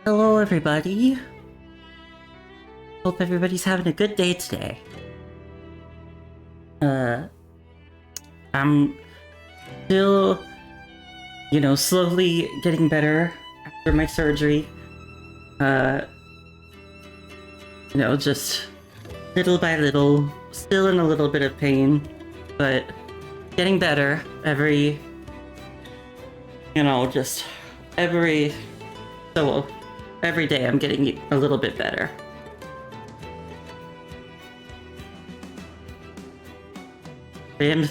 Hello, everybody. Hope everybody's having a good day today. Uh, I'm still, slowly getting better after my surgery. Uh, just little by little, still in a little bit of pain, but getting better just every, so every day I'm getting a little bit better. I am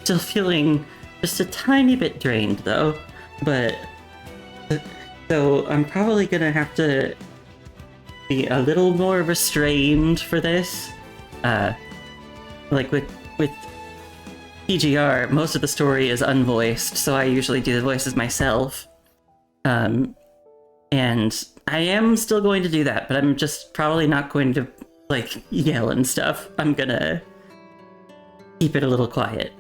still feeling just a tiny bit drained though, but so I'm probably gonna have to be a little more restrained for this. Like with PGR, most of the story is unvoiced, so I usually do the voices myself. And I am still going to do that, but I'm just probably not going to like yell and stuff. I'm gonna keep it a little quiet.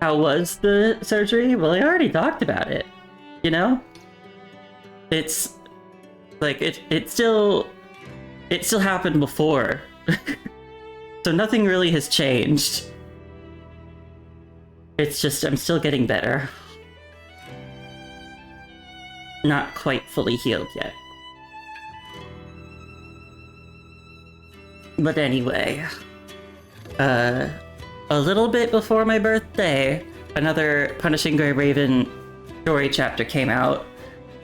How was the surgery? Well, I already talked about it. It's like it still happened before. So nothing really has changed. It's just I'm still getting better. Not quite fully healed yet. But anyway, a little bit before my birthday, another Punishing Gray Raven story chapter came out.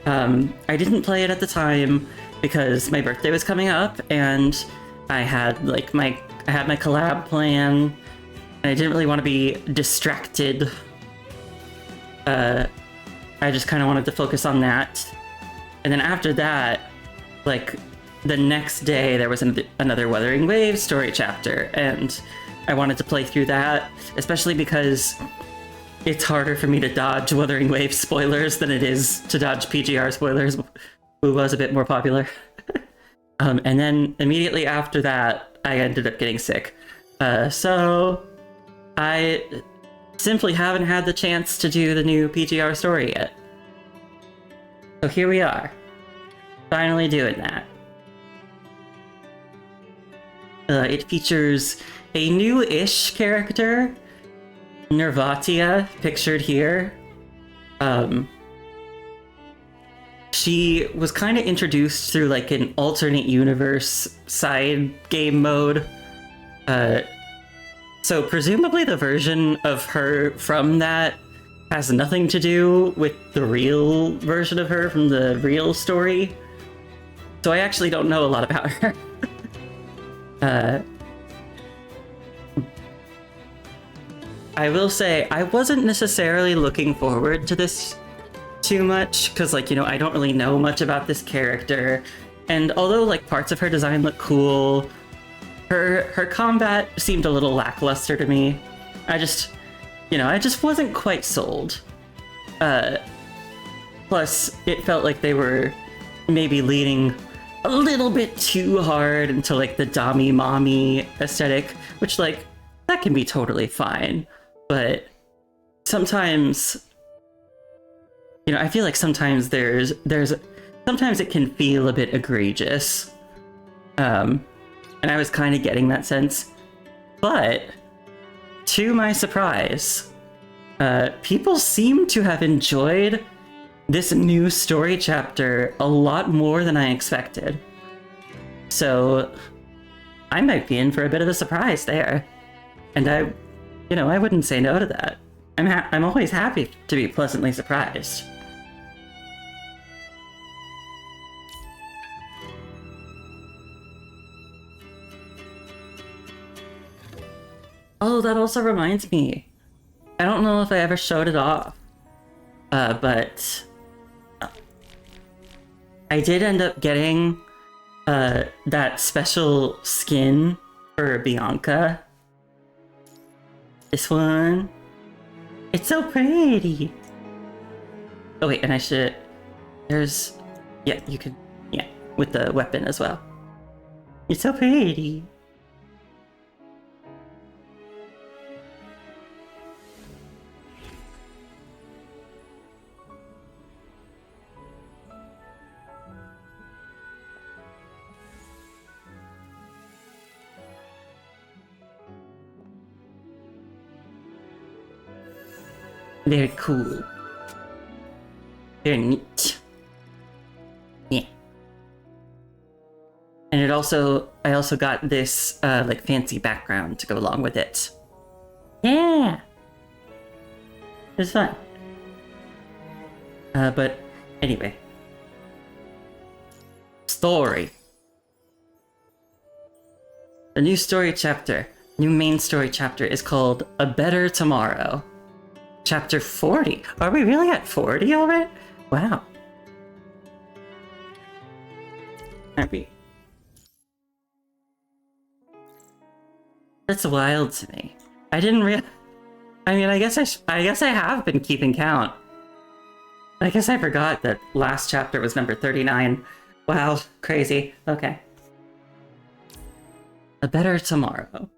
I didn't play it at the time because my birthday was coming up and I had my collab plan and I didn't really want to be distracted. I just kind of wanted to focus on that. And then after that, the next day there was another Wuthering Waves story chapter, and I wanted to play through that, especially because it's harder for me to dodge Wuthering Waves spoilers than it is to dodge PGR spoilers, who was a bit more popular. And then immediately after that, I ended up getting sick. So I simply haven't had the chance to do the new PGR story yet. So here we are, finally doing that. It features a new-ish character, Nervatia, pictured here. She was kind of introduced through an alternate universe side game mode. So presumably the version of her from that has nothing to do with the real version of her from the real story. So I actually don't know a lot about her. I will say I wasn't necessarily looking forward to this too much because I don't really know much about this character, and although parts of her design look cool, her combat seemed a little lackluster to me. I just wasn't quite sold. Plus it felt like they were maybe leaning a little bit too hard into the Dami mommy aesthetic, which that can be totally fine, but sometimes I feel like sometimes sometimes it can feel a bit egregious, and I was kind of getting that sense. But to my surprise, people seem to have enjoyed this new story chapter a lot more than I expected. So I might be in for a bit of a surprise there. And I wouldn't say no to that. I'm always happy to be pleasantly surprised. Oh, that also reminds me. I don't know if I ever showed it off, but I did end up getting that special skin for Bianca. This one. It's so pretty. Oh wait, and I should... There's... Yeah, you can... Yeah, with the weapon as well. It's so pretty. Very cool. Very neat. Yeah. And I also got this, like, fancy background to go along with it. Yeah! It's fun. But anyway. Story. The new story chapter, new main story chapter is called A Better Tomorrow. Chapter 40. Are we really at 40 already? Wow. Are we? That's wild to me. I didn't I mean, I guess I have been keeping count. I guess I forgot that last chapter was number 39. Wow, crazy. Okay. A Better Tomorrow.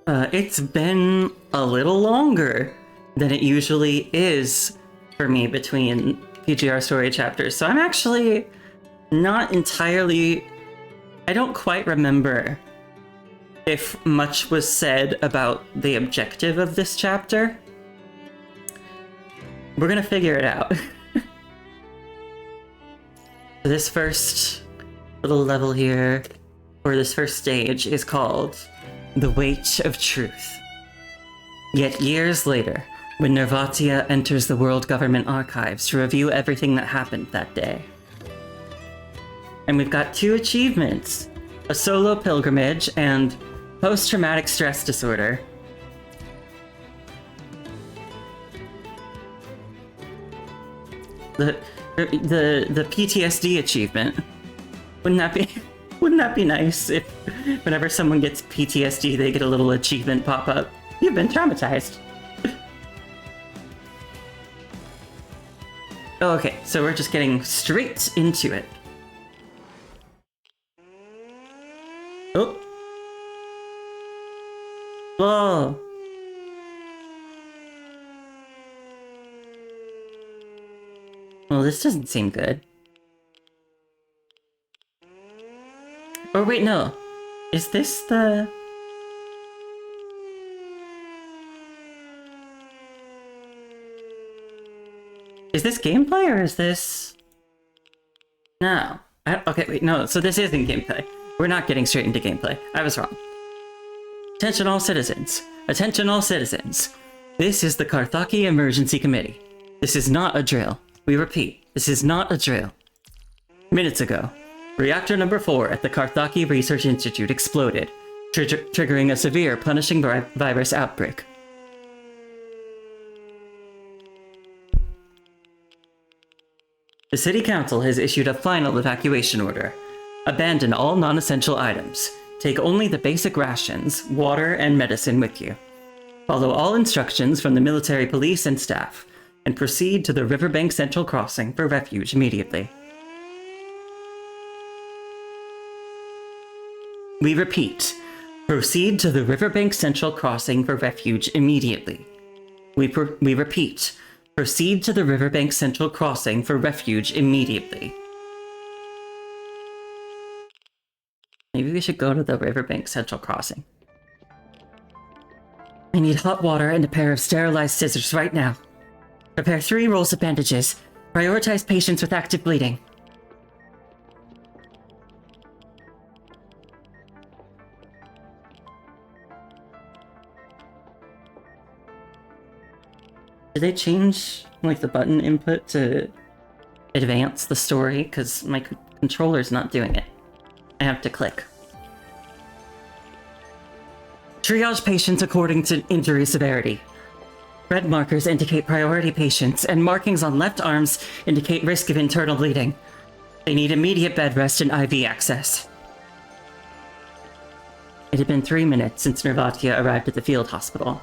It's been a little longer than it usually is for me between PGR story chapters, so I'm actually not entirely... I don't quite remember if much was said about the objective of this chapter. We're gonna figure it out. This first little level here, or this first stage, is called The Weight of Truth. Yet years later, when Nervatia enters the World Government Archives to review everything that happened that day. And we've got 2 achievements, a solo pilgrimage and post-traumatic stress disorder. The PTSD achievement. Wouldn't that be nice if whenever someone gets PTSD, they get a little achievement pop up? You've been traumatized. Okay, so we're just getting straight into it. Oh. Whoa. Well, this doesn't seem good. Or wait, no. Is this the... Is this gameplay or is this... No. Okay, wait, no. So this isn't gameplay. We're not getting straight into gameplay. I was wrong. Attention all citizens. Attention all citizens. This is the Karthaki Emergency Committee. This is not a drill. We repeat, this is not a drill. Minutes ago, reactor number 4 at the Karthaki Research Institute exploded, triggering a severe punishing virus outbreak. The City Council has issued a final evacuation order. Abandon all non-essential items. Take only the basic rations, water, and medicine with you. Follow all instructions from the military police and staff, and proceed to the Riverbank Central Crossing for refuge immediately. We repeat, proceed to the Riverbank Central Crossing for refuge immediately. We repeat, proceed to the Riverbank Central Crossing for refuge immediately. Maybe we should go to the Riverbank Central Crossing. I need hot water and a pair of sterilized scissors right now. Prepare 3 rolls of bandages. Prioritize patients with active bleeding. Did they change, like, the button input to advance the story? Because my controller's not doing it. I have to click. Triage patients according to injury severity. Red markers indicate priority patients, and markings on left arms indicate risk of internal bleeding. They need immediate bed rest and IV access. It had been 3 minutes since Nervatia arrived at the field hospital.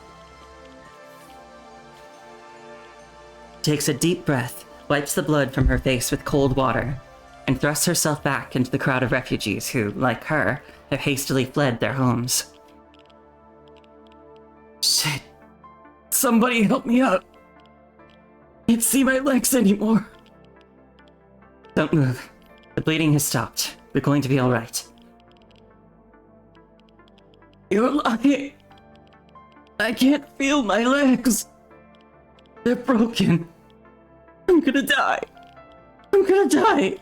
Takes a deep breath, wipes the blood from her face with cold water, and thrusts herself back into the crowd of refugees who, like her, have hastily fled their homes. Shit. Somebody help me out. I can't see my legs anymore. Don't move. The bleeding has stopped. We're going to be alright. You're lying. I can't feel my legs. They're broken. I'm gonna die. I'm gonna die.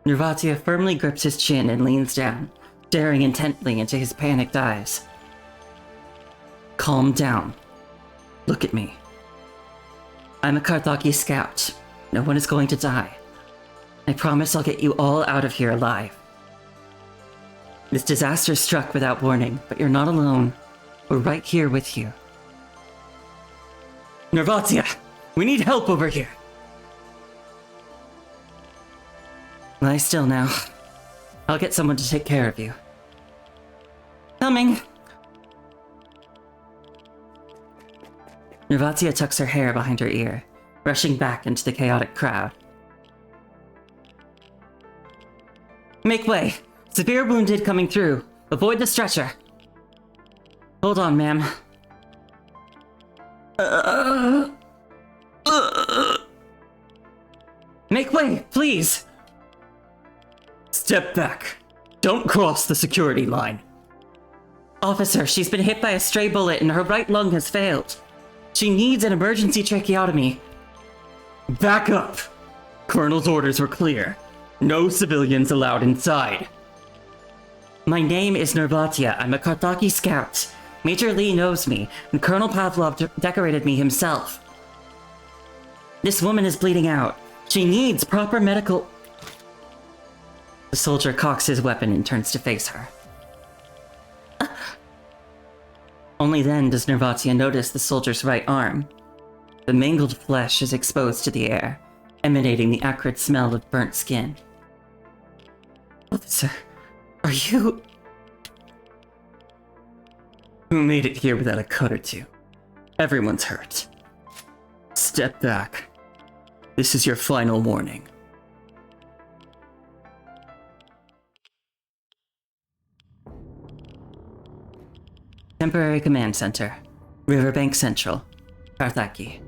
Nervatia firmly grips his chin and leans down, staring intently into his panicked eyes. Calm down. Look at me. I'm a Karthaki scout. No one is going to die. I promise I'll get you all out of here alive. This disaster struck without warning, but you're not alone. We're right here with you. Nervatia, we need help over here. Lie still now. I'll get someone to take care of you. Coming. Nervatia tucks her hair behind her ear, rushing back into the chaotic crowd. Make way! Severe wounded coming through. Avoid the stretcher. Hold on, ma'am. Make way, please! Step back. Don't cross the security line. Officer, she's been hit by a stray bullet and her right lung has failed. She needs an emergency tracheotomy. Back up! Colonel's orders were clear. No civilians allowed inside. My name is Nervatia. I'm a Karthaki scout. Major Lee knows me, and Colonel Pavlov decorated me himself. This woman is bleeding out. She needs proper medical... The soldier cocks his weapon and turns to face her. Only then does Nervatia notice the soldier's right arm. The mangled flesh is exposed to the air, emanating the acrid smell of burnt skin. Officer, are you... Who made it here without a cut or two? Everyone's hurt. Step back. This is your final warning. Temporary Command Center, Riverbank Central, Karthaki.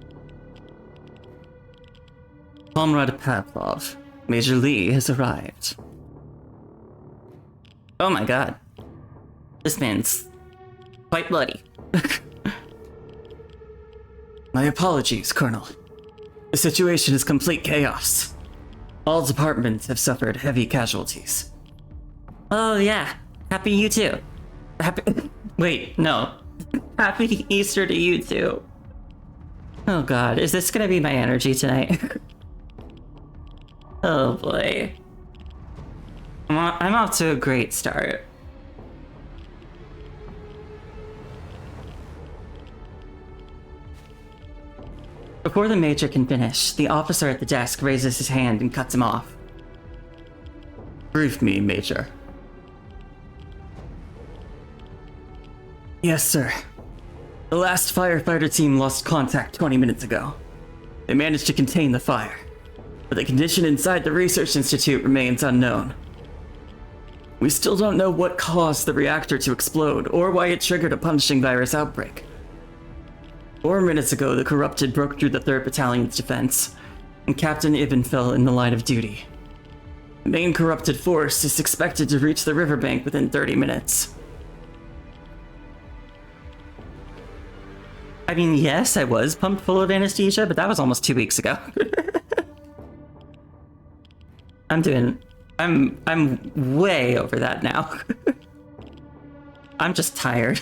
Comrade Pavlov, Major Lee has arrived. Oh my god. This man's quite bloody. My apologies, Colonel. The situation is complete chaos. All departments have suffered heavy casualties. Oh yeah, happy you too. Wait, no. Happy Easter to you too. Oh god, is this gonna be my energy tonight? Oh boy. I'm off to a great start. Before the Major can finish, the officer at the desk raises his hand and cuts him off. Brief me, Major. Yes, sir. The last firefighter team lost contact 20 minutes ago. They managed to contain the fire, but the condition inside the research institute remains unknown. We still don't know what caused the reactor to explode or why it triggered a punishing virus outbreak. 4 minutes ago, the corrupted broke through the 3rd Battalion's defense, and Captain Ibn fell in the line of duty. The main corrupted force is expected to reach the riverbank within 30 minutes. I mean, yes, I was pumped full of anesthesia, but that was almost 2 weeks ago. I'm way over that now. I'm just tired.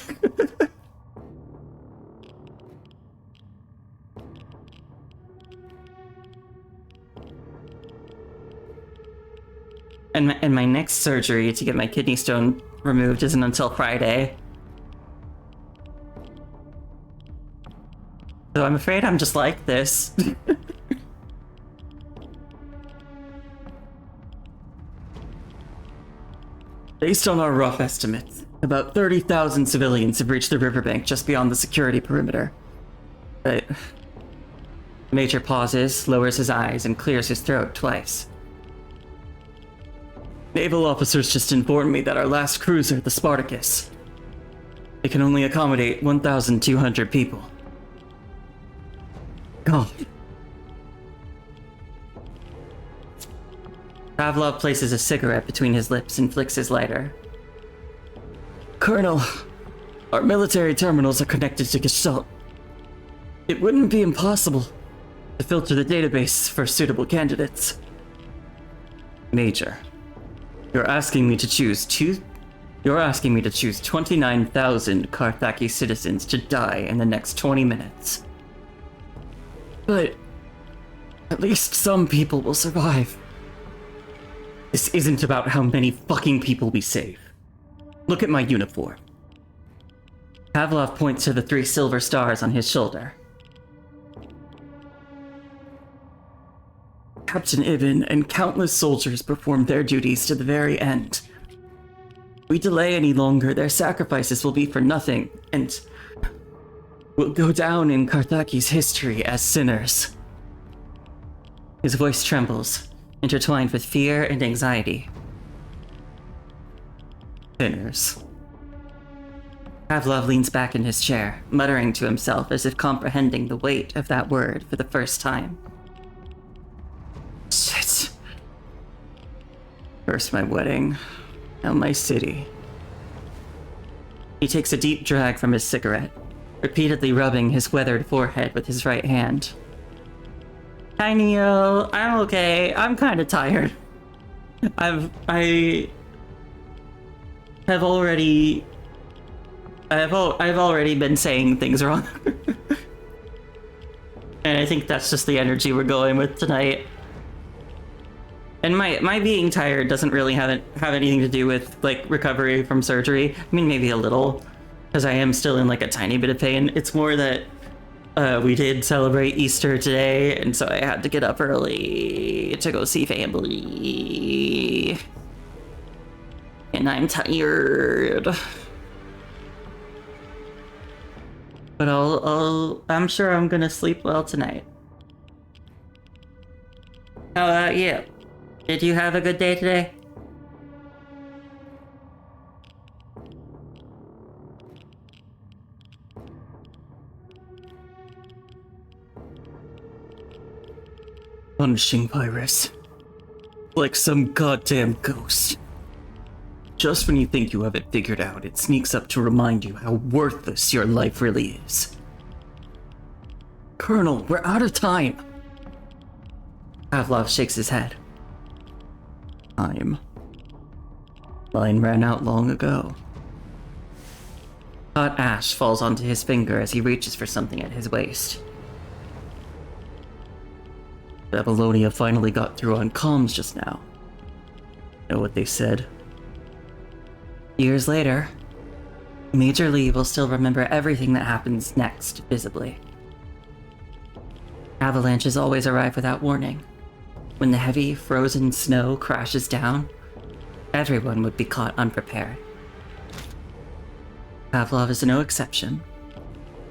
And my next surgery to get my kidney stone removed isn't until Friday. So I'm afraid I'm just like this. Based on our rough estimates, about 30,000 civilians have reached the riverbank just beyond the security perimeter. But... Major pauses, lowers his eyes, and clears his throat twice. Naval officers just informed me that our last cruiser, the Spartacus, it can only accommodate 1,200 people. God. Pavlov places a cigarette between his lips and flicks his lighter. Colonel, Our military terminals are connected to Gestalt. It wouldn't be impossible to filter the database for suitable candidates. Major, you're asking me to choose 29,000 Carthage citizens to die in the next 20 minutes. But at least some people will survive. This isn't about how many fucking people we save. Look at my uniform. Pavlov points to the 3 silver stars on his shoulder. Captain Ibn and countless soldiers performed their duties to the very end. If we delay any longer, their sacrifices will be for nothing, and will go down in Carthage's history as sinners. His voice trembles, intertwined with fear and anxiety. Sinners. Pavlov leans back in his chair, muttering to himself as if comprehending the weight of that word for the first time. Shit. First my wedding, now my city. He takes a deep drag from his cigarette, repeatedly rubbing his weathered forehead with his right hand. Hi Neo, I'm okay. I'm kind of tired. I've already been saying things wrong. And I think that's just the energy we're going with tonight. And my being tired doesn't really have anything to do with like recovery from surgery. I mean, maybe a little, because I am still in like a tiny bit of pain. It's more that we did celebrate Easter today, and so I had to get up early to go see family. And I'm tired. But I'm sure I'm gonna sleep well tonight. How about you? Did you have a good day today? Punishing virus. Like some goddamn ghost. Just when you think you have it figured out, it sneaks up to remind you how worthless your life really is. Colonel, we're out of time. Pavlov shakes his head. Time. Mine ran out long ago. Hot ash falls onto his finger as he reaches for something at his waist. Babylonia finally got through on comms just now. Know what they said? Years later, Major Lee will still remember everything that happens next visibly. Avalanches always arrive without warning. When the heavy, frozen snow crashes down, everyone would be caught unprepared. Pavlov is no exception.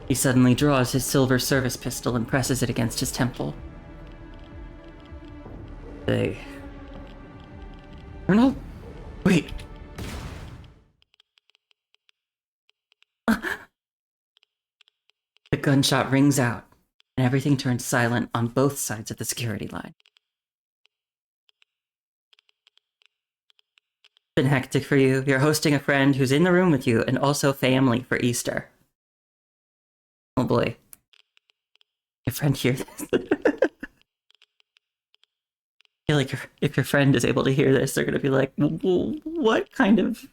He suddenly draws his silver service pistol and presses it against his temple. They... Colonel? Wait. The gunshot rings out, and everything turns silent on both sides of the security line. Been hectic for you. You're hosting a friend who's in the room with you and also family for Easter. Oh boy. Your friend hear this? I feel like if your friend is able to hear this, they're gonna be like, what kind of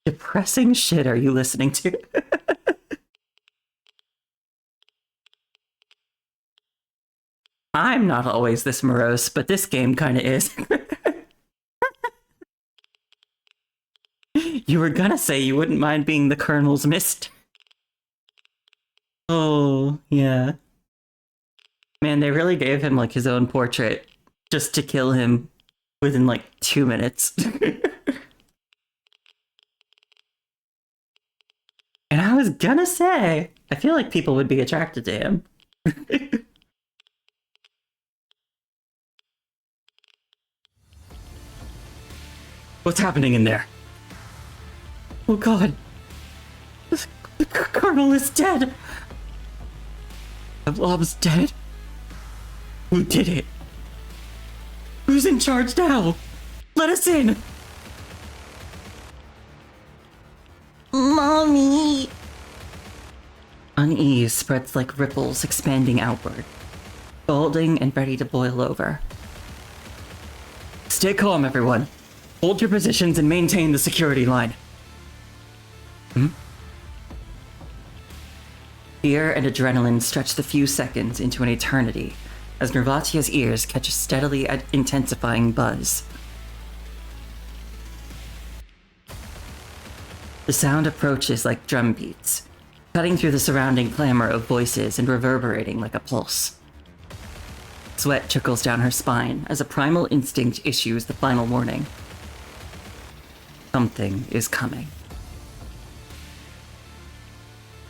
depressing shit are you listening to? I'm not always this morose, but this game kinda is. You were gonna say you wouldn't mind being the Colonel's mist. Oh, yeah. Man, they really gave him like his own portrait just to kill him within like 2 minutes. And I was gonna say, I feel like people would be attracted to him. What's happening in there? Oh god. The Colonel is dead. Pavlov's dead. Who did it? Who's in charge now? Let us in! Mommy! unease spreads like ripples expanding outward, scalding and ready to boil over. Stay calm, everyone. Hold your positions and maintain the security line. Fear and adrenaline stretch the few seconds into an eternity as Nervatia's ears catch a steadily intensifying buzz. The sound approaches like drum beats, cutting through the surrounding clamor of voices and reverberating like a pulse. Sweat trickles down her spine as a primal instinct issues the final warning. Something is coming.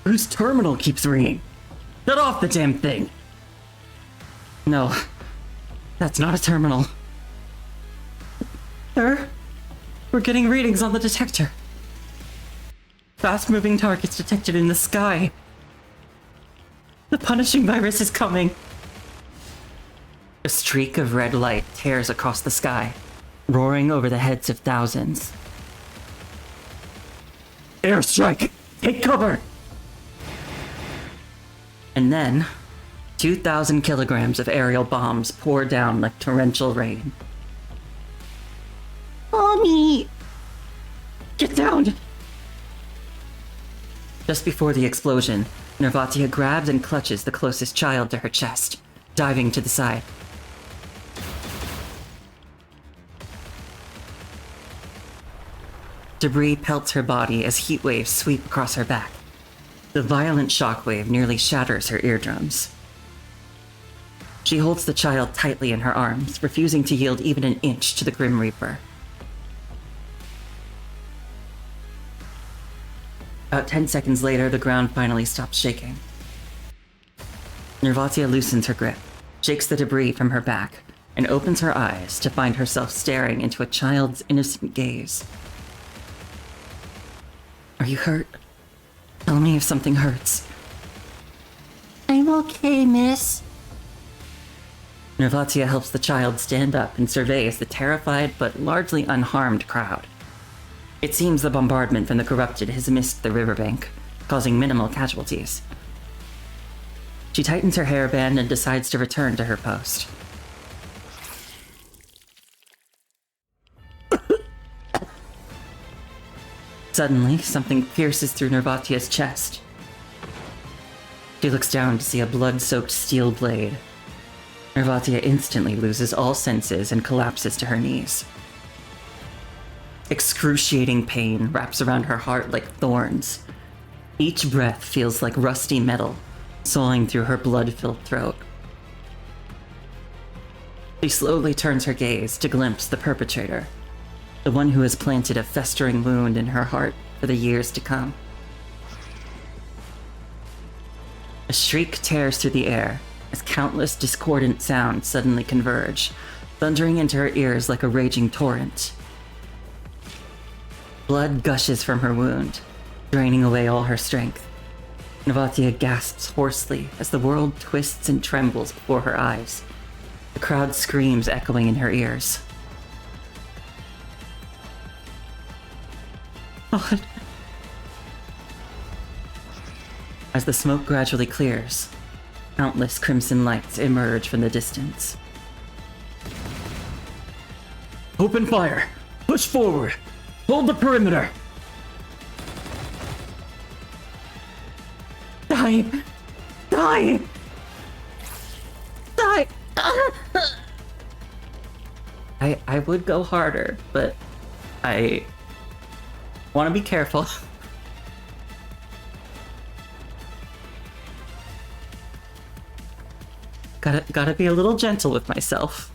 Whose terminal keeps ringing? Shut off the damn thing! No, that's not a terminal. Sir, we're getting readings on the detector. Fast-moving targets detected in the sky. The punishing virus is coming. A streak of red light tears across the sky, roaring over the heads of thousands. Airstrike! Take cover! And then, 2,000 kilograms of aerial bombs pour down like torrential rain. Mommy! Get down! Just before the explosion, Nervatia grabs and clutches the closest child to her chest, diving to the side. Debris pelts her body as heat waves sweep across her back. The violent shockwave nearly shatters her eardrums. She holds the child tightly in her arms, refusing to yield even an inch to the Grim Reaper. About 10 seconds later, the ground finally stops shaking. Nervatia loosens her grip, shakes the debris from her back, and opens her eyes to find herself staring into a child's innocent gaze. Are you hurt? Tell me if something hurts. I'm okay, miss. Nervatia helps the child stand up and surveys the terrified but largely unharmed crowd. It seems the bombardment from the corrupted has missed the riverbank, causing minimal casualties. She tightens her hairband and decides to return to her post. Suddenly, something pierces through Nervatia's chest. She looks down to see a blood-soaked steel blade. Nervatia instantly loses all senses and collapses to her knees. Excruciating pain wraps around her heart like thorns. Each breath feels like rusty metal, sawing through her blood-filled throat. She slowly turns her gaze to glimpse the perpetrator, the one who has planted a festering wound in her heart for the years to come. A shriek tears through the air as countless discordant sounds suddenly converge, thundering into her ears like a raging torrent. Blood gushes from her wound, draining away all her strength. Nervatia gasps hoarsely as the world twists and trembles before her eyes. The crowd screams echoing in her ears. God. As the smoke gradually clears, countless crimson lights emerge from the distance. Open fire! Push forward! Hold the perimeter! Die! Die! Die! I would go harder, but I want to be careful. Gotta be a little gentle with myself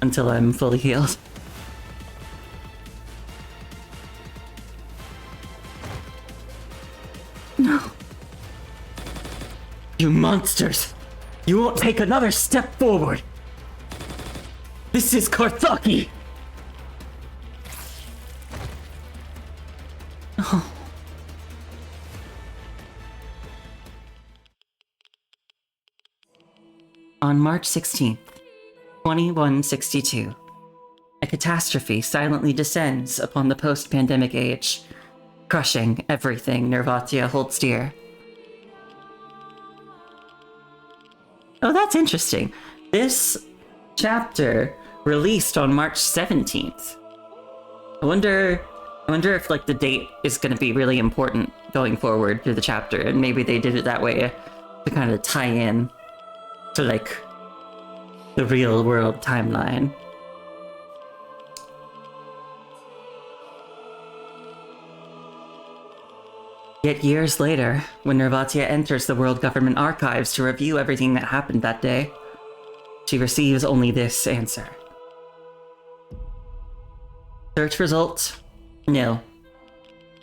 until I'm fully healed. No. You monsters! You won't take another step forward! This is Karthaki! Oh. On March 16th, 2162, a catastrophe silently descends upon the post-pandemic age, crushing everything Nervatia holds dear. Oh, that's interesting. This chapter released on March 17th. I wonder if like the date is going to be really important going forward through the chapter, and maybe they did it that way to kind of tie in to like the real world timeline. Yet years later, when Nervatia enters the World Government Archives to review everything that happened that day, she receives only this answer. Search result: nil.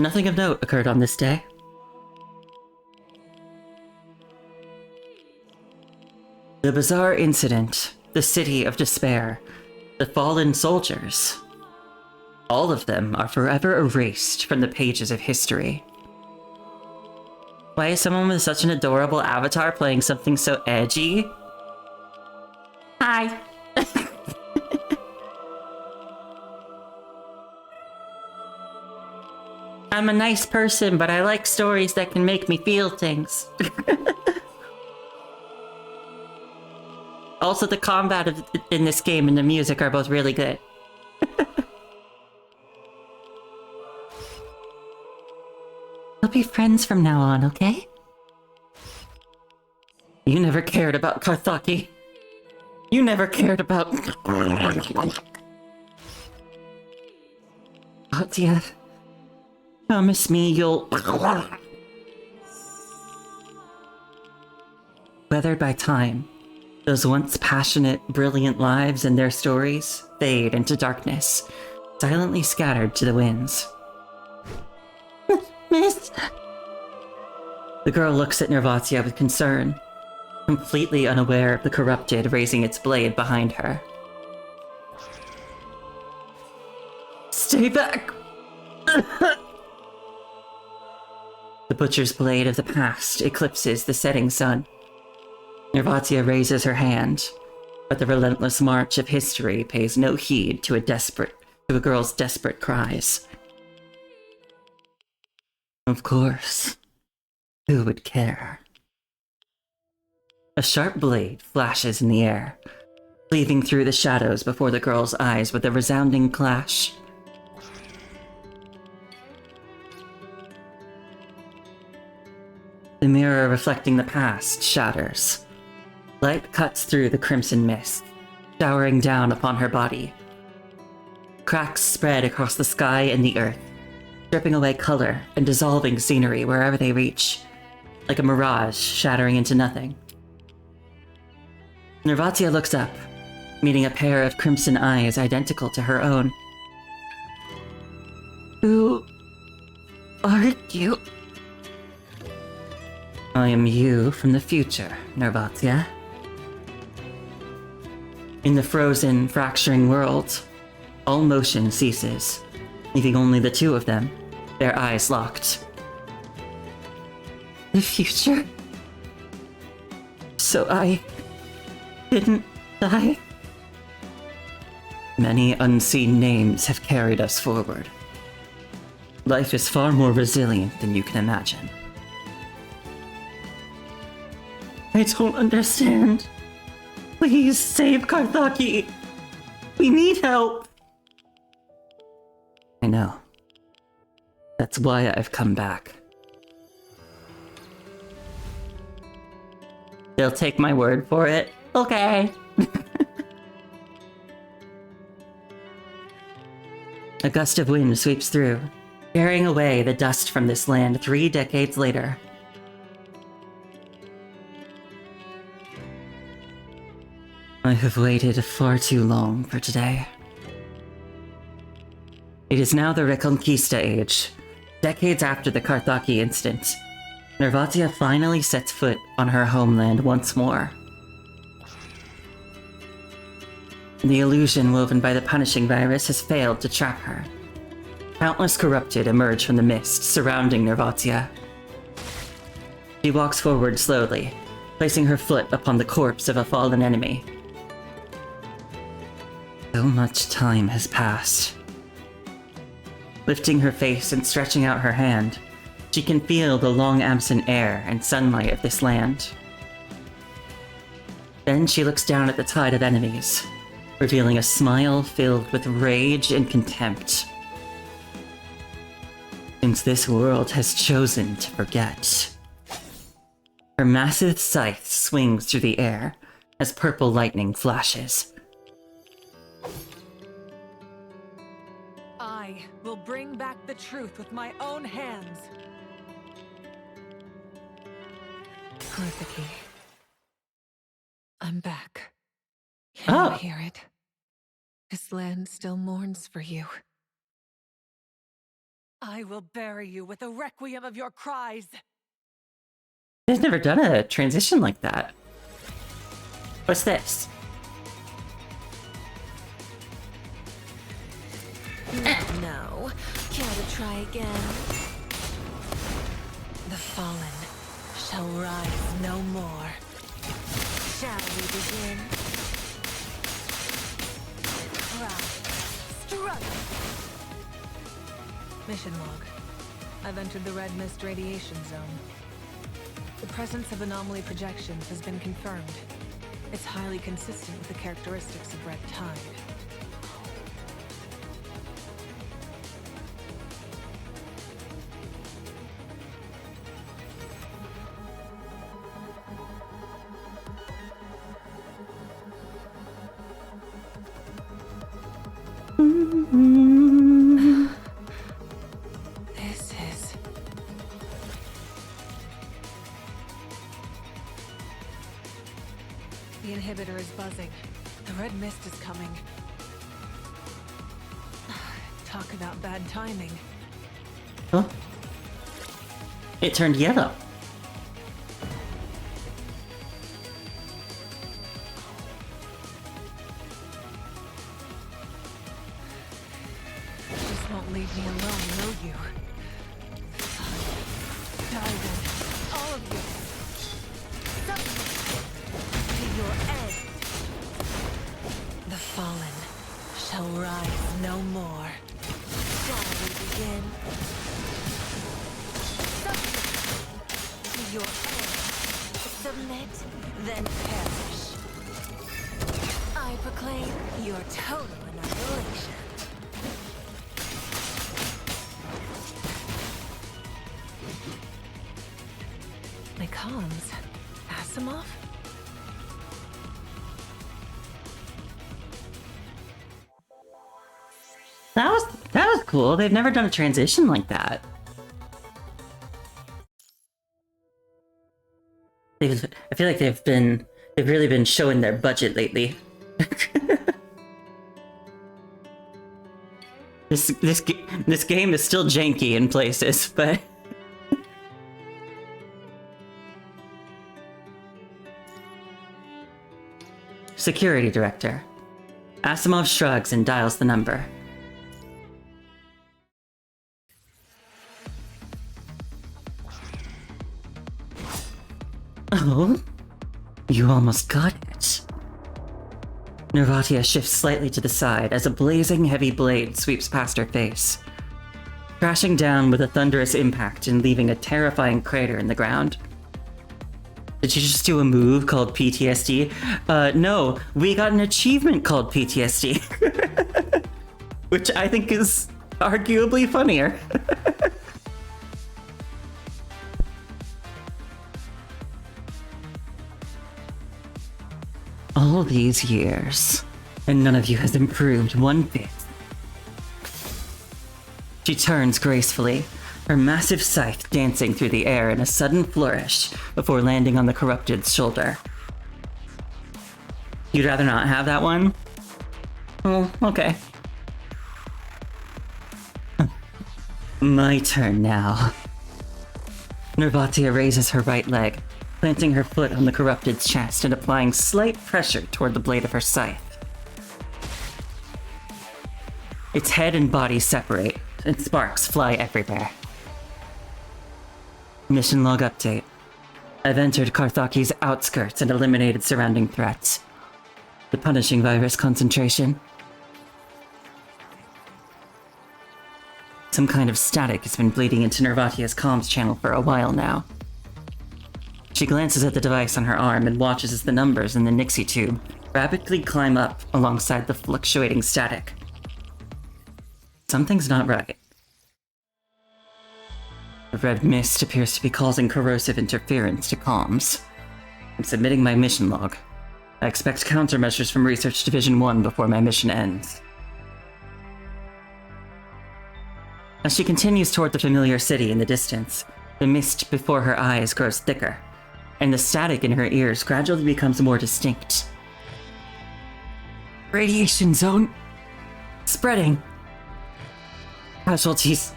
Nothing of note occurred on this day. The bizarre incident, the city of despair, the fallen soldiers, all of them are forever erased from the pages of history. Why is someone with such an adorable avatar playing something so edgy? Hi. I'm a nice person, but I like stories that can make me feel things. Also, the combat in this game and the music are both really good. We'll be friends from now on, okay? You never cared about Karthaki. You never cared about... Atia, promise me you'll... Weathered by time, those once passionate, brilliant lives and their stories fade into darkness, silently scattered to the winds. Miss... The girl looks at Nervatia with concern, completely unaware of the corrupted raising its blade behind her. Stay back! The butcher's blade of the past eclipses the setting sun. Nervatia raises her hand, but the relentless march of history pays no heed to a girl's desperate cries. Of course. Who would care? A sharp blade flashes in the air, cleaving through the shadows before the girl's eyes with a resounding clash. The mirror reflecting the past shatters. Light cuts through the crimson mist, showering down upon her body. Cracks spread across the sky and the earth, stripping away color and dissolving scenery wherever they reach, like a mirage shattering into nothing. Nervatia looks up, meeting a pair of crimson eyes identical to her own. Who are you? I am you from the future, Nervatia. In the frozen, fracturing world, all motion ceases, leaving only the two of them, their eyes locked. The future? So I didn't die? Many unseen names have carried us forward. Life is far more resilient than you can imagine. I don't understand. Please save Karthaki. We need help. I know. That's why I've come back. They'll take my word for it. Okay. A gust of wind sweeps through, carrying away the dust from this land 3 decades later. I have waited far too long for today. It is now the Reconquista age, decades after the Karthaki incident. Nervatia finally sets foot on her homeland once more. The illusion woven by the punishing virus has failed to trap her. Countless corrupted emerge from the mist surrounding Nervatia. She walks forward slowly, placing her foot upon the corpse of a fallen enemy. So much time has passed. Lifting her face and stretching out her hand, she can feel the long-absent air and sunlight of this land. Then she looks down at the tide of enemies, revealing a smile filled with rage and contempt. Since this world has chosen to forget. Her massive scythe swings through the air as purple lightning flashes. I will bring back the truth with my own hands. Kurthiki, I'm back. Can you hear it? This land still mourns for you. I will bury you with a requiem of your cries. They've never done a transition like that. What's this? No. Care to try again? The fallen shall rise no more. Shall we begin? Rise. Struggle. Mission log. I've entered the Red Mist radiation zone. The presence of anomaly projections has been confirmed. It's highly consistent with the characteristics of Red Tide. This is... The inhibitor is buzzing. The red mist is coming. Talk about bad timing. Huh? It turned yellow. Just won't leave me alone, will you? Die then, all of you. To your end. The fallen shall rise no more. Shall we begin? To your end. Submit, then perish. I proclaim your total annihilation. My comms. Asimov? That was cool. They've never done a transition like that. I feel like they've really been showing their budget lately. This game is still janky in places, but Security Director. Asimov shrugs and dials the number. Oh, you almost got it. Nervatia shifts slightly to the side as a blazing heavy blade sweeps past her face, crashing down with a thunderous impact and leaving a terrifying crater in the ground. Did you just do a move called PTSD? No, we got an achievement called PTSD. Which I think is arguably funnier. All these years, and none of you has improved one bit. She turns gracefully, her massive scythe dancing through the air in a sudden flourish before landing on the corrupted's shoulder. You'd rather not have that one? Oh, okay. My turn now. Nervatia raises her right leg, planting her foot on the corrupted's chest and applying slight pressure toward the blade of her scythe. Its head and body separate, and sparks fly everywhere. Mission log update. I've entered Karthaki's outskirts and eliminated surrounding threats. The punishing virus concentration. Some kind of static has been bleeding into Nervatia's comms channel for a while now. She glances at the device on her arm and watches as the numbers in the Nixie tube rapidly climb up alongside the fluctuating static. Something's not right. The red mist appears to be causing corrosive interference to comms. I'm submitting my mission log. I expect countermeasures from Research Division 1 before my mission ends. As she continues toward the familiar city in the distance, the mist before her eyes grows thicker, and the static in her ears gradually becomes more distinct. Radiation zone. Spreading. Casualties.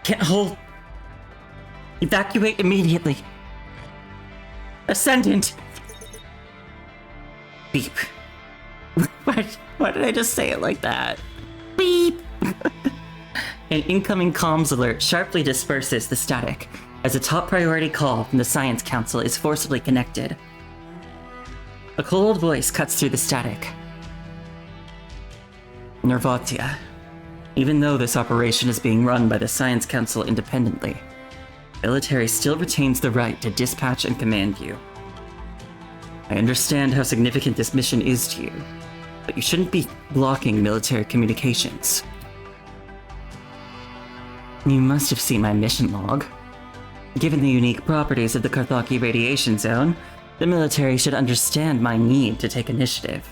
Can't hold. Evacuate immediately. Ascendant. Beep. Why did I just say it like that? Beep. An incoming comms alert sharply disperses the static as a top priority call from the Science Council is forcibly connected. A cold voice cuts through the static. Nervatia. Even though this operation is being run by the Science Council independently, military still retains the right to dispatch and command you. I understand how significant this mission is to you, but you shouldn't be blocking military communications. You must have seen my mission log. Given the unique properties of the Carthaki radiation zone, the military should understand my need to take initiative.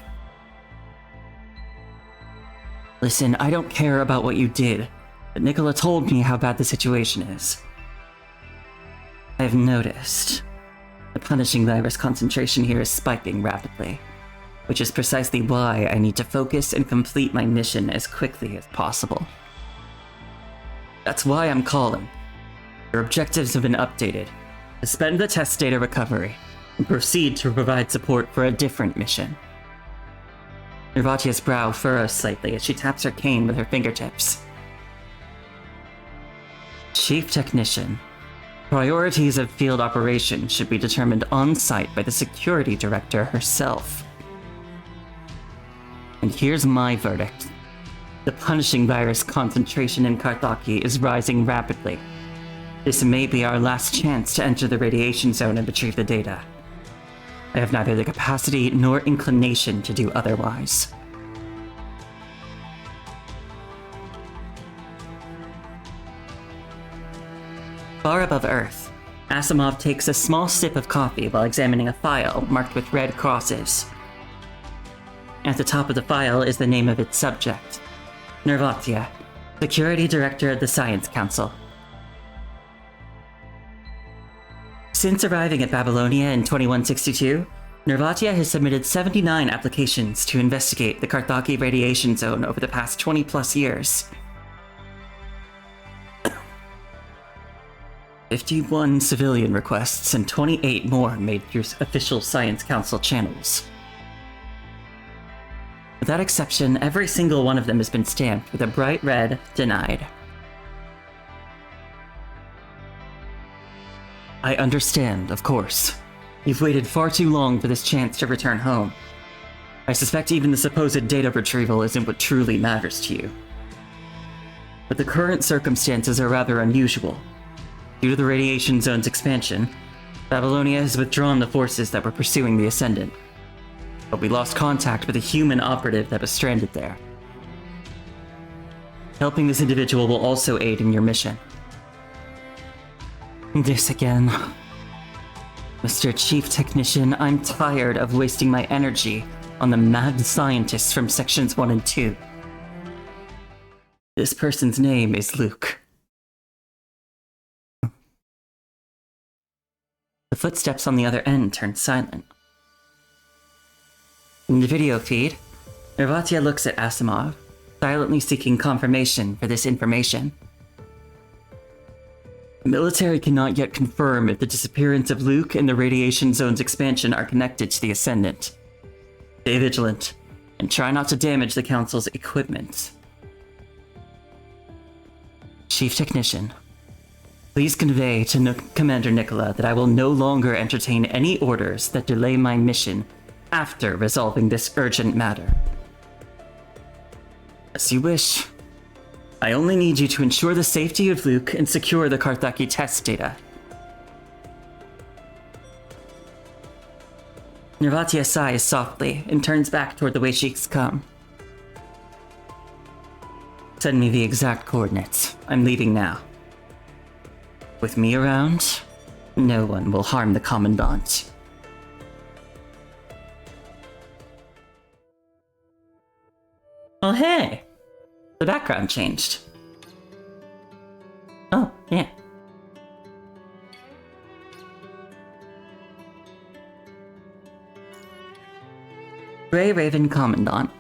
Listen, I don't care about what you did, but Nicola told me how bad the situation is. I've noticed. The punishing virus concentration here is spiking rapidly, which is precisely why I need to focus and complete my mission as quickly as possible. That's why I'm calling. Your objectives have been updated. Suspend the test data recovery, and proceed to provide support for a different mission. Nervatia's brow furrows slightly as she taps her cane with her fingertips. Chief Technician. Priorities of field operations should be determined on-site by the Security Director herself. And here's my verdict. The punishing virus concentration in Carthaki is rising rapidly. This may be our last chance to enter the radiation zone and retrieve the data. I have neither the capacity nor inclination to do otherwise. Far above Earth, Asimov takes a small sip of coffee while examining a file marked with red crosses. At the top of the file is the name of its subject, Nervatia, Security Director of the Science Council. Since arriving at Babylonia in 2162, Nervatia has submitted 79 applications to investigate the Carthaki radiation zone over the past 20-plus years. 51 civilian requests and 28 more made through official Science Council channels. With that exception, every single one of them has been stamped with a bright red denied. I understand, of course. You've waited far too long for this chance to return home. I suspect even the supposed data retrieval isn't what truly matters to you. But the current circumstances are rather unusual. Due to the radiation zone's expansion, Babylonia has withdrawn the forces that were pursuing the Ascendant. But we lost contact with a human operative that was stranded there. Helping this individual will also aid in your mission. This again. Mr. Chief Technician, I'm tired of wasting my energy on the mad scientists from Sections 1 and 2. This person's name is Luke. The footsteps on the other end turned silent. In the video feed, Nervatia looks at Asimov, silently seeking confirmation for this information. The military cannot yet confirm if the disappearance of Luke and the radiation zone's expansion are connected to the Ascendant. Stay vigilant, and try not to damage the Council's equipment. Chief Technician, please convey to Commander Nicola that I will no longer entertain any orders that delay my mission after resolving this urgent matter. As you wish. I only need you to ensure the safety of Luke and secure the Carthaki test data. Nervatia sighs softly and turns back toward the way she's come. Send me the exact coordinates. I'm leaving now. With me around, no one will harm the Commandant. Oh, hey! The background changed. Oh, yeah. Grey Raven Commandant.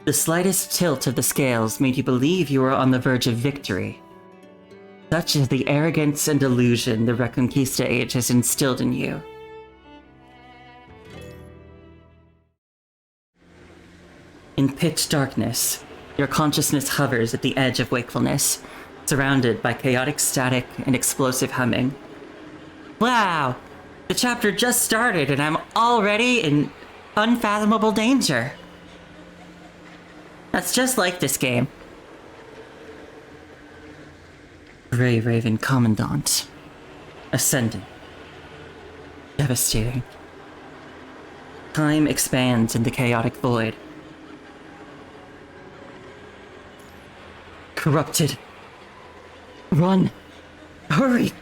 The slightest tilt of the scales made you believe you were on the verge of victory. Such is the arrogance and delusion the Reconquista age has instilled in you. In pitch darkness, your consciousness hovers at the edge of wakefulness, surrounded by chaotic static and explosive humming. Wow! The chapter just started and I'm already in unfathomable danger. That's just like this game. Grey Raven Commandant. Ascendant. Devastating. Time expands in the chaotic void. Corrupted. Run. Hurry.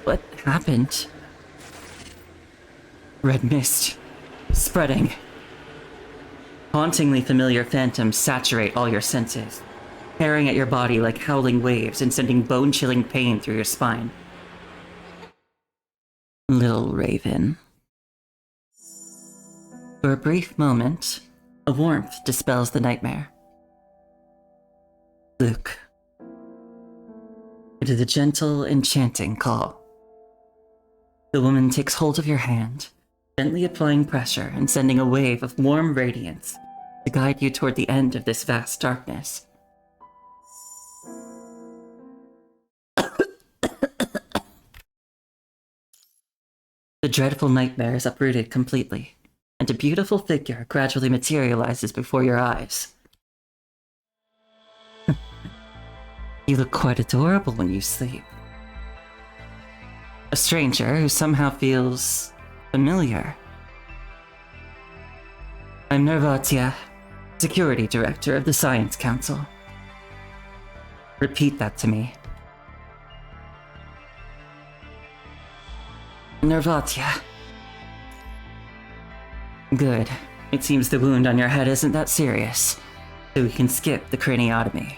What happened? Red mist. Spreading. Hauntingly familiar phantoms saturate all your senses, tearing at your body like howling waves and sending bone-chilling pain through your spine. Little Raven. For a brief moment, a warmth dispels the nightmare. Luke. It is a gentle, enchanting call. The woman takes hold of your hand, gently applying pressure and sending a wave of warm radiance to guide you toward the end of this vast darkness. The dreadful nightmare is uprooted completely, and a beautiful figure gradually materializes before your eyes. You look quite adorable when you sleep. A stranger who somehow feels familiar. I'm Nervatia, Security Director of the Science Council. Repeat that to me. Nervatia. Good. It seems the wound on your head isn't that serious, so we can skip the craniotomy.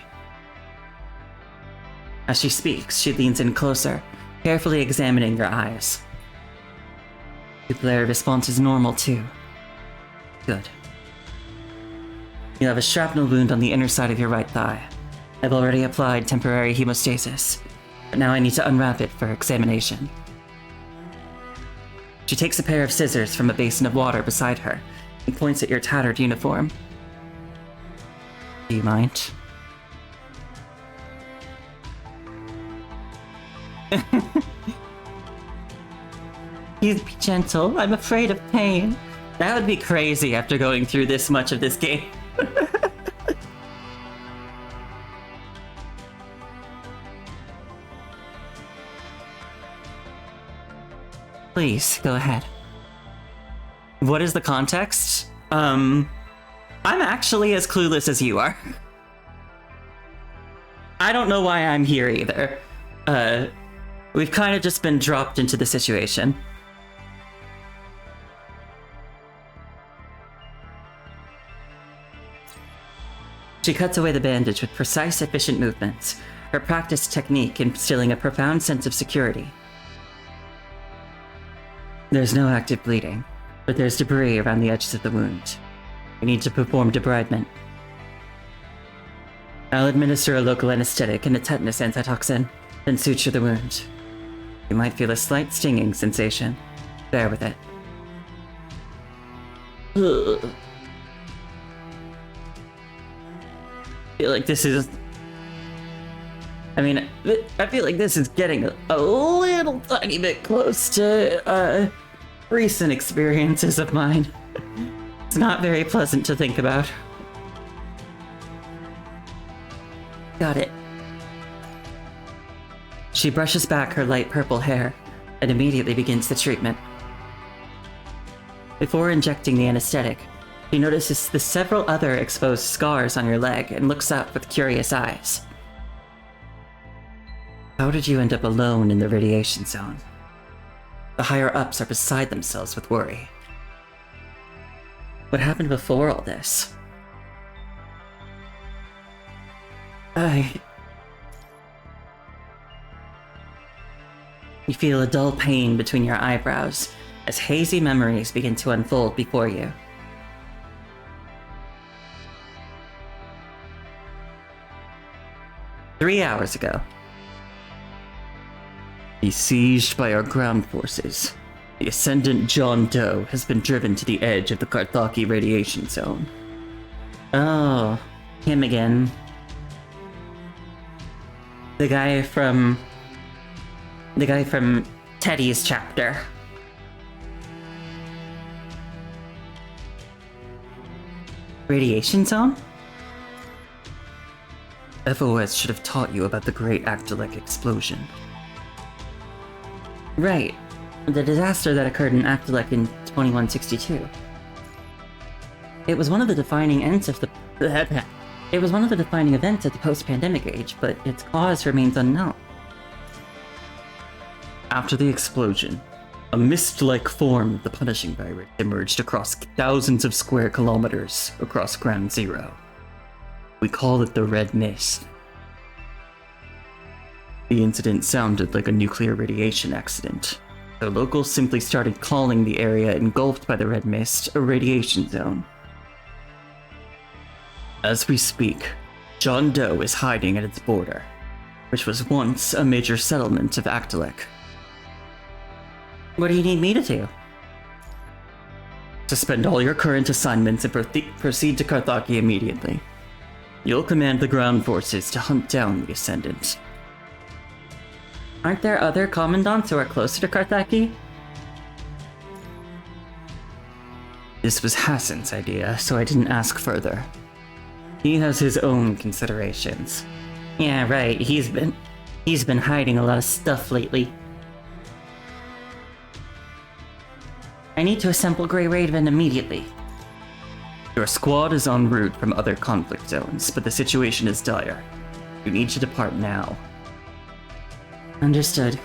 As she speaks, she leans in closer, carefully examining your eyes. Pupillary response is normal too. Good. You have a shrapnel wound on the inner side of your right thigh. I've already applied temporary hemostasis, but now I need to unwrap it for examination. She takes a pair of scissors from a basin of water beside her and points at your tattered uniform. Do you mind? Please be gentle. I'm afraid of pain. That would be crazy after going through this much of this game. Please, go ahead. What is the context? I'm actually as clueless as you are. I don't know why I'm here either. We've kind of just been dropped into the situation. She cuts away the bandage with precise, efficient movements, her practiced technique instilling a profound sense of security. There's no active bleeding, but there's debris around the edges of the wound. We need to perform debridement. I'll administer a local anesthetic and a tetanus antitoxin, then suture the wound. You might feel a slight stinging sensation. Bear with it. Ugh. I feel like this is... I feel like this is getting a little tiny bit close to, recent experiences of mine. It's not very pleasant to think about. Got it. She brushes back her light purple hair, and immediately begins the treatment. Before injecting the anesthetic, he notices the several other exposed scars on your leg and looks up with curious eyes. How did you end up alone in the radiation zone? The higher-ups are beside themselves with worry. What happened before all this? You feel a dull pain between your eyebrows as hazy memories begin to unfold before you. "3 hours ago. Besieged by our ground forces, the Ascendant John Doe has been driven to the edge of the Karthaki radiation zone." Oh, him again. The guy from Teddy's chapter. Radiation zone? FOS should have taught you about the Great Actolek explosion. Right. The disaster that occurred in Actolek in 2162. It was one of the defining events of the post-pandemic age, but its cause remains unknown. After the explosion, a mist-like form of the punishing virus emerged across thousands of square kilometers across Ground Zero. We call it the Red Mist. The incident sounded like a nuclear radiation accident. The locals simply started calling the area engulfed by the Red Mist a radiation zone. As we speak, John Doe is hiding at its border, which was once a major settlement of Actolek. What do you need me to do? Suspend all your current assignments and proceed to Karthaki immediately. You'll command the ground forces to hunt down the Ascendant. Aren't there other commandants who are closer to Karthaki? This was Hassan's idea, so I didn't ask further. He has his own considerations. Yeah, right, he's been hiding a lot of stuff lately. I need to assemble Grey Raven immediately. Your squad is en route from other conflict zones, but the situation is dire. You need to depart now. Understood.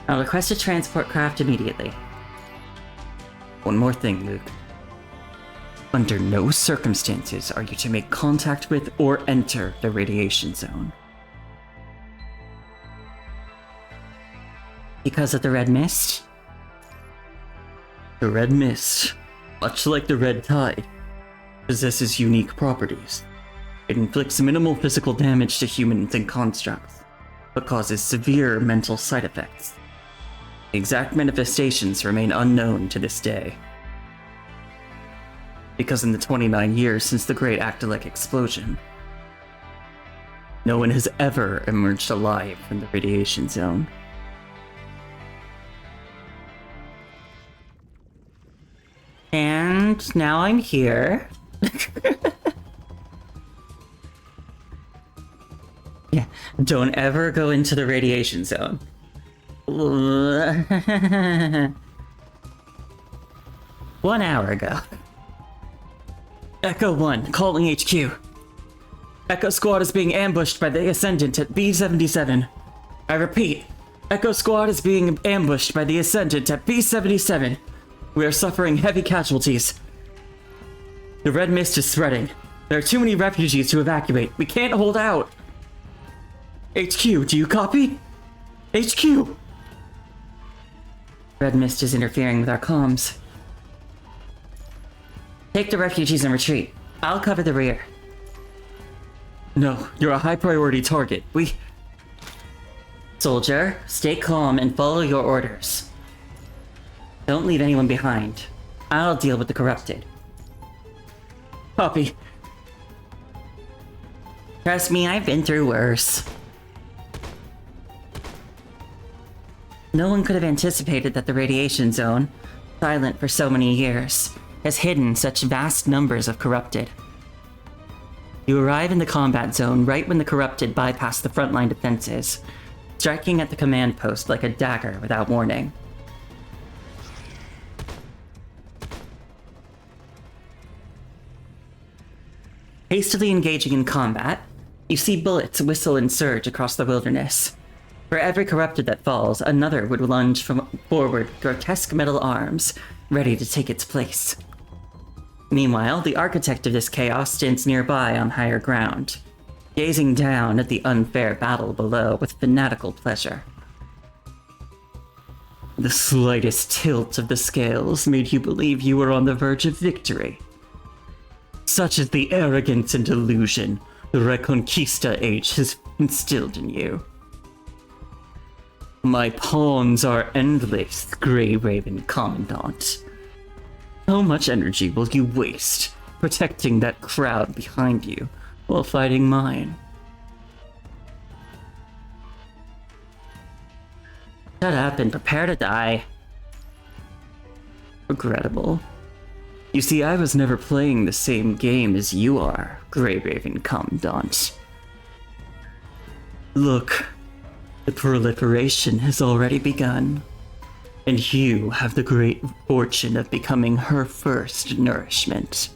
I'll request a transport craft immediately. One more thing, Luke. Under no circumstances are you to make contact with or enter the radiation zone. Because of the Red Mist? The Red Mist, much like the Red Tide, possesses unique properties. It inflicts minimal physical damage to humans and constructs, but causes severe mental side effects. The exact manifestations remain unknown to this day. Because in the 29 years since the Great Actolek explosion, no one has ever emerged alive from the radiation zone. And now I'm here. Yeah, don't ever go into the radiation zone. 1 hour ago. Echo 1, calling HQ. Echo Squad is being ambushed by the Ascendant at B-77. I repeat, Echo Squad is being ambushed by the Ascendant at B-77. We are suffering heavy casualties. The Red Mist is spreading. There are too many refugees to evacuate. We can't hold out. HQ, do you copy? HQ! Red Mist is interfering with our comms. Take the refugees and retreat. I'll cover the rear. No, you're a high priority target. Soldier, stay calm and follow your orders. Don't leave anyone behind. I'll deal with the corrupted. Copy. Trust me, I've been through worse. No one could have anticipated that the radiation zone, silent for so many years, has hidden such vast numbers of corrupted. You arrive in the combat zone right when the corrupted bypass the frontline defenses. striking at the command post like a dagger without warning. Hastily engaging in combat, you see bullets whistle and surge across the wilderness. For every corrupted that falls, another would lunge forward, grotesque metal arms, ready to take its place. Meanwhile, the architect of this chaos stands nearby on higher ground, gazing down at the unfair battle below with fanatical pleasure. The slightest tilt of the scales made you believe you were on the verge of victory. Such is the arrogance and delusion the Reconquista age has instilled in you. My pawns are endless, Grey Raven Commandant. How much energy will you waste protecting that crowd behind you while fighting mine? Shut up and prepare to die. Regrettable. You see, I was never playing the same game as you are, Grey Raven Commandant. Look, the proliferation has already begun, and you have the great fortune of becoming her first nourishment.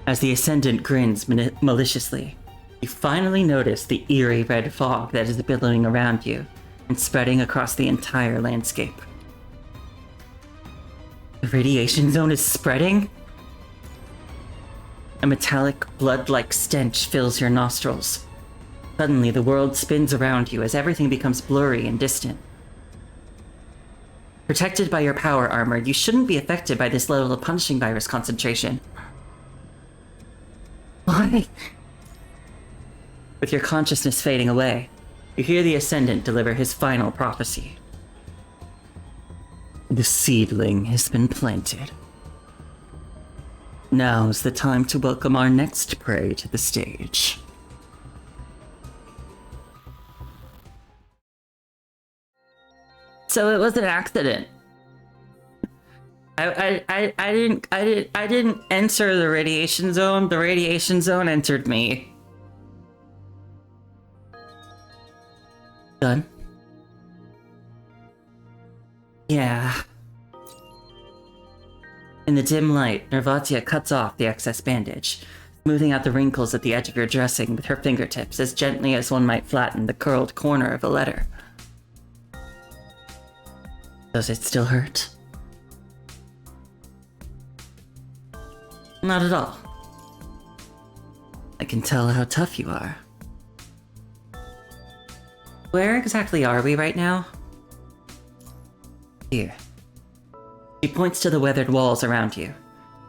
As the Ascendant grins maliciously, you finally notice the eerie red fog that is billowing around you and spreading across the entire landscape. The radiation zone is spreading? A metallic, blood-like stench fills your nostrils. Suddenly, the world spins around you as everything becomes blurry and distant. Protected by your power armor, you shouldn't be affected by this level of punishing virus concentration. Why? With your consciousness fading away, you hear the Ascendant deliver his final prophecy. The seedling has been planted. Now's the time to welcome our next prey to the stage. So it was an accident. I didn't enter the radiation zone. The radiation zone entered me. Done. Yeah. In the dim light, Nervatia cuts off the excess bandage, smoothing out the wrinkles at the edge of your dressing with her fingertips as gently as one might flatten the curled corner of a letter. Does it still hurt? Not at all. I can tell how tough you are. Where exactly are we right now? Here. She points to the weathered walls around you.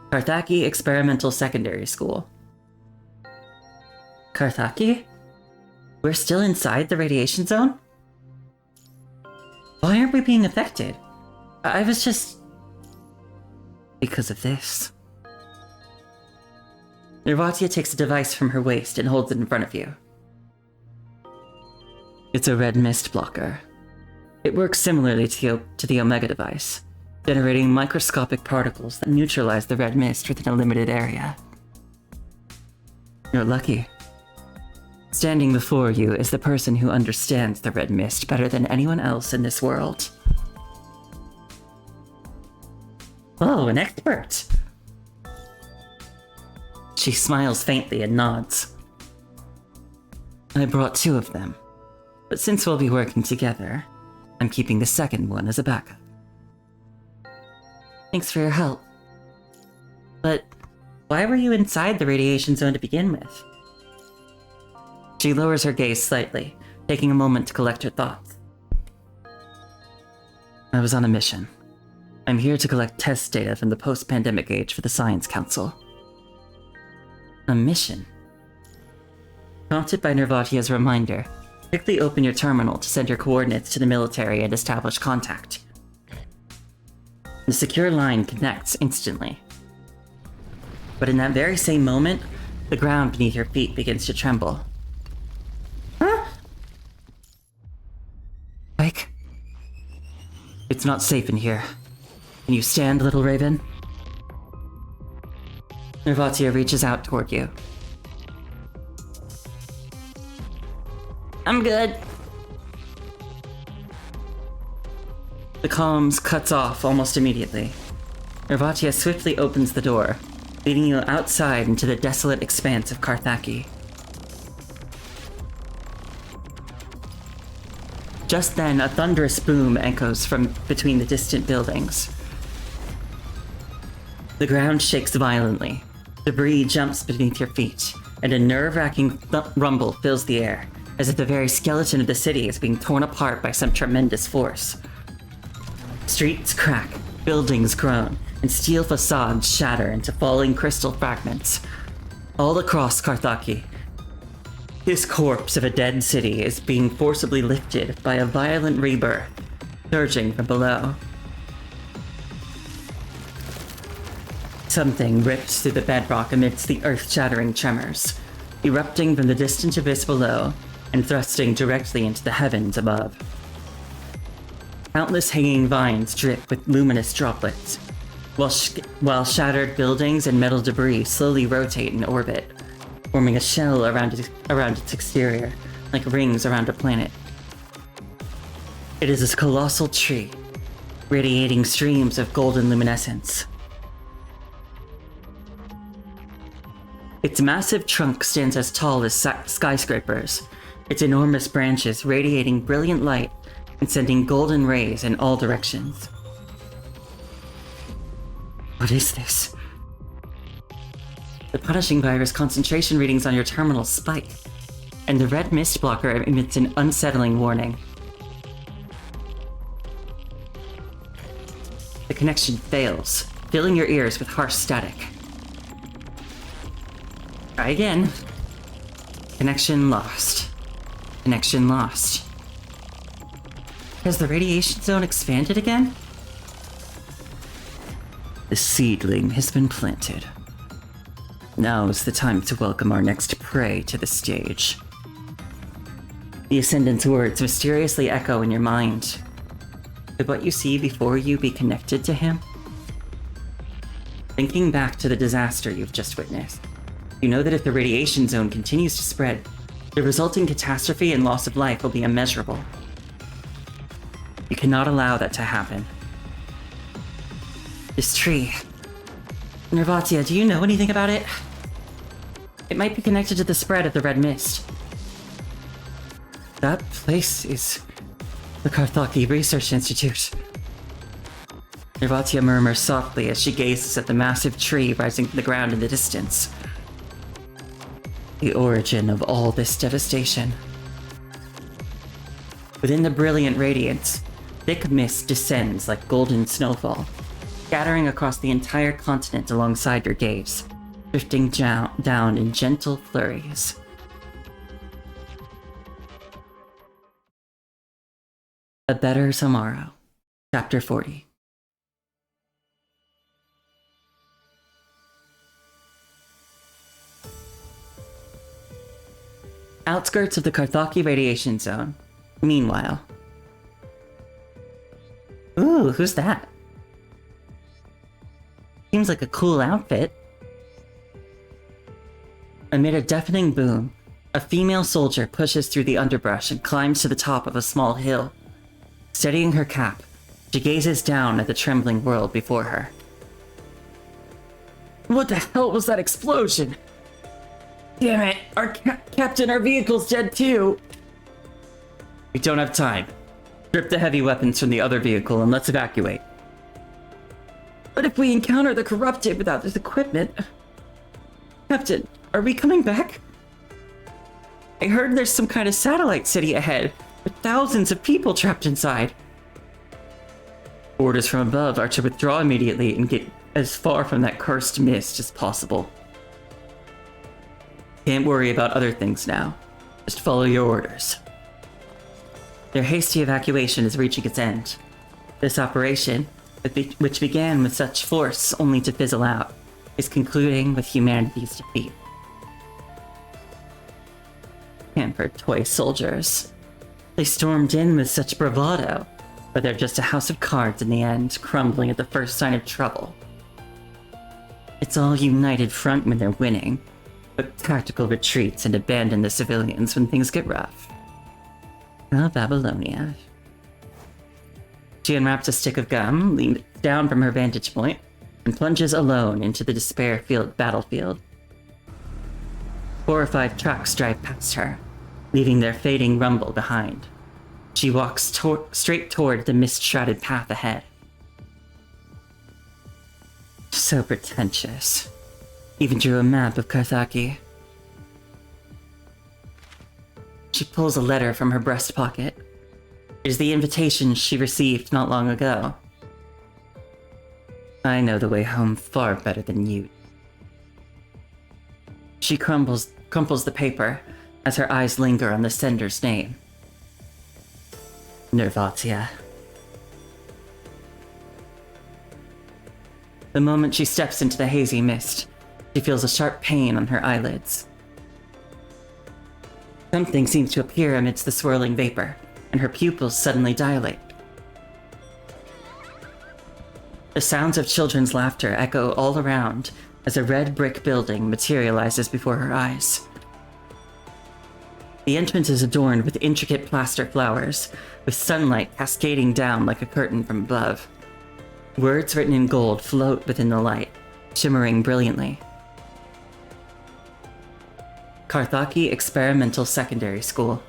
Karthaki Experimental Secondary School. Karthaki? We're still inside the radiation zone? Why aren't we being affected? I was just... Because of this. Nervatia takes a device from her waist and holds it in front of you. It's a red mist blocker. It works similarly to the Omega device, generating microscopic particles that neutralize the red mist within a limited area. You're lucky. Standing before you is the person who understands the red mist better than anyone else in this world. Oh, an expert! She smiles faintly and nods. I brought 2 of them, but since we'll be working together, I'm keeping the second one as a backup. Thanks for your help. But why were you inside the radiation zone to begin with? She lowers her gaze slightly, taking a moment to collect her thoughts. I was on a mission. I'm here to collect test data from the post-pandemic age for the Science Council. A mission? Prompted by Nervatia's reminder, quickly open your terminal to send your coordinates to the military and establish contact. The secure line connects instantly. But in that very same moment, the ground beneath your feet begins to tremble. Huh? Mike? It's not safe in here. Can you stand, little raven? Nervatia reaches out toward you. I'm good. The comms cuts off almost immediately. Nervatia swiftly opens the door, leading you outside into the desolate expanse of Carthaki. Just then, a thunderous boom echoes from between the distant buildings. The ground shakes violently. Debris jumps beneath your feet, and a nerve-wracking rumble fills the air, as if the very skeleton of the city is being torn apart by some tremendous force. Streets crack, buildings groan, and steel facades shatter into falling crystal fragments. All across Carthaki, this corpse of a dead city is being forcibly lifted by a violent rebirth, surging from below. Something rips through the bedrock amidst the earth-shattering tremors, erupting from the distant abyss below and thrusting directly into the heavens above. Countless hanging vines drip with luminous droplets, while shattered buildings and metal debris slowly rotate in orbit, forming a shell around its exterior, like rings around a planet. It is a colossal tree, radiating streams of golden luminescence. Its massive trunk stands as tall as skyscrapers, its enormous branches radiating brilliant light and sending golden rays in all directions. What is this? The punishing virus concentration readings on your terminal spike, and the red mist blocker emits an unsettling warning. The connection fails, filling your ears with harsh static. Try again. Connection lost. Connection lost. Has the radiation zone expanded again? The seedling has been planted. Now is the time to welcome our next prey to the stage. The Ascendant's words mysteriously echo in your mind. Could what you see before you be connected to him? Thinking back to the disaster you've just witnessed, you know that if the radiation zone continues to spread, the resulting catastrophe and loss of life will be immeasurable. You cannot allow that to happen. This tree. Nervatia, do you know anything about it? It might be connected to the spread of the red mist. That place is the Carthaki Research Institute. Nervatia murmurs softly as she gazes at the massive tree rising from the ground in the distance. The origin of all this devastation. Within the brilliant radiance, thick mist descends like golden snowfall, scattering across the entire continent alongside your gaze, drifting down in gentle flurries. A Better Tomorrow, Chapter 40. Outskirts of the Carthaki radiation zone. Meanwhile. Ooh, who's that? Seems like a cool outfit. Amid a deafening boom, a female soldier pushes through the underbrush and climbs to the top of a small hill. Steadying her cap, she gazes down at the trembling world before her. What the hell was that explosion? Damn it, our Captain, our vehicle's dead too! We don't have time. Strip the heavy weapons from the other vehicle and let's evacuate. But if we encounter the corrupted without this equipment... Captain, are we coming back? I heard there's some kind of satellite city ahead, with thousands of people trapped inside. Orders from above are to withdraw immediately and get as far from that cursed mist as possible. Can't worry about other things now. Just follow your orders. Their hasty evacuation is reaching its end. This operation, which began with such force only to fizzle out, is concluding with humanity's defeat. Pampered toy soldiers. They stormed in with such bravado, but they're just a house of cards in the end, crumbling at the first sign of trouble. It's all united front when they're winning, but tactical retreats and abandon the civilians when things get rough. Oh, Babylonia. She unwraps a stick of gum, leans down from her vantage point, and plunges alone into the despair-filled battlefield. 4 or 5 trucks drive past her, leaving their fading rumble behind. She walks straight toward the mist-shrouded path ahead. So pretentious. Even drew a map of Karthaki. She pulls a letter from her breast pocket. It is the invitation she received not long ago. I know the way home far better than you. She crumples the paper as her eyes linger on the sender's name. Nervatia. The moment she steps into the hazy mist, she feels a sharp pain on her eyelids. Something seems to appear amidst the swirling vapor, and her pupils suddenly dilate. The sounds of children's laughter echo all around as a red brick building materializes before her eyes. The entrance is adorned with intricate plaster flowers, with sunlight cascading down like a curtain from above. Words written in gold float within the light, shimmering brilliantly. Karthaki Experimental Secondary School.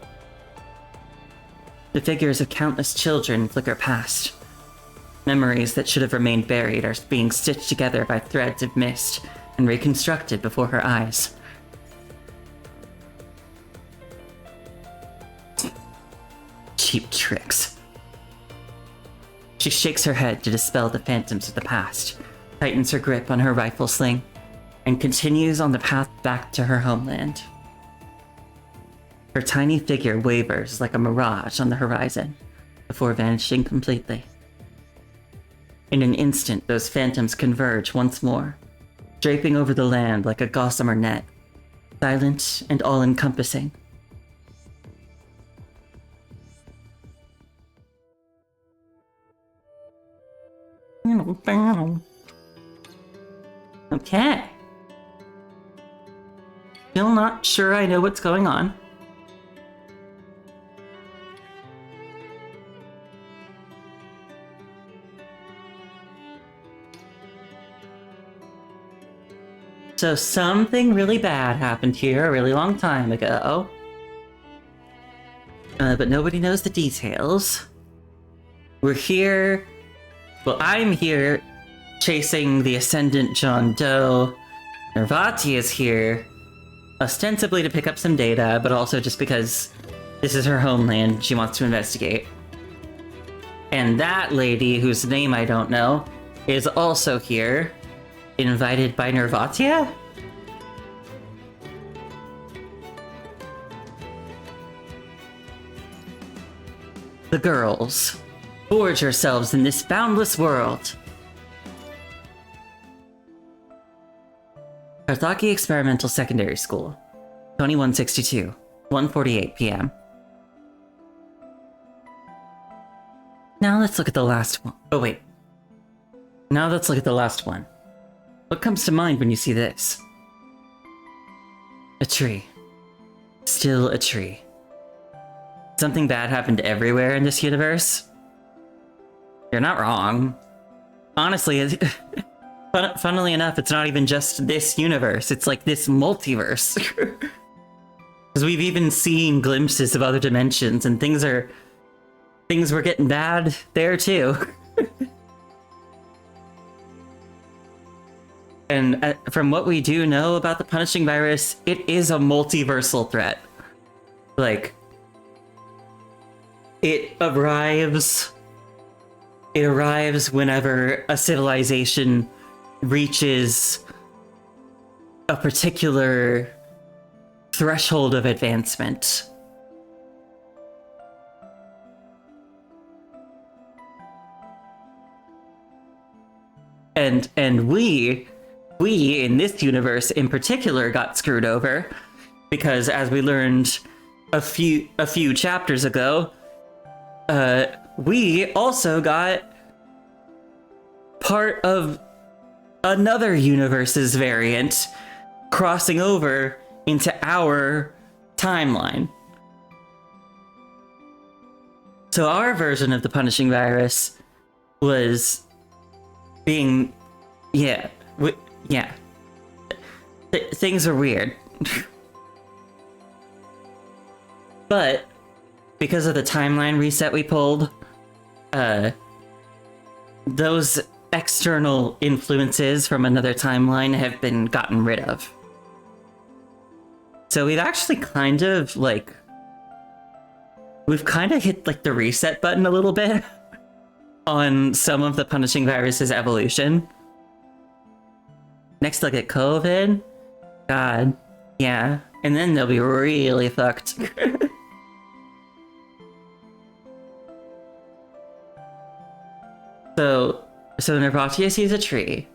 The figures of countless children flicker past. Memories that should have remained buried are being stitched together by threads of mist and reconstructed before her eyes. Cheap tricks. She shakes her head to dispel the phantoms of the past, tightens her grip on her rifle sling, and continues on the path back to her homeland. Her tiny figure wavers like a mirage on the horizon, before vanishing completely. In an instant, those phantoms converge once more, draping over the land like a gossamer net, silent and all-encompassing. Okay. Still not sure I know what's going on. So something really bad happened here a really long time ago. But nobody knows the details. We're here... Well, I'm here chasing the Ascendant John Doe. Nervati is here ostensibly to pick up some data, but also just because this is her homeland, she wants to investigate. And that lady, whose name I don't know, is also here, invited by Nervatia? The girls. Forge yourselves in this boundless world. Karthaki Experimental Secondary School, 2162, 1:48 p.m. Now let's look at the last one. Oh wait. Now let's look at the last one. What comes to mind when you see this? A tree. Still a tree. Something bad happened everywhere in this universe? You're not wrong. Honestly, funnily enough, it's not even just this universe, it's like this multiverse. Because we've even seen glimpses of other dimensions, and things were getting bad there too. And from what we do know about the Punishing Virus, it is a multiversal threat. Like, it arrives whenever a civilization reaches a particular threshold of advancement. And we in this universe in particular got screwed over because, as we learned a few chapters ago, we also got part of another universe's variant crossing over into our timeline. So our version of the Punishing Virus was being, yeah, yeah. Things are weird. But because of the timeline reset we pulled, those external influences from another timeline have been gotten rid of. So we've actually kind of hit like the reset button a little bit on some of the Punishing Virus's evolution. Next, they'll get COVID. God, yeah. And then they'll be really fucked. So Nervatia sees a tree.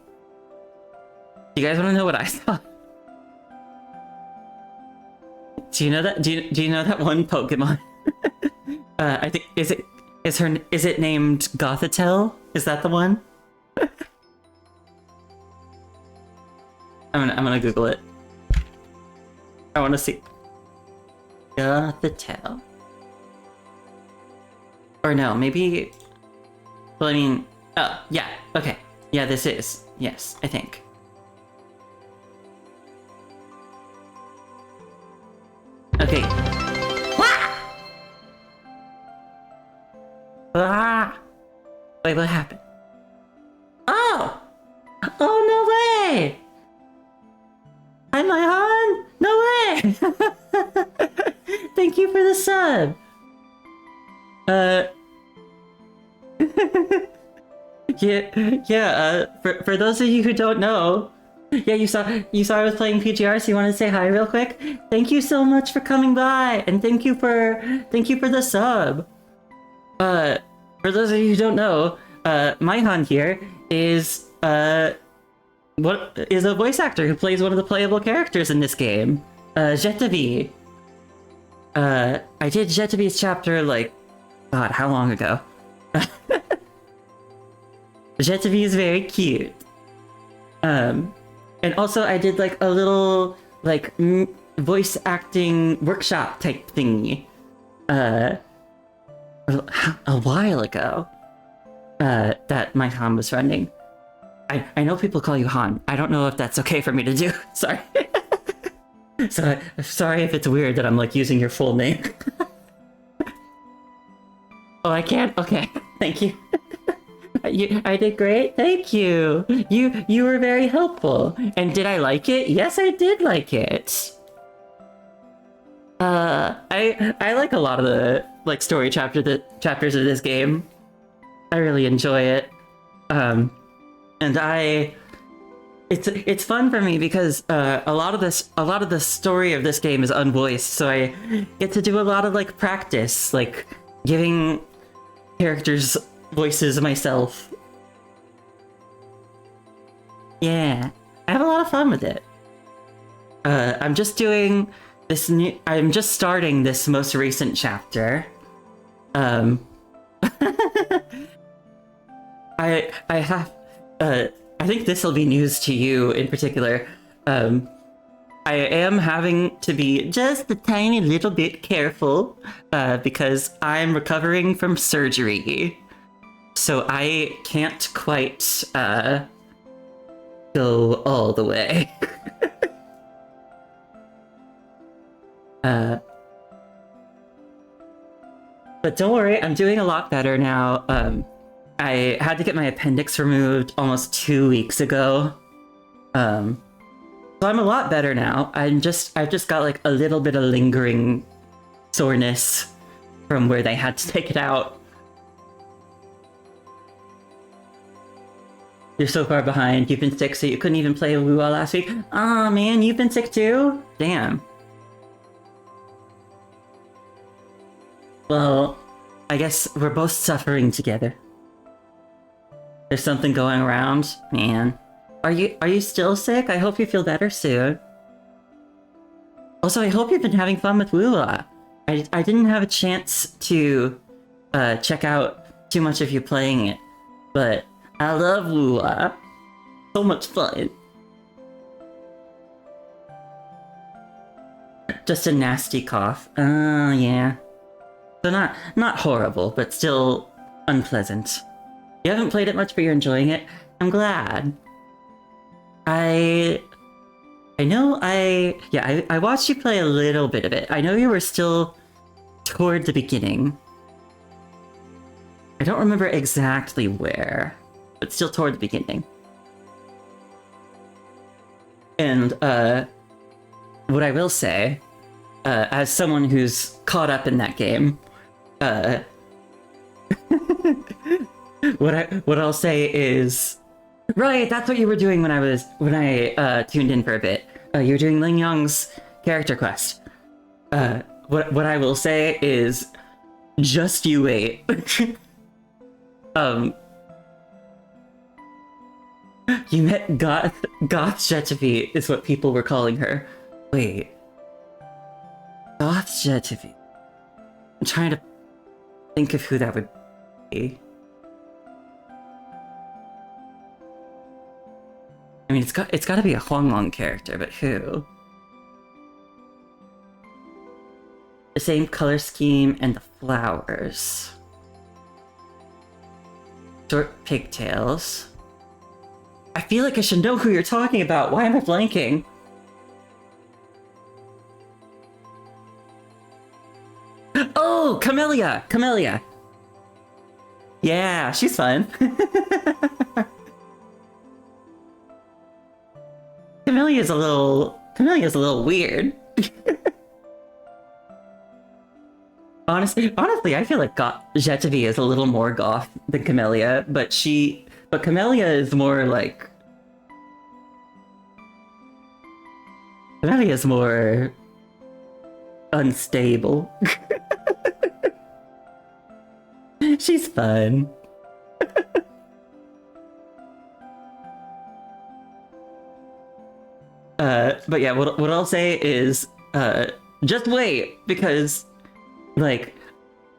Do you guys want to know what I thought? Do you know that? Do you know that one Pokemon? I think is it named Gothitelle? Is that the one? I'm gonna Google it. I want to see. Gothitelle. Or no, maybe. Well, I mean, oh yeah, okay, yeah, this is yes, I think. Okay. Ah! Wait, what happened? Oh! Oh, no way! Hi, Maihan! No way! Thank you for the sub! For those of you who don't know, yeah, you saw I was playing PGR, so you wanted to say hi real quick? Thank you so much for coming by, and thank you for the sub. For those of you who don't know, Maihan here is a voice actor who plays one of the playable characters in this game, Jetavi. I did Jetavi's chapter like, God, how long ago? Jetavi is very cute. And also I did like a little like voice acting workshop type thingy a while ago that my Han was running. I know people call you Han. I don't know if that's okay for me to do. Sorry. So sorry if it's weird that I'm like using your full name. Oh, I can't? Okay. Thank you. I did great. Thank you. You were very helpful. And did I like it? Yes, I did like it. I like a lot of the like story chapters of this game. I really enjoy it. And it's fun for me because a lot of the story of this game is unvoiced, so I get to do a lot of like practice, like giving characters voices myself. Yeah, I have a lot of fun with it. I'm just starting this most recent chapter. I think this will be news to you in particular. I am having to be just a tiny little bit careful because I'm recovering from surgery. So I can't quite go all the way. But don't worry, I'm doing a lot better now. I had to get my appendix removed almost 2 weeks ago. So I'm a lot better now. I've just got like a little bit of lingering soreness from where they had to take it out. You're so far behind. You've been sick, so you couldn't even play Lua last week. Aw, man, you've been sick too? Damn. Well, I guess we're both suffering together. There's something going around, man. Are you still sick? I hope you feel better soon. Also, I hope you've been having fun with Lua. I didn't have a chance to check out too much of you playing it, but I love Lua. So much fun. Just a nasty cough. Yeah. So not horrible, but still unpleasant. You haven't played it much, but you're enjoying it. I'm glad. I know I watched you play a little bit of it. I know you were still toward the beginning. I don't remember exactly where, but still toward the beginning. And what I will say, as someone who's caught up in that game, what I'll say is, right, that's what you were doing when I tuned in for a bit. You were doing Ling Yong's character quest. What I will say is, just you wait. You met Goth Jetavi is what people were calling her. Wait. Goth Jetavi. I'm trying to think of who that would be. I mean, it's got to be a Huanglong character, but who? The same color scheme and the flowers. Short pigtails. I feel like I should know who you're talking about. Why am I blanking? Oh, Camellia! Camellia! Yeah, she's fun. Camellia's a little weird. Honestly, I feel like Jetavi is a little more goth than Camellia, but Camellia is more like... Camellia is more... unstable. She's fun. But yeah, what I'll say is, just wait, because, like,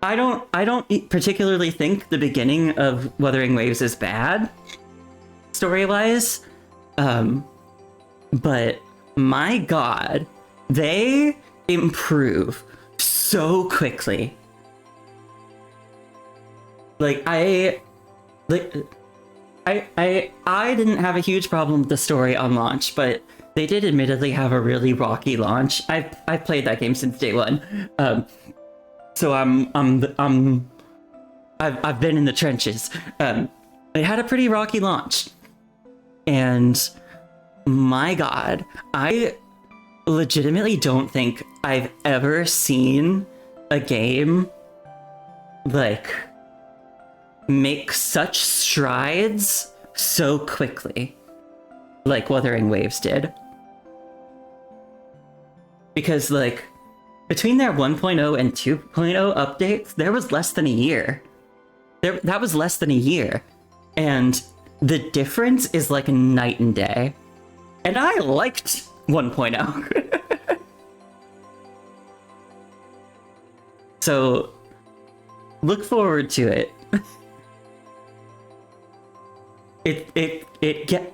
I don't particularly think the beginning of Wuthering Waves is bad, story-wise, but my god, they improve so quickly. Like, I didn't have a huge problem with the story on launch, but they did admittedly have a really rocky launch. I've played that game since day one, so I've been in the trenches. They had a pretty rocky launch, and my god, I legitimately don't think I've ever seen a game like make such strides so quickly like Wuthering Waves did. Because, like, between their 1.0 and 2.0 updates, there was less than a year. That was less than a year. And the difference is like night and day. And I liked 1.0. So, look forward to it.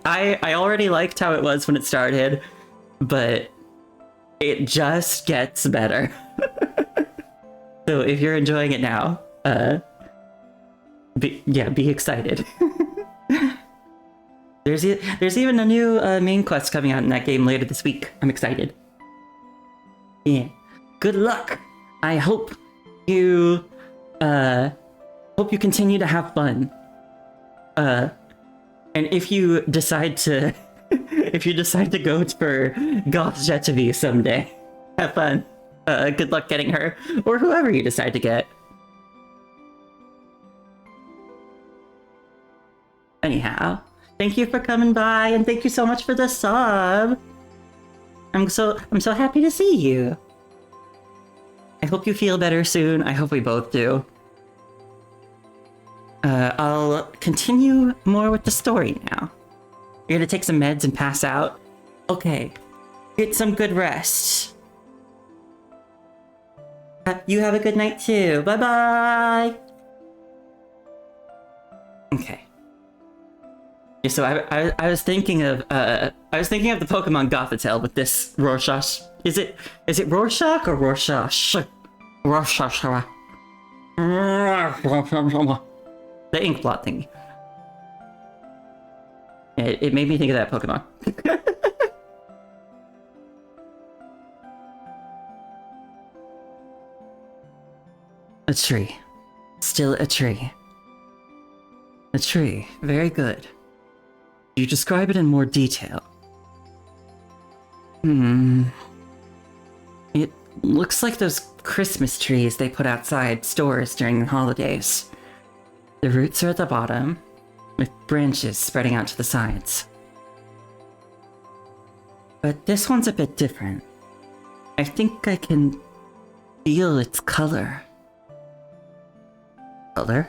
I already liked how it was when it started, but it just gets better. So if you're enjoying it now, be excited. There's even a new main quest coming out in that game later this week. I'm excited. Yeah. Good luck. I hope you continue to have fun. And if you decide to go for Goth Jetavi someday, have fun. Good luck getting her, or whoever you decide to get. Anyhow, thank you for coming by, and thank you so much for the sub. I'm so happy to see you. I hope you feel better soon. I hope we both do. I'll continue more with the story now. You're gonna take some meds and pass out? Okay. Get some good rest. You have a good night too. Bye-bye! Okay. Yeah, so I was thinking of the Pokemon Gothitelle with this Rorschach. Is it Rorschach or Rorschach? Rorschach. The ink blot thingy. It made me think of that Pokemon. A tree. Still a tree. A tree. Very good. You describe it in more detail. It looks like those Christmas trees they put outside stores during the holidays. The roots are at the bottom, with branches spreading out to the sides. But this one's a bit different. I think I can feel its color. Color?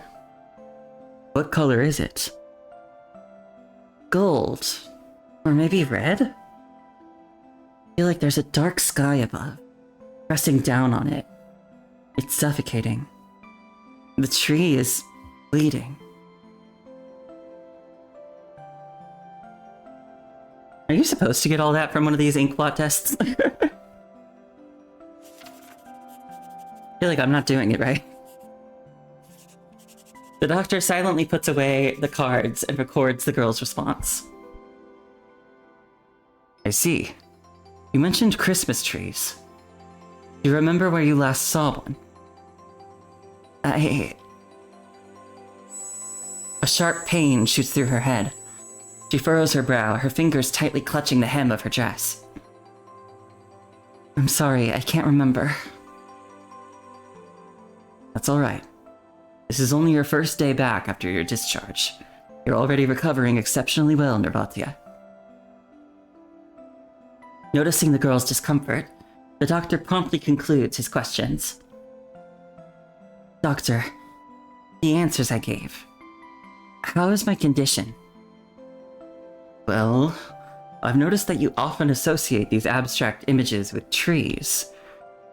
What color is it? Gold. Or maybe red? I feel like there's a dark sky above, pressing down on it. It's suffocating. The tree is bleeding. Are you supposed to get all that from one of these ink blot tests? I feel like I'm not doing it right. The doctor silently puts away the cards and records the girl's response. I see. You mentioned Christmas trees. Do you remember where you last saw one? A sharp pain shoots through her head. She furrows her brow, her fingers tightly clutching the hem of her dress. I'm sorry, I can't remember. That's alright. This is only your first day back after your discharge. You're already recovering exceptionally well, Nervatia. Noticing the girl's discomfort, the doctor promptly concludes his questions. Doctor, the answers I gave. How is my condition? Well, I've noticed that you often associate these abstract images with trees,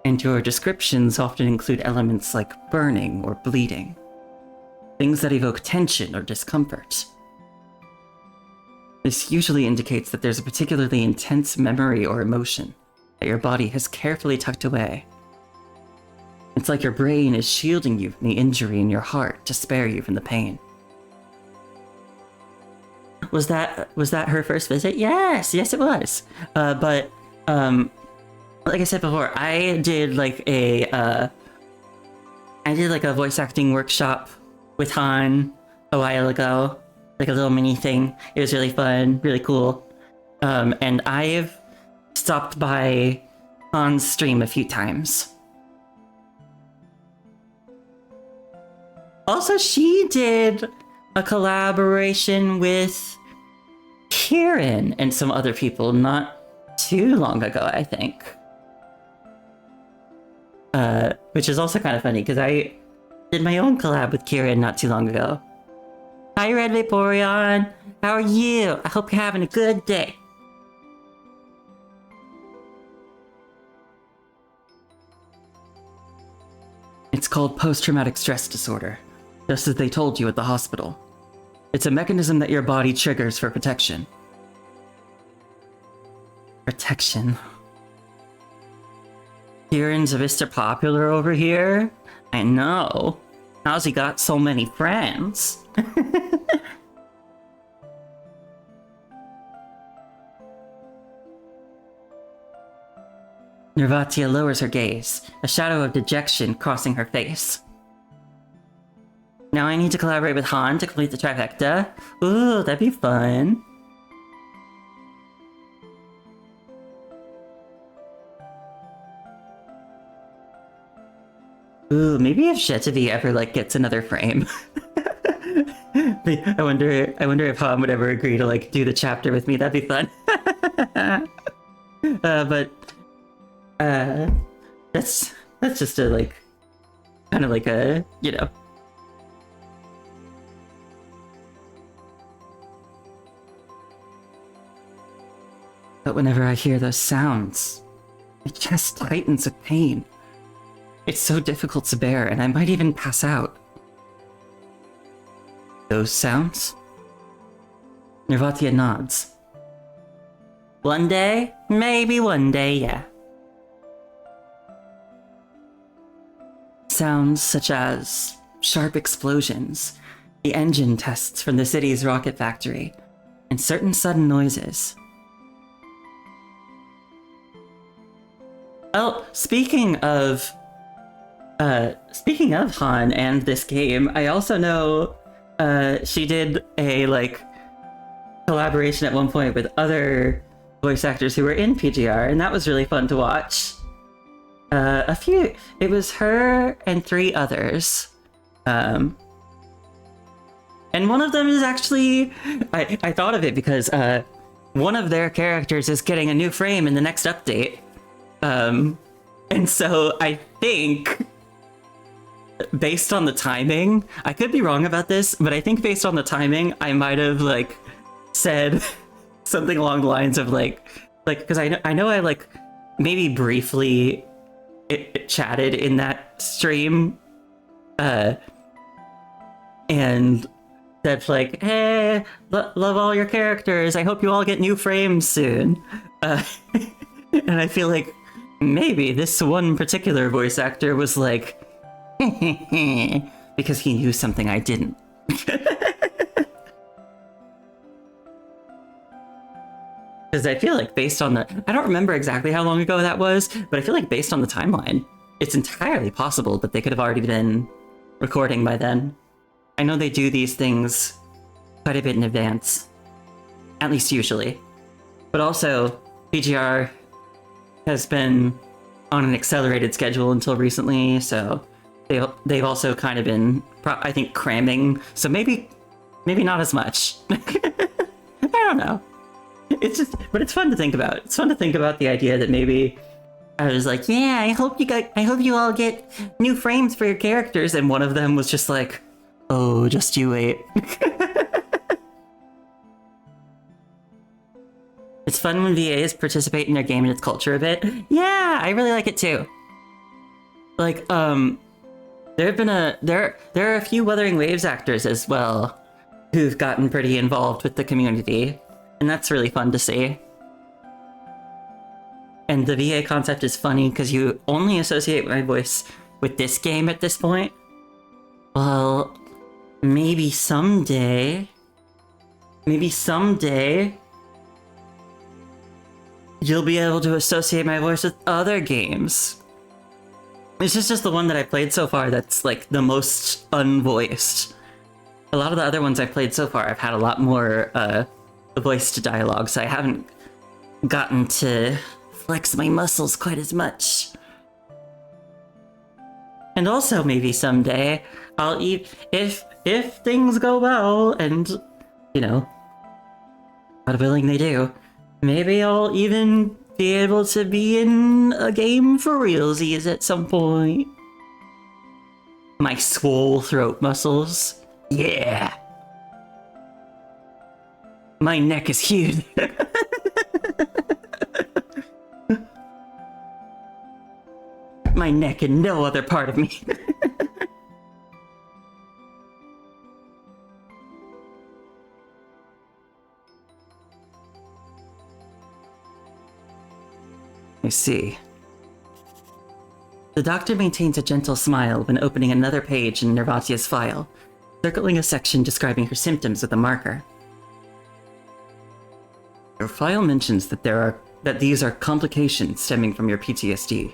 and your descriptions often include elements like burning or bleeding. Things that evoke tension or discomfort. This usually indicates that there's a particularly intense memory or emotion that your body has carefully tucked away. It's like your brain is shielding you from the injury in your heart to spare you from the pain. Was that her first visit? Yes, it was. But like I said before, I did like a voice acting workshop with Han a while ago, like a little mini thing. It was really fun, really cool. And I've stopped by Han's stream a few times. Also, she did a collaboration with Kieran and some other people not too long ago, I think. Which is also kind of funny, because I did my own collab with Kieran not too long ago. Hi, Red Vaporeon! How are you? I hope you're having a good day. It's called post-traumatic stress disorder, just as they told you at the hospital. It's a mechanism that your body triggers for protection. Protection. Kieran's Mr. Popular over here? I know. How's he got so many friends? Nervatia lowers her gaze, a shadow of dejection crossing her face. Now I need to collaborate with Han to complete the trifecta. Ooh, that'd be fun. Ooh, maybe if Shetavi ever gets another frame. I wonder if Han would ever agree to do the chapter with me. That'd be fun. That's just a kind of a, you know. But whenever I hear those sounds, my chest tightens with pain. It's so difficult to bear, and I might even pass out. Those sounds? Nervatia nods. One day? Maybe one day, yeah. Sounds such as sharp explosions, the engine tests from the city's rocket factory, and certain sudden noises. Oh, speaking of Han and this game, I also know she did a like collaboration at one point with other voice actors who were in PGR, and that was really fun to watch. It was her and 3 others. And one of them is actually, I thought of it because one of their characters is getting a new frame in the next update. And so I think, based on the timing, I could be wrong about this, but I think based on the timing, I might have like said something along the lines of like because I know I like maybe briefly it chatted in that stream, and said like, hey, love all your characters. I hope you all get new frames soon. And I feel like maybe this one particular voice actor was like, because he knew something I didn't. Because I feel like based on I don't remember exactly how long ago that was, but I feel like based on the timeline, it's entirely possible that they could have already been recording by then. I know they do these things quite a bit in advance, at least usually. But also, PGR has been on an accelerated schedule until recently, so they've also kind of been, I think, cramming. So maybe not as much. I don't know. But it's fun to think about. It's fun to think about the idea that maybe I was like, yeah, I hope you all get new frames for your characters, and one of them was just like, oh, just you wait. It's fun when VAs participate in their game and its culture a bit. Yeah, I really like it too. Like, there are a few Wuthering Waves actors as well who've gotten pretty involved with the community, and that's really fun to see. And the VA concept is funny because you only associate my voice with this game at this point. Well, maybe someday you'll be able to associate my voice with other games. This is just the one that I played so far that's like the most unvoiced. A lot of the other ones I've played so far, I've had a lot more voiced dialogue, so I haven't gotten to flex my muscles quite as much. And also maybe someday I'll if things go well, and you know, God willing they do, maybe I'll even be able to be in a game for realsies at some point. My swole throat muscles. Yeah. My neck is huge. My neck and no other part of me. I see. The doctor maintains a gentle smile when opening another page in Nervatia's file, circling a section describing her symptoms with a marker. Your file mentions that these are complications stemming from your PTSD.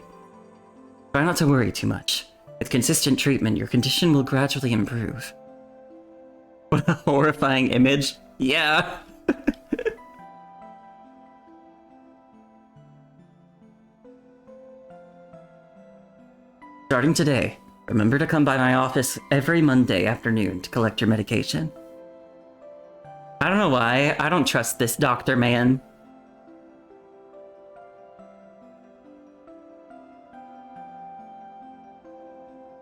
Try not to worry too much. With consistent treatment, your condition will gradually improve. What a horrifying image. Yeah. Starting today, remember to come by my office every Monday afternoon to collect your medication. I don't know why, I don't trust this doctor man.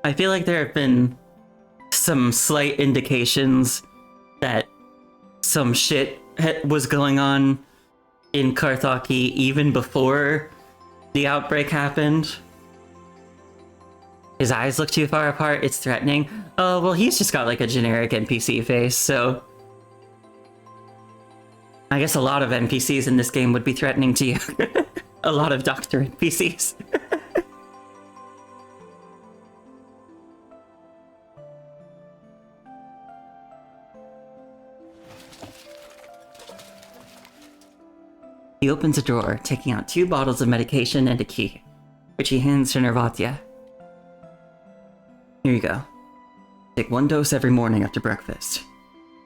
I feel like there have been some slight indications that some shit was going on in Karthaki even before the outbreak happened. His eyes look too far apart, it's threatening. Oh, well, he's just got like a generic NPC face, so I guess a lot of NPCs in this game would be threatening to you. A lot of doctor NPCs. He opens a drawer, taking out 2 bottles of medication and a key, which he hands to Nervatia. Here you go. Take 1 dose every morning after breakfast.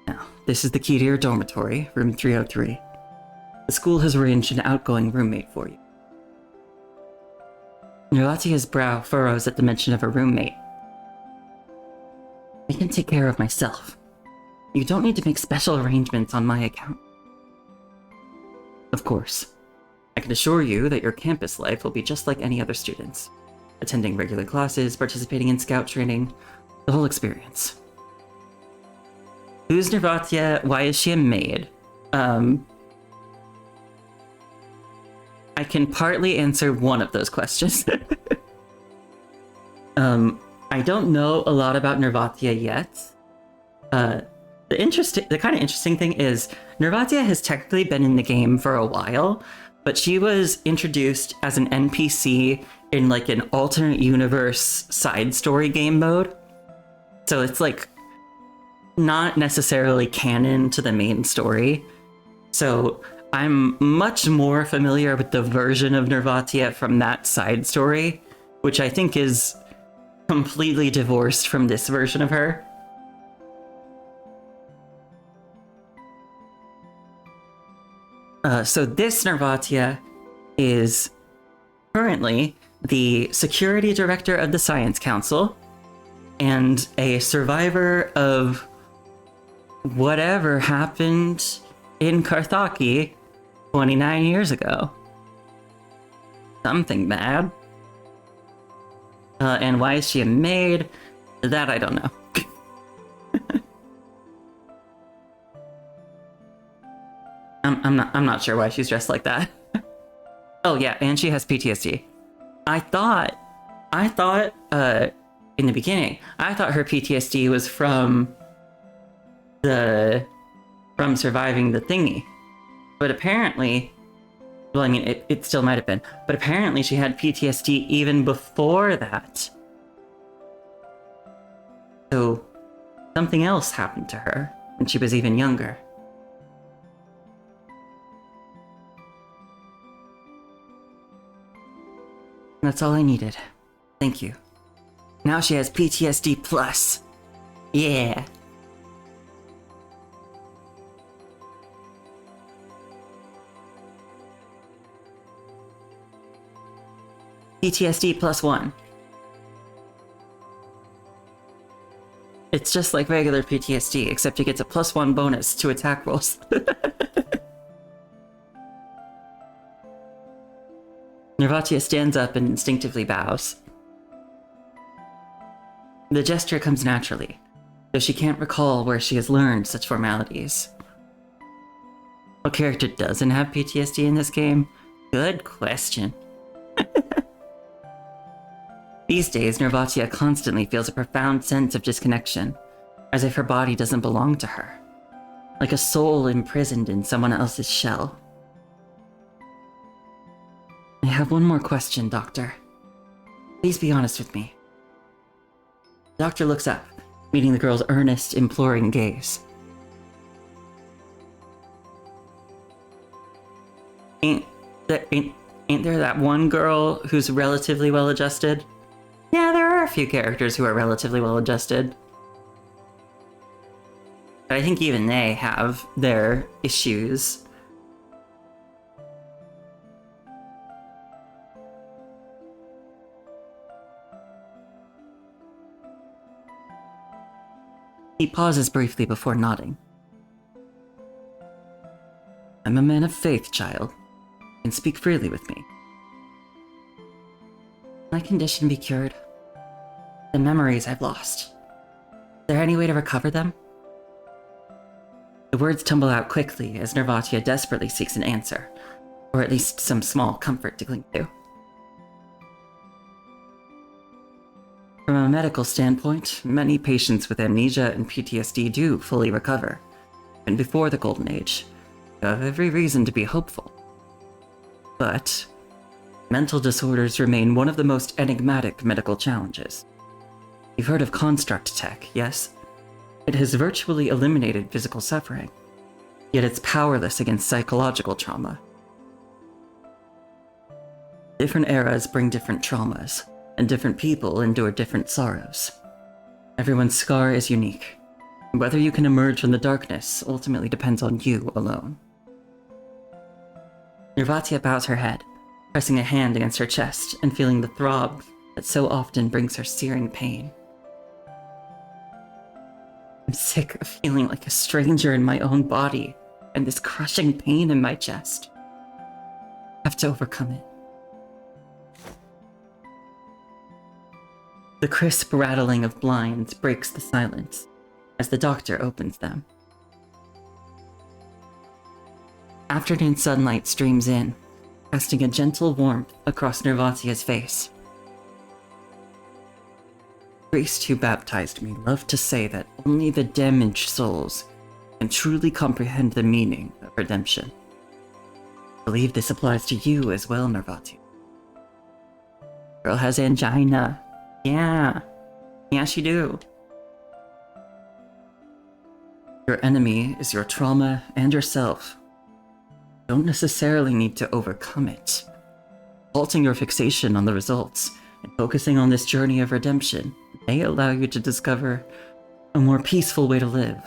Now, this is the key to your dormitory, room 303. The school has arranged an outgoing roommate for you. Nervatia's brow furrows at the mention of a roommate. I can take care of myself. You don't need to make special arrangements on my account. Of course, I can assure you that your campus life will be just like any other students. Attending regular classes, participating in scout training, the whole experience. Who's Nervatia? Why is she a maid? I can partly answer one of those questions. I don't know a lot about Nervatia yet. The kind of interesting thing is Nervatia has technically been in the game for a while, but she was introduced as an NPC in like an alternate universe side story game mode. So it's like not necessarily canon to the main story. So I'm much more familiar with the version of Nervatia from that side story, which I think is completely divorced from this version of her. So this Nervatia is currently the security director of the Science Council and a survivor of whatever happened in Carthage 29 years ago. Something bad. And why is she a maid? That I don't know. I'm not sure why she's dressed like that. Oh yeah, and she has PTSD. I thought in the beginning, I thought her PTSD was from surviving the thingy. But apparently, well, I mean, it still might have been, but apparently she had PTSD even before that. So something else happened to her when she was even younger. That's all I needed. Thank you. Now she has PTSD plus. Yeah. PTSD +1. It's just like regular PTSD, except it gets a +1 bonus to attack rolls. Nervatia stands up and instinctively bows. The gesture comes naturally, though she can't recall where she has learned such formalities. What character doesn't have PTSD in this game? Good question. These days, Nervatia constantly feels a profound sense of disconnection, as if her body doesn't belong to her, like a soul imprisoned in someone else's shell. I have one more question, Doctor. Please be honest with me. The doctor looks up, meeting the girl's earnest, imploring gaze. Ain't there that one girl who's relatively well-adjusted? Yeah, there are a few characters who are relatively well-adjusted. But I think even they have their issues. He pauses briefly before nodding. I'm a man of faith, child. You can speak freely with me. Can my condition be cured? The memories I've lost. Is there any way to recover them? The words tumble out quickly as Nervatia desperately seeks an answer, or at least some small comfort to cling to. From a medical standpoint, many patients with amnesia and PTSD do fully recover, even before the Golden Age. You have every reason to be hopeful. But mental disorders remain one of the most enigmatic medical challenges. You've heard of construct tech, yes? It has virtually eliminated physical suffering, yet it's powerless against psychological trauma. Different eras bring different traumas, and different people endure different sorrows. Everyone's scar is unique. Whether you can emerge from the darkness ultimately depends on you alone. Nervatia bows her head, pressing a hand against her chest and feeling the throb that so often brings her searing pain. I'm sick of feeling like a stranger in my own body and this crushing pain in my chest. I have to overcome it. The crisp rattling of blinds breaks the silence as the doctor opens them. Afternoon sunlight streams in, casting a gentle warmth across Nervatia's face. The priest who baptized me loved to say that only the damaged souls can truly comprehend the meaning of redemption. I believe this applies to you as well, Nervatia. Girl has angina. Yeah, she do. Your enemy is your trauma and yourself. You don't necessarily need to overcome it. Halting your fixation on the results and focusing on this journey of redemption may allow you to discover a more peaceful way to live.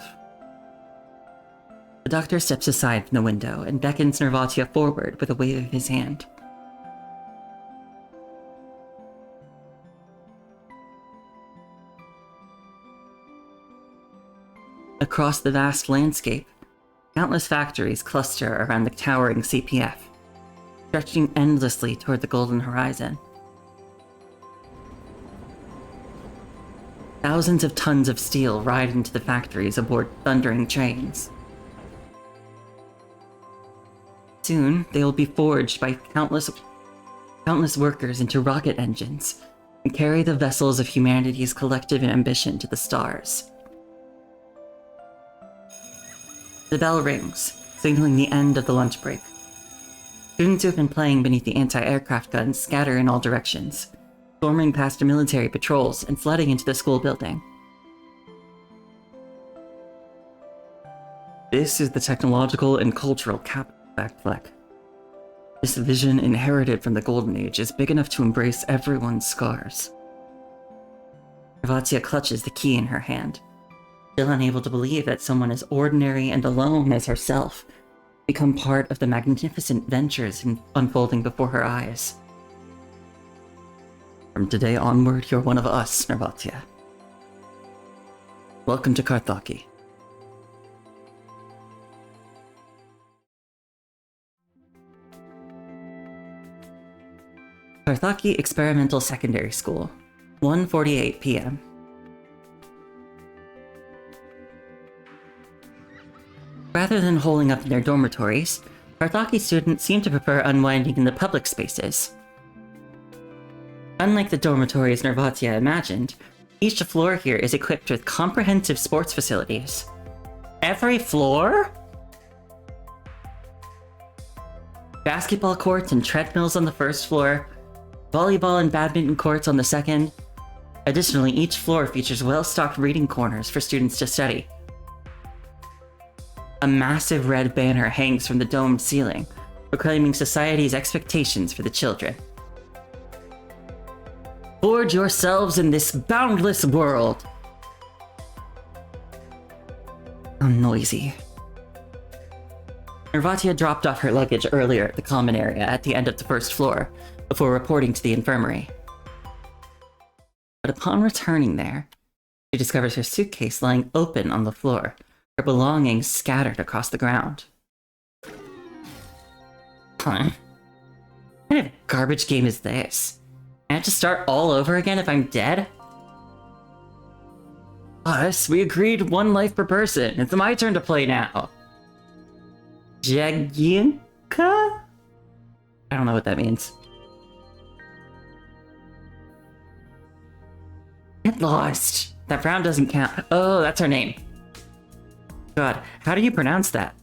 The doctor steps aside from the window and beckons Nervatia forward with a wave of his hand. Across the vast landscape, countless factories cluster around the towering CPF, stretching endlessly toward the golden horizon. Thousands of tons of steel ride into the factories aboard thundering trains. Soon, they will be forged by countless workers into rocket engines and carry the vessels of humanity's collective ambition to the stars. The bell rings, signaling the end of the lunch break. Students who have been playing beneath the anti-aircraft guns scatter in all directions, storming past military patrols and flooding into the school building. This is the technological and cultural capital of Backfleck. This vision inherited from the Golden Age is big enough to embrace everyone's scars. Nervatia clutches the key in her hand, still unable to believe that someone as ordinary and alone as herself become part of the magnificent ventures unfolding before her eyes. From today onward, you're one of us, Nervatia. Welcome to Karthaki. Karthaki Experimental Secondary School, 1:48 p.m. Rather than holing up in their dormitories, Karthaki students seem to prefer unwinding in the public spaces. Unlike the dormitories Nervatia imagined, each floor here is equipped with comprehensive sports facilities. Every floor? Basketball courts and treadmills on the first floor, volleyball and badminton courts on the second. Additionally, each floor features well-stocked reading corners for students to study. A massive red banner hangs from the domed ceiling, proclaiming society's expectations for the children. Forge yourselves in this boundless world! How noisy. Nervatia dropped off her luggage earlier at the common area at the end of the first floor, before reporting to the infirmary. But upon returning there, she discovers her suitcase lying open on the floor, her belongings scattered across the ground. Huh? What kind of garbage game is this? I have to start all over again if I'm dead? Us, we agreed 1 life per person. It's my turn to play now. Jaginka? I don't know what that means. Get lost. That frown doesn't count. Oh, that's her name. God, how do you pronounce that?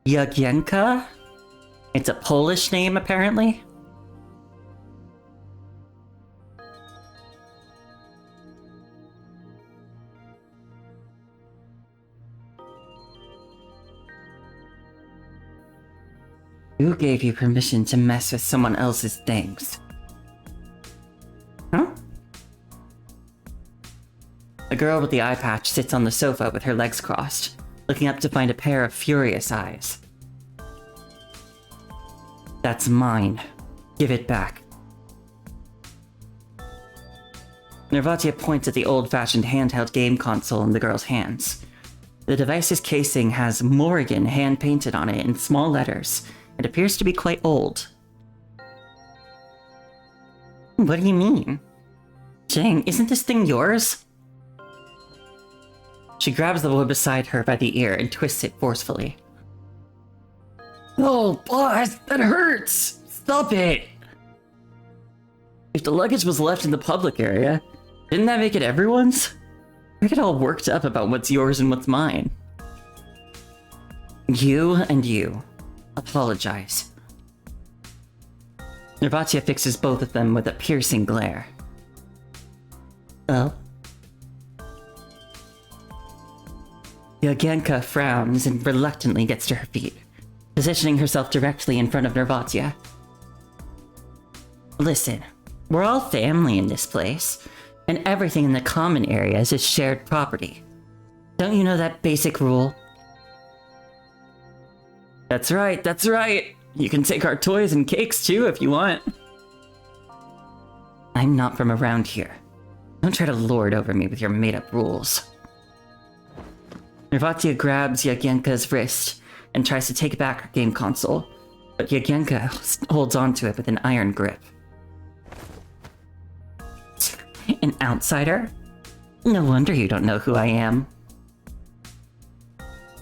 Jagienka? It's a Polish name, apparently. Who gave you permission to mess with someone else's things? Huh? The girl with the eye patch sits on the sofa with her legs crossed, looking up to find a pair of furious eyes. That's mine. Give it back. Nervatia points at the old-fashioned handheld game console in the girl's hands. The device's casing has Morrigan hand-painted on it in small letters, and appears to be quite old. What do you mean? Jang, isn't this thing yours? She grabs the boy beside her by the ear and twists it forcefully. Oh, boss, that hurts! Stop it! If the luggage was left in the public area, didn't that make it everyone's? We get all worked up about what's yours and what's mine. You and you. Apologize. Nervatia fixes both of them with a piercing glare. Oh? Jagienka frowns and reluctantly gets to her feet, positioning herself directly in front of Nervatia. Listen, we're all family in this place, and everything in the common areas is shared property. Don't you know that basic rule? That's right, that's right! You can take our toys and cakes too if you want. I'm not from around here. Don't try to lord over me with your made-up rules. Nervatia grabs Jagienka's wrist and tries to take back her game console, but Jagienka holds onto it with an iron grip. An outsider? No wonder you don't know who I am.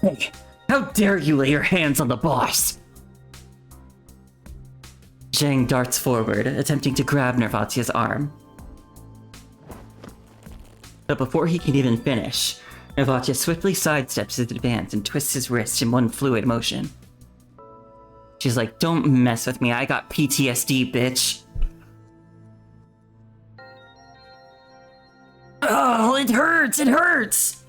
Hey, how dare you lay your hands on the boss? Zhang darts forward, attempting to grab Nervatia's arm. But before he can even finish, Nervatia swiftly sidesteps his advance and twists his wrist in one fluid motion. She's like, don't mess with me, I got PTSD, bitch. Oh, it hurts, it hurts!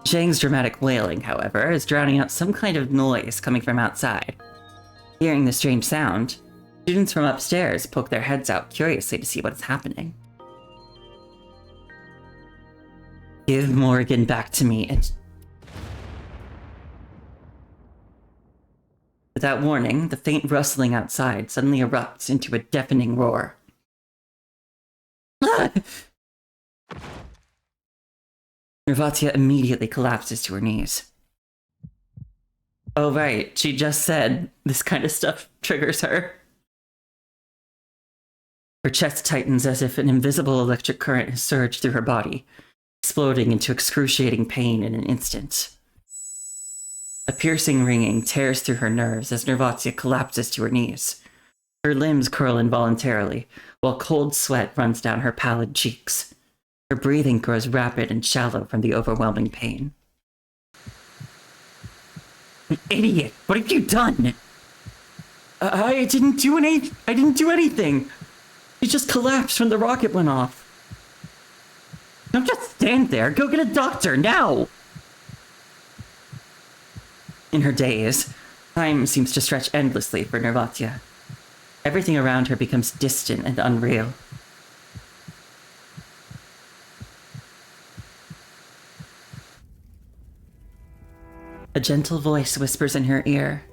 Zhang's dramatic wailing, however, is drowning out some kind of noise coming from outside. Hearing the strange sound, students from upstairs poke their heads out curiously to see what is happening. Give Morrigan back to me and... Without warning, the faint rustling outside suddenly erupts into a deafening roar. Nervatia immediately collapses to her knees. Oh right, she just said this kind of stuff triggers her. Her chest tightens as if an invisible electric current has surged through her body, exploding into excruciating pain in an instant. A piercing ringing tears through her nerves as Nervatia collapses to her knees. Her limbs curl involuntarily, while cold sweat runs down her pallid cheeks. Her breathing grows rapid and shallow from the overwhelming pain. Idiot! What have you done? I didn't do anything! She just collapsed when the rocket went off. Don't just stand there! Go get a doctor, now! In her daze, time seems to stretch endlessly for Nervatia. Everything around her becomes distant and unreal. A gentle voice whispers in her ear.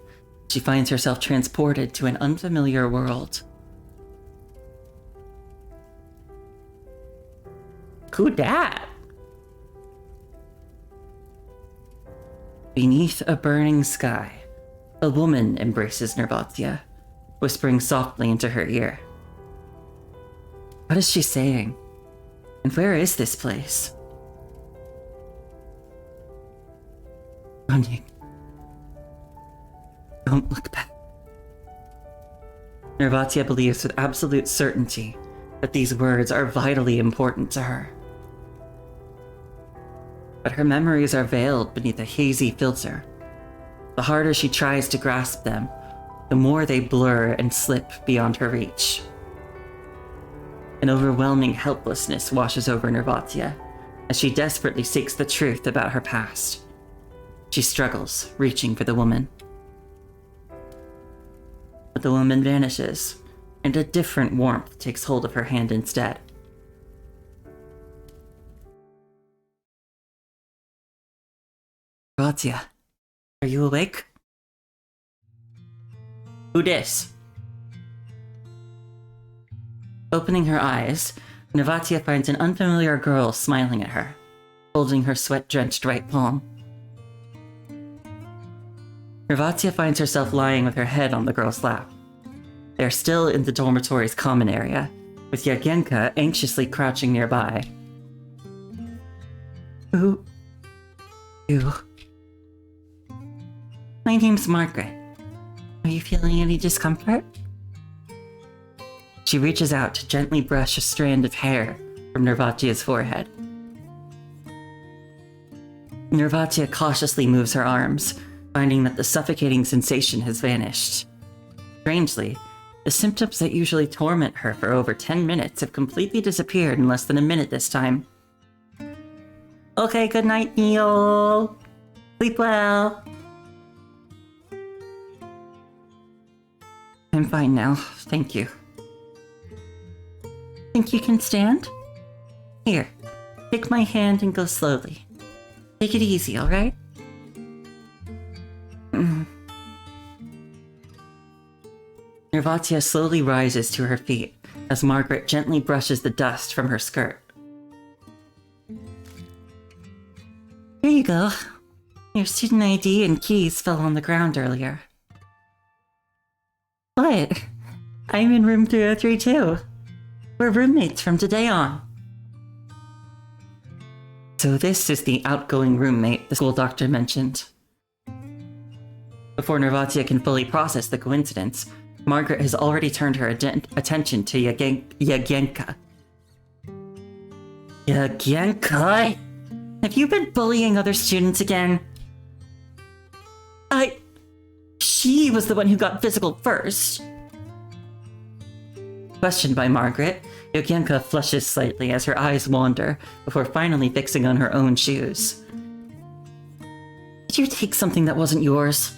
She finds herself transported to an unfamiliar world. Who dat? Beneath a burning sky, a woman embraces Nervatia, whispering softly into her ear. What is she saying? And where is this place? Running. Don't look back. Nervatia believes with absolute certainty that these words are vitally important to her. but her memories are veiled beneath a hazy filter. The harder she tries to grasp them, the more they blur and slip beyond her reach. An overwhelming helplessness washes over Nervatia as she desperately seeks the truth about her past. She struggles, reaching for the woman. But the woman vanishes, and a different warmth takes hold of her hand instead. Nervatia, are you awake? Who dis? Opening her eyes, Nervatia finds an unfamiliar girl smiling at her, holding her sweat-drenched right palm. Nervatia finds herself lying with her head on the girl's lap. They are still in the dormitory's common area, with Yagenka anxiously crouching nearby. Who? You? My name's Margaret. Are you feeling any discomfort? She reaches out to gently brush a strand of hair from Nervatia's forehead. Nervatia cautiously moves her arms, finding that the suffocating sensation has vanished. Strangely, the symptoms that usually torment her for over 10 minutes have completely disappeared in less than a minute this time. Okay, good night, Neil. Sleep well. I'm fine now, thank you. Think you can stand? Here, take my hand and go slowly. Take it easy, alright? Nervatia slowly rises to her feet as Margaret gently brushes the dust from her skirt. Here you go. Your student ID and keys fell on the ground earlier. What? I'm in room 303 too. We're roommates from today on. So this is the outgoing roommate the school doctor mentioned. Before Nervatia can fully process the coincidence, Margaret has already turned her attention to Yagenka. Yagenka? Have you been bullying other students again? She was the one who got physical first. Questioned by Margaret, Yagenka flushes slightly as her eyes wander before finally fixing on her own shoes. Did you take something that wasn't yours?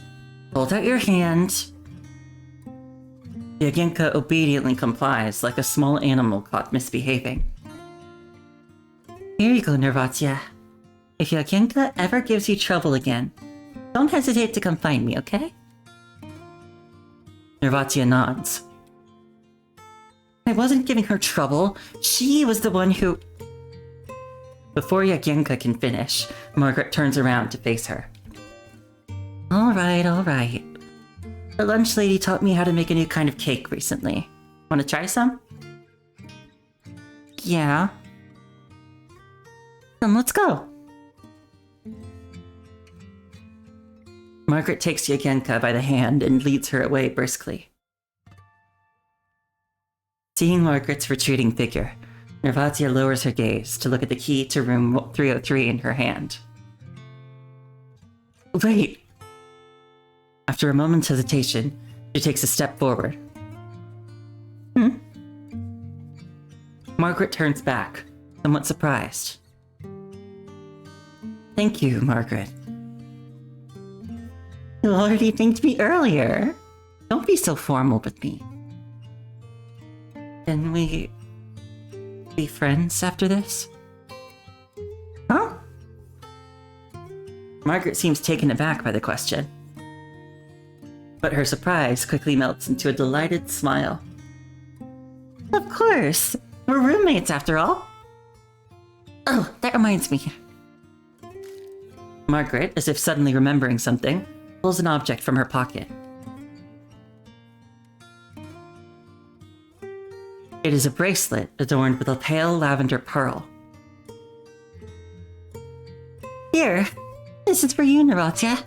Hold out your hand. Yagenka obediently complies like a small animal caught misbehaving. Here you go, Nervatia. If Yagenka ever gives you trouble again, don't hesitate to come find me, okay? Nervatia nods. I wasn't giving her trouble. She was the one who... Before Yagenka can finish, Margaret turns around to face her. Alright, alright. The lunch lady taught me how to make a new kind of cake recently. Want to try some? Yeah. Then let's go. Margaret takes Yagenka by the hand and leads her away briskly. Seeing Margaret's retreating figure, Nervatia lowers her gaze to look at the key to room 303 in her hand. Wait! After a moment's hesitation, she takes a step forward. Margaret turns back, somewhat surprised. Thank you, Margaret. You already thanked me earlier. Don't be so formal with me. Can we be friends after this? Huh? Margaret seems taken aback by the question. But her surprise quickly melts into a delighted smile. Of course! We're roommates after all! Oh, that reminds me. Margaret, as if suddenly remembering something, pulls an object from her pocket. It is a bracelet adorned with a pale lavender pearl. Here, this is for you, Nervatia.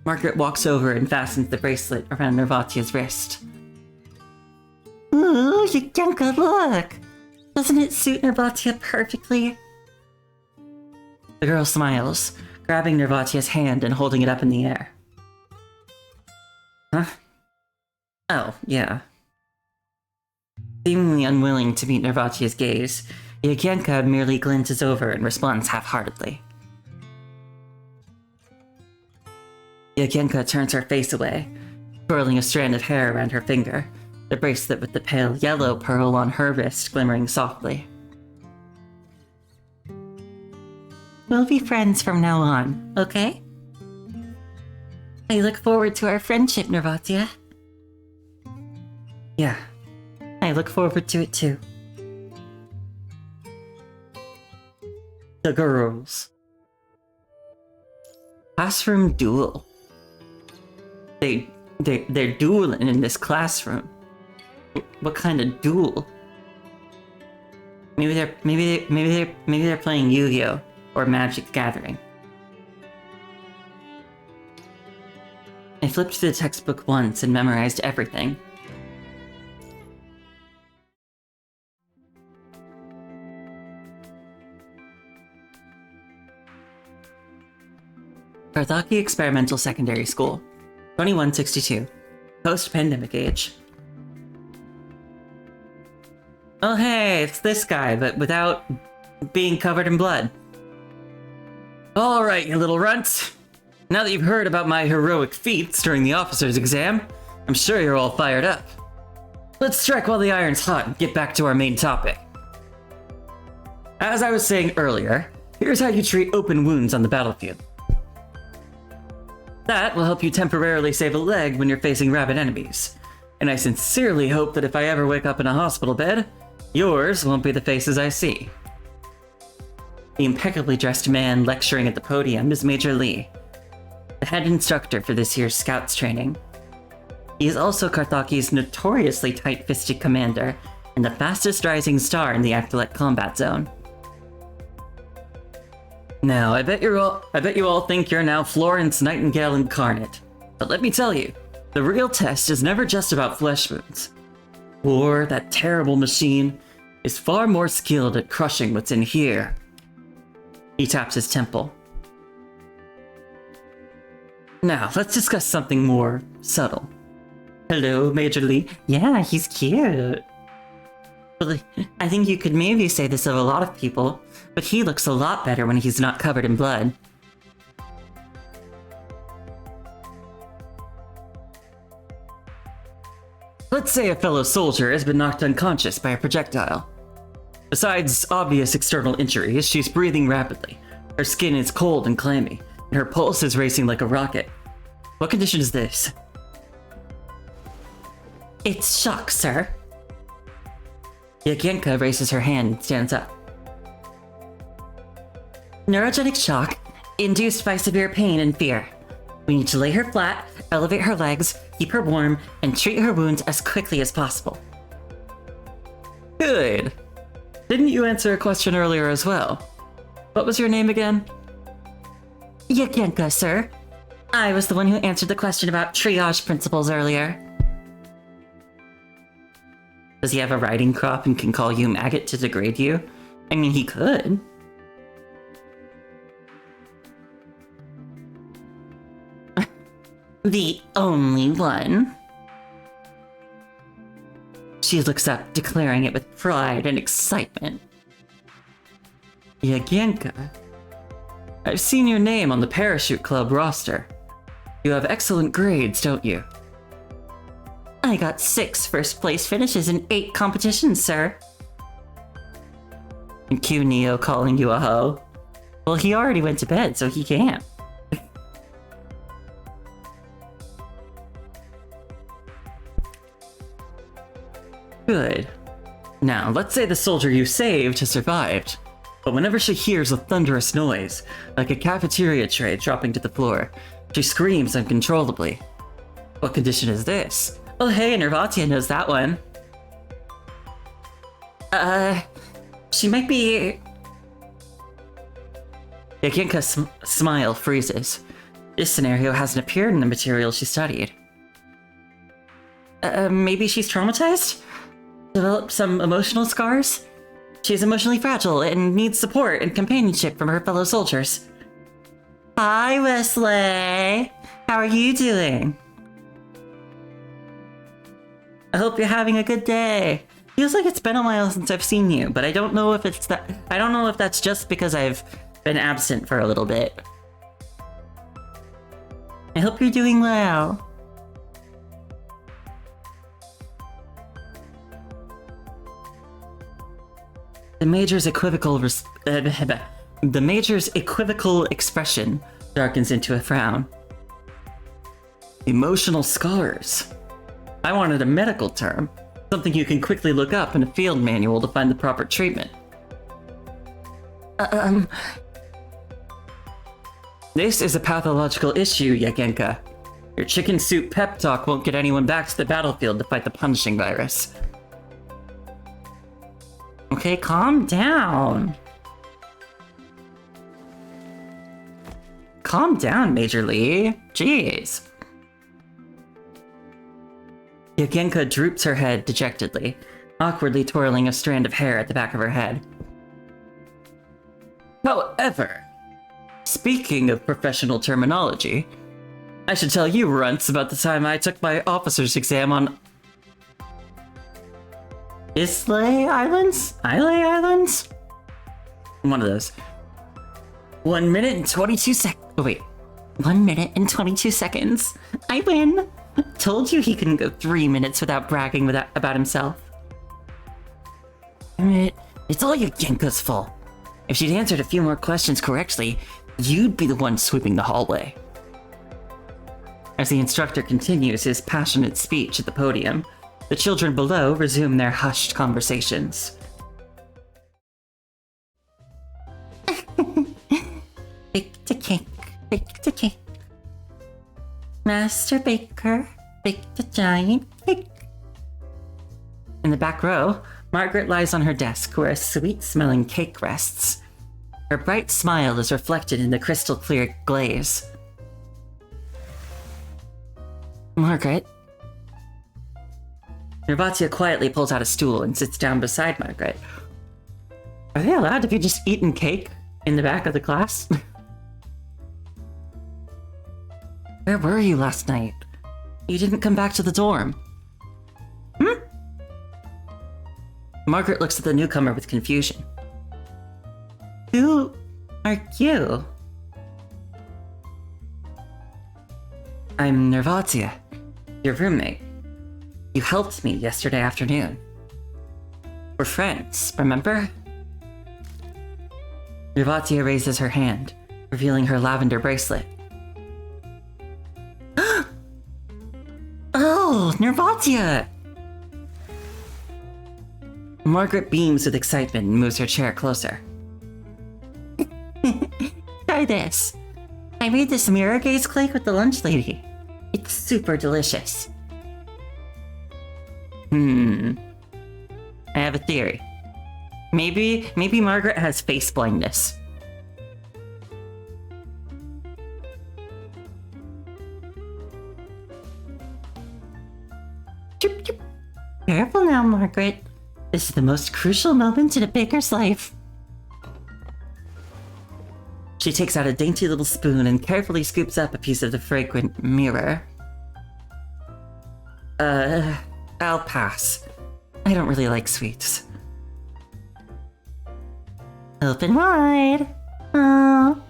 Margaret walks over and fastens the bracelet around Nervatia's wrist. Ooh, Yagenka, look! Doesn't it suit Nervatia perfectly? The girl smiles, grabbing Nervatia's hand and holding it up in the air. Huh? Oh, yeah. Seemingly unwilling to meet Nervatia's gaze, Yakienka merely glances over and responds half-heartedly. Yakienka turns her face away, twirling a strand of hair around her finger, the bracelet with the pale yellow pearl on her wrist glimmering softly. We'll be friends from now on, okay? I look forward to our friendship, Nervatia. Yeah, I look forward to it too. The girls. Classroom duel. They're dueling in this classroom. What kind of duel? Maybe they're playing Yu-Gi-Oh! Or Magic the Gathering. I flipped through the textbook once and memorized everything. Karthaki Experimental Secondary School, 2162, post-pandemic age. Oh hey, it's this guy, but without being covered in blood. Alright, you little runts. Now that you've heard about my heroic feats during the officer's exam, I'm sure you're all fired up. Let's strike while the iron's hot and get back to our main topic. As I was saying earlier, here's how you treat open wounds on the battlefield. That will help you temporarily save a leg when you're facing rabid enemies. And I sincerely hope that if I ever wake up in a hospital bed, yours won't be the faces I see. The impeccably dressed man lecturing at the podium is Major Lee, the head instructor for this year's Scouts training. He is also Karthaki's notoriously tight-fisted commander and the fastest rising star in the Actolette combat zone. Now, I bet you all think you're now Florence Nightingale incarnate. But let me tell you, the real test is never just about flesh wounds. War, that terrible machine, is far more skilled at crushing what's in here. He taps his temple. Now, let's discuss something more subtle. Hello, Major Lee. Yeah, he's cute. Well, I think you could maybe say this of a lot of people, but he looks a lot better when he's not covered in blood. Let's say a fellow soldier has been knocked unconscious by a projectile. Besides obvious external injuries, she's breathing rapidly. Her skin is cold and clammy, and her pulse is racing like a rocket. What condition is this? It's shock, sir. Yakienka raises her hand and stands up. Neurogenic shock, induced by severe pain and fear. We need to lay her flat, elevate her legs, keep her warm, and treat her wounds as quickly as possible. Good. Didn't you answer a question earlier as well? What was your name again? Yakienka, sir. I was the one who answered the question about triage principles earlier. Does he have a riding crop and can call you maggot to degrade you? I mean, he could. The only one. She looks up, declaring it with pride and excitement. Yakienka, I've seen your name on the Parachute Club roster. You have excellent grades, don't you? I got 6 first-place finishes in 8 competitions, sir. And Q Neo calling you a hoe? Well, he already went to bed, so he can't. Good. Now, let's say the soldier you saved has survived, but whenever she hears a thunderous noise, like a cafeteria tray dropping to the floor, she screams uncontrollably. What condition is this? Oh hey, Nervatia knows that one. She might be... Yakienka's smile freezes. This scenario hasn't appeared in the material she studied. Maybe she's traumatized? Developed some emotional scars? She's emotionally fragile and needs support and companionship from her fellow soldiers. Hi, Wesley. How are you doing? I hope you're having a good day. Feels like it's been a while since I've seen you, but I don't know if it's that. I don't know if that's just because I've been absent for a little bit. I hope you're doing well. The Major's equivocal expression darkens into a frown. Emotional scars. I wanted a medical term, something you can quickly look up in a field manual to find the proper treatment. This is a pathological issue, Yagenka. Your chicken soup pep talk won't get anyone back to the battlefield to fight the punishing virus. Okay, calm down. Calm down, Major Lee. Jeez. Yagenka droops her head dejectedly, awkwardly twirling a strand of hair at the back of her head. However, speaking of professional terminology, I should tell you, runts, about the time I took my officer's exam on Islay Islands? Islay Islands? One of those. 1 minute and 22 seconds. Oh, wait. 1 minute and 22 seconds. I win. Told you he couldn't go 3 minutes without bragging about himself. It's all Yagenka's fault. If she'd answered a few more questions correctly, you'd be the one sweeping the hallway. As the instructor continues his passionate speech at the podium, the children below resume their hushed conversations. Bake the cake, bake the cake. Master Baker, bake the giant cake. In the back row, Margaret lies on her desk where a sweet-smelling cake rests. Her bright smile is reflected in the crystal-clear glaze. Margaret. Nervatia quietly pulls out a stool and sits down beside Margaret. Are they allowed to be just eating cake in the back of the class? Where were you last night? You didn't come back to the dorm. Margaret looks at the newcomer with confusion. Who are you? I'm Nervatia, your roommate. You helped me yesterday afternoon. We're friends, remember? Nervatia raises her hand, revealing her lavender bracelet. Oh, Nervatia! Margaret beams with excitement and moves her chair closer. Try this. I made this mirror gaze cake with the lunch lady. It's super delicious. I have a theory. Maybe Margaret has face blindness. Careful now, Margaret. This is the most crucial moment in a baker's life. She takes out a dainty little spoon and carefully scoops up a piece of the fragrant mirror. I'll pass. I don't really like sweets. Open wide. Oh.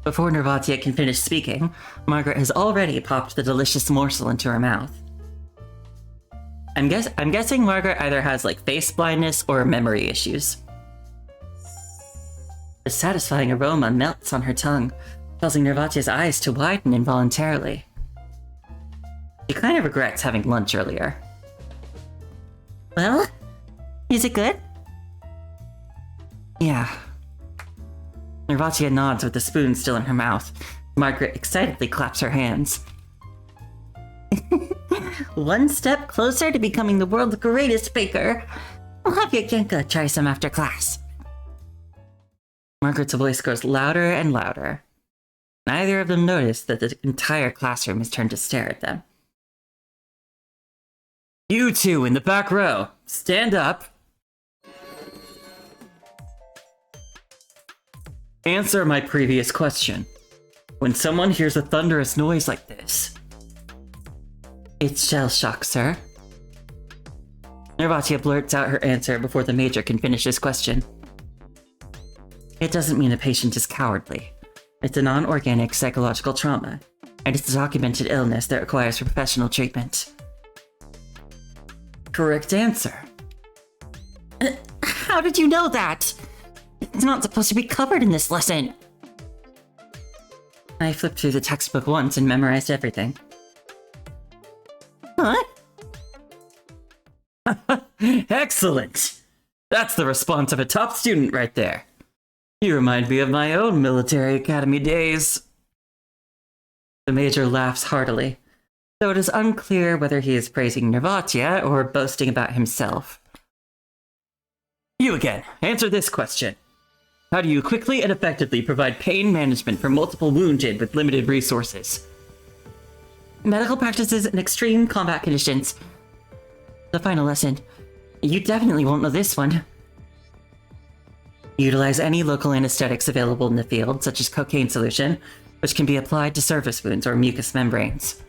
Before Nervatia can finish speaking, Margaret has already popped the delicious morsel into her mouth. I'm guessing Margaret either has like face blindness or memory issues. The satisfying aroma melts on her tongue, causing Nervatia's eyes to widen involuntarily. She kind of regrets having lunch earlier. Well, is it good? Yeah. Nervatia nods with the spoon still in her mouth. Margaret excitedly claps her hands. One step closer to becoming the world's greatest baker. I'll have Yagenka try some after class. Margaret's voice grows louder and louder. Neither of them notice that the entire classroom has turned to stare at them. You two in the back row, stand up. Answer my previous question. When someone hears a thunderous noise like this, it's shell shock, sir. Nervatia blurts out her answer before the Major can finish his question. It doesn't mean a patient is cowardly. It's a non-organic psychological trauma, and it's a documented illness that requires professional treatment. Correct answer. How did you know that? It's not supposed to be covered in this lesson. I flipped through the textbook once and memorized everything. Huh? Excellent! That's the response of a top student right there. You remind me of my own military academy days. The Major laughs heartily, though it is unclear whether he is praising Nervatia or boasting about himself. You again, answer this question. How do you quickly and effectively provide pain management for multiple wounded with limited resources? Medical practices in extreme combat conditions. The final lesson. You definitely won't know this one. Utilize any local anesthetics available in the field, such as cocaine solution, which can be applied to surface wounds or mucous membranes.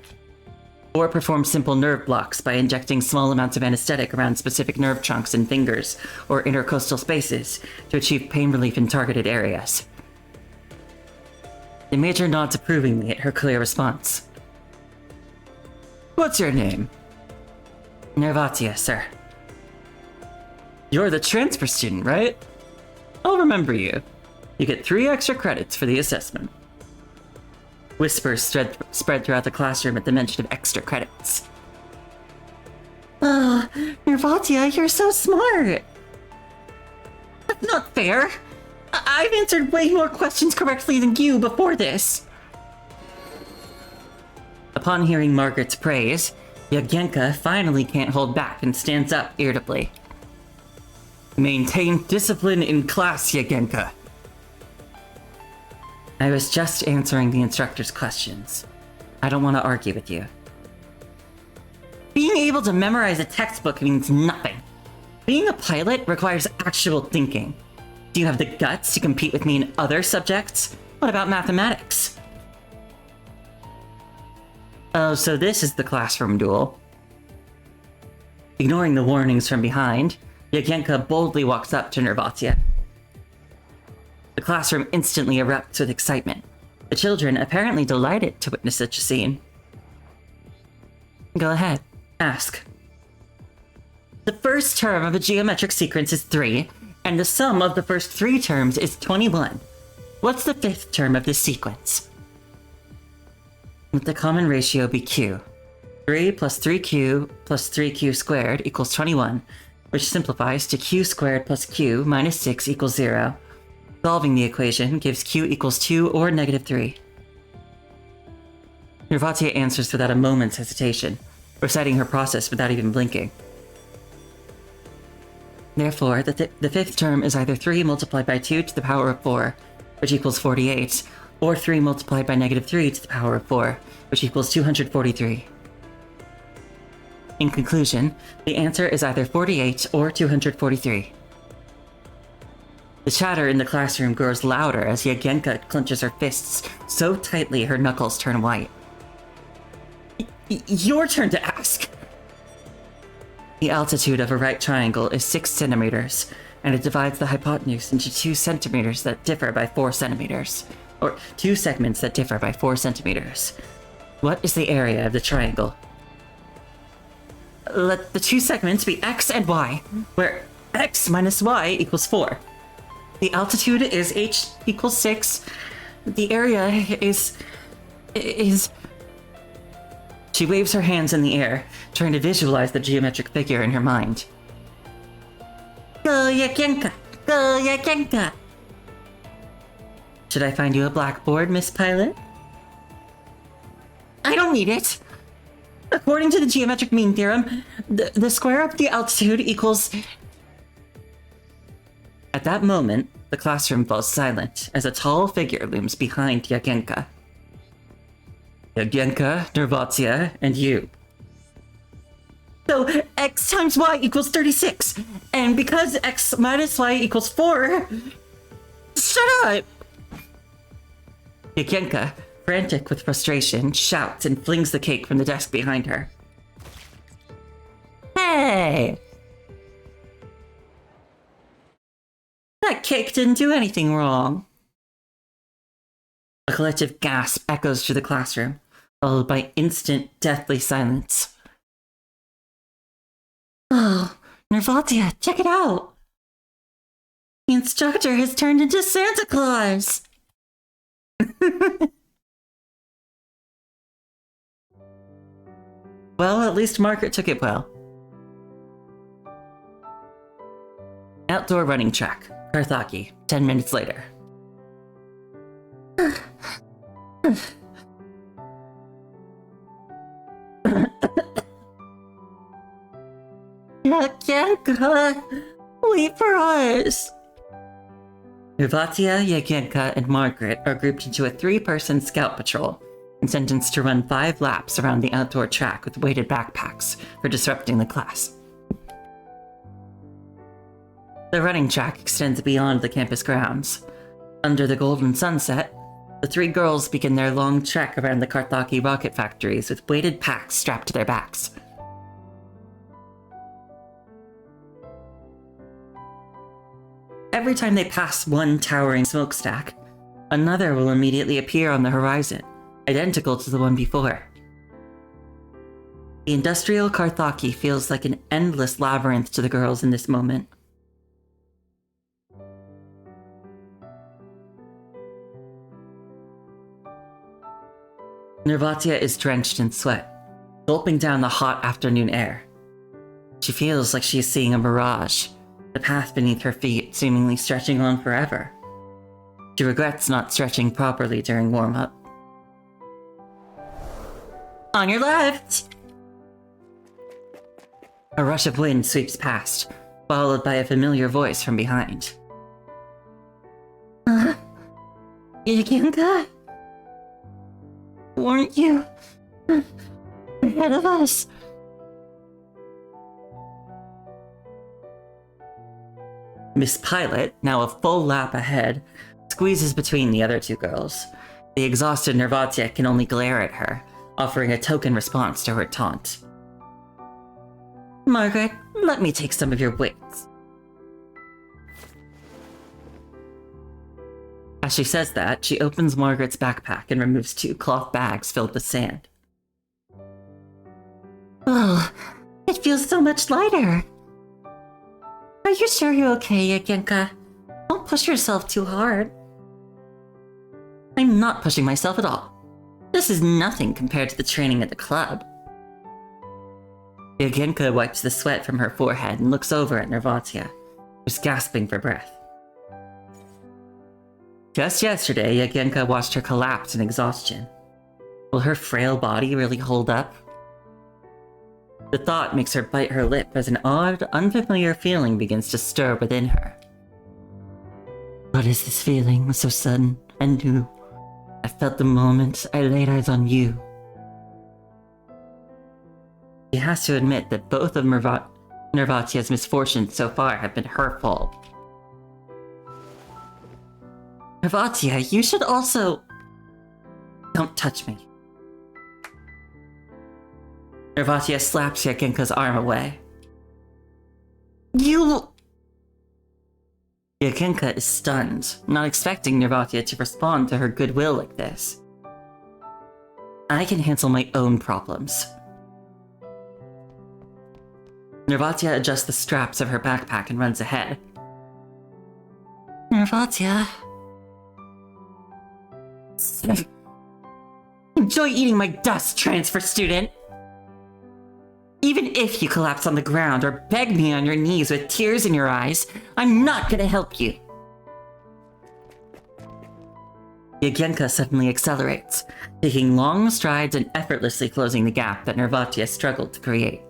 Or perform simple nerve blocks by injecting small amounts of anesthetic around specific nerve trunks and fingers or intercostal spaces to achieve pain relief in targeted areas. The Major nods approvingly at her clear response. What's your name? Nervatia, sir. You're the transfer student, right? I'll remember you. You get 3 extra credits for the assessment. Whispers spread throughout the classroom at the mention of extra credits. Nervatia, you're so smart. That's not fair. I've answered way more questions correctly than you before this. Upon hearing Margaret's praise, Yagyenka finally can't hold back and stands up irritably. Maintain discipline in class, Yagyenka. I was just answering the instructor's questions. I don't want to argue with you. Being able to memorize a textbook means nothing. Being a pilot requires actual thinking. Do you have the guts to compete with me in other subjects? What about mathematics? Oh, so this is the classroom duel. Ignoring the warnings from behind, Yagyenka boldly walks up to Nervatia. The classroom instantly erupts with excitement, the children apparently delighted to witness such a scene. Go ahead, ask. The first term of a geometric sequence is 3, and the sum of the first 3 terms is 21. What's the 5th term of this sequence? Let the common ratio be q. 3 plus 3q plus 3q squared equals 21, which simplifies to q squared plus q minus 6 equals 0. Solving the equation gives q equals 2 or negative 3. Nervatia answers without a moment's hesitation, reciting her process without even blinking. Therefore, the 5th term is either 3 multiplied by 2 to the power of 4, which equals 48, or 3 multiplied by negative 3 to the power of 4, which equals 243. In conclusion, the answer is either 48 or 243. The chatter in the classroom grows louder as Yagyenka clenches her fists so tightly her knuckles turn white. Your turn to ask! The altitude of a right triangle is 6 centimeters, and it divides the hypotenuse into 2 centimeters that differ by 4 centimeters. Or 2 segments that differ by 4 centimeters. What is the area of the triangle? Let the 2 segments be x and y, where x minus y equals 4. The altitude is h equals 6. The area is... She waves her hands in the air, trying to visualize the geometric figure in her mind. Go Yagyenka! Go Yagyenka! Should I find you a blackboard, Miss Pilot? I don't need it! According to the geometric mean theorem, the square of the altitude equals... At that moment, the classroom falls silent as a tall figure looms behind Yagyenka. Yagyenka, Nervatia, and you. So x times y equals 36. And because x minus y equals 4... Shut up! Yagenka, frantic with frustration, shouts and flings the cake from the desk behind her. Hey! That cake didn't do anything wrong. A collective gasp echoes through the classroom, followed by instant, deathly silence. Oh, Nervatia, check it out! The instructor has turned into Santa Claus! Well, at least Margaret took it well. Outdoor running track, Karthaki, 10 minutes later. Yagenka, wait for us! Nervatia, Yagenka, and Margaret are grouped into a 3-person scout patrol and sentenced to run 5 laps around the outdoor track with weighted backpacks for disrupting the class. The running track extends beyond the campus grounds. Under the golden sunset, the 3 girls begin their long trek around the Karthaki rocket factories with weighted packs strapped to their backs. Every time they pass one towering smokestack, another will immediately appear on the horizon, identical to the one before. The industrial Karthaki feels like an endless labyrinth to the girls in this moment. Nervatia is drenched in sweat, gulping down the hot afternoon air. She feels like she is seeing a mirage, the path beneath her feet seemingly stretching on forever. She regrets not stretching properly during warm-up. On your left! A rush of wind sweeps past, followed by a familiar voice from behind. Yagenka? Weren't you ahead of us? Miss Pilot, now a full lap ahead, squeezes between the other 2 girls. The exhausted Nervatia can only glare at her, offering a token response to her taunt. Margaret, let me take some of your weights. As she says that, she opens Margaret's backpack and removes 2 cloth bags filled with sand. Oh, it feels so much lighter. Are you sure you're okay, Yagenka? Don't push yourself too hard. I'm not pushing myself at all. This is nothing compared to the training at the club. Yagenka wipes the sweat from her forehead and looks over at Nervatia, who's gasping for breath. Just yesterday, Yagenka watched her collapse in exhaustion. Will her frail body really hold up? The thought makes her bite her lip as an odd, unfamiliar feeling begins to stir within her. What is this feeling so sudden and new? I felt the moment I laid eyes on you. She has to admit that both of Nervatia's misfortunes so far have been her fault. Nervatia, you should also... Don't touch me. Nervatia slaps Yagenka's arm away. You... Yagenka is stunned, not expecting Nervatia to respond to her goodwill like this. I can handle my own problems. Nervatia adjusts the straps of her backpack and runs ahead. Nervatia... Enjoy eating my dust, transfer student! Even if you collapse on the ground or beg me on your knees with tears in your eyes, I'm not gonna help you. Yagenka suddenly accelerates, taking long strides and effortlessly closing the gap that Nervatia struggled to create.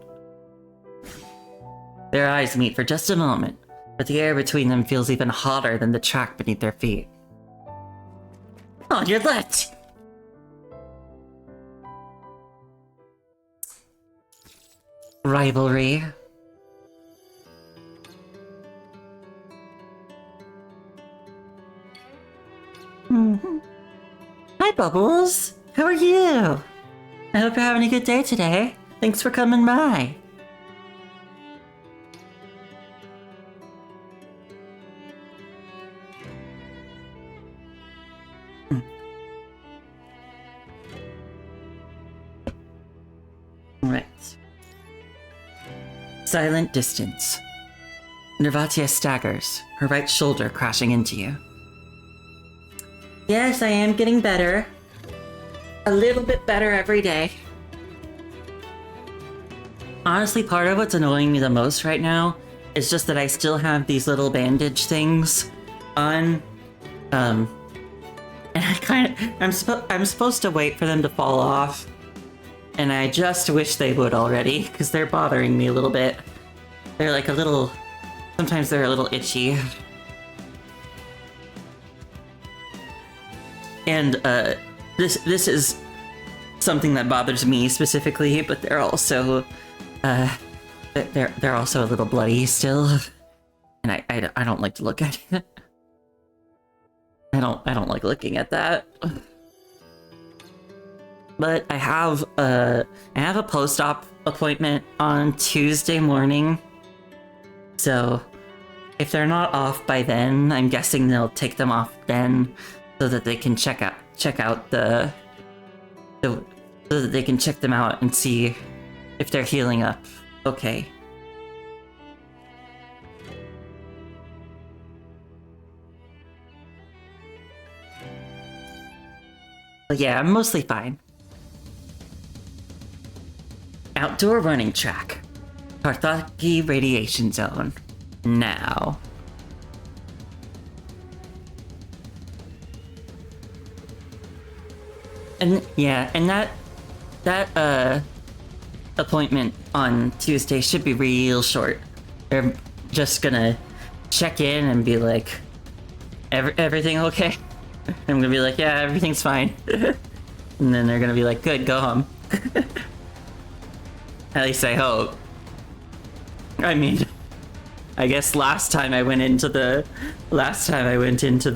Their eyes meet for just a moment, but the air between them feels even hotter than the track beneath their feet. On your left! rivalry. Hi, Bubbles. How are you? I hope you're having a good day today. Thanks for coming by. Right. Silent distance. Nervatia staggers, her right shoulder crashing into you. Yes, I am getting better. A little bit better every day. Honestly, part of what's annoying me the most right now is just that I still have these little bandage things on. And I'm supposed to wait for them to fall off. And I just wish they would already, because they're bothering me a little bit. They're like a little... Sometimes they're a little itchy. And, this is something that bothers me specifically, but they're also, they're also a little bloody still. And I don't like to look at it. I don't like looking at that. But I have a post-op appointment on Tuesday morning. So if they're not off by then, I'm guessing they'll take them off then so that they can check out so that they can check them out and see if they're healing up. Okay. But yeah, I'm mostly fine. Outdoor running track. Karthaki radiation zone. Now. And yeah, and that appointment on Tuesday should be real short. They're just gonna check in and be like, everything okay? I'm gonna be like, yeah, everything's fine. And then they're gonna be like, good, go home. At least I hope. I mean, I guess last time I went into the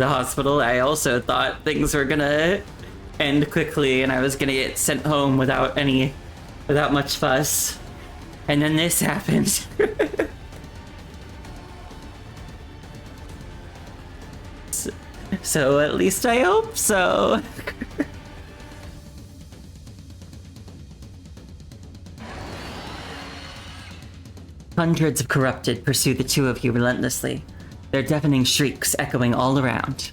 hospital, I also thought things were gonna end quickly and I was gonna get sent home without much fuss. And then this happened. So at least I hope so. Hundreds of corrupted pursue the two of you relentlessly, their deafening shrieks echoing all around.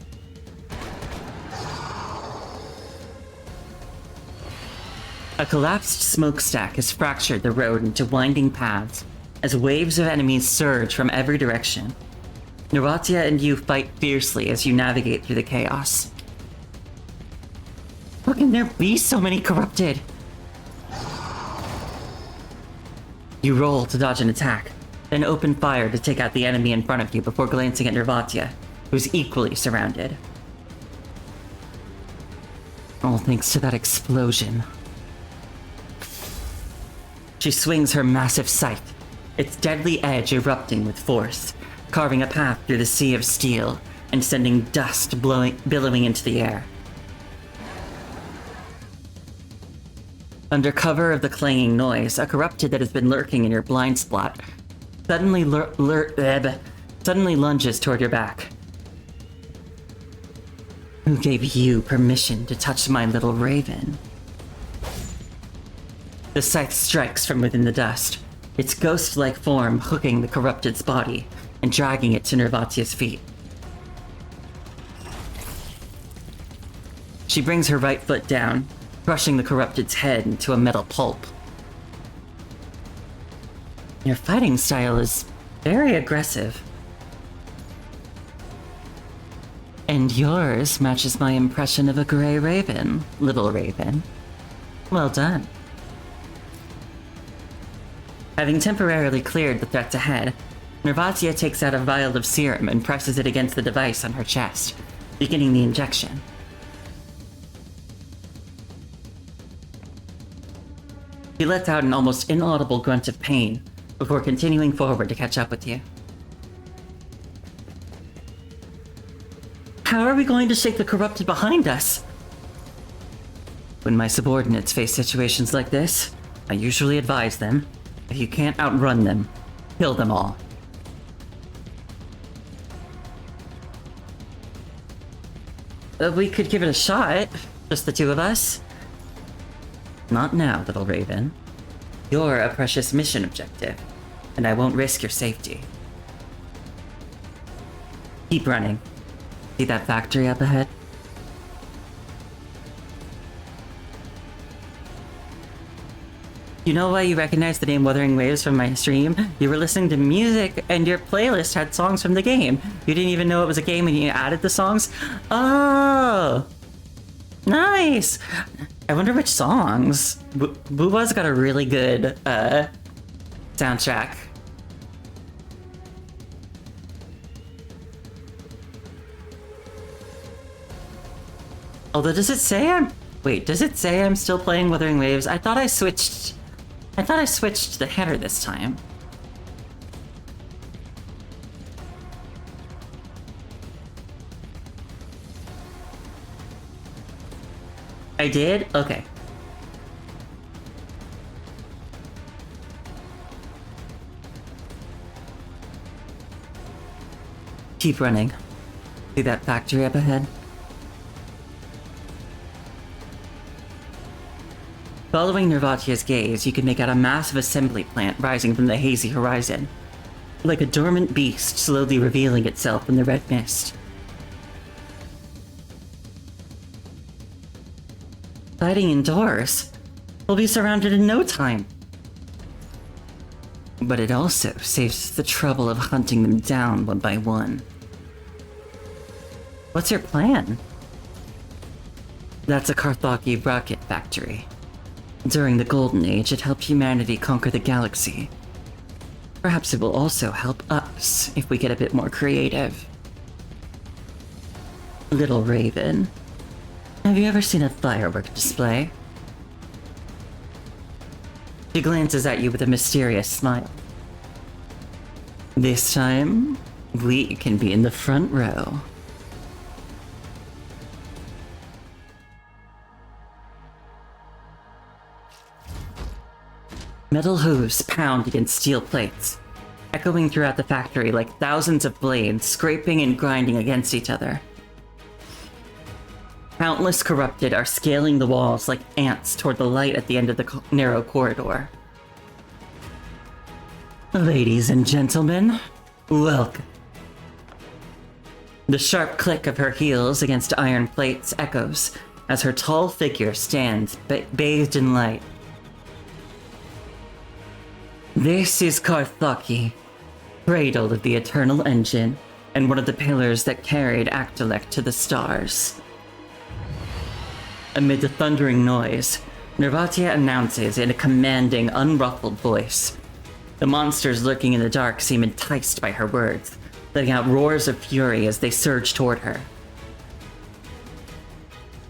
A collapsed smokestack has fractured the road into winding paths as waves of enemies surge from every direction. Nervatia and you fight fiercely as you navigate through the chaos. How can there be so many corrupted? You roll to dodge an attack, then open fire to take out the enemy in front of you before glancing at Nervatia, who's equally surrounded. All thanks to that explosion. She swings her massive scythe, its deadly edge erupting with force, carving a path through the sea of steel and sending dust billowing into the air. Under cover of the clanging noise, a corrupted that has been lurking in your blind spot suddenly lunges toward your back. Who gave you permission to touch my little raven? The scythe strikes from within the dust, its ghost-like form hooking the corrupted's body and dragging it to Nervatia's feet. She brings her right foot down, crushing the corrupted's head into a metal pulp. Your fighting style is very aggressive. And yours matches my impression of a gray raven, little raven. Well done. Having temporarily cleared the threats ahead, Nervatia takes out a vial of serum and presses it against the device on her chest, beginning the injection. He lets out an almost inaudible grunt of pain before continuing forward to catch up with you. How are we going to shake the corrupted behind us? When my subordinates face situations like this, I usually advise them, if you can't outrun them, kill them all. We could give it a shot, just the two of us. Not now, little Raven. You're a precious mission objective, and I won't risk your safety. Keep running. See that factory up ahead? You know why you recognize the name Wuthering Waves from my stream? You were listening to music and your playlist had songs from the game. You didn't even know it was a game and you added the songs? Oh! Nice! I wonder which songs. Buwa's got a really good soundtrack. Although, does it say I'm still playing Wuthering Waves? I thought I switched the header this time. I did? Okay. Keep running. See that factory up ahead? Following Nervatia's gaze, you can make out a massive assembly plant rising from the hazy horizon, like a dormant beast slowly revealing itself in the red mist. Fighting indoors, we'll be surrounded in no time. But it also saves the trouble of hunting them down one by one. What's your plan? That's a Carthagi rocket factory. During the Golden Age, it helped humanity conquer the galaxy. Perhaps it will also help us if we get a bit more creative. Little Raven, have you ever seen a firework display? She glances at you with a mysterious smile. This time, we can be in the front row. Metal hooves pound against steel plates, echoing throughout the factory like thousands of blades scraping and grinding against each other. Countless corrupted are scaling the walls like ants toward the light at the end of the narrow corridor. Ladies and gentlemen, welcome. The sharp click of her heels against iron plates echoes as her tall figure stands bathed in light. This is Carthagi, cradle of the Eternal Engine, and one of the pillars that carried Actilec to the stars. Amid the thundering noise, Nervatia announces in a commanding, unruffled voice. The monsters lurking in the dark seem enticed by her words, letting out roars of fury as they surge toward her.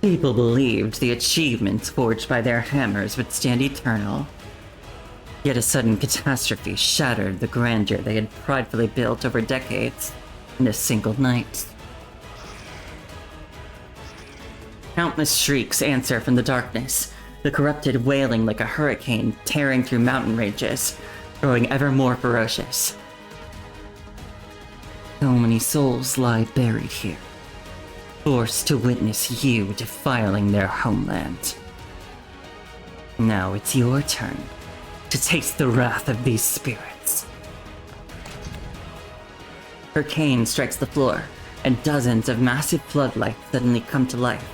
People believed the achievements forged by their hammers would stand eternal. Yet a sudden catastrophe shattered the grandeur they had pridefully built over decades in a single night. Countless shrieks answer from the darkness, the corrupted wailing like a hurricane tearing through mountain ranges, growing ever more ferocious. So many souls lie buried here, forced to witness you defiling their homeland. Now it's your turn to taste the wrath of these spirits. Her cane strikes the floor, and dozens of massive floodlights suddenly come to life,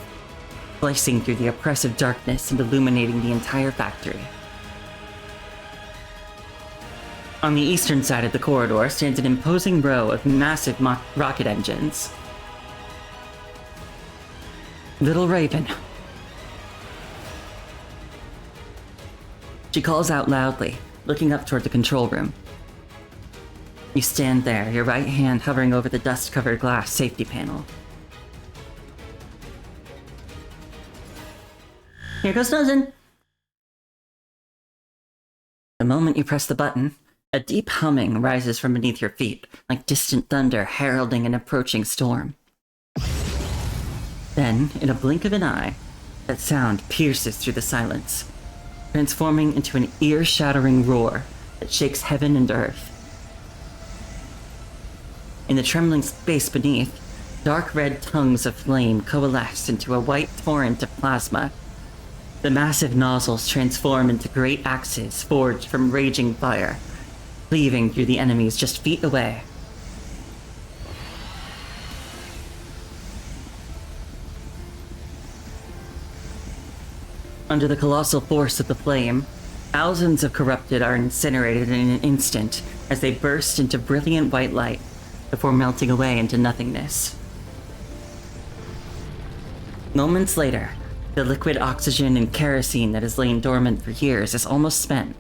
slicing through the oppressive darkness and illuminating the entire factory. On the eastern side of the corridor stands an imposing row of massive rocket engines. Little Raven. She calls out loudly, looking up toward the control room. You stand there, your right hand hovering over the dust-covered glass safety panel. Here goes nothing. The moment you press the button, a deep humming rises from beneath your feet, like distant thunder heralding an approaching storm. Then, in a blink of an eye, that sound pierces through the silence, transforming into an ear-shattering roar that shakes heaven and earth. In the trembling space beneath, dark red tongues of flame coalesce into a white torrent of plasma. The massive nozzles transform into great axes forged from raging fire, cleaving through the enemies just feet away. Under the colossal force of the flame, thousands of corrupted are incinerated in an instant as they burst into brilliant white light before melting away into nothingness. Moments later, the liquid oxygen and kerosene that has lain dormant for years is almost spent.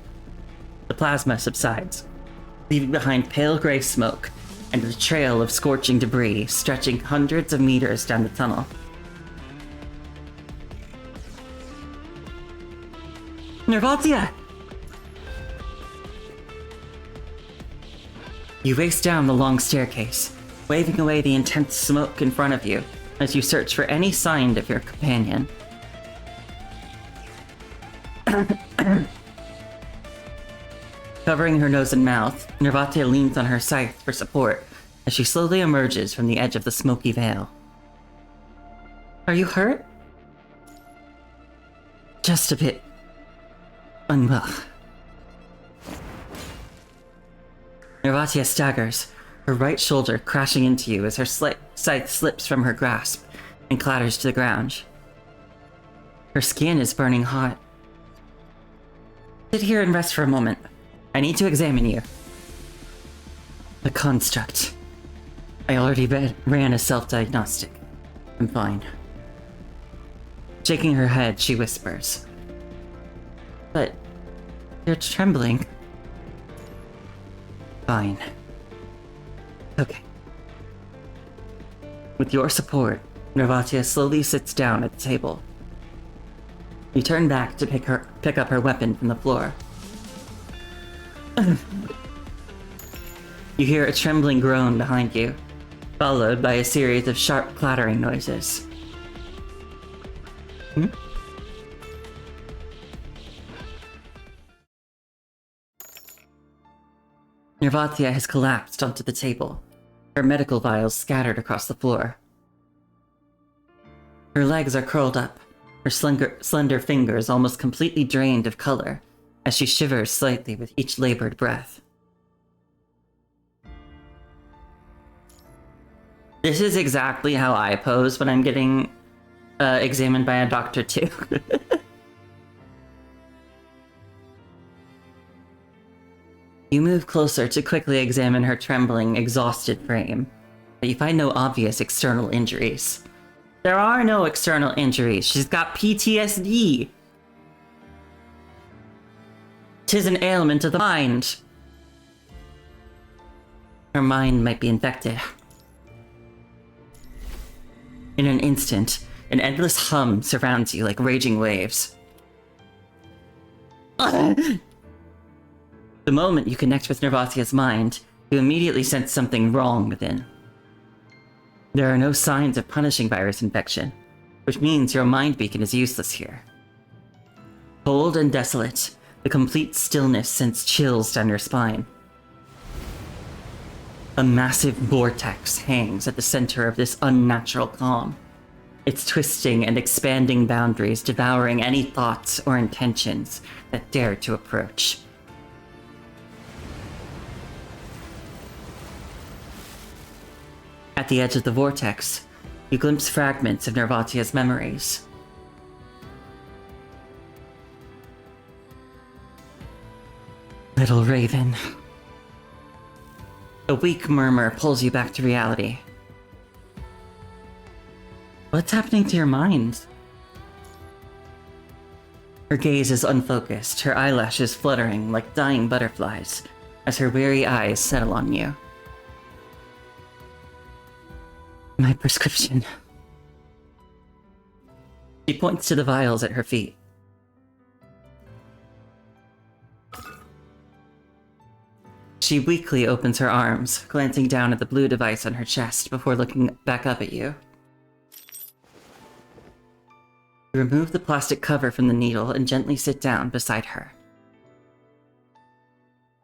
The plasma subsides, leaving behind pale gray smoke and a trail of scorching debris stretching hundreds of meters down the tunnel. Nervatia! You race down the long staircase, waving away the intense smoke in front of you as you search for any sign of your companion. Covering her nose and mouth, Nervatia leans on her scythe for support as she slowly emerges from the edge of the smoky veil. Are you hurt? Just a bit unwell. Nervatia staggers, her right shoulder crashing into you as her scythe slips from her grasp and clatters to the ground. Her skin is burning hot. Sit here and rest for a moment. I need to examine you. The construct. I already ran a self-diagnostic. I'm fine. Shaking her head, she whispers. But you're trembling. Fine. Okay. With your support, Nervatia slowly sits down at the table. You turn back to pick up her weapon from the floor. You hear a trembling groan behind you, followed by a series of sharp clattering noises. Nervatia has collapsed onto the table, her medical vials scattered across the floor. Her legs are curled up, her slender fingers almost completely drained of color, as she shivers slightly with each labored breath. This is exactly how I pose when I'm getting examined by a doctor too. You move closer to quickly examine her trembling, exhausted frame, but you find no obvious external injuries. There are no external injuries. She's got PTSD. 'Tis an ailment of the mind. Her mind might be infected. In an instant, an endless hum surrounds you like raging waves. The moment you connect with Nervatia's mind, you immediately sense something wrong within. There are no signs of punishing virus infection, which means your mind beacon is useless here. Cold and desolate, the complete stillness sends chills down your spine. A massive vortex hangs at the center of this unnatural calm, its twisting and expanding boundaries devouring any thoughts or intentions that dare to approach. At the edge of the vortex, you glimpse fragments of Nervatia's memories. Little Raven. A weak murmur pulls you back to reality. What's happening to your mind? Her gaze is unfocused, her eyelashes fluttering like dying butterflies as her weary eyes settle on you. My prescription. She points to the vials at her feet. She weakly opens her arms, glancing down at the blue device on her chest before looking back up at you. You remove the plastic cover from the needle and gently sit down beside her.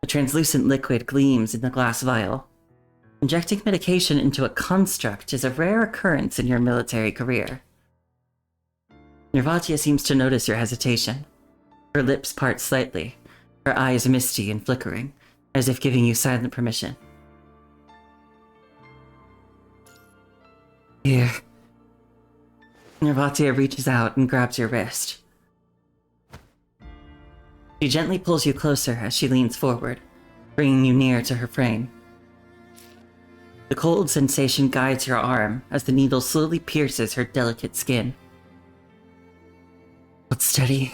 A translucent liquid gleams in the glass vial. Injecting medication into a construct is a rare occurrence in your military career. Nervatia seems to notice your hesitation. Her lips part slightly, her eyes misty and flickering, as if giving you silent permission. Here. Nervatia reaches out and grabs your wrist. She gently pulls you closer as she leans forward, bringing you near to her frame. The cold sensation guides your arm as the needle slowly pierces her delicate skin. Hold steady.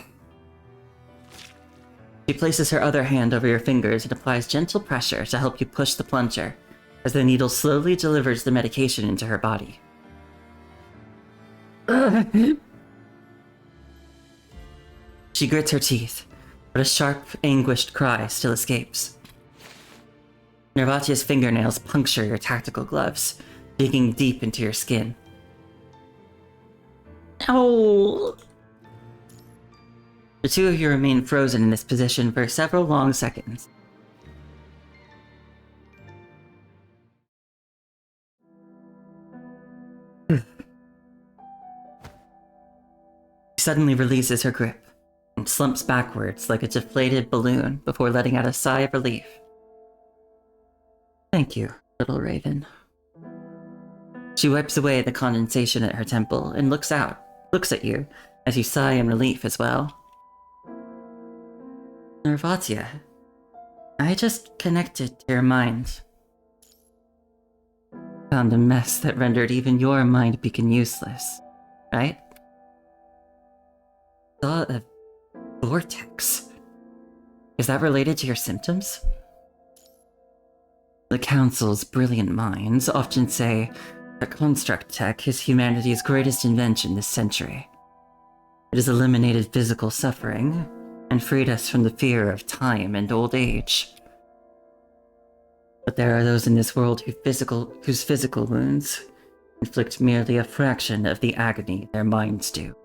She places her other hand over your fingers and applies gentle pressure to help you push the plunger, as the needle slowly delivers the medication into her body. She grits her teeth, but a sharp, anguished cry still escapes. Nervatia's fingernails puncture your tactical gloves, digging deep into your skin. Ow! The two of you remain frozen in this position for several long seconds. She suddenly releases her grip and slumps backwards like a deflated balloon before letting out a sigh of relief. Thank you, little Raven. She wipes away the condensation at her temple and looks at you as you sigh in relief as well. Nervatia, I just connected to your mind. Found a mess that rendered even your mind beacon useless, right? Saw a vortex. Is that related to your symptoms? The Council's brilliant minds often say that construct tech is humanity's greatest invention this century. It has eliminated physical suffering and freed us from the fear of time and old age. But there are those in this world whose physical wounds inflict merely a fraction of the agony their minds do.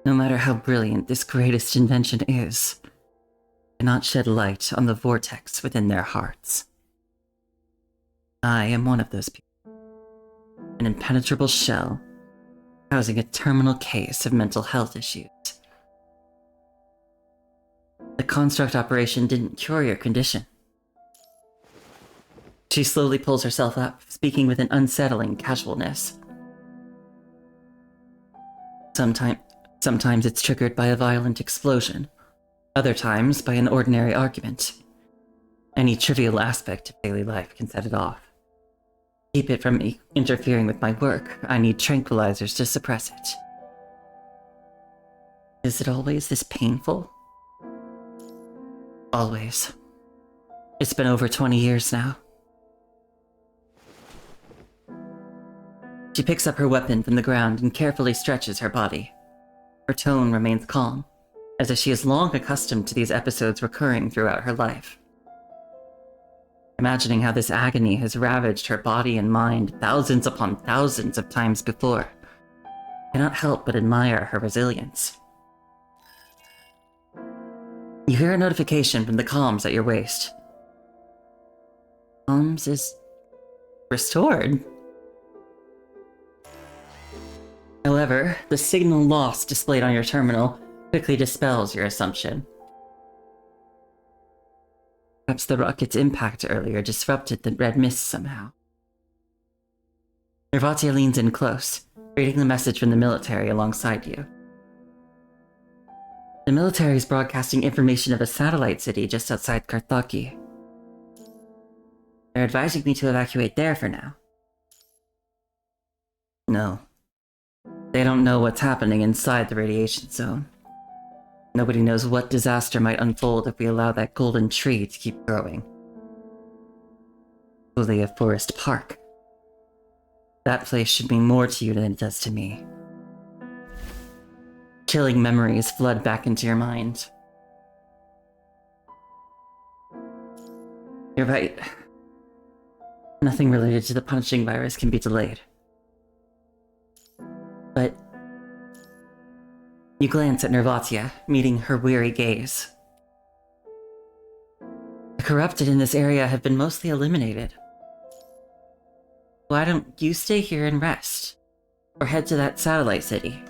No matter how brilliant this greatest invention is, it cannot shed light on the vortex within their hearts. I am one of those people. An impenetrable shell, housing a terminal case of mental health issues. The construct operation didn't cure your condition. She slowly pulls herself up, speaking with an unsettling casualness. Sometimes it's triggered by a violent explosion, other times by an ordinary argument. Any trivial aspect of daily life can set it off. Keep it from interfering with my work, I need tranquilizers to suppress it. Is it always this painful? Always. It's been over 20 years now. She picks up her weapon from the ground and carefully stretches her body. Her tone remains calm, as if she is long accustomed to these episodes recurring throughout her life. Imagining how this agony has ravaged her body and mind thousands upon thousands of times before, I cannot help but admire her resilience. You hear a notification from the comms at your waist. Comms is restored. However, the signal loss displayed on your terminal quickly dispels your assumption. Perhaps the rocket's impact earlier disrupted the red mist somehow. Nervatia leans in close, reading the message from the military alongside you. The military is broadcasting information of a satellite city just outside Karthaki. They're advising me to evacuate there for now. No. They don't know what's happening inside the radiation zone. Nobody knows what disaster might unfold if we allow that golden tree to keep growing. Fully a forest park. That place should mean more to you than it does to me. Chilling memories flood back into your mind. You're right. Nothing related to the punishing virus can be delayed. But you glance at Nervatia, meeting her weary gaze. The corrupted in this area have been mostly eliminated. Why don't you stay here and rest? Or head to that satellite city?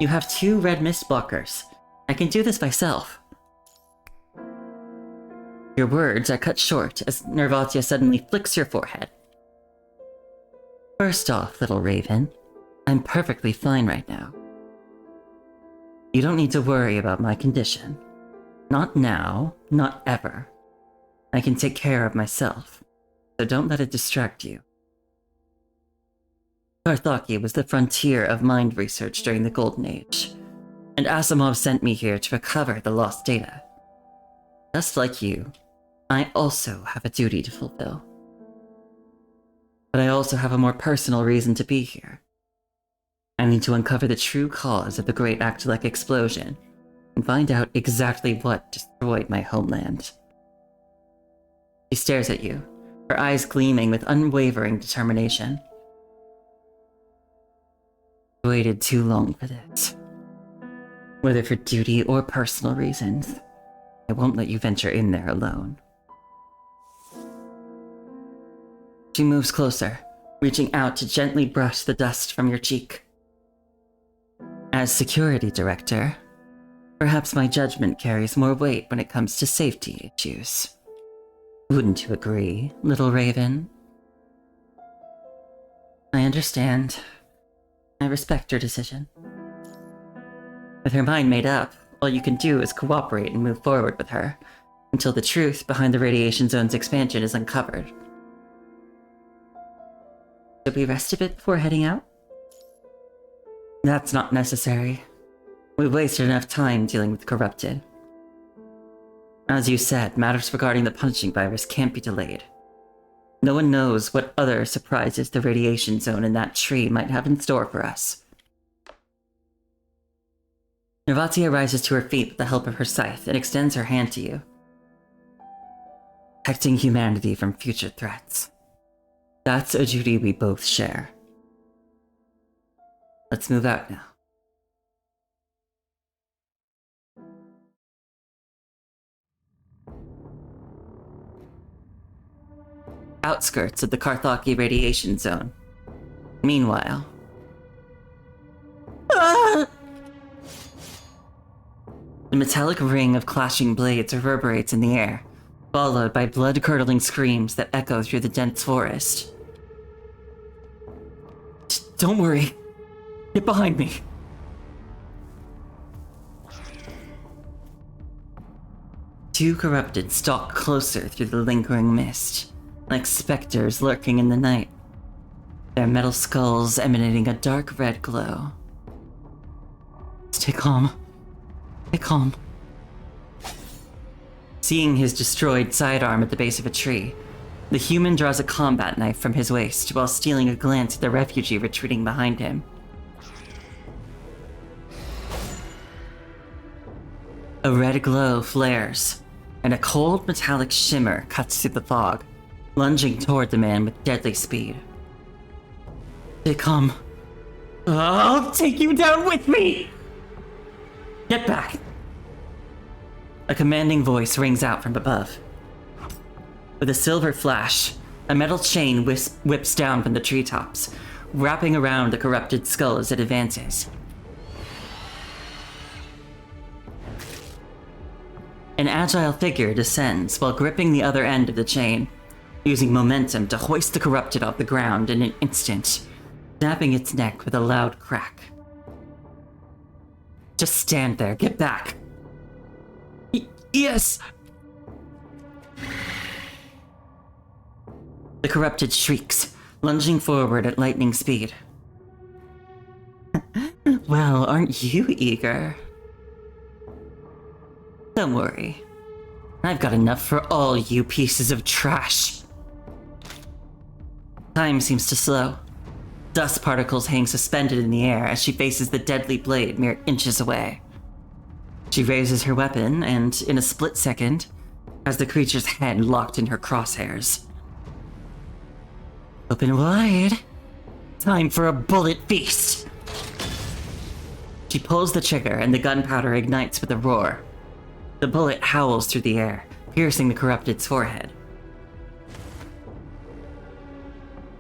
You have 2 red mist blockers. I can do this myself. Your words are cut short as Nervatia suddenly flicks your forehead. First off, little raven, I'm perfectly fine right now. You don't need to worry about my condition. Not now, not ever. I can take care of myself, so don't let it distract you. Carthage was the frontier of mind research during the Golden Age, and Asimov sent me here to recover the lost data. Just like you, I also have a duty to fulfill. But I also have a more personal reason to be here. I need to uncover the true cause of the Great Actolek explosion, and find out exactly what destroyed my homeland. She stares at you, her eyes gleaming with unwavering determination. I waited too long for this. Whether for duty or personal reasons, I won't let you venture in there alone. She moves closer, reaching out to gently brush the dust from your cheek. As security director, perhaps my judgment carries more weight when it comes to safety issues. Wouldn't you agree, little raven? I understand. I respect your decision. With her mind made up, all you can do is cooperate and move forward with her, until the truth behind the radiation zone's expansion is uncovered. Should we rest a bit before heading out? That's not necessary. We've wasted enough time dealing with corrupted. As you said, matters regarding the punishing virus can't be delayed. No one knows what other surprises the radiation zone in that tree might have in store for us. Nervatia rises to her feet with the help of her scythe and extends her hand to you. Protecting humanity from future threats. That's a duty we both share. Let's move out now. Outskirts of the Carthage radiation zone. Meanwhile... Ah! The metallic ring of clashing blades reverberates in the air, followed by blood-curdling screams that echo through the dense forest. Don't worry. Get behind me. Two corrupted stalk closer through the lingering mist, like specters lurking in the night, their metal skulls emanating a dark red glow. Stay calm. Stay calm. Seeing his destroyed sidearm at the base of a tree, the human draws a combat knife from his waist while stealing a glance at the refugee retreating behind him. A red glow flares, and a cold metallic shimmer cuts through the fog, lunging toward the man with deadly speed. Stay calm. I'll take you down with me! Get back! A commanding voice rings out from above. With a silver flash, a metal chain whips down from the treetops, wrapping around the corrupted skull as it advances. An agile figure descends while gripping the other end of the chain, using momentum to hoist the corrupted off the ground in an instant, snapping its neck with a loud crack. Just stand there, get back. Yes! The corrupted shrieks, lunging forward at lightning speed. Well, aren't you eager? Don't worry. I've got enough for all you pieces of trash. Time seems to slow. Dust particles hang suspended in the air as she faces the deadly blade mere inches away. She raises her weapon and, in a split second, as the creature's head locked in her crosshairs. Open wide. Time for a bullet feast. She pulls the trigger and the gunpowder ignites with a roar. The bullet howls through the air, piercing the corrupted's forehead.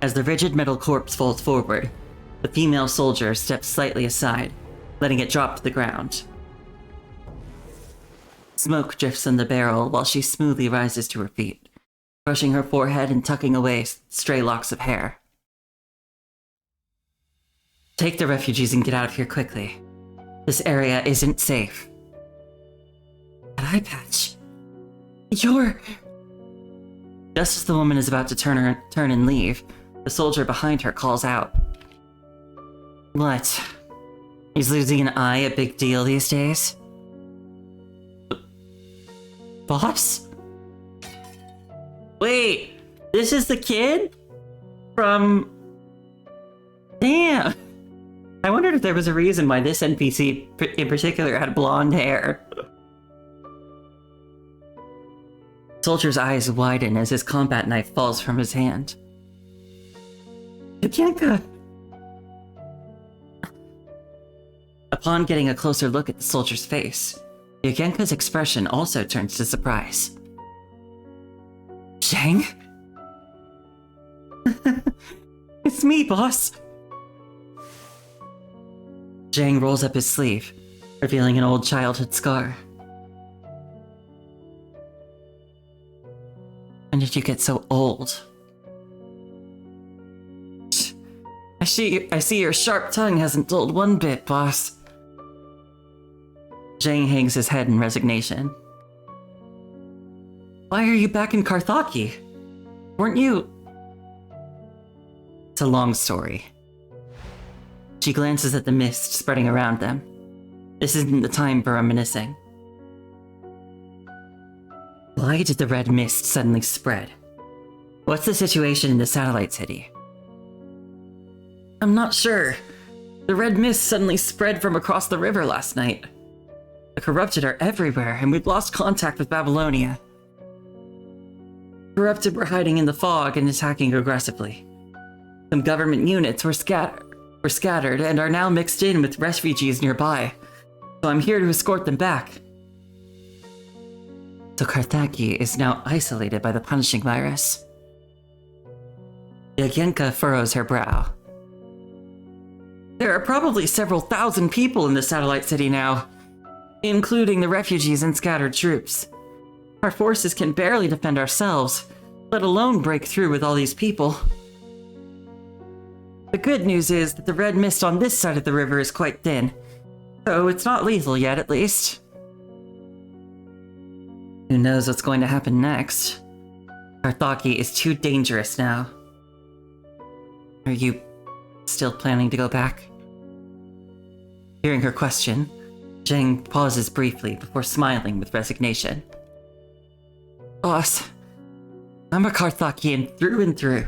As the rigid metal corpse falls forward, the female soldier steps slightly aside, letting it drop to the ground. Smoke drifts in the barrel while she smoothly rises to her feet, brushing her forehead and tucking away stray locks of hair. Take the refugees and get out of here quickly. This area isn't safe. An eye patch. You're... Just as the woman is about to turn and leave, the soldier behind her calls out. What? Is losing an eye a big deal these days? Boss? Wait, this is the kid? From... Damn! I wondered if there was a reason why this NPC in particular had blonde hair. Soldier's eyes widen as his combat knife falls from his hand. Yugenka! Upon getting a closer look at the soldier's face, Yugenka's expression also turns to surprise. Zhang? It's me, boss! Zhang rolls up his sleeve, revealing an old childhood scar. When did you get so old? I see your sharp tongue hasn't dulled one bit, boss. Zhang hangs his head in resignation. Why are you back in Carthage? Weren't you... It's a long story. She glances at the mist spreading around them. This isn't the time for reminiscing. Why did the red mist suddenly spread? What's the situation in the satellite city? I'm not sure. The red mist suddenly spread from across the river last night. The corrupted are everywhere, and we've lost contact with Babylonia. Corrupted were hiding in the fog and attacking aggressively. Some government units were scattered and are now mixed in with refugees nearby, so I'm here to escort them back. So Carthage is now isolated by the punishing virus. Yugenka furrows her brow. There are probably several thousand people in the satellite city now, including the refugees and scattered troops. Our forces can barely defend ourselves, let alone break through with all these people. The good news is that the red mist on this side of the river is quite thin, so it's not lethal yet, at least. Who knows what's going to happen next? Carthage is too dangerous now. Are you still planning to go back? Hearing her question, Zhang pauses briefly before smiling with resignation. Boss, I'm a Carthagian through and through.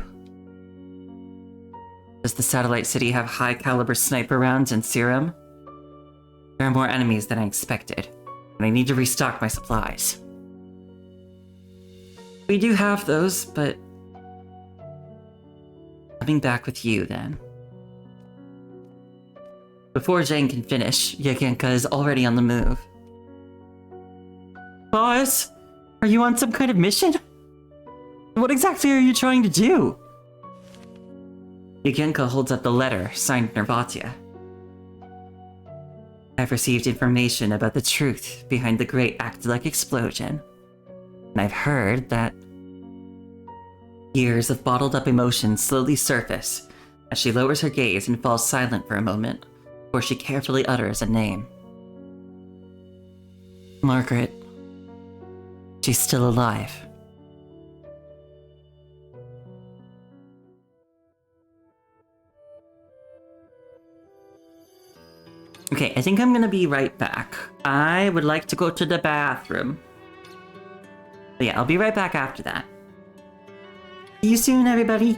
Does the satellite city have high-caliber sniper rounds and serum? There are more enemies than I expected, and I need to restock my supplies. We do have those, but... Coming back with you, then. Before Zhang can finish, Yugenka is already on the move. Boss, are you on some kind of mission? What exactly are you trying to do? Yugenka holds up the letter signed Nervatia. I've received information about the truth behind the great Act-like explosion, and I've heard that years of bottled-up emotions slowly surface as she lowers her gaze and falls silent for a moment, before she carefully utters a name. Margaret. She's still alive. Okay, I think I'm gonna be right back. I would like to go to the bathroom. But yeah, I'll be right back after that. See you soon, everybody.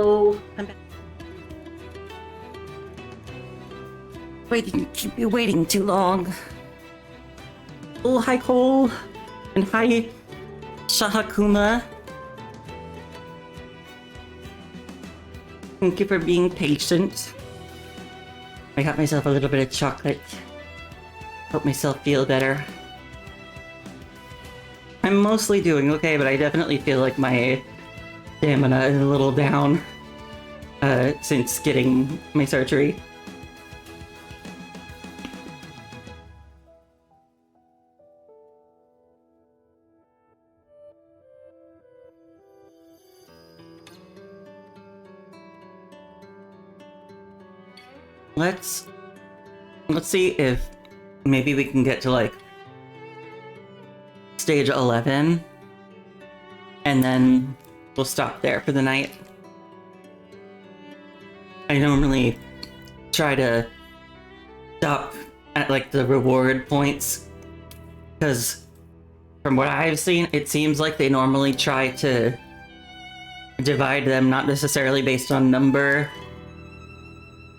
Oh, I'm back. Keep you waiting too long. Oh, hi Cole. And hi Shahakuma. Thank you for being patient. I got myself a little bit of chocolate. Help myself feel better. I'm mostly doing okay, but I definitely feel like my stamina is a little down since getting my surgery. Let's see if maybe we can get to like stage 11 and then we'll stop there for the night. I normally try to stop at like the reward points because from what I've seen, it seems like they normally try to divide them not necessarily based on number,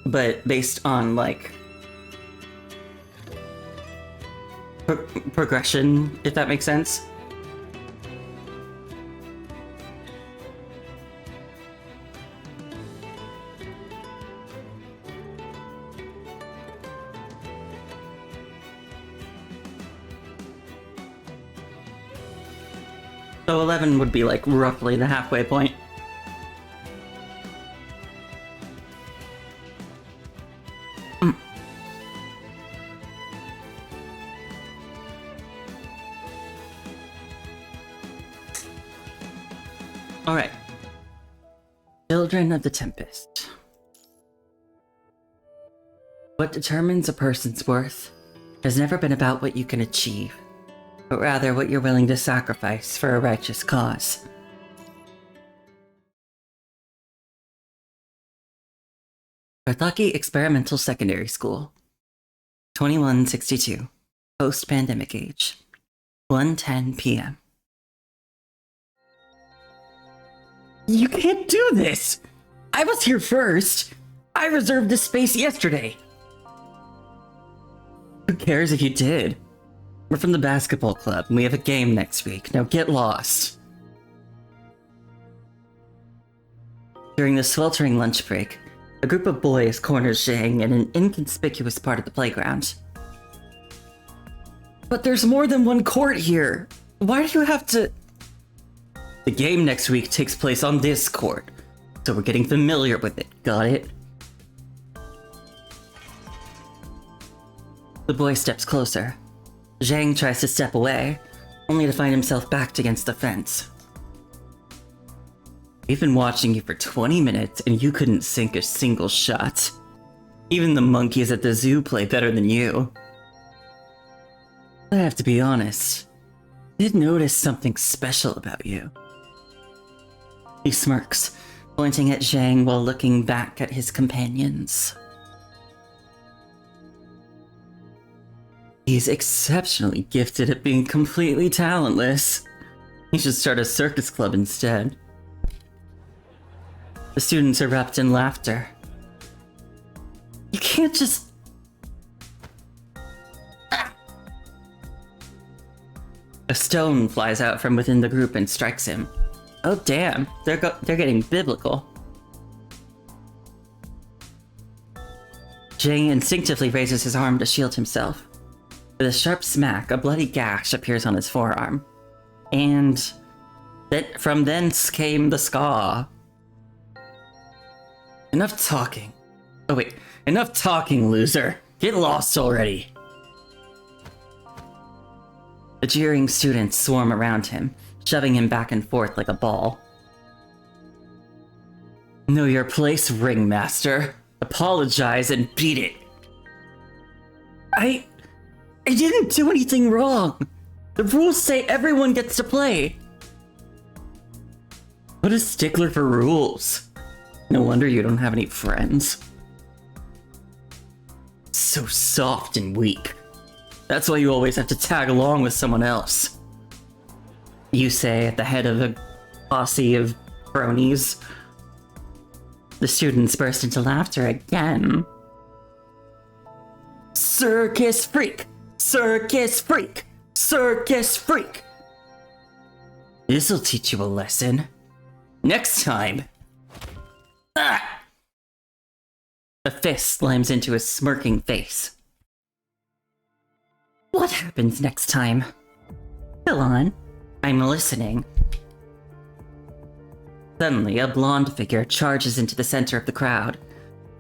but based on like progression, if that makes sense. So 11 would be like roughly the halfway point. Alright. Children of the Tempest. What determines a person's worth has never been about what you can achieve, but rather what you're willing to sacrifice for a righteous cause. Arthaki Experimental Secondary School. 2162. Post-pandemic age. 1:10 p.m. You can't do this! I was here first! I reserved this space yesterday! Who cares if you did? We're from the basketball club, and we have a game next week. Now get lost. During the sweltering lunch break, a group of boys corners Zhang in an inconspicuous part of the playground. But there's more than one court here! Why do you have to... The game next week takes place on this court, so we're getting familiar with it, got it? The boy steps closer. Zhang tries to step away, only to find himself backed against the fence. We've been watching you for 20 minutes and you couldn't sink a single shot. Even the monkeys at the zoo play better than you. I have to be honest, I did notice something special about you. He smirks, pointing at Zhang while looking back at his companions. He's exceptionally gifted at being completely talentless. He should start a circus club instead. The students erupt in laughter. You can't just... A stone flies out from within the group and strikes him. Oh damn, they're getting biblical. Zhang instinctively raises his arm to shield himself. With a sharp smack, a bloody gash appears on his forearm. And from thence came the scar. Enough talking. Oh wait, enough talking, loser. Get lost already. The jeering students swarm around him, shoving him back and forth like a ball. Know your place, ringmaster. Apologize and beat it. I didn't do anything wrong. The rules say everyone gets to play. What a stickler for rules. No wonder you don't have any friends. So soft and weak. That's why you always have to tag along with someone else. You say at the head of a posse of cronies. The students burst into laughter again. Circus freak! Circus freak! Circus freak! This'll teach you a lesson. Next time! Ah! A fist slams into his smirking face. What happens next time? Go on. I'm listening. Suddenly, a blonde figure charges into the center of the crowd.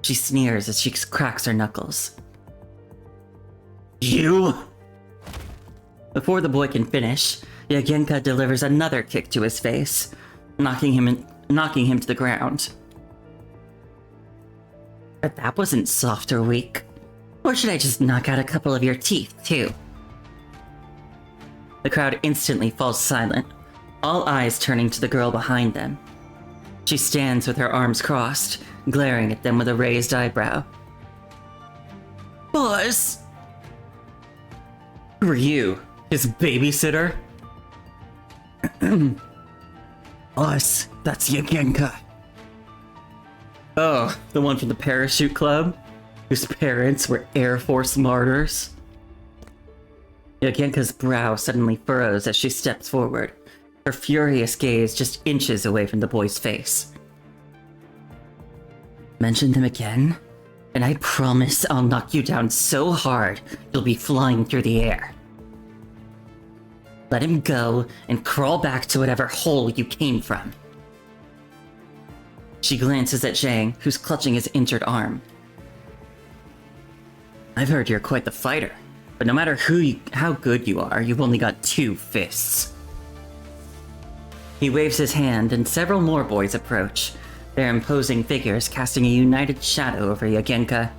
She sneers as she cracks her knuckles. You! Before the boy can finish, Yagenka delivers another kick to his face, knocking him to the ground. But that wasn't soft or weak. Or should I just knock out a couple of your teeth, too? The crowd instantly falls silent, all eyes turning to the girl behind them. She stands with her arms crossed, glaring at them with a raised eyebrow. Boss! Who are you? His babysitter? Boss, that's Yagenka. Oh, the one from the parachute club? Whose parents were Air Force martyrs? Yagenka's brow suddenly furrows as she steps forward, her furious gaze just inches away from the boy's face. Mention them again, and I promise I'll knock you down so hard you'll be flying through the air. Let him go and crawl back to whatever hole you came from. She glances at Zhang, who's clutching his injured arm. I've heard you're quite the fighter, but no matter how good you are, you've only got 2 fists. He waves his hand and several more boys approach, their imposing figures casting a united shadow over Yagenka.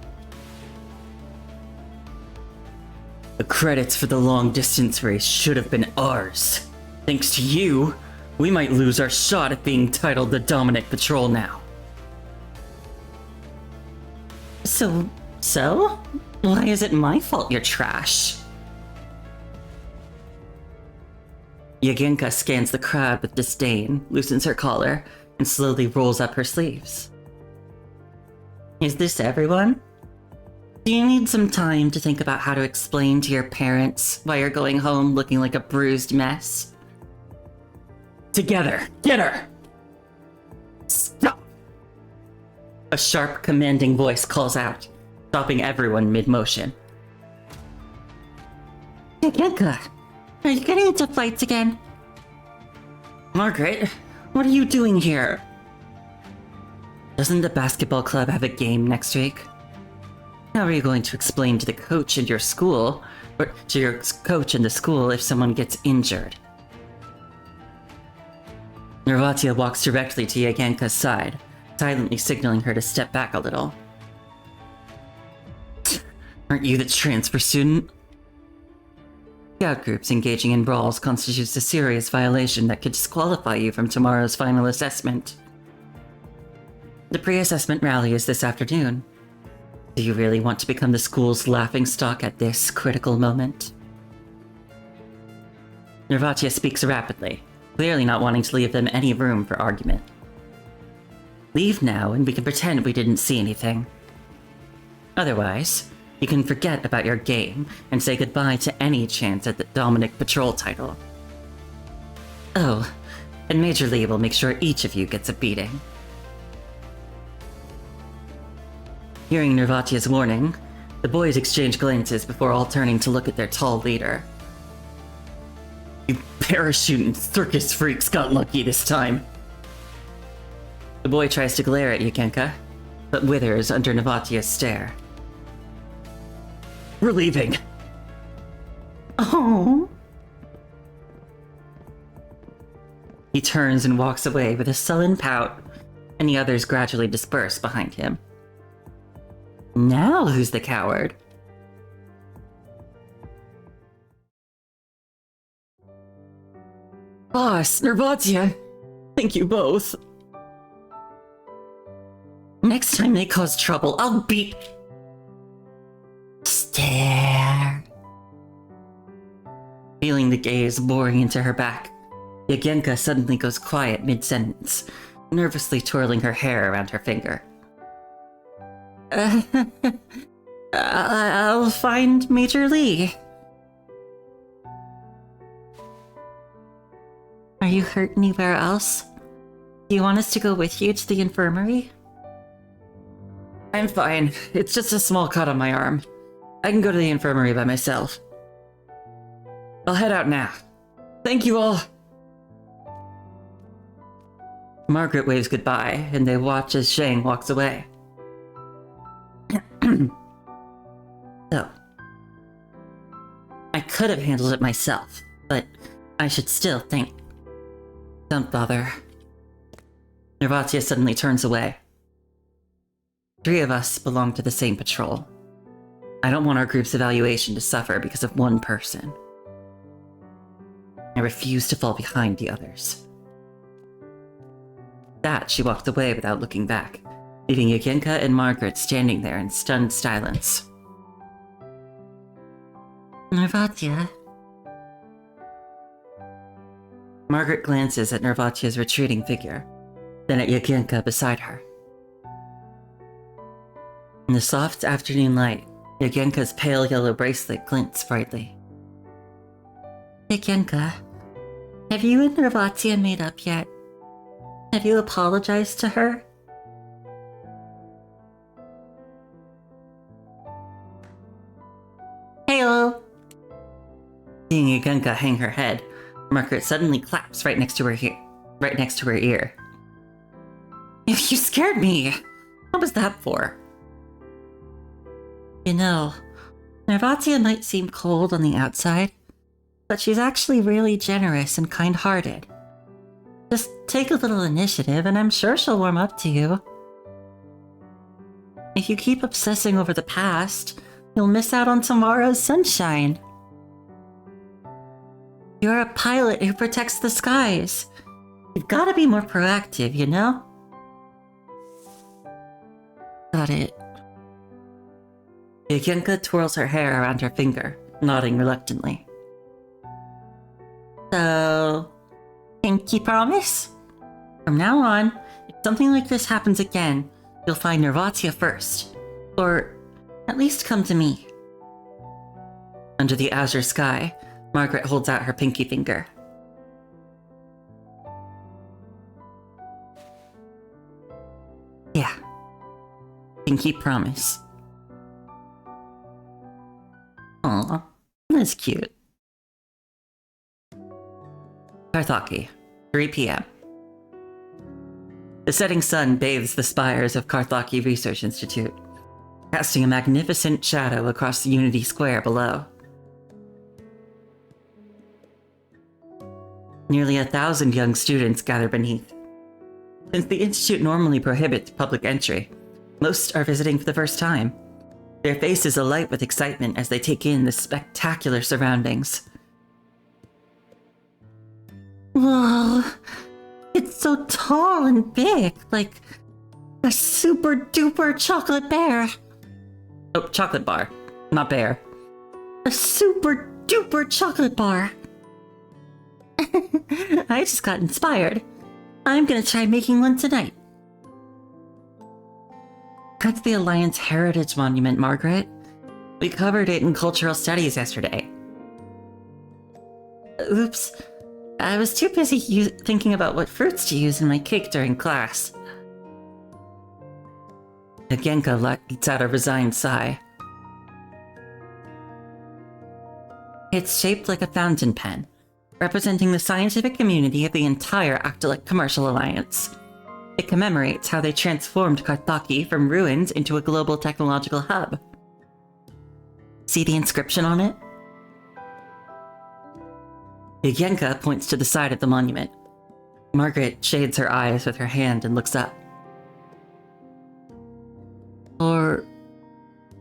The credits for the long-distance race should have been ours. Thanks to you, we might lose our shot at being titled the Dominic Patrol now. So? Why is it my fault you're trash? Yagenka scans the crowd with disdain, loosens her collar, and slowly rolls up her sleeves. Is this everyone? Do you need some time to think about how to explain to your parents why you're going home looking like a bruised mess? Together! Get her! Stop! A sharp, commanding voice calls out, stopping everyone mid-motion. Yagenka, are you getting into fights again? Margaret, what are you doing here? Doesn't the basketball club have a game next week? How are you going to explain to the coach in your school, or to your coach in the school if someone gets injured? Nervatia walks directly to Yagenka's side, silently signaling her to step back a little. Aren't you the transfer student? Scout groups engaging in brawls constitutes a serious violation that could disqualify you from tomorrow's final assessment. The pre-assessment rally is this afternoon. Do you really want to become the school's laughingstock at this critical moment? Nervatia speaks rapidly, clearly not wanting to leave them any room for argument. Leave now and we can pretend we didn't see anything. Otherwise, you can forget about your game and say goodbye to any chance at the Dominic Patrol title. Oh, and Major Lee will make sure each of you gets a beating. Hearing Nervatia's warning, the boys exchange glances before all turning to look at their tall leader. You parachute and circus freaks got lucky this time. The boy tries to glare at Yagenka, but withers under Nervatia's stare. We're leaving. Oh. He turns and walks away with a sullen pout, and the others gradually disperse behind him. Now who's the coward? Boss, Nervatia, thank you both. Next time they cause trouble, I'll beat... Stare. Feeling the gaze boring into her back, Yagenka suddenly goes quiet mid-sentence, nervously twirling her hair around her finger. Uh, I'll find Major Lee. Are you hurt anywhere else? Do you want us to go with you to the infirmary? I'm fine. It's just a small cut on my arm. I can go to the infirmary by myself. I'll head out now. Thank you all. Margaret waves goodbye, and they watch as Shang walks away. So, I could have handled it myself, but I should still think. Don't bother. Nervatia suddenly turns away. 3 of us belong to the same patrol. I don't want our group's evaluation to suffer because of one person. I refuse to fall behind the others. That she walked away without looking back, leaving Yugenka and Margaret standing there in stunned silence. Nervatia. Margaret glances at Nervatia's retreating figure, then at Yugenka beside her. In the soft afternoon light, Yugenka's pale yellow bracelet glints brightly. Yugenka, have you and Nervatia made up yet? Have you apologized to her? Heyo! Seeing Yugenka hang her head, Margaret suddenly claps right next to her ear. You scared me! What was that for? You know, Nervatia might seem cold on the outside, but she's actually really generous and kind-hearted. Just take a little initiative and I'm sure she'll warm up to you. If you keep obsessing over the past, you'll miss out on tomorrow's sunshine. You're a pilot who protects the skies. You've got to be more proactive, you know? Got it. Yugenka twirls her hair around her finger, nodding reluctantly. So, pinky promise? From now on, if something like this happens again, you'll find Nervatia first. Or at least come to me. Under the azure sky, Margaret holds out her pinky finger. Yeah. Pinky promise. Aw, that's cute. Karthaki, 3 p.m. The setting sun bathes the spires of Karthaki Research Institute, casting a magnificent shadow across the Unity Square below. Nearly 1,000 young students gather beneath. Since the Institute normally prohibits public entry, most are visiting for the first time, their faces alight with excitement as they take in the spectacular surroundings. Whoa, it's so tall and big, like a super duper chocolate bear. Oh, chocolate bar, not bear. A super duper chocolate bar. I just got inspired. I'm gonna try making one tonight. That's the Alliance Heritage Monument, Margaret. We covered it in Cultural Studies yesterday. Oops. I was too busy thinking about what fruits to use in my cake during class. Yugenka lets out a resigned sigh. It's shaped like a fountain pen, representing the scientific community of the entire Actolic Commercial Alliance. It commemorates how they transformed Karthaki from ruins into a global technological hub. See the inscription on it? Yugenka points to the side of the monument. Margaret shades her eyes with her hand and looks up. For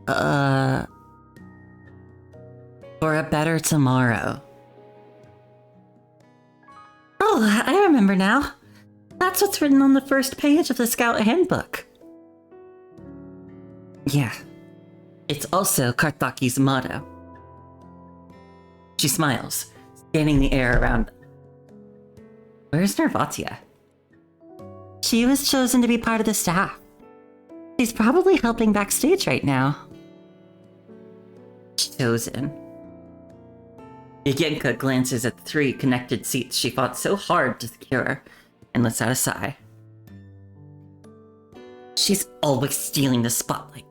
a better tomorrow. Oh, I remember now. That's what's written on the first page of the Scout Handbook. Yeah. It's also Karthaki's motto. She smiles, scanning the air around them. Where's Nervatia? She was chosen to be part of the staff. He's probably helping backstage right now. Chosen. Yagenka glances at the 3 connected seats she fought so hard to secure and lets out a sigh. She's always stealing the spotlight.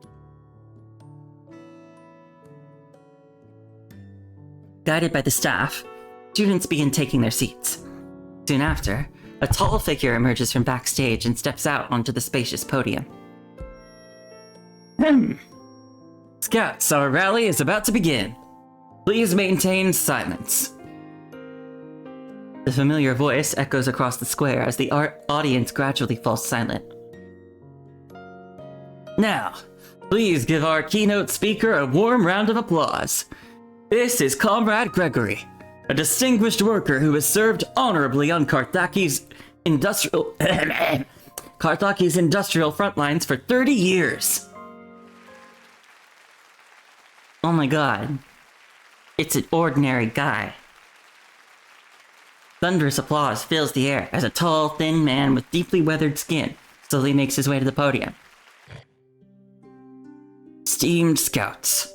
Guided by the staff, students begin taking their seats. Soon after, a tall figure emerges from backstage and steps out onto the spacious podium. Scouts, our rally is about to begin. Please maintain silence. The familiar voice echoes across the square as the audience gradually falls silent. Now, please give our keynote speaker a warm round of applause. This is Comrade Gregory, a distinguished worker who has served honorably on Karthaki's industrial front lines for 30 years. Oh my god. It's an ordinary guy. Thunderous applause fills the air as a tall, thin man with deeply weathered skin slowly makes his way to the podium. Esteemed scouts,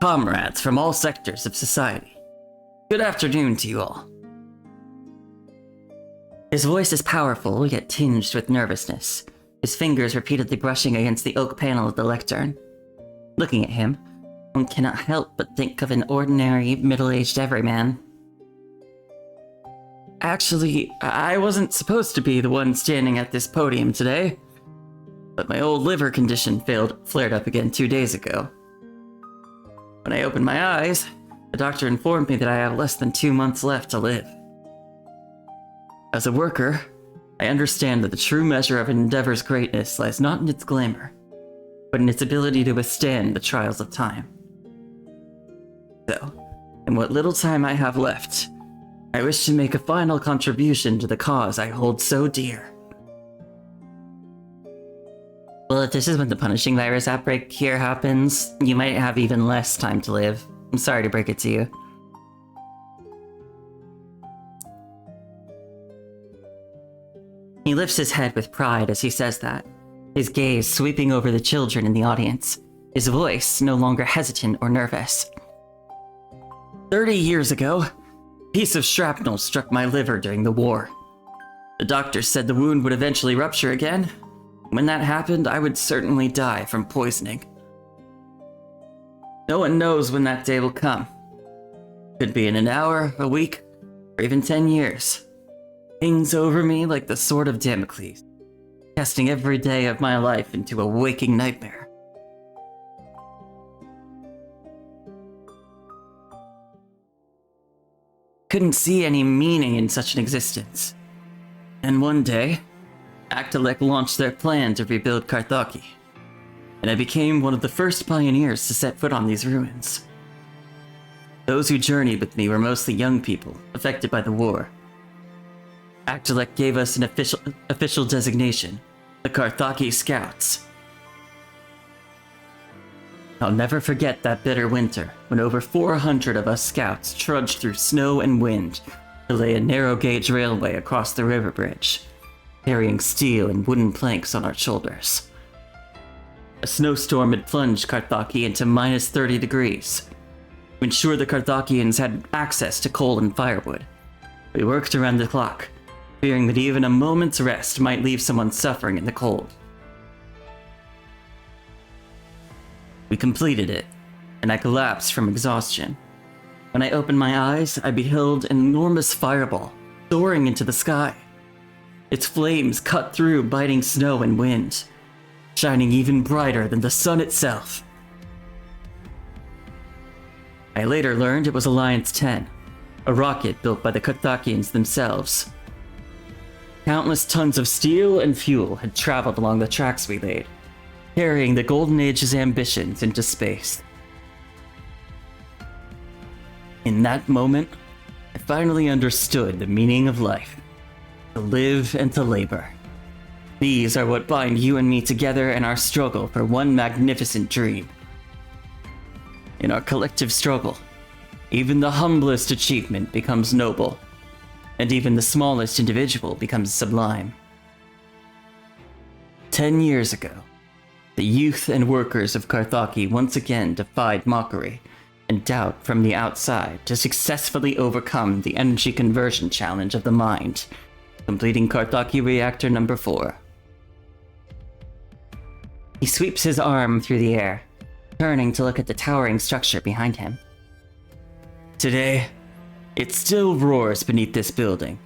comrades from all sectors of society, good afternoon to you all. His voice is powerful, yet tinged with nervousness, his fingers repeatedly brushing against the oak panel of the lectern. Looking at him, one cannot help but think of an ordinary, middle-aged everyman. Actually, I wasn't supposed to be the one standing at this podium today, but my old liver condition flared up again 2 days ago. When I opened my eyes, the doctor informed me that I have less than 2 months left to live. As a worker, I understand that the true measure of an endeavor's greatness lies not in its glamour, but in its ability to withstand the trials of time. So, in what little time I have left, I wish to make a final contribution to the cause I hold so dear. Well, if this is when the punishing virus outbreak here happens, you might have even less time to live. I'm sorry to break it to you. He lifts his head with pride as he says that, his gaze sweeping over the children in the audience, his voice no longer hesitant or nervous. 30 years ago, a piece of shrapnel struck my liver during the war. The doctors said the wound would eventually rupture again. When that happened, I would certainly die from poisoning. No one knows when that day will come. Could be in an hour, a week, or even 10 years. Hangs over me like the sword of Damocles, casting every day of my life into a waking nightmare. Couldn't see any meaning in such an existence. And one day, Aktelek launched their plan to rebuild Karthaki, and I became one of the first pioneers to set foot on these ruins. Those who journeyed with me were mostly young people affected by the war. Aktelek gave us an official designation, the Karthaki Scouts. I'll never forget that bitter winter when over 400 of us scouts trudged through snow and wind to lay a narrow-gauge railway across the river bridge, carrying steel and wooden planks on our shoulders. A snowstorm had plunged Karthaki into minus 30 degrees. To ensure the Karthakians had access to coal and firewood, we worked around the clock, fearing that even a moment's rest might leave someone suffering in the cold. We completed it, and I collapsed from exhaustion. When I opened my eyes, I beheld an enormous fireball soaring into the sky. Its flames cut through biting snow and wind, shining even brighter than the sun itself. I later learned it was Alliance 10, a rocket built by the Karthakians themselves. Countless tons of steel and fuel had traveled along the tracks we laid, carrying the Golden Age's ambitions into space. In that moment, I finally understood the meaning of life. To live and to labor. These are what bind you and me together in our struggle for one magnificent dream. In our collective struggle, even the humblest achievement becomes noble, and even the smallest individual becomes sublime. 10 years ago, The youth and workers of Carthage once again defied mockery and doubt from the outside to successfully overcome the energy conversion challenge of the mind, completing Carthage Reactor number 4. He sweeps his arm through the air, turning to look at the towering structure behind him. Today, it still roars beneath this building,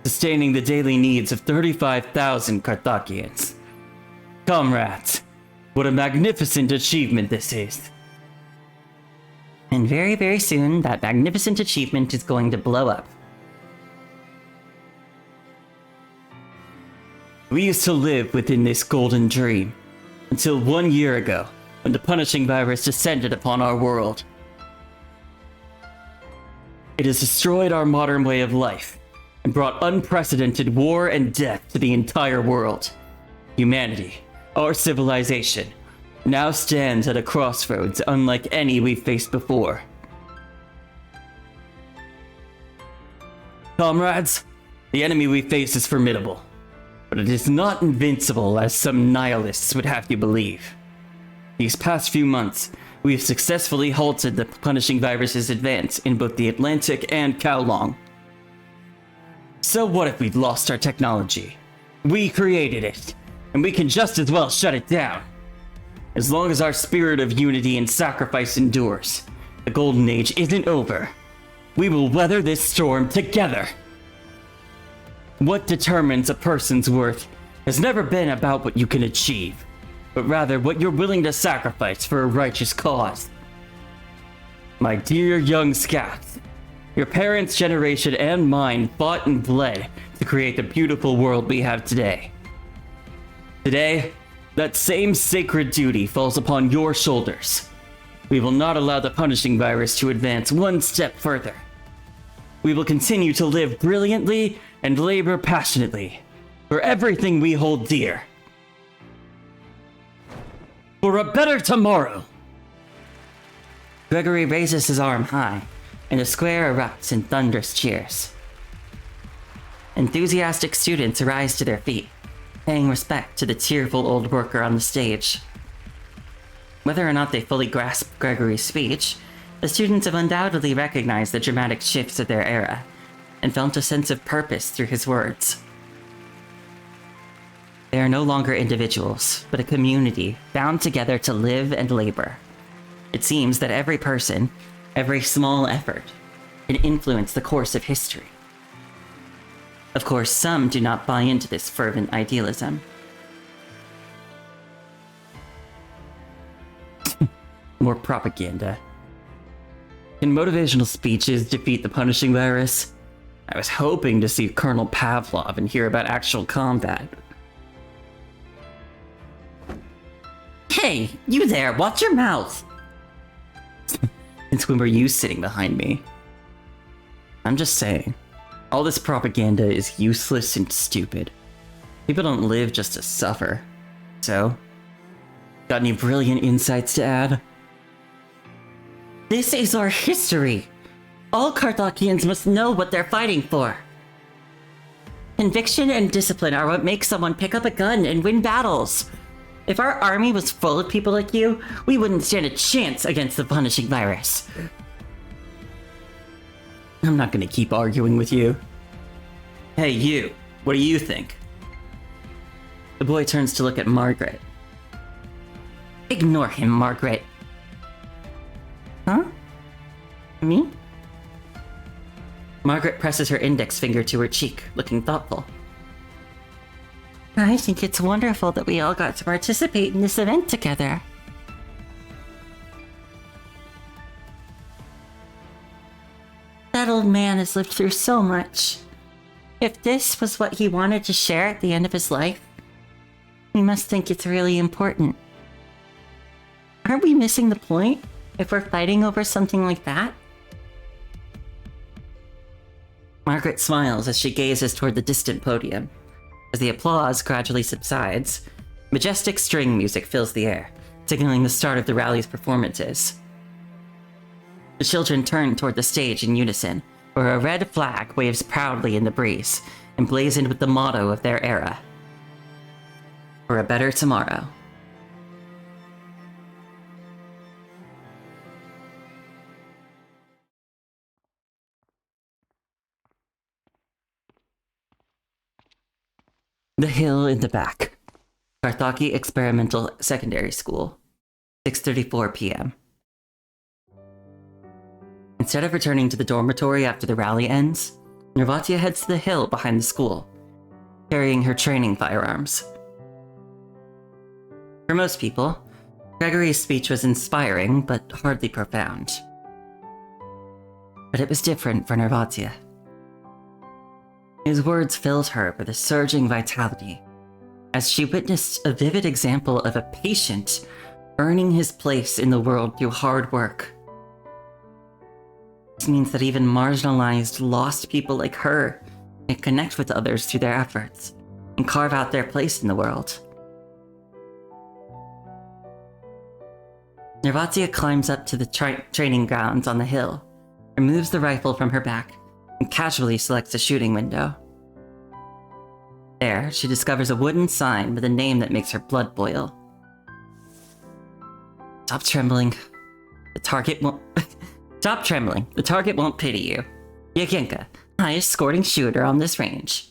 sustaining the daily needs of 35,000 Carthaginians. Comrades, what a magnificent achievement this is. And very, very soon, that magnificent achievement is going to blow up. We used to live within this golden dream, until 1 year ago, when the punishing virus descended upon our world. It has destroyed our modern way of life, and brought unprecedented war and death to the entire world. Humanity, our civilization, now stands at a crossroads unlike any we've faced before. Comrades, the enemy we face is formidable, but it is not invincible as some nihilists would have you believe. These past few months, we have successfully halted the punishing virus's advance in both the Atlantic and Kowloon. So what if we've lost our technology? We created it, and we can just as well shut it down. As long as our spirit of unity and sacrifice endures, the Golden Age isn't over. We will weather this storm together. What determines a person's worth has never been about what you can achieve, but rather what you're willing to sacrifice for a righteous cause. My dear young scouts, your parents' generation and mine fought and bled to create the beautiful world we have today. Today, that same sacred duty falls upon your shoulders. We will not allow the punishing virus to advance one step further. We will continue to live brilliantly and labor passionately for everything we hold dear. For a better tomorrow! Gregory raises his arm high, and the square erupts in thunderous cheers. Enthusiastic students rise to their feet, paying respect to the tearful old worker on the stage. Whether or not they fully grasp Gregory's speech, the students have undoubtedly recognized the dramatic shifts of their era, and felt a sense of purpose through his words. They are no longer individuals, but a community bound together to live and labor. It seems that every person, every small effort, can influence the course of history. Of course, some do not buy into this fervent idealism. More propaganda. Can motivational speeches defeat the punishing virus? I was hoping to see Colonel Pavlov and hear about actual combat. Hey, you there, watch your mouth! Since when were you sitting behind me? I'm just saying, all this propaganda is useless and stupid. People don't live just to suffer. So, got any brilliant insights to add? This is our history! All Carthagians must know what they're fighting for. Conviction and discipline are what make someone pick up a gun and win battles. If our army was full of people like you, we wouldn't stand a chance against the punishing virus. I'm not gonna keep arguing with you. Hey, you. What do you think? The boy turns to look at Margaret. Ignore him, Margaret. Huh? Me? Margaret presses her index finger to her cheek, looking thoughtful. I think it's wonderful that we all got to participate in this event together. That old man has lived through so much. If this was what he wanted to share at the end of his life, we must think it's really important. Aren't we missing the point if we're fighting over something like that? Margaret smiles as she gazes toward the distant podium. As the applause gradually subsides, majestic string music fills the air, signaling the start of the rally's performances. The children turn toward the stage in unison, where a red flag waves proudly in the breeze, emblazoned with the motto of their era. For a better tomorrow. The hill in the back. Karthaki Experimental Secondary School. 6:34 p.m. Instead of returning to the dormitory after the rally ends, Nervatia heads to the hill behind the school, carrying her training firearms. For most people, Gregory's speech was inspiring, but hardly profound. But it was different for Nervatia. His words filled her with a surging vitality, as she witnessed a vivid example of a patient earning his place in the world through hard work. This means that even marginalized, lost people like her can connect with others through their efforts and carve out their place in the world. Nervatia climbs up to the training grounds on the hill, removes the rifle from her back, and casually selects a shooting window. There, she discovers a wooden sign with a name that makes her blood boil. Stop trembling. The target won't... Stop trembling. The target won't pity you. Yagenka, highest scoring shooter on this range.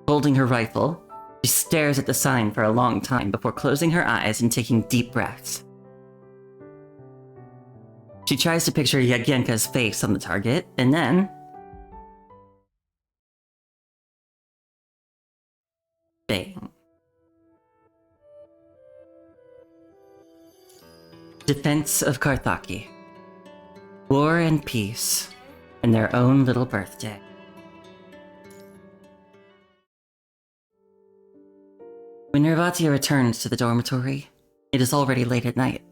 Holding her rifle, she stares at the sign for a long time before closing her eyes and taking deep breaths. She tries to picture Yagenka's face on the target, and then... bang. Defense of Karthaki. War and peace, and their own little birthday. When Nervatia returns to the dormitory, it is already late at night.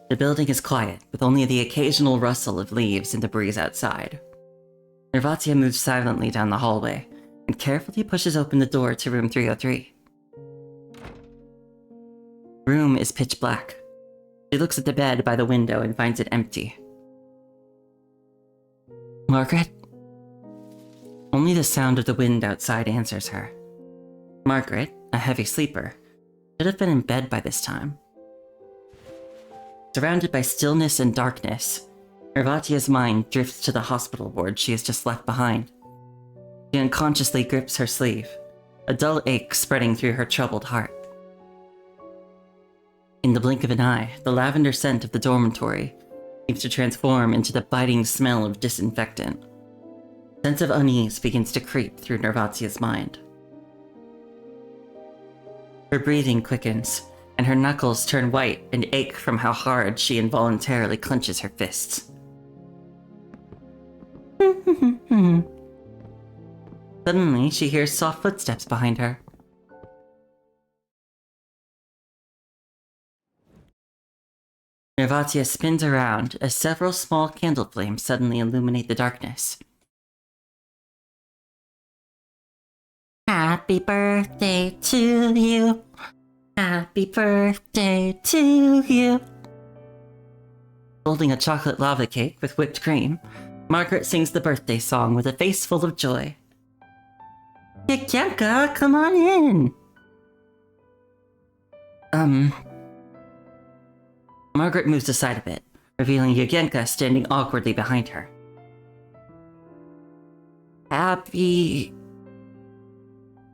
The building is quiet, with only the occasional rustle of leaves in the breeze outside. Nervatia moves silently down the hallway and carefully pushes open the door to room 303. Room is pitch black. She looks at the bed by the window and finds it empty. Margaret? Only the sound of the wind outside answers her. Margaret, a heavy sleeper, should have been in bed by this time. Surrounded by stillness and darkness, Nervatia's mind drifts to the hospital ward she has just left behind. She unconsciously grips her sleeve, a dull ache spreading through her troubled heart. In the blink of an eye, the lavender scent of the dormitory seems to transform into the biting smell of disinfectant. A sense of unease begins to creep through Nervatia's mind. Her breathing quickens, and her knuckles turn white and ache from how hard she involuntarily clenches her fists. Suddenly, she hears soft footsteps behind her. Nervatia spins around as several small candle flames suddenly illuminate the darkness. Happy birthday to you. Happy birthday to you. Holding a chocolate lava cake with whipped cream, Margaret sings the birthday song with a face full of joy. Yagenka, come on in. Margaret moves aside a bit, revealing Yagenka standing awkwardly behind her. Happy...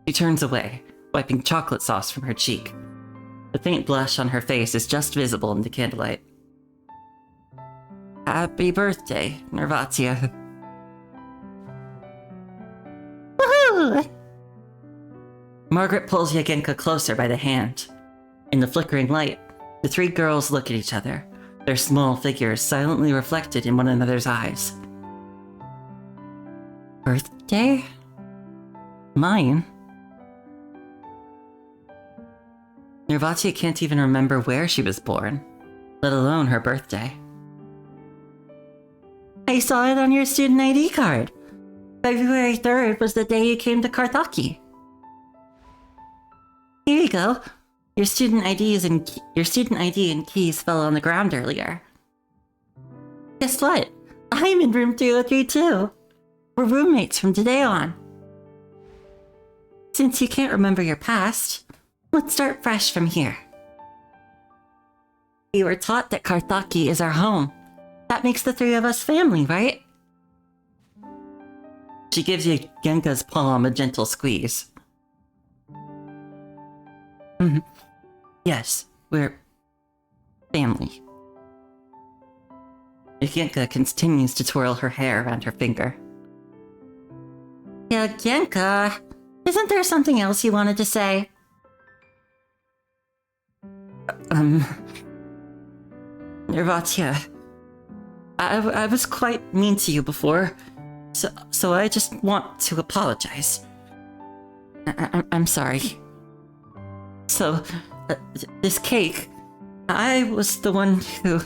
She turns away, wiping chocolate sauce from her cheek. The faint blush on her face is just visible in the candlelight. Happy birthday, Nervatia. Woohoo! Margaret pulls Yagenka closer by the hand. In the flickering light, the three girls look at each other, their small figures silently reflected in one another's eyes. Birthday? Mine? Nervatia can't even remember where she was born, let alone her birthday. I saw it on your student ID card. February 3rd was the day you came to Karthaki. Here you go. Your student ID and keys fell on the ground earlier. Guess what? I'm in room 303 too. We're roommates from today on. Since you can't remember your past, let's start fresh from here. We were taught that Karthaki is our home. That makes the three of us family, right? she gives Genka's palm a gentle squeeze. Yes, we're family. Genka continues to twirl her hair around her finger. Yeah, Genka, isn't there something else you wanted to say? Nervatia, I was quite mean to you before, so I just want to apologize. I'm sorry. So, this cake, I was the one who...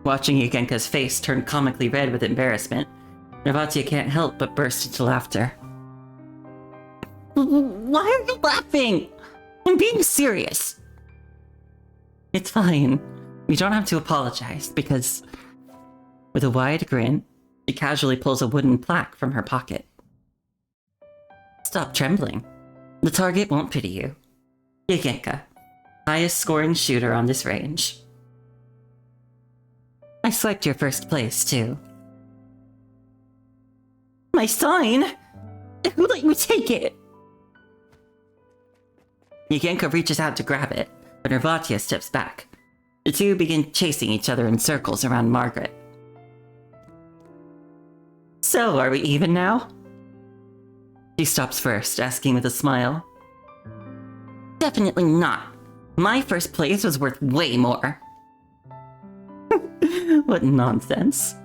Watching Genka's face turn comically red with embarrassment, Nervatia can't help but burst into laughter. Why are you laughing? I'm being serious. It's fine. You don't have to apologize, because... With a wide grin, she casually pulls a wooden plaque from her pocket. Stop trembling. The target won't pity you. Genka, highest scoring shooter on this range. I swiped your first place, too. My sign? Who let you take it? Genka reaches out to grab it, but Nervatia steps back. The two begin chasing each other in circles around Margaret. So, are we even now? She stops first, asking with a smile. Definitely not. My first place was worth way more. What nonsense.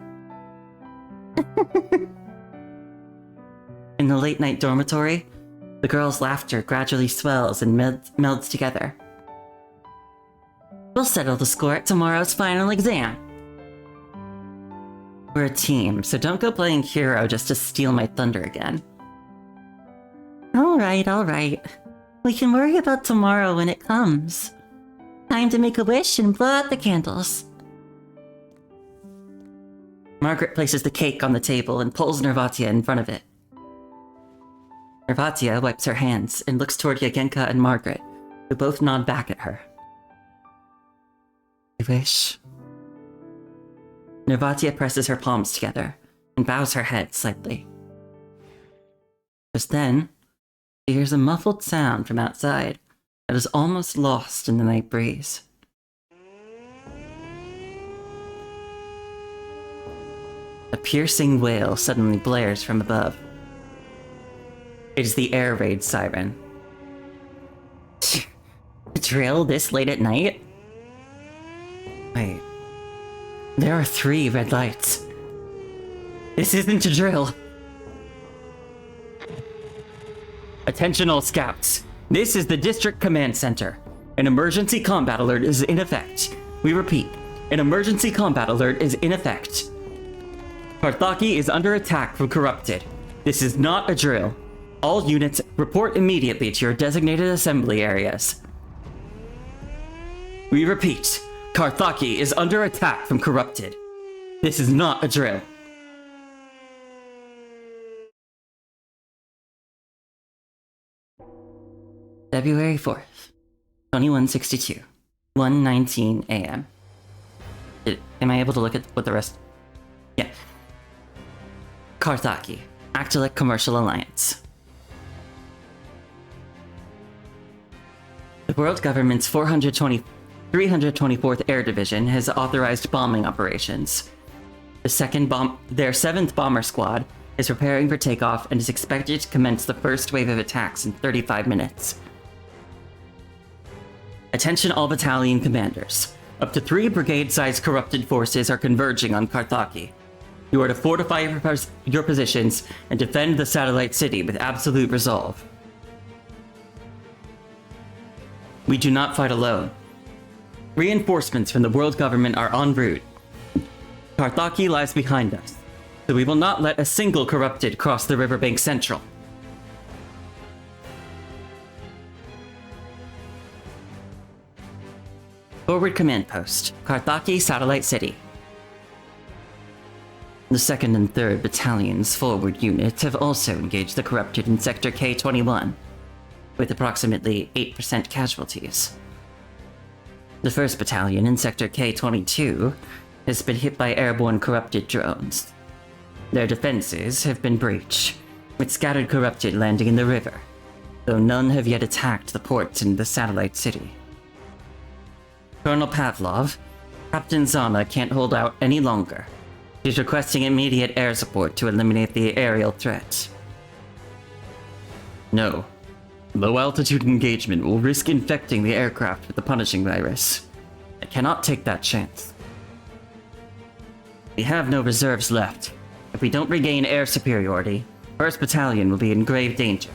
In the late-night dormitory, the girls' laughter gradually swells and melds together. We'll settle the score at tomorrow's final exam. We're a team, so don't go playing hero just to steal my thunder again. Alright. We can worry about tomorrow when it comes. Time to make a wish and blow out the candles. Margaret places the cake on the table and pulls Nervatia in front of it. Nervatia wipes her hands and looks toward Genka and Margaret, who both nod back at her. I wish. Nervatia presses her palms together and bows her head slightly. Just then, she hears a muffled sound from outside that is almost lost in the night breeze. A piercing wail suddenly blares from above. It is the air raid siren. A drill this late at night? Wait. There are 3 red lights. This isn't a drill. Attention all scouts. This is the District Command Center. An emergency combat alert is in effect. We repeat, an emergency combat alert is in effect. Carthage is under attack from Corrupted. This is not a drill. All units report immediately to your designated assembly areas. We repeat, Carthage is under attack from Corrupted. This is not a drill. February 4th, 2162, 1:19 a.m. Am I able to look at what the rest... Yeah. Carthage, Actelic Commercial Alliance. The world government's 324th Air Division has authorized bombing operations. Their 7th Bomber Squad is preparing for takeoff and is expected to commence the first wave of attacks in 35 minutes. Attention all battalion commanders. Up to 3 brigade-sized corrupted forces are converging on Carthage. You are to fortify your positions and defend the satellite city with absolute resolve. We do not fight alone. Reinforcements from the world government are en route. Carthage lies behind us, so we will not let a single corrupted cross the riverbank central. Forward Command Post, Carthage Satellite City. The 2nd and 3rd Battalions forward units have also engaged the corrupted in Sector K-21, with approximately 8% casualties. The 1st Battalion in Sector K-22 has been hit by airborne corrupted drones. Their defenses have been breached, with scattered corrupted landing in the river, though none have yet attacked the ports in the satellite city. Colonel Pavlov, Captain Zana can't hold out any longer. He's requesting immediate air support to eliminate the aerial threat. No. Low-altitude engagement will risk infecting the aircraft with the punishing virus. I cannot take that chance. We have no reserves left. If we don't regain air superiority, 1st Battalion will be in grave danger.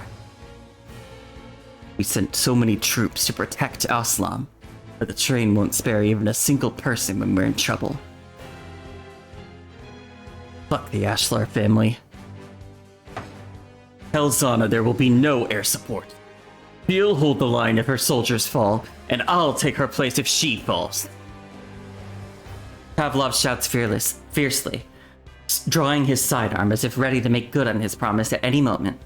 We sent so many troops to protect Aslam, but the train won't spare even a single person when we're in trouble. Fuck the Ashlar family. Tell Zana there will be no air support. She'll hold the line if her soldiers fall, and I'll take her place if she falls. Pavlov shouts fiercely, drawing his sidearm as if ready to make good on his promise at any moment.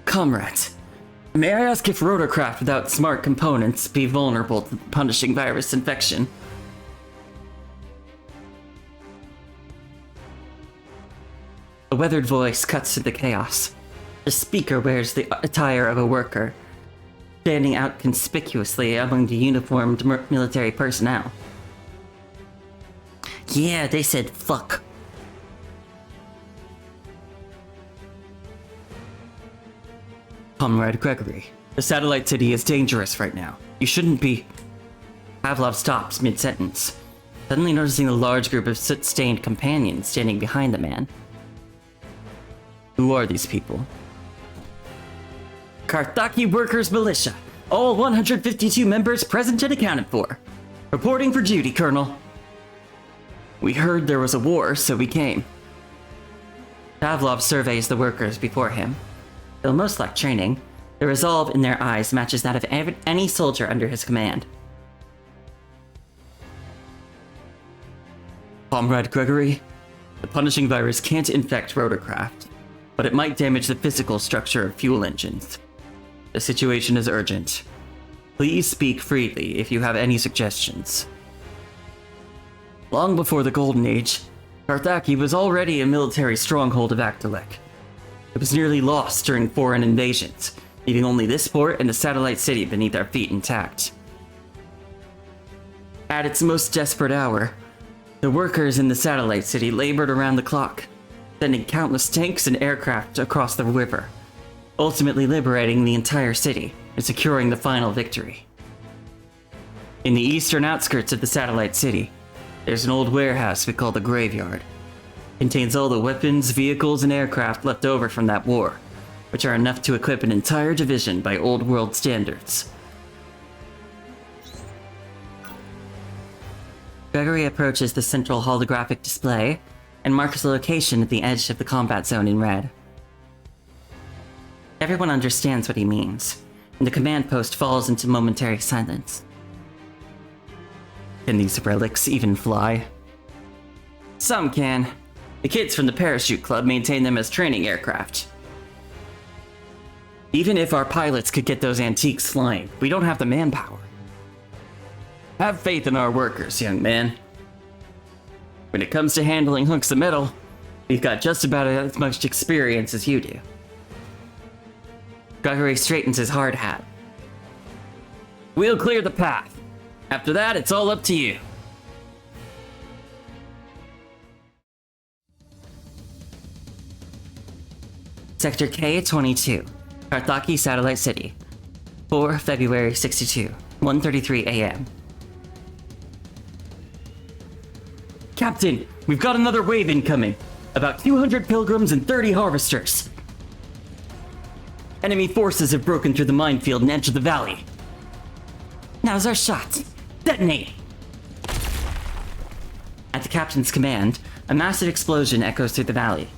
Comrades, may I ask if rotorcraft without smart components be vulnerable to punishing virus infection? A weathered voice cuts through the chaos. The speaker wears the attire of a worker, standing out conspicuously among the uniformed military personnel. Yeah, they said fuck. Comrade Gregory, the satellite city is dangerous right now. You shouldn't be... Pavlov stops mid-sentence, suddenly noticing a large group of soot-stained companions standing behind the man. Who are these people? Karthaki Workers Militia. All 152 members present and accounted for. Reporting for duty, Colonel. We heard there was a war, so we came. Pavlov surveys the workers before him. Though most lack training, the resolve in their eyes matches that of any soldier under his command. Comrade Gregory, the punishing virus can't infect rotorcraft, but it might damage the physical structure of fuel engines. The situation is urgent. Please speak freely if you have any suggestions. Long before the Golden Age, Karthaki was already a military stronghold of Akdalek. It was nearly lost during foreign invasions, leaving only this port and the satellite city beneath our feet intact. At its most desperate hour, the workers in the satellite city labored around the clock, sending countless tanks and aircraft across the river, ultimately liberating the entire city and securing the final victory. In the eastern outskirts of the satellite city, there's an old warehouse we call the Graveyard. It contains all the weapons, vehicles, and aircraft left over from that war, which are enough to equip an entire division by old world standards. Gregory approaches the central holographic display and marks the location at the edge of the combat zone in red. Everyone understands what he means, and the command post falls into momentary silence. Can these relics even fly? Some can. The kids from the Parachute Club maintain them as training aircraft. Even if our pilots could get those antiques flying, we don't have the manpower. Have faith in our workers, young man. When it comes to handling hunks of metal, we've got just about as much experience as you do. Gregory straightens his hard hat. We'll clear the path. After that, it's all up to you. Sector K-22, Karthaki Satellite City, 4 February 62, 1:33 a.m. Captain, we've got another wave incoming. About 200 pilgrims and 30 harvesters. Enemy forces have broken through the minefield and entered the valley. Now's our shot. Detonate! At the captain's command, a massive explosion echoes through the valley.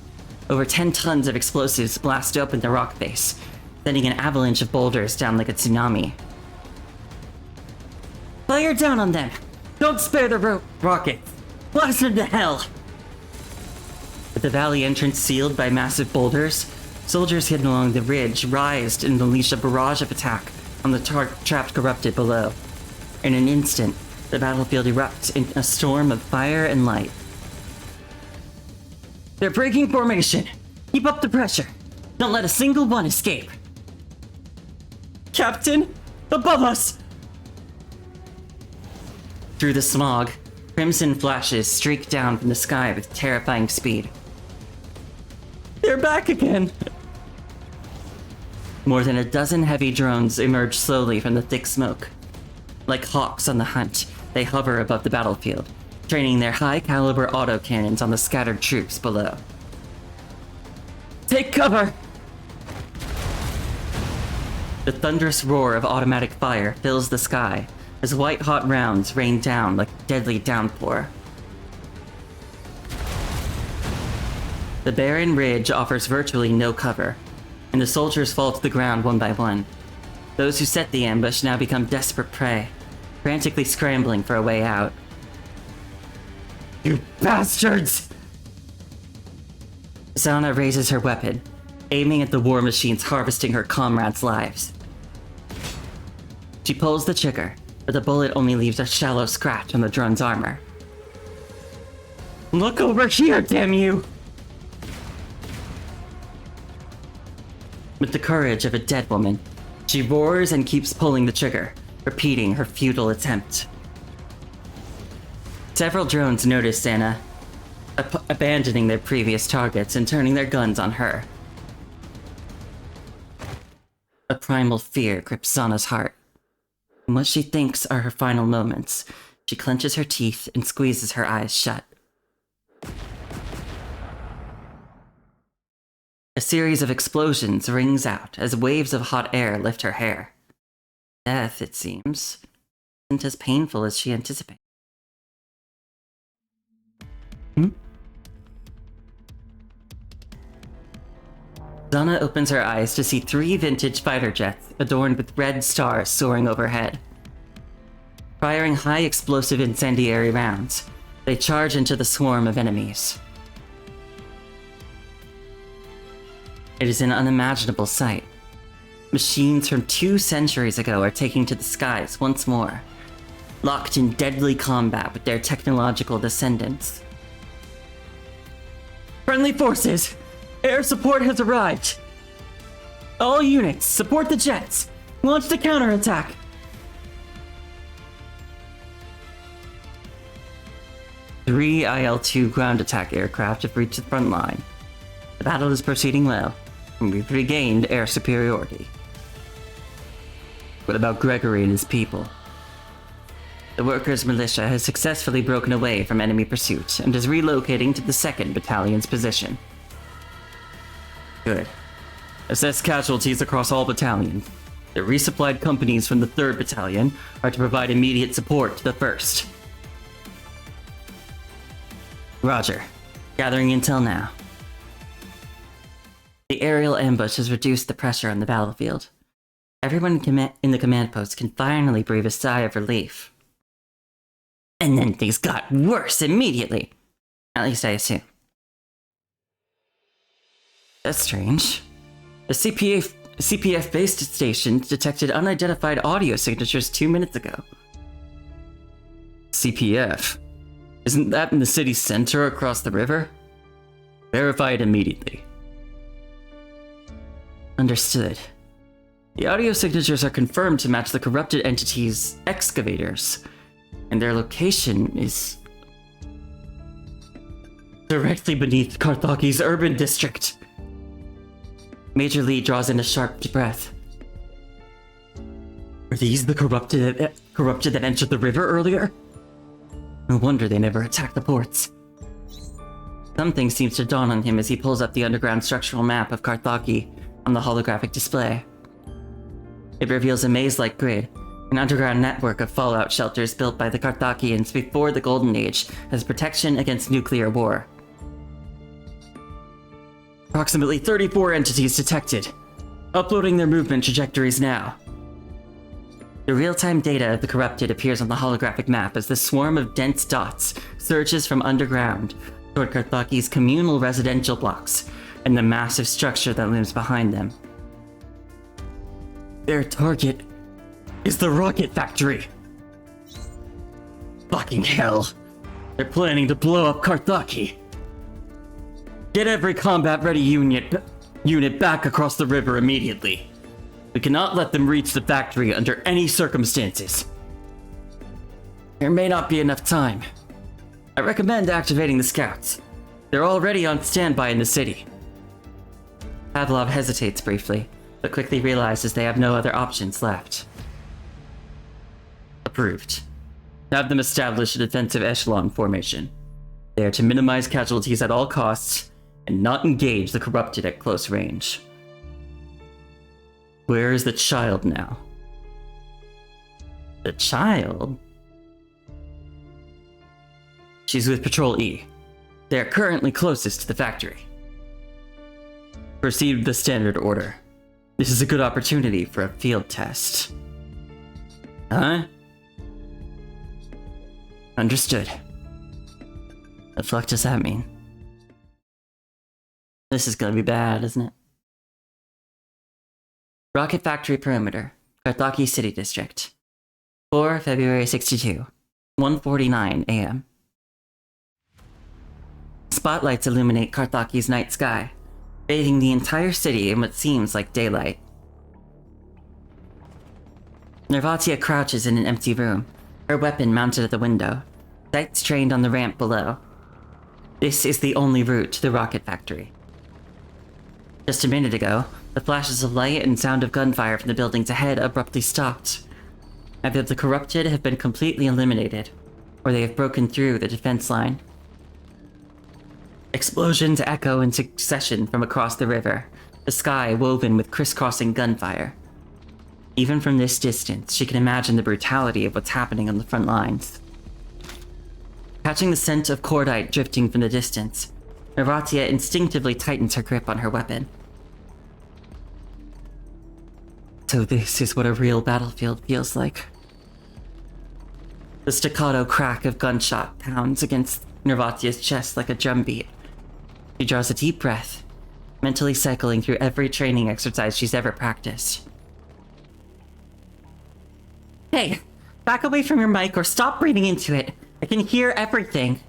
Over 10 tons of explosives blast open the rock face, sending an avalanche of boulders down like a tsunami. Fire down on them! Don't spare the rockets! Blast them to hell! With the valley entrance sealed by massive boulders, soldiers hidden along the ridge rise and unleash a barrage of attack on the trapped corrupted below. In an instant, The battlefield erupts in a storm of fire and light. They're breaking formation. Keep up the pressure. Don't let a single one escape. Captain, above us! Through the smog, crimson flashes streak down from the sky with terrifying speed. They're back again! More than a dozen heavy drones emerge slowly from the thick smoke. Like hawks on the hunt, they hover above the battlefield, training their high-caliber autocannons on the scattered troops below. Take cover! The thunderous roar of automatic fire fills the sky as white-hot rounds rain down like a deadly downpour. The barren ridge offers virtually no cover, and the soldiers fall to the ground one by one. Those who set the ambush now become desperate prey, frantically scrambling for a way out. You bastards! Zana raises her weapon, aiming at the war machines harvesting her comrades' lives. She pulls the trigger, but the bullet only leaves a shallow scratch on the drone's armor. Look over here, damn you! With the courage of a dead woman, she roars and keeps pulling the trigger, repeating her futile attempt. Several drones notice Zana, abandoning their previous targets and turning their guns on her. A primal fear grips Zana's heart. In what she thinks are her final moments, she clenches her teeth and squeezes her eyes shut. A series of explosions rings out as waves of hot air lift her hair. Death, it seems, isn't as painful as she anticipated. Zana opens her eyes to see 3 vintage fighter jets adorned with red stars soaring overhead. Firing high explosive incendiary rounds, they charge into the swarm of enemies. It is an unimaginable sight. Machines from 2 centuries ago are taking to the skies once more, locked in deadly combat with their technological descendants. Friendly forces! Air support has arrived! All units, support the jets! Launch the counterattack! Three IL-2 ground attack aircraft have reached the front line. The battle is proceeding well, and we've regained air superiority. What about Gregory and his people? The workers' militia has successfully broken away from enemy pursuit and is relocating to the 2nd Battalion's position. Good. Assess casualties across all battalions. The resupplied companies from the 3rd Battalion are to provide immediate support to the 1st. Roger. Gathering intel now. The aerial ambush has reduced the pressure on the battlefield. Everyone in the command post can finally breathe a sigh of relief. And then things got worse immediately. At least I assume. That's strange. The CPF base station detected unidentified audio signatures 2 minutes ago. CPF? Isn't that in the city center across the river? Verify it immediately. Understood. The audio signatures are confirmed to match the corrupted entity's excavators, and their location is directly beneath Karthaki's urban district. Major Lee draws in a sharp breath. Were these the corrupted that entered the river earlier? No wonder they never attacked the ports. Something seems to dawn on him as he pulls up the underground structural map of Karthaki on the holographic display. It reveals a maze-like grid, an underground network of fallout shelters built by the Karthakians before the Golden Age as protection against nuclear war. Approximately 34 entities detected. Uploading their movement trajectories now. The real-time data of the corrupted appears on the holographic map as the swarm of dense dots surges from underground toward Karthaki's communal residential blocks and the massive structure that looms behind them. Their target is the rocket factory. Fucking hell. They're planning to blow up Karthaki. Get every combat-ready unit back across the river immediately. We cannot let them reach the factory under any circumstances. There may not be enough time. I recommend activating the scouts. They're already on standby in the city. Pavlov hesitates briefly, but quickly realizes they have no other options left. Approved. Have them establish a defensive echelon formation. They are to minimize casualties at all costs and not engage the corrupted at close range. Where is the child now? The child? She's with Patrol E. They are currently closest to the factory. Proceed with the standard order. This is a good opportunity for a field test. Huh? Understood. The fuck does that mean? This is gonna be bad, isn't it? Rocket Factory Perimeter, Karthaki City District. 4 February 62, 1:49 a.m. Spotlights illuminate Karthaki's night sky, bathing the entire city in what seems like daylight. Nervatia crouches in an empty room, her weapon mounted at the window, sights trained on the ramp below. This is the only route to the rocket factory. Just a minute ago, the flashes of light and sound of gunfire from the buildings ahead abruptly stopped. Either the corrupted have been completely eliminated, or they have broken through the defense line. Explosions echo in succession from across the river, the sky woven with crisscrossing gunfire. Even from this distance, she can imagine the brutality of what's happening on the front lines. Catching the scent of cordite drifting from the distance, Nervatia instinctively tightens her grip on her weapon. So this is what a real battlefield feels like. The staccato crack of gunshot pounds against Nervatia's chest like a drumbeat. She draws a deep breath, mentally cycling through every training exercise she's ever practiced. Hey, back away from your mic or stop breathing into it. I can hear everything.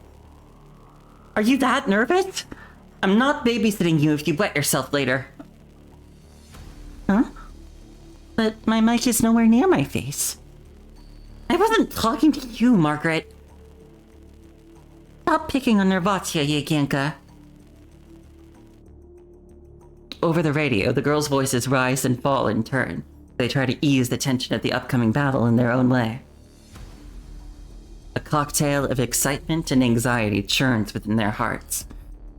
Are you that nervous? I'm not babysitting you if you wet yourself later. Huh? But my mic is nowhere near my face. I wasn't talking to you, Margaret. Stop picking on Nervatia, Yeganka. Over the radio, the girls' voices rise and fall in turn. They try to ease the tension of the upcoming battle in their own way. A cocktail of excitement and anxiety churns within their hearts.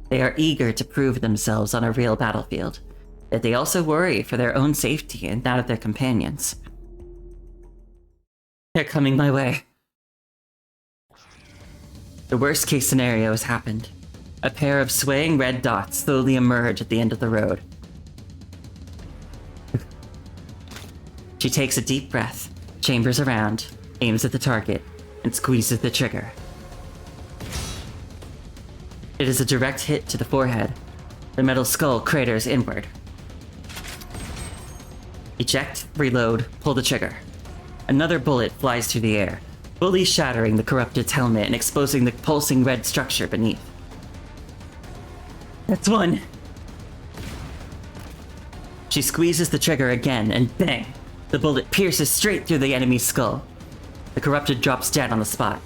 They are eager to prove themselves on a real battlefield, yet they also worry for their own safety and that of their companions. They're coming my way. The worst case scenario has happened. A pair of swaying red dots slowly emerge at the end of the road. She takes a deep breath, chambers around, aims at the target, and squeezes the trigger. It is a direct hit to the forehead. The metal skull craters inward. Eject, reload, pull the trigger. Another bullet flies through the air, fully shattering the corrupted's helmet and exposing the pulsing red structure beneath. That's one. She squeezes the trigger again, and bang! The bullet pierces straight through the enemy's skull. The corrupted drops dead on the spot.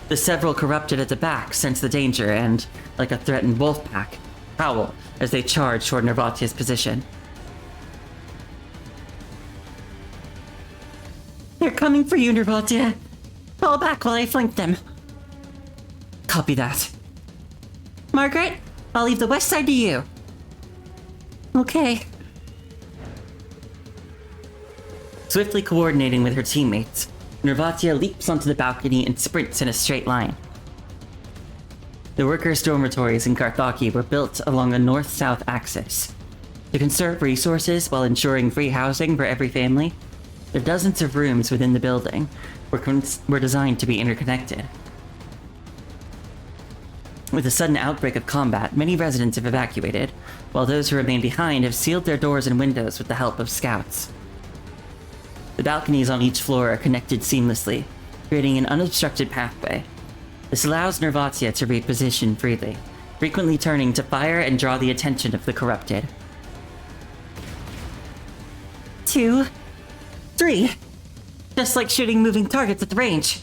The several corrupted at the back sense the danger and, like a threatened wolf pack, howl as they charge toward Nervatia's position. They're coming for you, Nervatia. Fall back while I flank them. Copy that. Margaret, I'll leave the west side to you. Okay. Swiftly coordinating with her teammates, Nervatia leaps onto the balcony and sprints in a straight line. The workers' dormitories in Karthaki were built along a north-south axis. To conserve resources while ensuring free housing for every family, the dozens of rooms within the building were designed to be interconnected. With a sudden outbreak of combat, many residents have evacuated, while those who remain behind have sealed their doors and windows with the help of scouts. The balconies on each floor are connected seamlessly, creating an unobstructed pathway. This allows Nervatia to reposition freely, frequently turning to fire and draw the attention of the corrupted. 2, 3. Just like shooting moving targets at the range.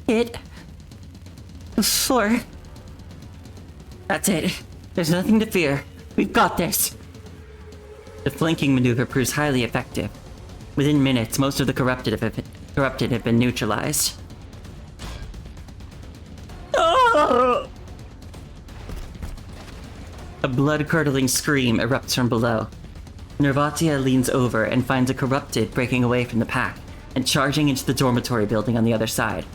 Hit. 4. That's it. There's nothing to fear. We've got this. The flanking maneuver proves highly effective. Within minutes, most of the corrupted have been neutralized. Oh! A blood-curdling scream erupts from below. Nervatia leans over and finds a corrupted breaking away from the pack and charging into the dormitory building on the other side.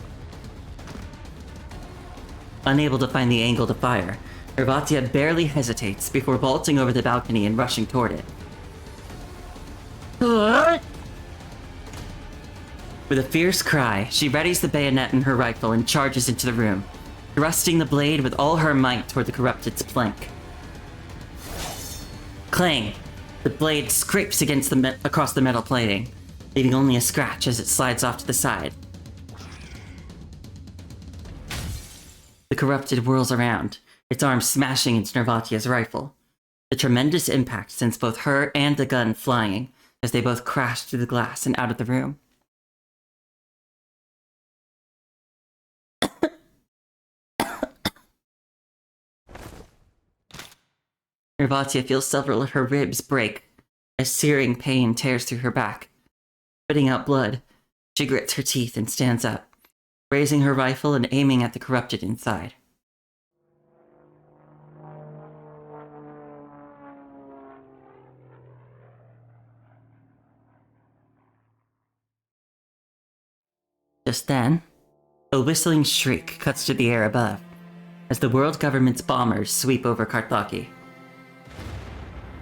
Unable to find the angle to fire, Nervatia barely hesitates before vaulting over the balcony and rushing toward it. With a fierce cry, she readies the bayonet in her rifle and charges into the room, thrusting the blade with all her might toward the corrupted's flank. Clang! The blade scrapes against across the metal plating, leaving only a scratch as it slides off to the side. The corrupted whirls around, its arm smashing into Nervatia's rifle. The tremendous impact sends both her and the gun flying as they both crash through the glass and out of the room. Nervatia feels several of her ribs break as searing pain tears through her back. Spitting out blood, she grits her teeth and stands up, raising her rifle and aiming at the corrupted inside. Just then, a whistling shriek cuts through the air above as the world government's bombers sweep over Karthaki.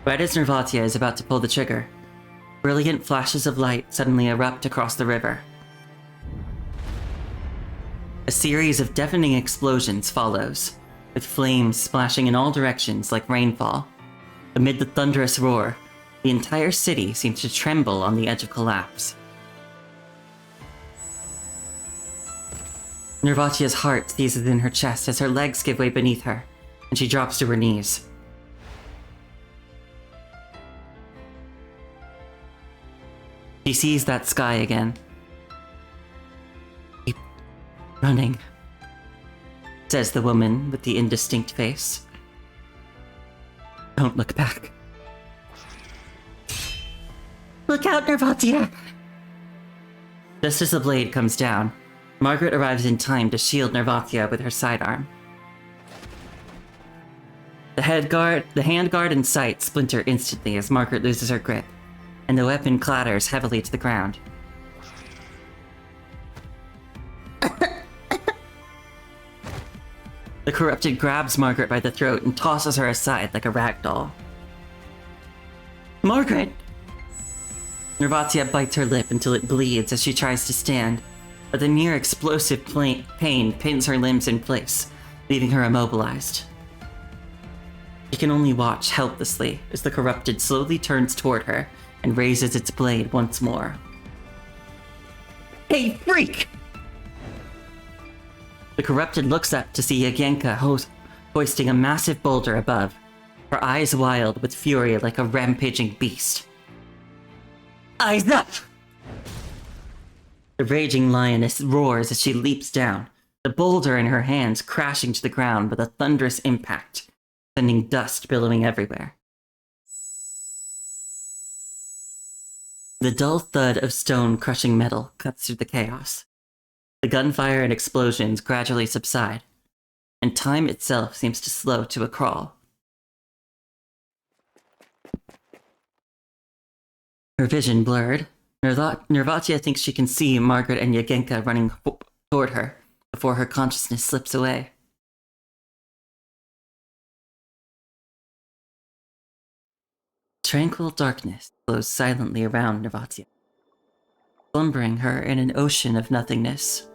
Right as Nervatia is about to pull the trigger, brilliant flashes of light suddenly erupt across the river. A series of deafening explosions follows, with flames splashing in all directions like rainfall. Amid the thunderous roar, the entire city seems to tremble on the edge of collapse. Nervatia's heart seizes in her chest as her legs give way beneath her, and she drops to her knees. She sees that sky again. Keep running, says the woman with the indistinct face. Don't look back. Look out, Nervatia! Just as the blade comes down, Margaret arrives in time to shield Nervatia with her sidearm. The handguard and sight splinter instantly as Margaret loses her grip, and the weapon clatters heavily to the ground. The corrupted grabs Margaret by the throat and tosses her aside like a rag doll. Margaret! Nervatia bites her lip until it bleeds as she tries to stand, but the near explosive pain pins her limbs in place, leaving her immobilized. She can only watch helplessly as the corrupted slowly turns toward her and raises its blade once more. Hey, freak! The corrupted looks up to see Yagenka hoisting a massive boulder above, her eyes wild with fury like a rampaging beast. Eyes up! The raging lioness roars as she leaps down, the boulder in her hands crashing to the ground with a thunderous impact, sending dust billowing everywhere. The dull thud of stone crushing metal cuts through the chaos. The gunfire and explosions gradually subside, and time itself seems to slow to a crawl. Her vision blurred, Nervatia thinks she can see Margaret and Yagenka running toward her before her consciousness slips away. Tranquil darkness flows silently around Nervatia, slumbering her in an ocean of nothingness.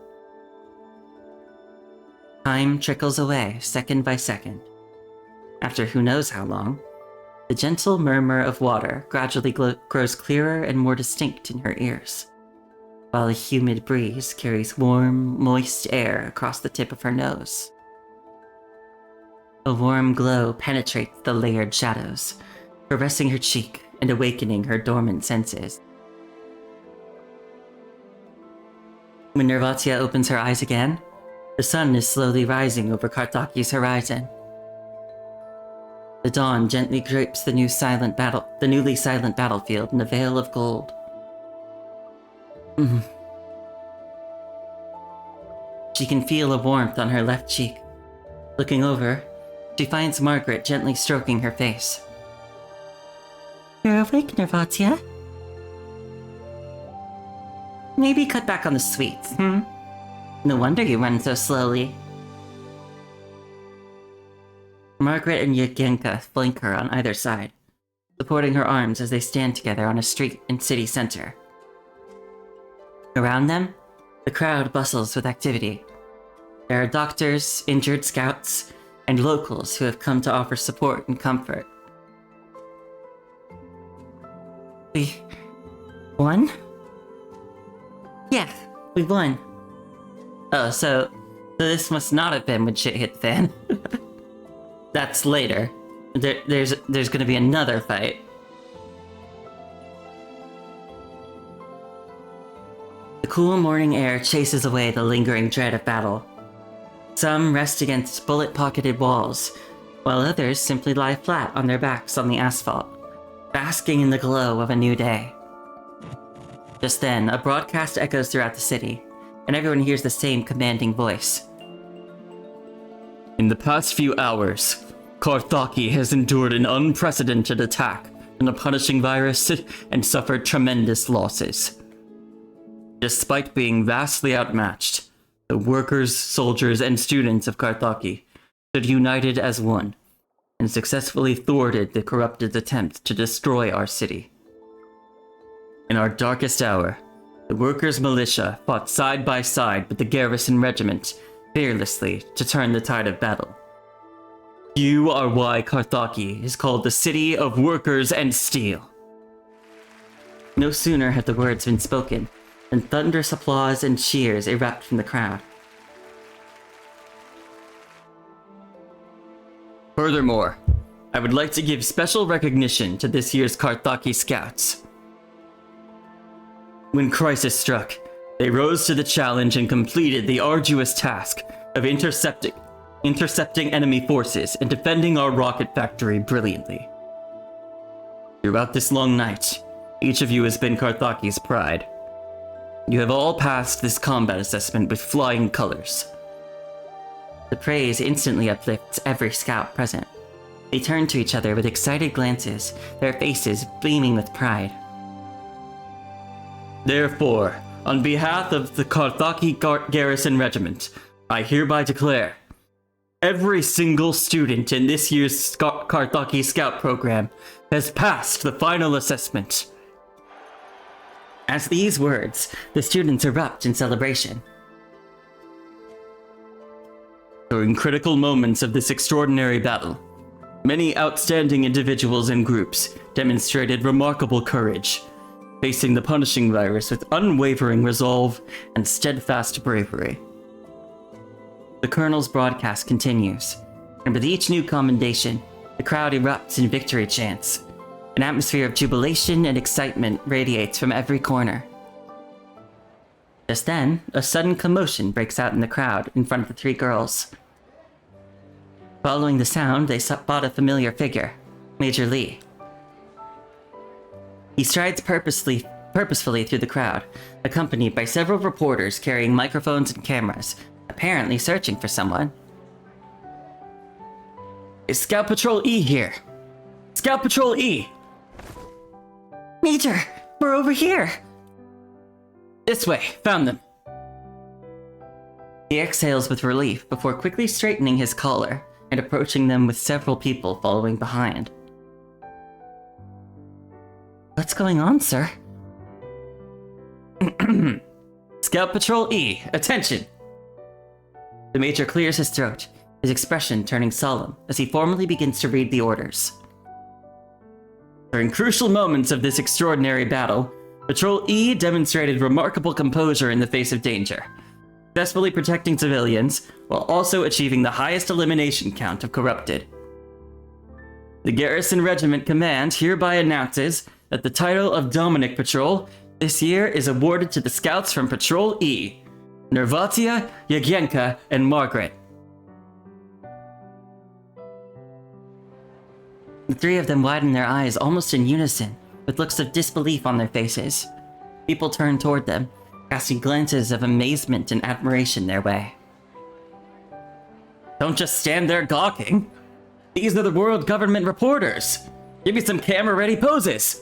Time trickles away second by second. After who knows how long, The gentle murmur of water gradually grows clearer and more distinct in her ears, while a humid breeze carries warm, moist air across the tip of her nose. A warm glow penetrates the layered shadows, caressing her cheek and awakening her dormant senses. When Nervatia opens her eyes again, the sun is slowly rising over Karthaki's horizon. The dawn gently drapes the newly silent battlefield in a veil of gold. She can feel a warmth on her left cheek. Looking over, she finds Margaret gently stroking her face. You're awake, Nervatia? Maybe cut back on the sweets, No wonder you run so slowly. Margaret and Yevgenka flank her on either side, supporting her arms as they stand together on a street in city center. Around them, the crowd bustles with activity. There are doctors, injured scouts, and locals who have come to offer support and comfort. We won? Yeah, we won. Oh, so this must not have been when shit hit the fan. That's later. There's gonna be another fight. The cool morning air chases away the lingering dread of battle. Some rest against bullet-pocketed walls, while others simply lie flat on their backs on the asphalt, basking in the glow of a new day. Just then, a broadcast echoes throughout the city, and everyone hears the same commanding voice. In the past few hours, Karthaki has endured an unprecedented attack from the punishing virus and suffered tremendous losses. Despite being vastly outmatched, the workers, soldiers, and students of Karthaki stood united as one and successfully thwarted the corrupted attempt to destroy our city. In our darkest hour, the workers' militia fought side by side with the garrison regiment fearlessly to turn the tide of battle. You are why Karthaki is called the City of Workers and Steel. No sooner had the words been spoken than thunderous applause and cheers erupt from the crowd. Furthermore, I would like to give special recognition to this year's Karthaki Scouts. When crisis struck, they rose to the challenge and completed the arduous task of intercepting enemy forces and defending our rocket factory brilliantly. Throughout this long night, each of you has been Karthaki's pride. You have all passed this combat assessment with flying colors. The praise instantly uplifts every scout present. They turn to each other with excited glances, their faces beaming with pride. Therefore, on behalf of the Karthaki Garrison Regiment, I hereby declare every single student in this year's Karthaki Scout program has passed the final assessment. At these words, the students erupt in celebration. During critical moments of this extraordinary battle, many outstanding individuals and groups demonstrated remarkable courage, facing the punishing virus with unwavering resolve and steadfast bravery. The Colonel's broadcast continues, and with each new commendation, the crowd erupts in victory chants. An atmosphere of jubilation and excitement radiates from every corner. Just then, a sudden commotion breaks out in the crowd in front of the three girls. Following the sound, they spot a familiar figure, Major Lee. He strides purposefully through the crowd, accompanied by several reporters carrying microphones and cameras, apparently searching for someone. Is Scout Patrol E here? Scout Patrol E! Major, we're over here! This way, found them. He exhales with relief before quickly straightening his collar and approaching them with several people following behind. What's going on, sir? Scout Patrol E, attention! The Major clears his throat, his expression turning solemn as he formally begins to read the orders. During crucial moments of this extraordinary battle, Patrol E demonstrated remarkable composure in the face of danger, successfully protecting civilians while also achieving the highest elimination count of corrupted. The Garrison Regiment Command hereby announces that the title of Dominic Patrol this year is awarded to the scouts from Patrol E, Nervatia, Yagienka, and Margaret. The three of them widen their eyes almost in unison, with looks of disbelief on their faces. People turn toward them, casting glances of amazement and admiration their way. Don't just stand there gawking. These are the world government reporters. Give me some camera-ready poses.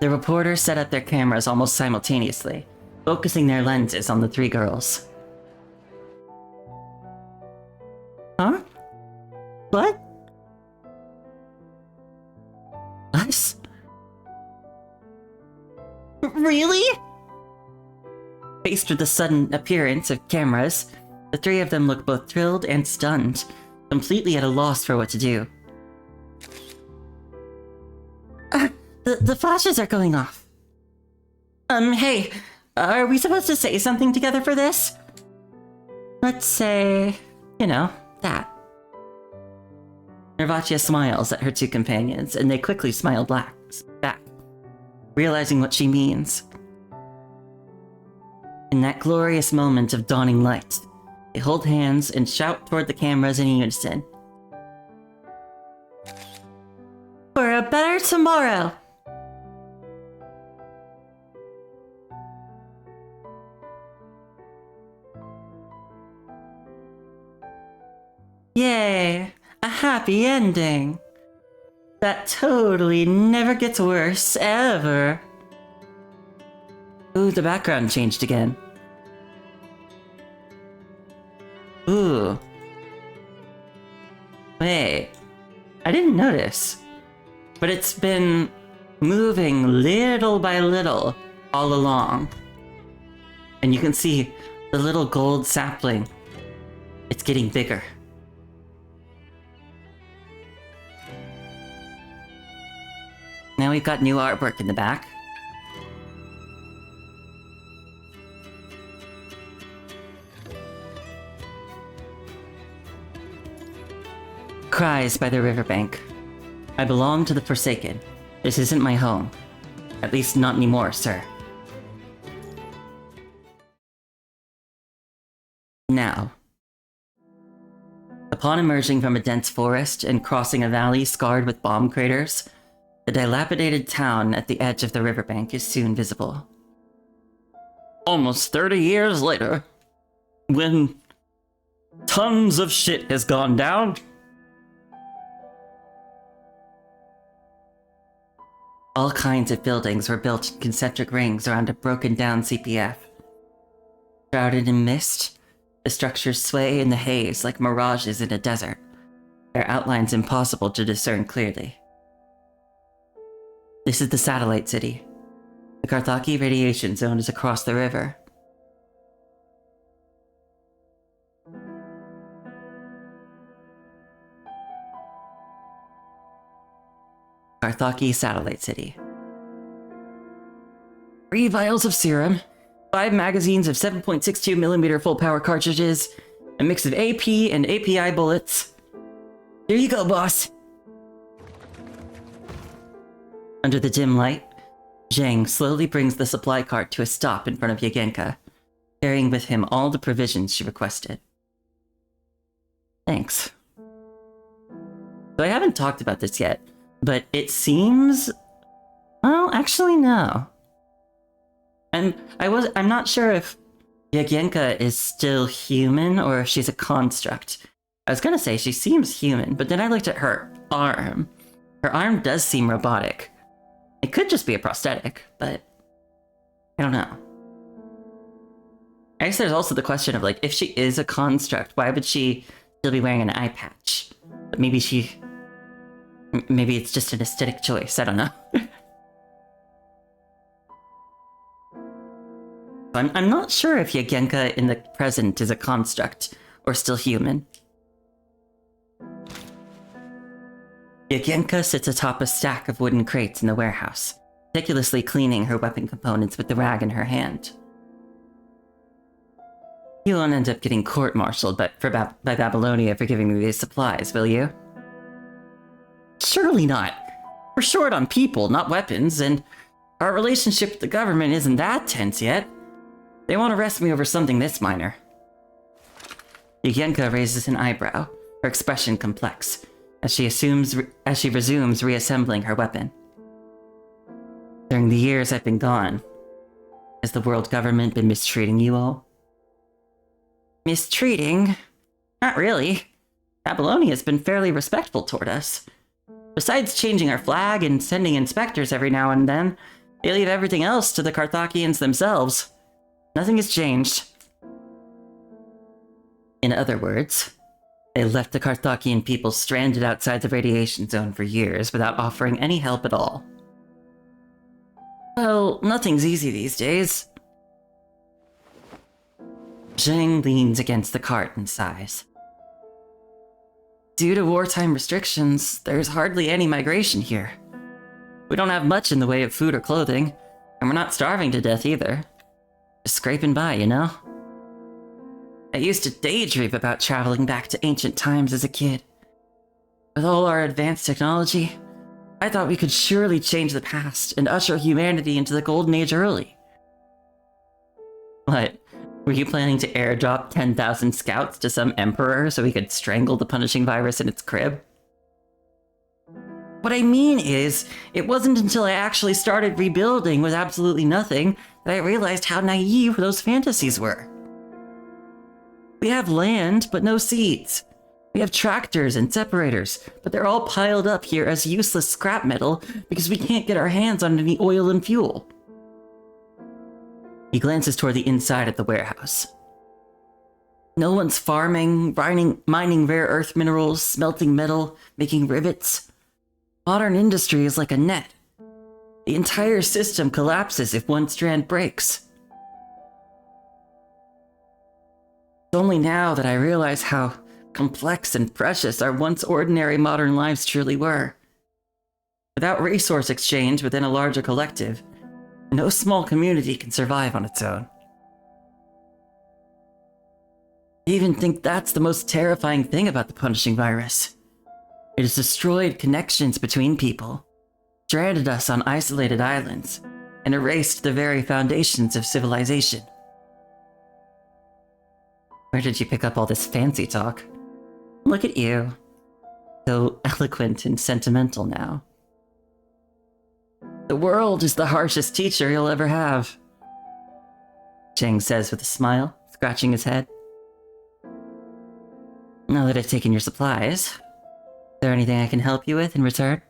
The reporters set up their cameras almost simultaneously, focusing their lenses on the three girls. Huh? What? Us? Really? Faced with the sudden appearance of cameras, the three of them look both thrilled and stunned, completely at a loss for what to do. The flashes are going off. Hey, are we supposed to say something together for this? Let's say, that. Nervatia smiles at her two companions, and they quickly smile back, realizing what she means. In that glorious moment of dawning light, they hold hands and shout toward the cameras in unison. For a better tomorrow! Yay! A happy ending! That totally never gets worse, ever. Ooh, the background changed again. Ooh. Wait. I didn't notice. But it's been moving little by little all along. And you can see the little gold sapling. It's getting bigger. Now we've got new artwork in the back. Cries by the riverbank. I belong to the Forsaken. This isn't my home. At least not anymore, sir. Now. Upon emerging from a dense forest and crossing a valley scarred with bomb craters, the dilapidated town at the edge of the riverbank is soon visible. Almost 30 years later, when tons of shit has gone down, all kinds of buildings were built in concentric rings around a broken down CPF. Shrouded in mist, the structures sway in the haze like mirages in a desert, their outlines impossible to discern clearly. This is the satellite city. The Carthaki radiation zone is across the river. Carthaki Satellite City. 3 vials of serum, 5 magazines of 7.62mm full power cartridges, a mix of AP and API bullets. Here you go, boss. Under the dim light, Zhang slowly brings the supply cart to a stop in front of Yagenka, carrying with him all the provisions she requested. Thanks. So I haven't talked about this yet, but it seems... Well, actually no. I'm not sure if Yagenka is still human or if she's a construct. I was gonna say she seems human, but then I looked at her arm. Her arm does seem robotic. It could just be a prosthetic, but I don't know. I guess there's also the question of, like, if she is a construct, why would she still be wearing an eye patch? But maybe it's just an aesthetic choice, I don't know. I'm not sure if Yagenka in the present is a construct or still human. Yagenka sits atop a stack of wooden crates in the warehouse, meticulously cleaning her weapon components with the rag in her hand. You won't end up getting court-martialed by Babylonia for giving me these supplies, will you? Surely not. We're short on people, not weapons, and our relationship with the government isn't that tense yet. They won't arrest me over something this minor. Yagenka raises an eyebrow, her expression complex, as she resumes reassembling her weapon. During the years I've been gone, has the world government been mistreating you all? Mistreating? Not really. Babylonia's been fairly respectful toward us. Besides changing our flag and sending inspectors every now and then, they leave everything else to the Carthaginians themselves. Nothing has changed. In other words, they left the Carthaginian people stranded outside the radiation zone for years without offering any help at all. Well, nothing's easy these days. Zheng leans against the cart and sighs. Due to wartime restrictions, there's hardly any migration here. We don't have much in the way of food or clothing, and we're not starving to death either. Just scraping by, you know? I used to daydream about traveling back to ancient times as a kid. With all our advanced technology, I thought we could surely change the past and usher humanity into the golden age early. What? Were you planning to airdrop 10,000 scouts to some emperor so he could strangle the punishing virus in its crib? What I mean is, it wasn't until I actually started rebuilding with absolutely nothing that I realized how naive those fantasies were. We have land, but no seeds. We have tractors and separators, but they're all piled up here as useless scrap metal because we can't get our hands on any oil and fuel. He glances toward the inside of the warehouse. No one's farming, mining rare earth minerals, smelting metal, making rivets. Modern industry is like a net. The entire system collapses if one strand breaks. It's only now that I realize how complex and precious our once ordinary modern lives truly were. Without resource exchange within a larger collective, no small community can survive on its own. I even think that's the most terrifying thing about the punishing virus. It has destroyed connections between people, stranded us on isolated islands, and erased the very foundations of civilization. Where did you pick up all this fancy talk? Look at you. So eloquent and sentimental now. The world is the harshest teacher you'll ever have, Zheng says with a smile, scratching his head. Now that I've taken your supplies, is there anything I can help you with in return?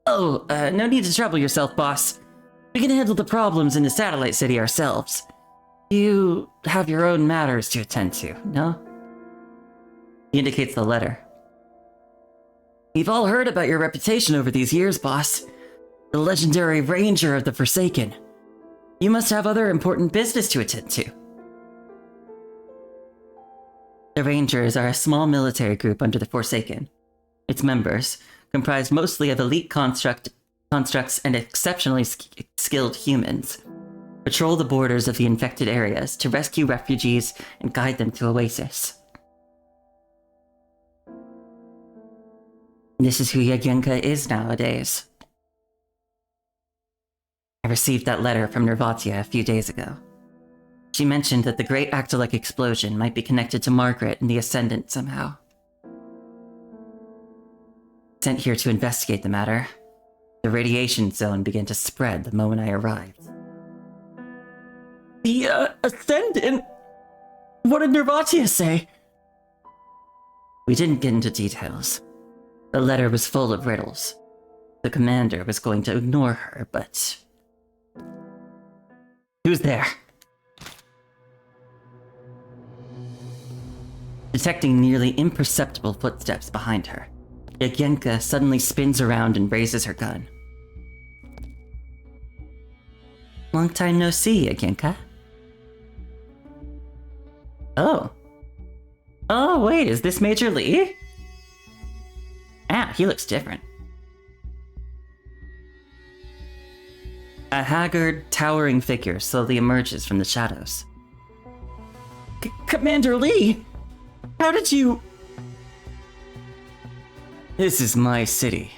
Oh, no need to trouble yourself, boss. We can handle the problems in the satellite city ourselves. You have your own matters to attend to, no? He indicates the letter. We've all heard about your reputation over these years, boss. The legendary Ranger of the Forsaken. You must have other important business to attend to. The Rangers are a small military group under the Forsaken. Its members, comprised mostly of elite constructs and exceptionally skilled humans, patrol the borders of the infected areas to rescue refugees and guide them to Oasis. This is who Yagenka is nowadays. I received that letter from Nervatia a few days ago. She mentioned that the Great Actolek explosion might be connected to Margaret and the Ascendant somehow. Sent here to investigate the matter, the radiation zone began to spread the moment I arrived. The, Ascendant? What did Nervatia say? We didn't get into details. The letter was full of riddles. The commander was going to ignore her, but... Who's there? Detecting nearly imperceptible footsteps behind her, Yagenka suddenly spins around and raises her gun. Long time no see, Yagenka. Oh. Oh, wait, is this Major Lee? Ah, he looks different. A haggard, towering figure slowly emerges from the shadows. Commander Lee! How did you... This is my city.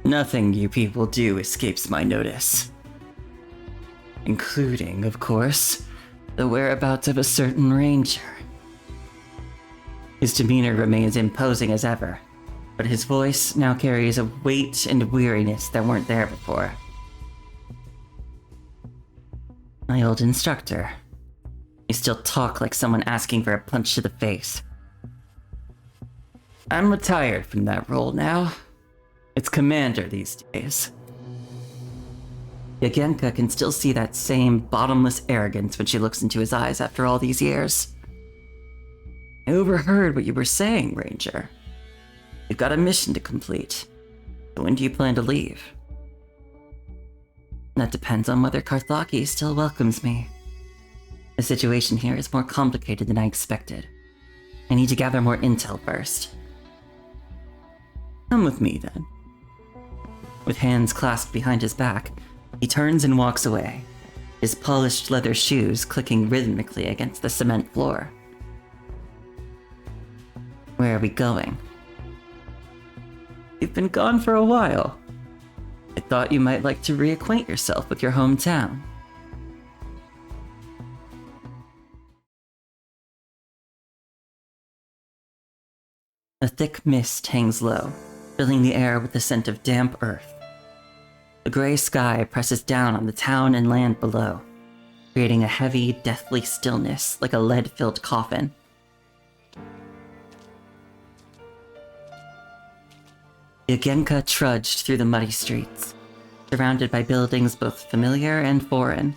Nothing you people do escapes my notice. Including, of course, the whereabouts of a certain ranger. His demeanor remains imposing as ever, but his voice now carries a weight and weariness that weren't there before. My old instructor. You still talk like someone asking for a punch to the face. I'm retired from that role now. It's commander these days. Yagenka can still see that same bottomless arrogance when she looks into his eyes after all these years. I overheard what you were saying, Ranger. You've got a mission to complete. So when do you plan to leave? That depends on whether Karthaki still welcomes me. The situation here is more complicated than I expected. I need to gather more intel first. Come with me, then. With hands clasped behind his back, he turns and walks away, his polished leather shoes clicking rhythmically against the cement floor. Where are we going? You've been gone for a while. I thought you might like to reacquaint yourself with your hometown. A thick mist hangs low, filling the air with the scent of damp earth. The gray sky presses down on the town and land below, creating a heavy, deathly stillness like a lead-filled coffin. Yagenka trudged through the muddy streets, surrounded by buildings both familiar and foreign.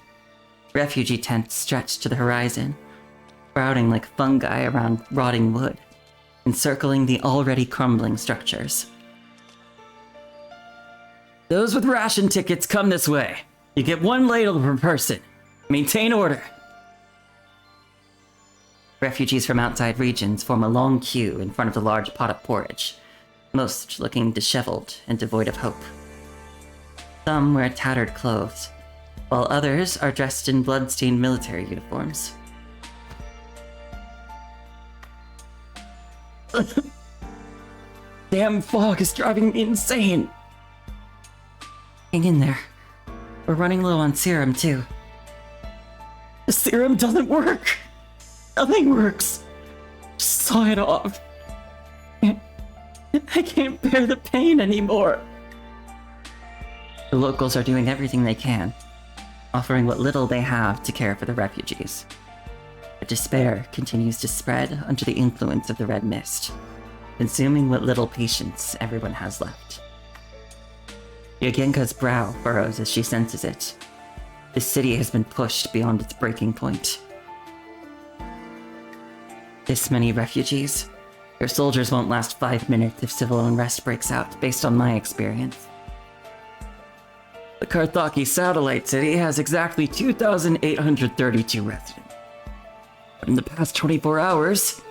Refugee tents stretched to the horizon, sprouting like fungi around rotting wood, encircling the already crumbling structures. Those with ration tickets come this way. You get one ladle per person. Maintain order. Refugees from outside regions form a long queue in front of the large pot of porridge, most looking disheveled and devoid of hope. Some wear tattered clothes, while others are dressed in blood-stained military uniforms. Damn fog is driving me insane. Hang in there. We're running low on serum, too. The serum doesn't work. Nothing works. Just saw it off. I can't bear the pain anymore. The locals are doing everything they can, offering what little they have to care for the refugees. But despair continues to spread under the influence of the red mist, consuming what little patience everyone has left. Yagenka's brow furrows as she senses it. The city has been pushed beyond its breaking point. This many refugees? Your soldiers won't last 5 minutes if civil unrest breaks out, based on my experience. The Karthaki satellite city has exactly 2,832 residents. But in the past 24 hours,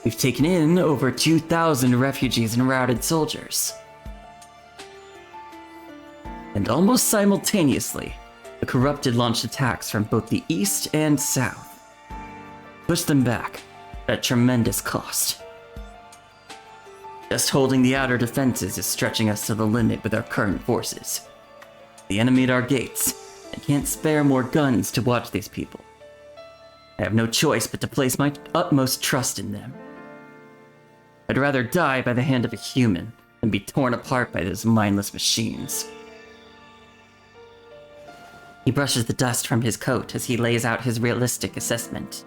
we've taken in over 2,000 refugees and routed soldiers. And almost simultaneously, the corrupted launched attacks from both the east and south. Pushed them back at tremendous cost. Just holding the outer defenses is stretching us to the limit with our current forces. The enemy at our gates, and can't spare more guns to watch these people. I have no choice but to place my utmost trust in them. I'd rather die by the hand of a human than be torn apart by those mindless machines. He brushes the dust from his coat as he lays out his realistic assessment.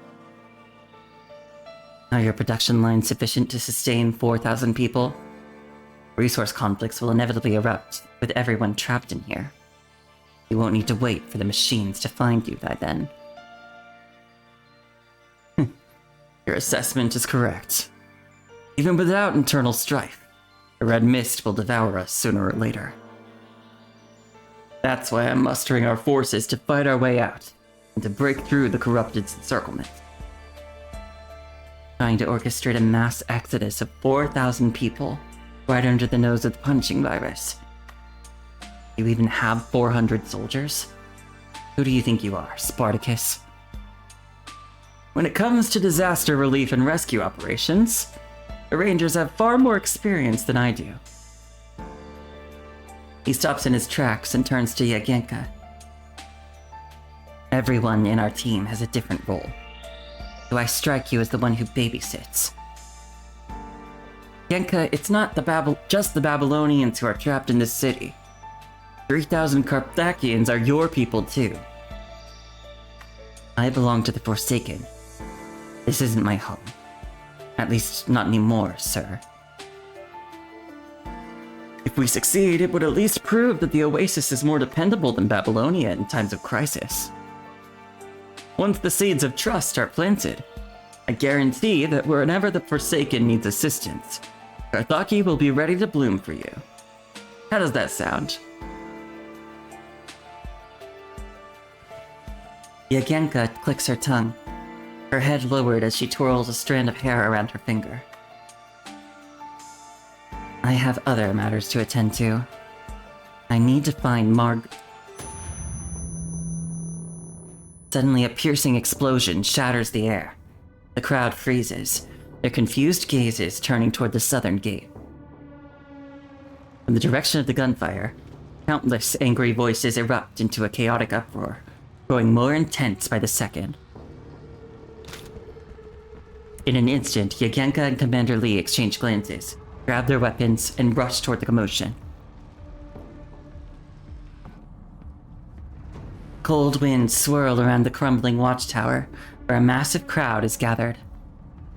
Are your production lines sufficient to sustain 4,000 people? Resource conflicts will inevitably erupt, with everyone trapped in here. You won't need to wait for the machines to find you by then. Your assessment is correct. Even without internal strife, the red mist will devour us sooner or later. That's why I'm mustering our forces to fight our way out, and to break through the corrupted encirclement. Trying to orchestrate a mass exodus of 4,000 people right under the nose of the punching virus. You even have 400 soldiers? Who do you think you are, Spartacus? When it comes to disaster relief and rescue operations, the Rangers have far more experience than I do. He stops in his tracks and turns to Yagenka. Everyone in our team has a different role, so I strike you as the one who babysits. Yagenka, it's not just the Babylonians who are trapped in this city. 3,000 Carthaginians are your people too. I belong to the Forsaken. This isn't my home. At least, not anymore, sir. If we succeed, it would at least prove that the Oasis is more dependable than Babylonia in times of crisis. Once the seeds of trust are planted, I guarantee that whenever the Forsaken needs assistance, Carthage will be ready to bloom for you. How does that sound? Yagenka clicks her tongue, her head lowered as she twirls a strand of hair around her finger. I have other matters to attend to. I need to find Suddenly, a piercing explosion shatters the air. The crowd freezes, their confused gazes turning toward the southern gate. From the direction of the gunfire, countless angry voices erupt into a chaotic uproar, growing more intense by the second. In an instant, Yagenka and Commander Lee exchange glances, grab their weapons, and rush toward the commotion. Cold winds swirl around the crumbling watchtower, where a massive crowd is gathered.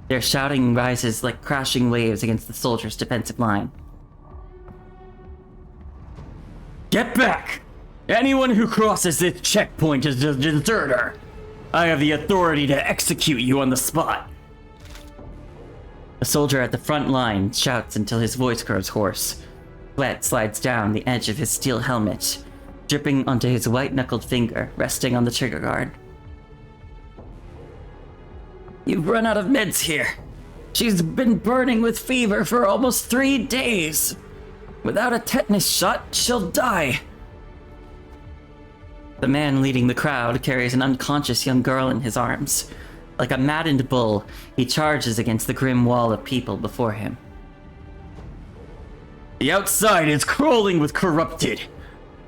Their shouting rises like crashing waves against the soldiers' defensive line. Get back! Anyone who crosses this checkpoint is a deserter. I have the authority to execute you on the spot. A soldier at the front line shouts until his voice grows hoarse. Sweat slides down the edge of his steel helmet, dripping onto his white-knuckled finger resting on the trigger guard. You've run out of meds here. She's been burning with fever for almost 3 days. Without a tetanus shot, she'll die. The man leading the crowd carries an unconscious young girl in his arms. Like a maddened bull, he charges against the grim wall of people before him. The outside is crawling with corrupted.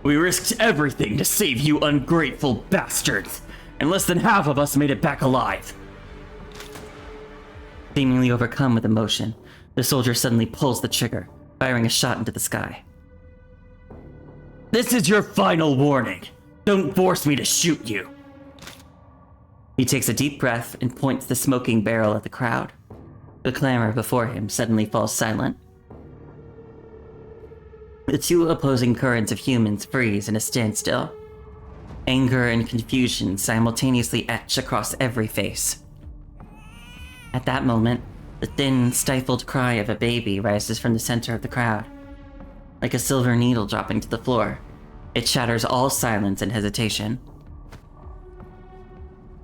We risked everything to save you ungrateful bastards, and less than half of us made it back alive. Seemingly overcome with emotion, the soldier suddenly pulls the trigger, firing a shot into the sky. This is your final warning. Don't force me to shoot you. He takes a deep breath and points the smoking barrel at the crowd. The clamor before him suddenly falls silent. The two opposing currents of humans freeze in a standstill. Anger and confusion simultaneously etch across every face. At that moment, the thin, stifled cry of a baby rises from the center of the crowd. Like a silver needle dropping to the floor, it shatters all silence and hesitation.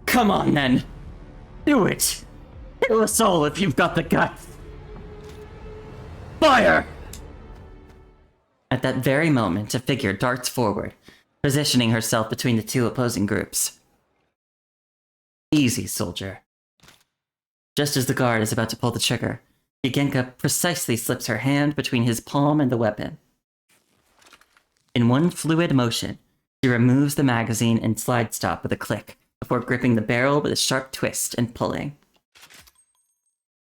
Come on, then! Do it! Kill us all if you've got the guts! Fire! At that very moment, a figure darts forward, positioning herself between the two opposing groups. Easy, soldier. Just as the guard is about to pull the trigger, Yagenka precisely slips her hand between his palm and the weapon. In one fluid motion, she removes the magazine and slide stop with a click, before gripping the barrel with a sharp twist and pulling.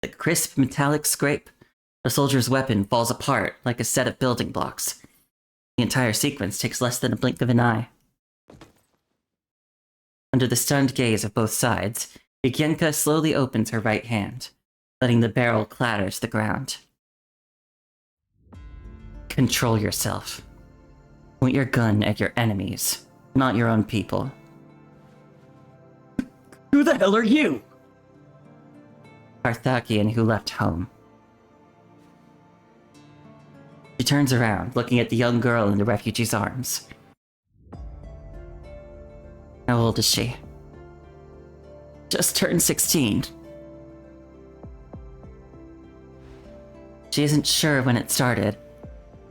The crisp metallic scrape, the soldier's weapon falls apart like a set of building blocks. The entire sequence takes less than a blink of an eye. Under the stunned gaze of both sides, Yagenka slowly opens her right hand, letting the barrel clatter to the ground. Control yourself. Point your gun at your enemies, not your own people. Who the hell are you? Carthaginian who left home. She turns around, looking at the young girl in the refugee's arms. How old is she? Just turned 16. She isn't sure when it started,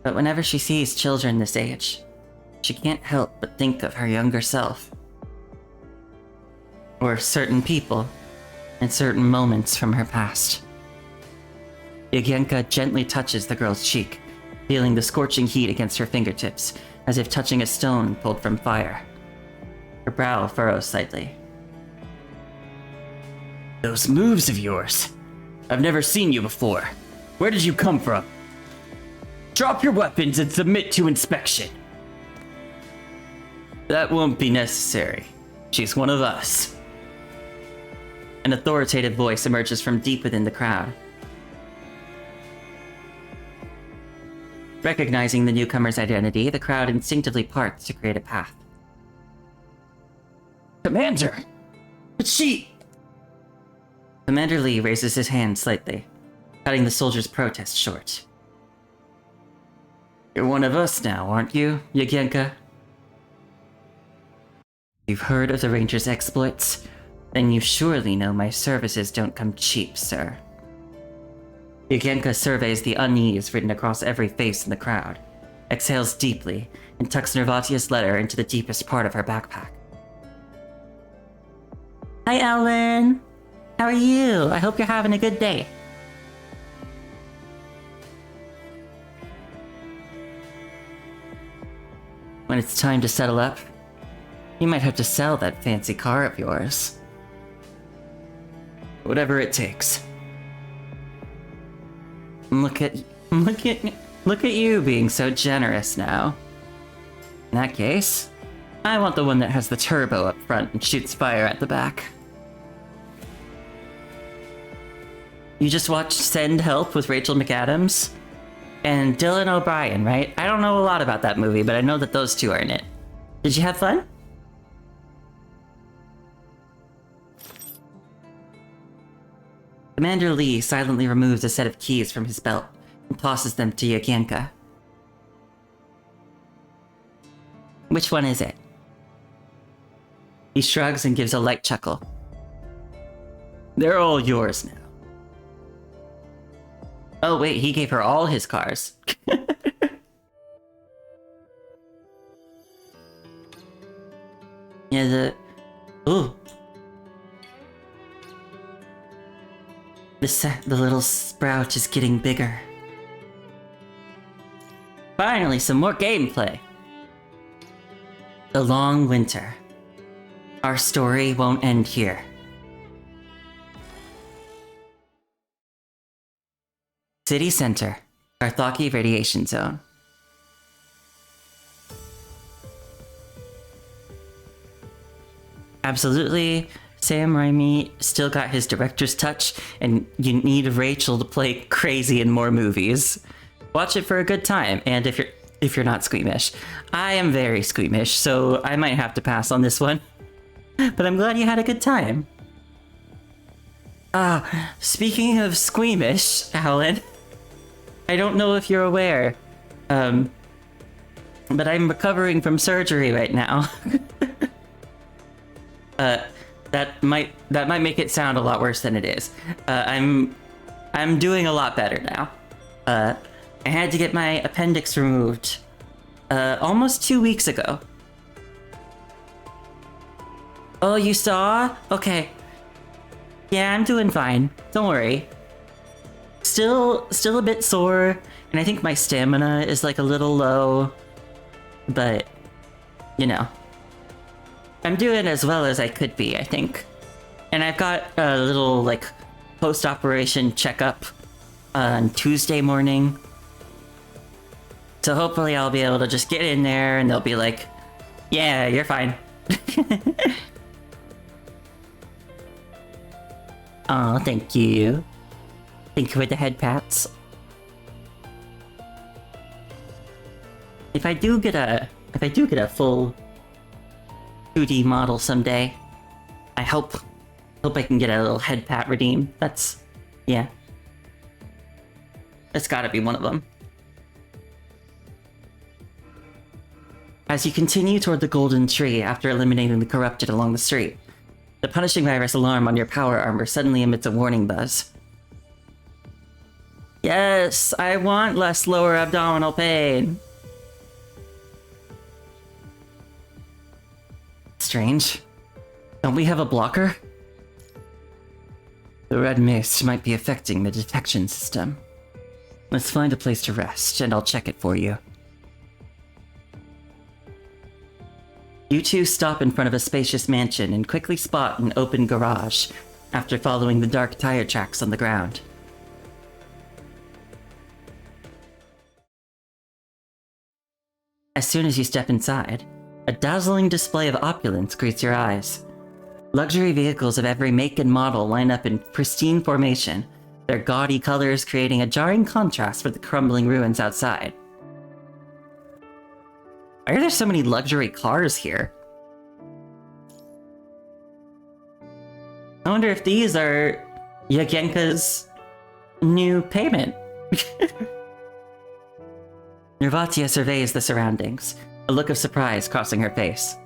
but whenever she sees children this age, she can't help but think of her younger self. Or certain people and certain moments from her past. Yagienka gently touches the girl's cheek, feeling the scorching heat against her fingertips, as if touching a stone pulled from fire. Her brow furrows slightly. Those moves of yours. I've never seen you before. Where did you come from? Drop your weapons and submit to inspection. That won't be necessary. She's one of us. An authoritative voice emerges from deep within the crowd. Recognizing the newcomer's identity, the crowd instinctively parts to create a path. Commander! But she... Commander Lee raises his hand slightly, cutting the soldier's protest short. You're one of us now, aren't you, Yagienka? You've heard of the Ranger's exploits? Then you surely know my services don't come cheap, sir. Yagienka surveys the unease written across every face in the crowd, exhales deeply, and tucks Nervatia's letter into the deepest part of her backpack. Hi, Ellen! How are you? I hope you're having a good day. When it's time to settle up, you might have to sell that fancy car of yours. Whatever it takes. Look at you being so generous now. In that case, I want the one that has the turbo up front and shoots fire at the back. You just watched Send Help with Rachel McAdams and Dylan O'Brien, right? I don't know a lot about that movie, but I know that those two are in it. Did you have fun? Commander Lee silently removes a set of keys from his belt and tosses them to Yagienka. Which one is it? He shrugs and gives a light chuckle. They're all yours now. Oh wait, he gave her all his cars. Yeah, ooh. The little sprout is getting bigger. Finally, some more gameplay. The long winter. Our story won't end here. City Center, Arthaki Radiation Zone. Absolutely, Sam Raimi still got his director's touch, and you need Rachel to play crazy in more movies. Watch it for a good time, and if you're not squeamish. I am very squeamish, so I might have to pass on this one. But I'm glad you had a good time. Speaking of squeamish, Alan, I don't know if you're aware, but I'm recovering from surgery right now. That might make it sound a lot worse than it is. I'm doing a lot better now. I had to get my appendix removed almost 2 weeks ago. Oh, you saw? Okay. Yeah, I'm doing fine. Don't worry. Still a bit sore, and I think my stamina is like a little low, but you know, I'm doing as well as I could be, I think. And I've got a little like post-operation checkup on Tuesday morning. So hopefully I'll be able to just get in there and they'll be like, yeah, you're fine. Oh, thank you. Thank you for the head pats. If I do get a full 2D model someday, I hope I can get a little head pat redeem. That's gotta be one of them. As you continue toward the golden tree after eliminating the corrupted along the street, the punishing virus alarm on your power armor suddenly emits a warning buzz. Yes, I want less lower abdominal pain. Strange. Don't we have a blocker? The red mist might be affecting the detection system. Let's find a place to rest, and I'll check it for you. You two stop in front of a spacious mansion and quickly spot an open garage after following the dark tire tracks on the ground. As soon as you step inside, a dazzling display of opulence greets your eyes. Luxury vehicles of every make and model line up in pristine formation, their gaudy colors creating a jarring contrast with the crumbling ruins outside. Why are there so many luxury cars here? I wonder if these are Yagenka's new payment. Nervatia surveys the surroundings, a look of surprise crossing her face.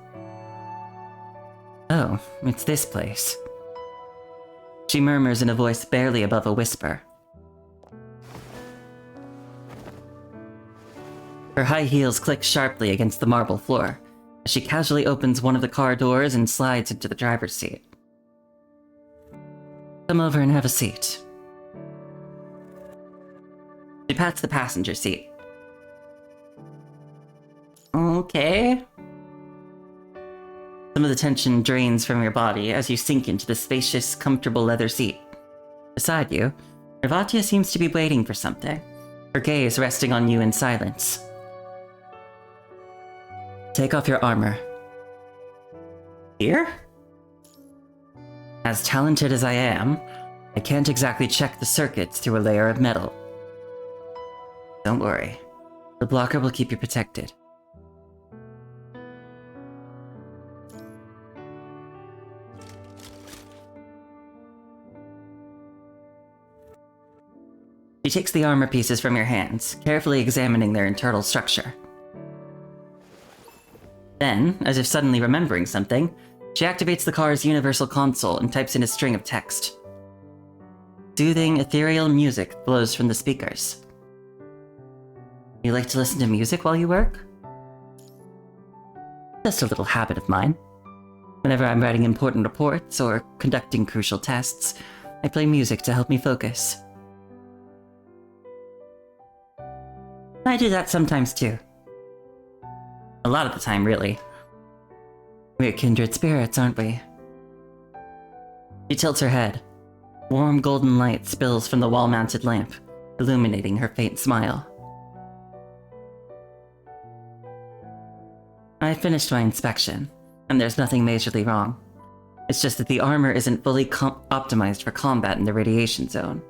Oh, it's this place. She murmurs in a voice barely above a whisper. Her high heels click sharply against the marble floor as she casually opens one of the car doors and slides into the driver's seat. Come over and have a seat. She pats the passenger seat. Okay. Some of the tension drains from your body as you sink into the spacious, comfortable leather seat. Beside you, Nervatia seems to be waiting for something, her gaze resting on you in silence. Take off your armor. Here? As talented as I am, I can't exactly check the circuits through a layer of metal. Don't worry. The blocker will keep you protected. She takes the armor pieces from your hands, carefully examining their internal structure. Then, as if suddenly remembering something, she activates the car's universal console and types in a string of text. Soothing, ethereal music flows from the speakers. You like to listen to music while you work? Just a little habit of mine. Whenever I'm writing important reports or conducting crucial tests, I play music to help me focus. I do that sometimes too. A lot of the time, really. We're kindred spirits, aren't we? She tilts her head. Warm golden light spills from the wall-mounted lamp, illuminating her faint smile. I finished my inspection, and there's nothing majorly wrong. It's just that the armor isn't fully optimized for combat in the radiation zone,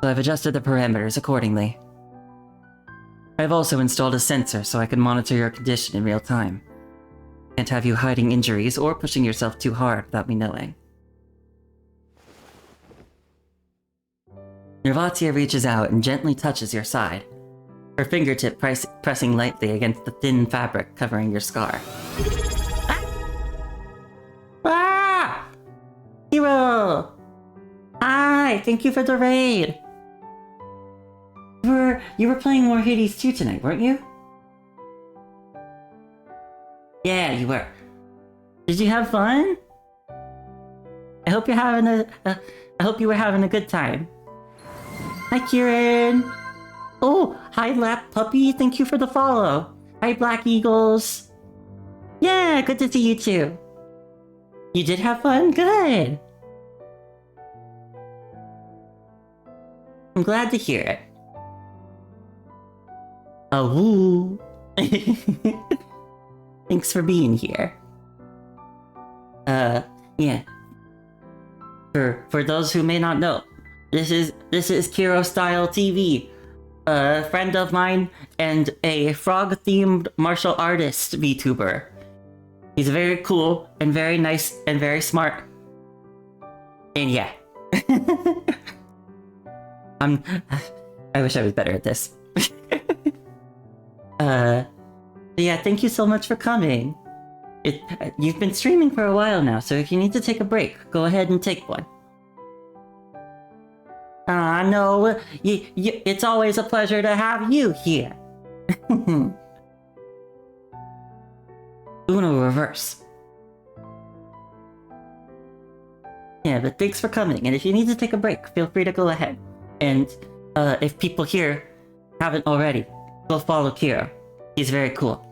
so I've adjusted the parameters accordingly. I've also installed a sensor so I can monitor your condition in real time. Can't have you hiding injuries or pushing yourself too hard without me knowing. Nervatia reaches out and gently touches your side, her fingertip pressing lightly against the thin fabric covering your scar. Ah! Hero! Hi, thank you for the raid! You were playing more Hades 2 tonight, weren't you? Yeah, you were. Did you have fun? I hope you're having I hope you were having a good time. Hi, Kieran. Oh, hi, Lap Puppy. Thank you for the follow. Hi, Black Eagles. Yeah, good to see you too. You did have fun? Good. I'm glad to hear it. Oh, woo. Thanks for being here. Yeah. For those who may not know, this is Kiro Style TV, a friend of mine and a frog-themed martial artist VTuber. He's very cool and very nice and very smart. And yeah. I wish I was better at this. Yeah, thank you so much for coming. You've been streaming for a while now, so if you need to take a break, go ahead and take one. I know. It's always a pleasure to have you here. Uno reverse. Yeah, but thanks for coming, and if you need to take a break, feel free to go ahead. And if people here haven't already, go follow Kira. He's very cool.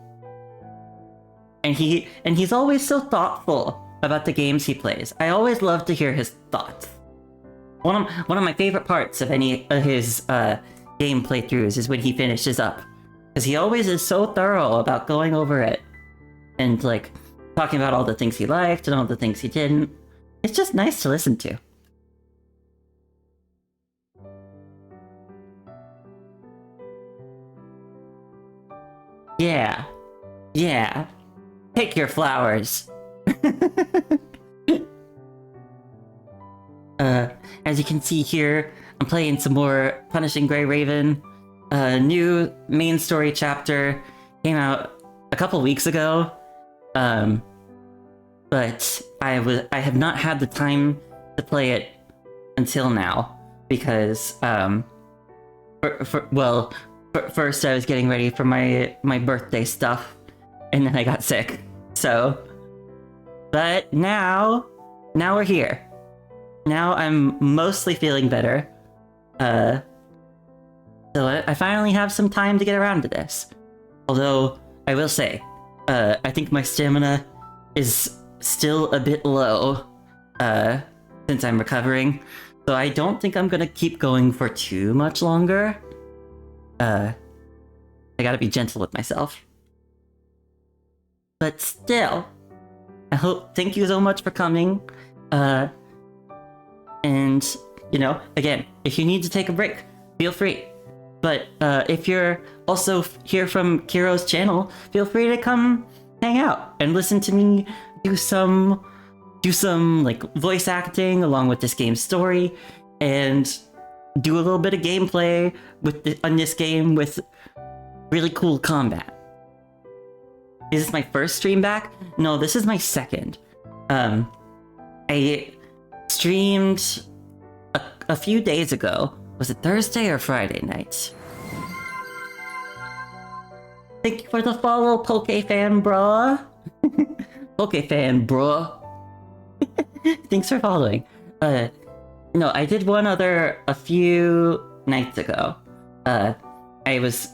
And he's always so thoughtful about the games he plays. I always love to hear his thoughts. One of my favorite parts of any of his game playthroughs is when he finishes up, because he always is so thorough about going over it and like talking about all the things he liked and all the things he didn't. It's just nice to listen to. Yeah. Pick your flowers. As you can see here, I'm playing some more Punishing Gray Raven. New main story chapter came out a couple weeks ago. But I have not had the time to play it until now because first I was getting ready for my birthday stuff, and then I got sick. So, but now we're here. Now I'm mostly feeling better. So I finally have some time to get around to this. Although I will say, I think my stamina is still a bit low since I'm recovering, so I don't think I'm gonna keep going for too much longer. I gotta be gentle with myself. But still, thank you so much for coming. And, again, if you need to take a break, feel free. But if you're also here from Kiro's channel, feel free to come hang out and listen to me do some like voice acting along with this game's story, and do a little bit of gameplay on this game with really cool combat. Is this my first stream back? No, this is my second. I streamed a few days ago. Was it Thursday or Friday night? Thank you for the follow, PokeFan bro. PokeFan bro. Thanks for following. No, I did one other a few nights ago. I was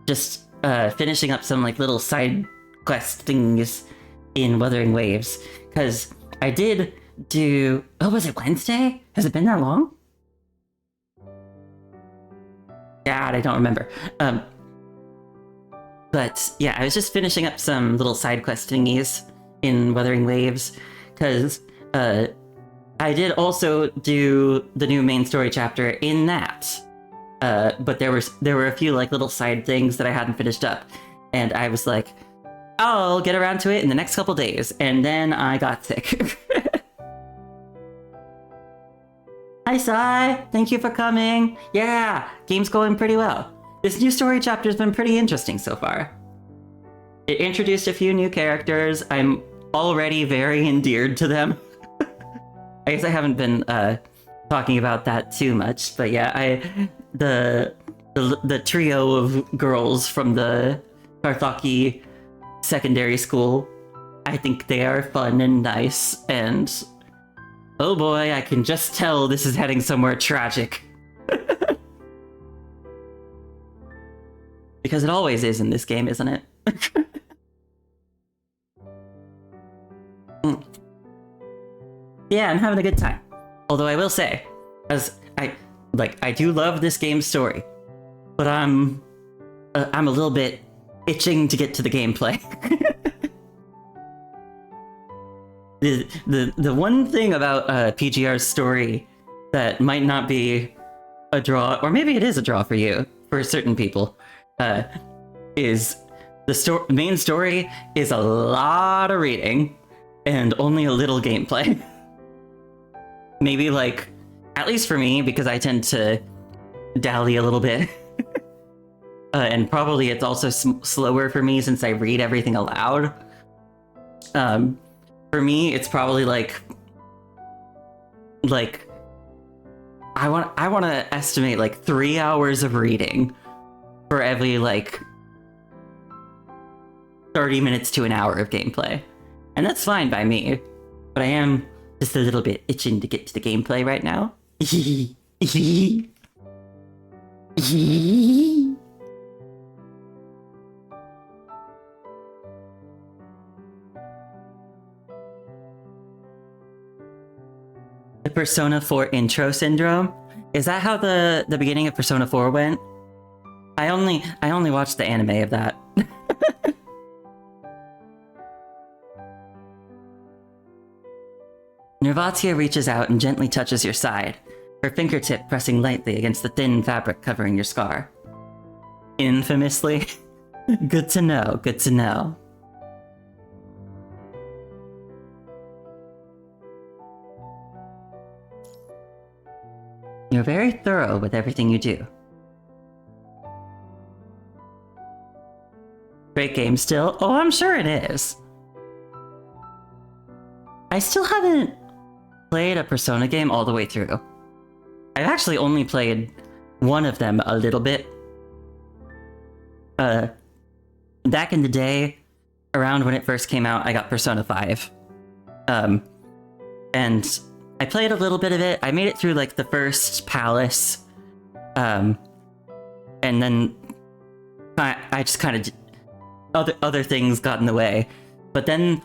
just finishing up some like little side quest things in Wuthering Waves, because I did do... Oh, was it Wednesday? Has it been that long? God, I don't remember. But yeah, I was just finishing up some little side quest thingies in Wuthering Waves, because I did also do the new main story chapter in that. But there were a few like little side things that I hadn't finished up, and I was like, I'll get around to it in the next couple days, and then I got sick. Hi Sai, thank you for coming. Yeah, game's going pretty well. This new story chapter's been pretty interesting so far. It introduced a few new characters. I'm already very endeared to them. I guess I haven't been talking about that too much, but yeah, the trio of girls from the Karthaki secondary school, I think they are fun and nice, and oh boy, I can just tell this is heading somewhere tragic. Because it always is in this game, isn't it? Yeah, I'm having a good time. Although I will say, as I do love this game's story, but I'm a little bit itching to get to the gameplay. The one thing about PGR's story that might not be a draw, or maybe it is a draw for you, for certain people, is the main story is a lot of reading and only a little gameplay. Maybe like, at least for me, because I tend to dally a little bit. And probably it's also slower for me since I read everything aloud. For me, it's probably like I want to estimate like 3 hours of reading for every like 30 minutes to an hour of gameplay. And that's fine by me. But I am just a little bit itching to get to the gameplay right now. The Persona 4 intro syndrome? Is that how the beginning of Persona 4 went? I only watched the anime of that. Nervatia reaches out and gently touches your side, her fingertip pressing lightly against the thin fabric covering your scar. Infamously? Good to know, good to know. You're very thorough with everything you do. Great game still? Oh, I'm sure it is. I still haven't played a Persona game all the way through. I've actually only played one of them a little bit. Back in the day, around when it first came out, I got Persona 5. And I played a little bit of it. I made it through like the first palace. And then I just kind of other things got in the way. But then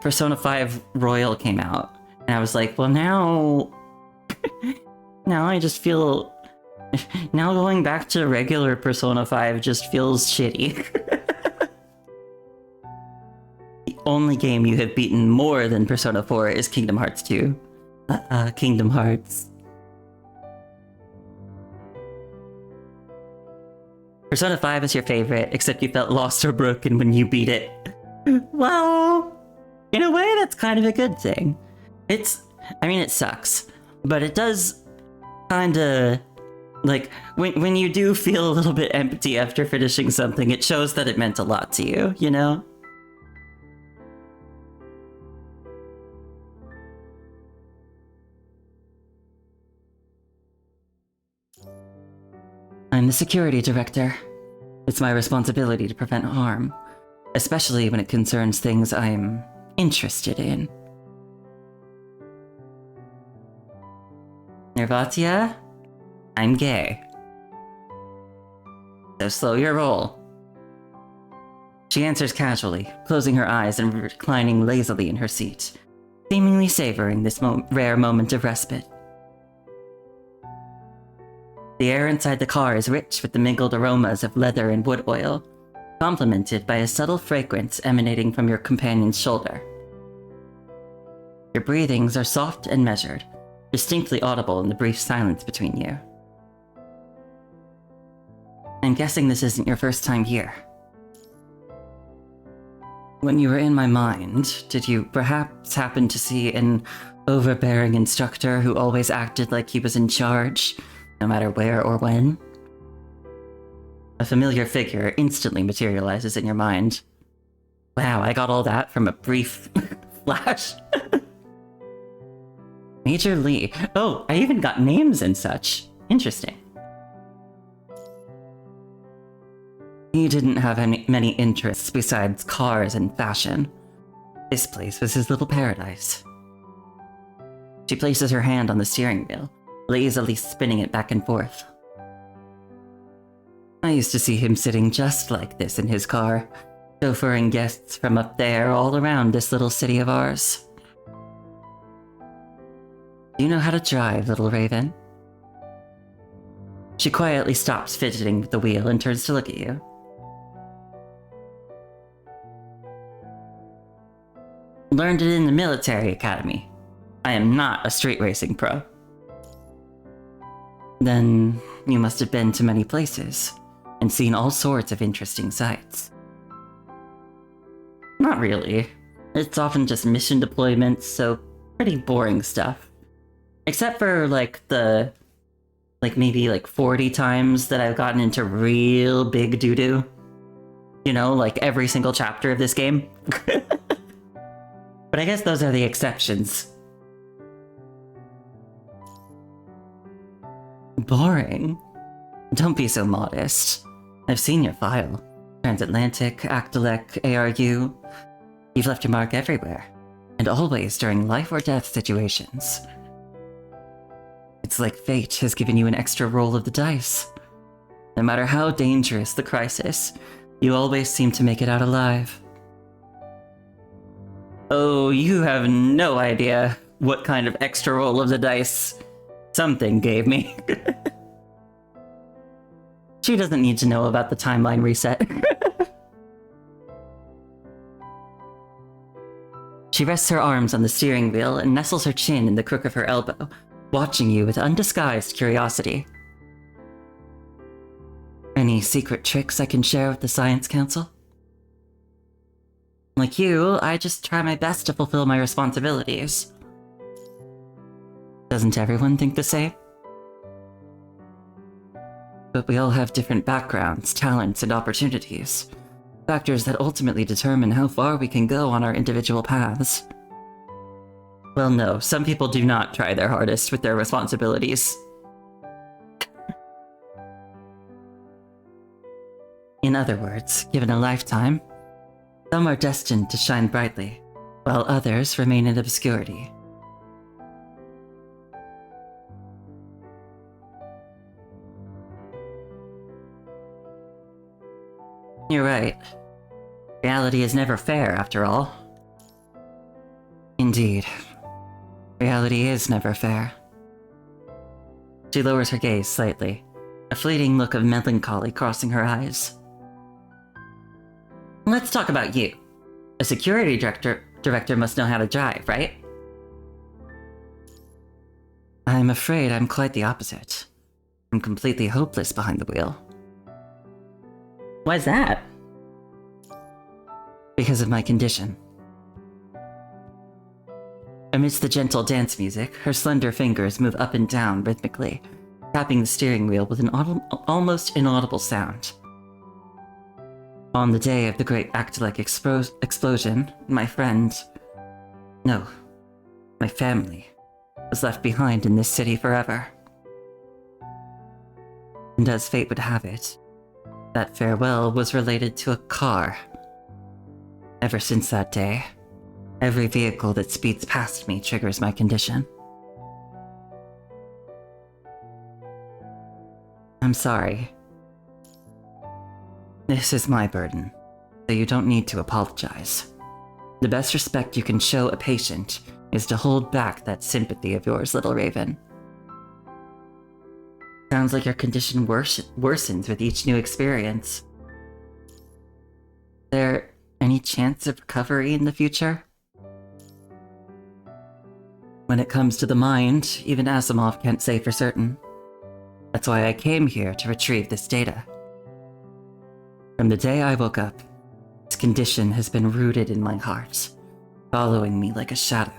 Persona 5 Royal came out, and I was like, well, now I just feel now going back to regular Persona 5 just feels shitty. The only game you have beaten more than Persona 4 is Kingdom Hearts 2. Kingdom Hearts. Persona 5 is your favorite, except you felt lost or broken when you beat it. Well, in a way, that's kind of a good thing. It sucks, but it does kinda, like, when you do feel a little bit empty after finishing something, it shows that it meant a lot to you, you know? I'm the security director. It's my responsibility to prevent harm, especially when it concerns things I'm interested in. Nervatia, I'm gay. So slow your roll. She answers casually, closing her eyes and reclining lazily in her seat, seemingly savoring this rare moment of respite. The air inside the car is rich with the mingled aromas of leather and wood oil, complemented by a subtle fragrance emanating from your companion's shoulder. Your breathings are soft and measured, distinctly audible in the brief silence between you. I'm guessing this isn't your first time here. When you were in my mind, did you perhaps happen to see an overbearing instructor who always acted like he was in charge, no matter where or when? A familiar figure instantly materializes in your mind. Wow, I got all that from a brief flash. Major Lee. Oh, I even got names and such. Interesting. He didn't have many interests besides cars and fashion. This place was his little paradise. She places her hand on the steering wheel, lazily spinning it back and forth. I used to see him sitting just like this in his car, chauffeuring guests from up there all around this little city of ours. Do you know how to drive, little Raven? She quietly stops fidgeting with the wheel and turns to look at you. Learned it in the military academy. I am not a street racing pro. Then you must have been to many places and seen all sorts of interesting sights. Not really. It's often just mission deployments, so pretty boring stuff. Except for maybe 40 times that I've gotten into real big doo-doo. You know, like every single chapter of this game. But I guess those are the exceptions. Boring? Don't be so modest. I've seen your file. Transatlantic, Actilec, ARU. You've left your mark everywhere, and always during life or death situations. It's like fate has given you an extra roll of the dice. No matter how dangerous the crisis, you always seem to make it out alive. Oh, you have no idea what kind of extra roll of the dice something gave me. She doesn't need to know about the timeline reset. She rests her arms on the steering wheel and nestles her chin in the crook of her elbow, watching you with undisguised curiosity. Any secret tricks I can share with the Science Council? Like you, I just try my best to fulfill my responsibilities. Doesn't everyone think the same? But we all have different backgrounds, talents, and opportunities. Factors that ultimately determine how far we can go on our individual paths. Well, no, some people do not try their hardest with their responsibilities. In other words, given a lifetime, some are destined to shine brightly, while others remain in obscurity. You're right. Reality is never fair, after all. Indeed. Reality is never fair. She lowers her gaze slightly, a fleeting look of melancholy crossing her eyes. Let's talk about you. A security director must know how to drive, right? I'm afraid I'm quite the opposite. I'm completely hopeless behind the wheel. Why's that? Because of my condition. Amidst the gentle dance music, her slender fingers move up and down rhythmically, tapping the steering wheel with an almost inaudible sound. On the day of the great Actilec explosion, my family, was left behind in this city forever. And as fate would have it, that farewell was related to a car. Ever since that day, every vehicle that speeds past me triggers my condition. I'm sorry. This is my burden, so you don't need to apologize. The best respect you can show a patient is to hold back that sympathy of yours, little Raven. Sounds like your condition worsens with each new experience. Is there any chance of recovery in the future? When it comes to the mind, even Asimov can't say for certain. That's why I came here to retrieve this data. From the day I woke up, this condition has been rooted in my heart, following me like a shadow.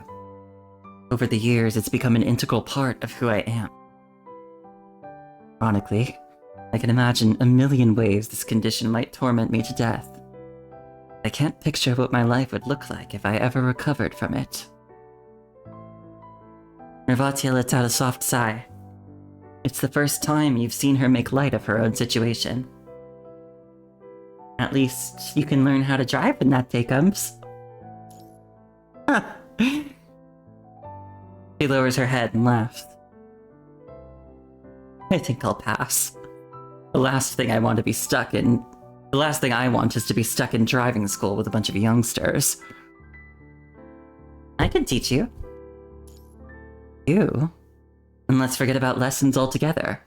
Over the years, it's become an integral part of who I am. Ironically, I can imagine a million ways this condition might torment me to death. I can't picture what my life would look like if I ever recovered from it. Nervatia lets out a soft sigh. It's the first time you've seen her make light of her own situation. At least you can learn how to drive when that day comes. She lowers her head and laughs. I think I'll pass. The last thing I want is to be stuck in driving school with a bunch of youngsters. I can teach you. You? And let's forget about lessons altogether.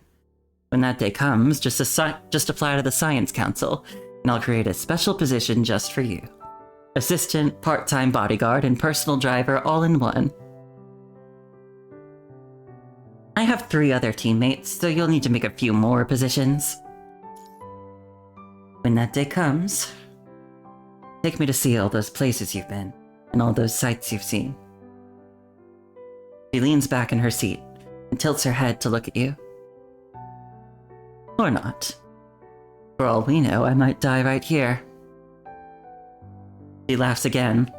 When that day comes, just apply to the Science Council, and I'll create a special position just for you. Assistant, part-time bodyguard, and personal driver all in one. I have 3 other teammates, so you'll need to make a few more positions. When that day comes, take me to see all those places you've been, and all those sights you've seen. She leans back in her seat and tilts her head to look at you. Or not. For all we know, I might die right here. She laughs again.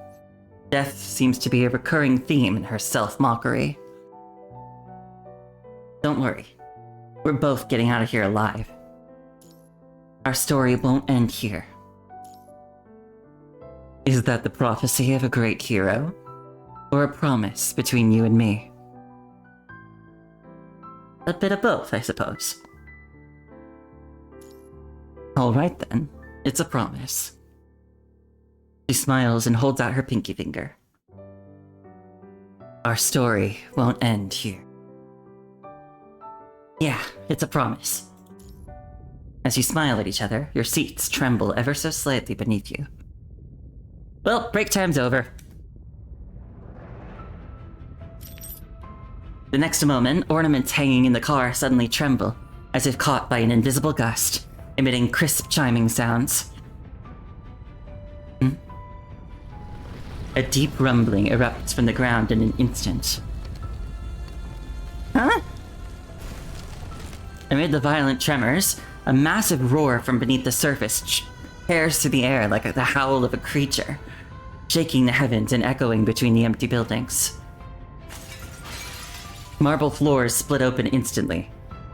Death seems to be a recurring theme in her self-mockery. Don't worry. We're both getting out of here alive. Our story won't end here. Is that the prophecy of a great hero? Or a promise between you and me? A bit of both, I suppose. Alright then, it's a promise. She smiles and holds out her pinky finger. Our story won't end here. Yeah, it's a promise. As you smile at each other, your seats tremble ever so slightly beneath you. Well, break time's over. The next moment, ornaments hanging in the car suddenly tremble, as if caught by an invisible gust, emitting crisp chiming sounds. A deep rumbling erupts from the ground in an instant. Huh? Amid the violent tremors, a massive roar from beneath the surface tears through the air like the howl of a creature, shaking the heavens and echoing between the empty buildings. Marble floors split open instantly.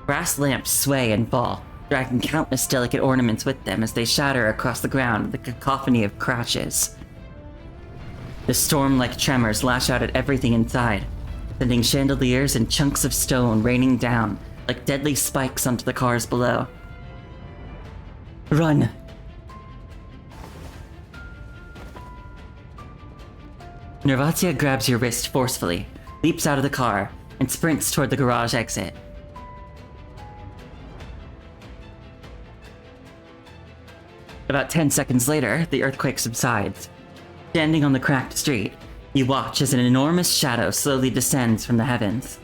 Brass lamps sway and fall, dragging countless delicate ornaments with them as they shatter across the ground with a cacophony of crashes. The storm-like tremors lash out at everything inside, sending chandeliers and chunks of stone raining down like deadly spikes onto the cars below. Run! Nervatia grabs your wrist forcefully, leaps out of the car, and sprints toward the garage exit. About 10 seconds later, the earthquake subsides. Standing on the cracked street, you watch as an enormous shadow slowly descends from the heavens.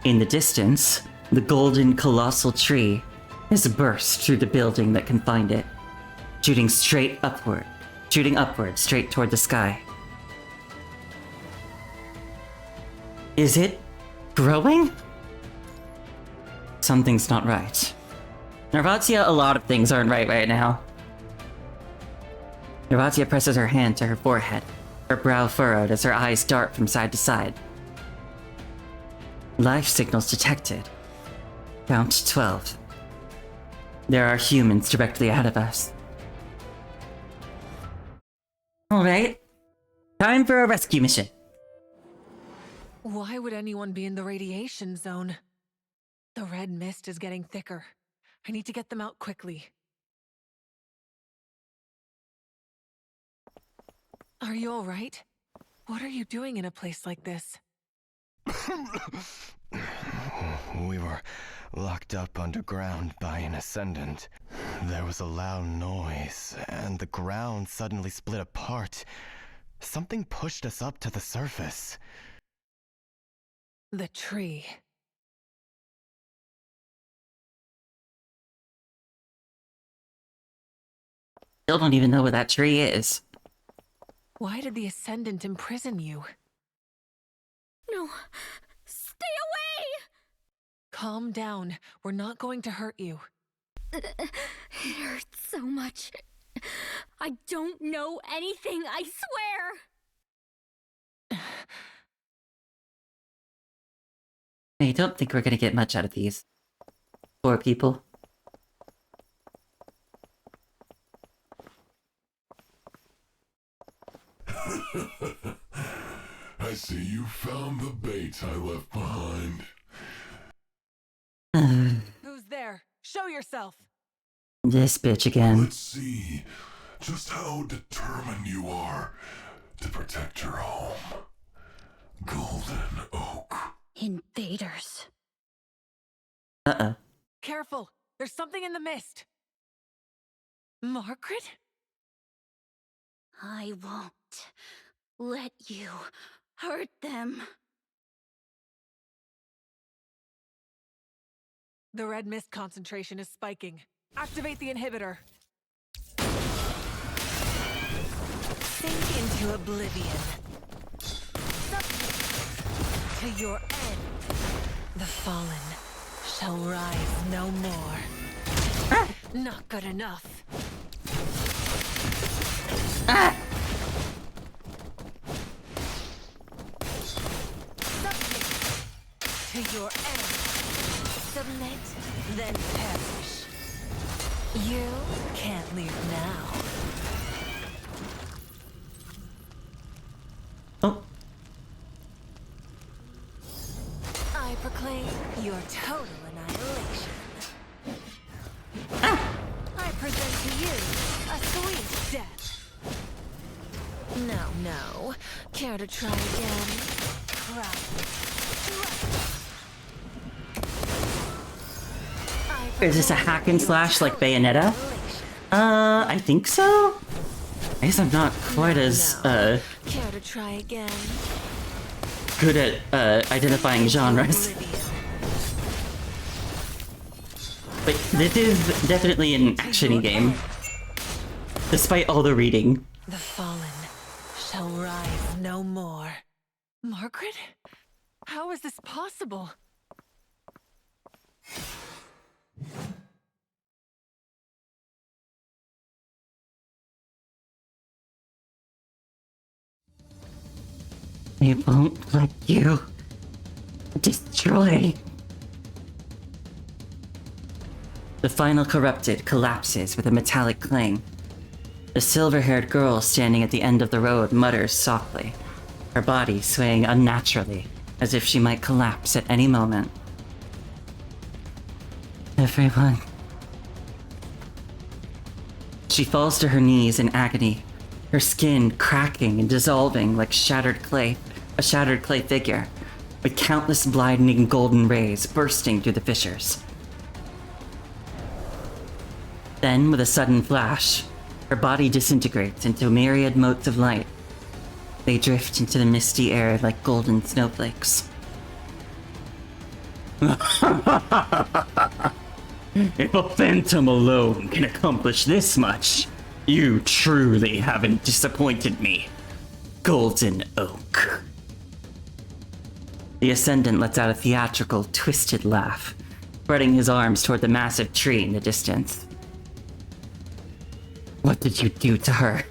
In the distance, the golden colossal tree has burst through the building that confined it, shooting upward straight toward the sky. Is it growing? Something's not right. Nervatia, a lot of things aren't right now. Nervatia presses her hand to her forehead, her brow furrowed as her eyes dart from side to side. Life signals detected. Count 12. There are humans directly ahead of us. Alright. Time for a rescue mission. Why would anyone be in the radiation zone? The red mist is getting thicker. I need to get them out quickly. Are you all right? What are you doing in a place like this? We were locked up underground by an Ascendant. There was a loud noise, and the ground suddenly split apart. Something pushed us up to the surface. The tree. Still don't even know what that tree is. Why did the Ascendant imprison you? No, stay away! Calm down. We're not going to hurt you. It hurts so much. I don't know anything, I swear! I don't think we're gonna get much out of these. Poor people. I see you found the bait I left behind. Who's there? Show yourself! This bitch again. Let's see just how determined you are to protect your home. Golden Oak. Invaders. Uh-oh. Careful! There's something in the mist! Margaret? I won't let you hurt them. The red mist concentration is spiking. Activate the inhibitor. Sink into oblivion. To your end. The fallen shall rise no more. Not good enough. to your end. Submit, then perish. You can't leave now. Oh, I proclaim your total annihilation. I present to you a sweet death. No. Care to try again? is this a hack and slash like Bayonetta? I think so? I guess I'm not quite as, Care to try again? good at, identifying genres. But this is definitely an action-y game. Despite all the reading. The fallen shall rise no more. Margaret? How is this possible? They won't let you destroy. The final corrupted collapses with a metallic clang. The silver-haired girl standing at the end of the road mutters softly, her body swaying unnaturally, as if she might collapse at any moment. Everyone. She falls to her knees in agony, her skin cracking and dissolving like a shattered clay figure, with countless blinding golden rays bursting through the fissures. Then, with a sudden flash, her body disintegrates into myriad motes of light. They drift into the misty air like golden snowflakes. If a phantom alone can accomplish this much, you truly haven't disappointed me, Golden Oak. The Ascendant lets out a theatrical, twisted laugh, spreading his arms toward the massive tree in the distance. What did you do to her?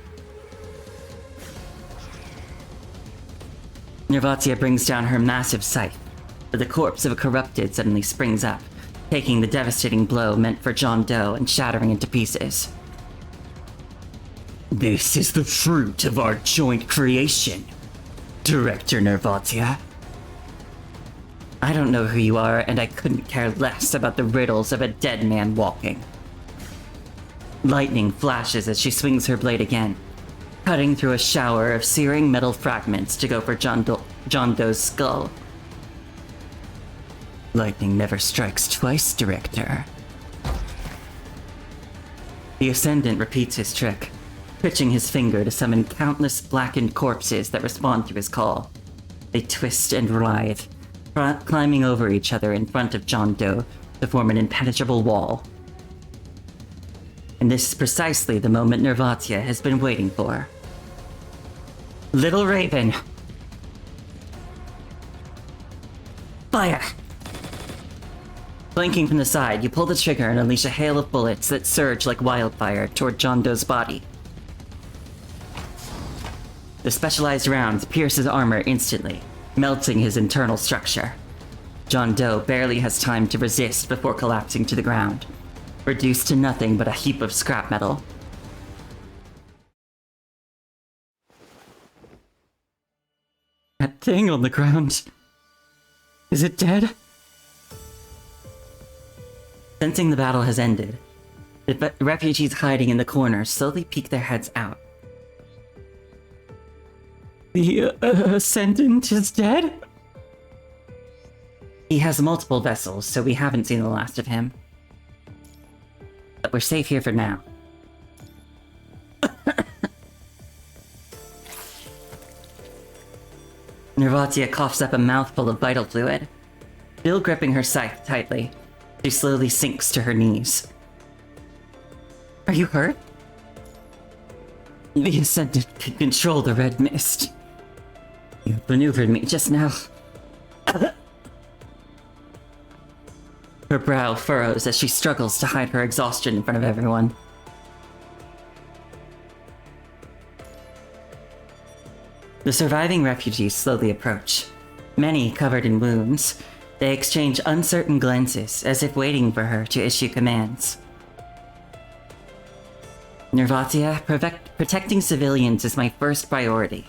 Nervatia brings down her massive scythe, but the corpse of a corrupted suddenly springs up, taking the devastating blow meant for John Doe and shattering into pieces. This is the fruit of our joint creation, Director Nervatia. I don't know who you are, and I couldn't care less about the riddles of a dead man walking. Lightning flashes as she swings her blade again, cutting through a shower of searing metal fragments to go for John Doe's skull. Lightning never strikes twice, Director. The Ascendant repeats his trick, twitching his finger to summon countless blackened corpses that respond to his call. They twist and writhe, climbing over each other in front of John Doe to form an impenetrable wall. And this is precisely the moment Nervatia has been waiting for. Little Raven! Fire! Flanking from the side, you pull the trigger and unleash a hail of bullets that surge like wildfire toward John Doe's body. The specialized rounds pierce his armor instantly, melting his internal structure. John Doe barely has time to resist before collapsing to the ground, reduced to nothing but a heap of scrap metal. That thing on the ground. Is it dead? Sensing the battle has ended, the refugees hiding in the corner slowly peek their heads out. The Ascendant is dead? He has multiple vessels, so we haven't seen the last of him. But we're safe here for now. Nervatia coughs up a mouthful of vital fluid. Still gripping her scythe tightly, she slowly sinks to her knees. Are you hurt? The Ascendant can control the red mist. You maneuvered me just now. Her brow furrows as she struggles to hide her exhaustion in front of everyone. The surviving refugees slowly approach, many covered in wounds, They exchange uncertain glances, as if waiting for her to issue commands. Nervatia, protecting civilians is my first priority.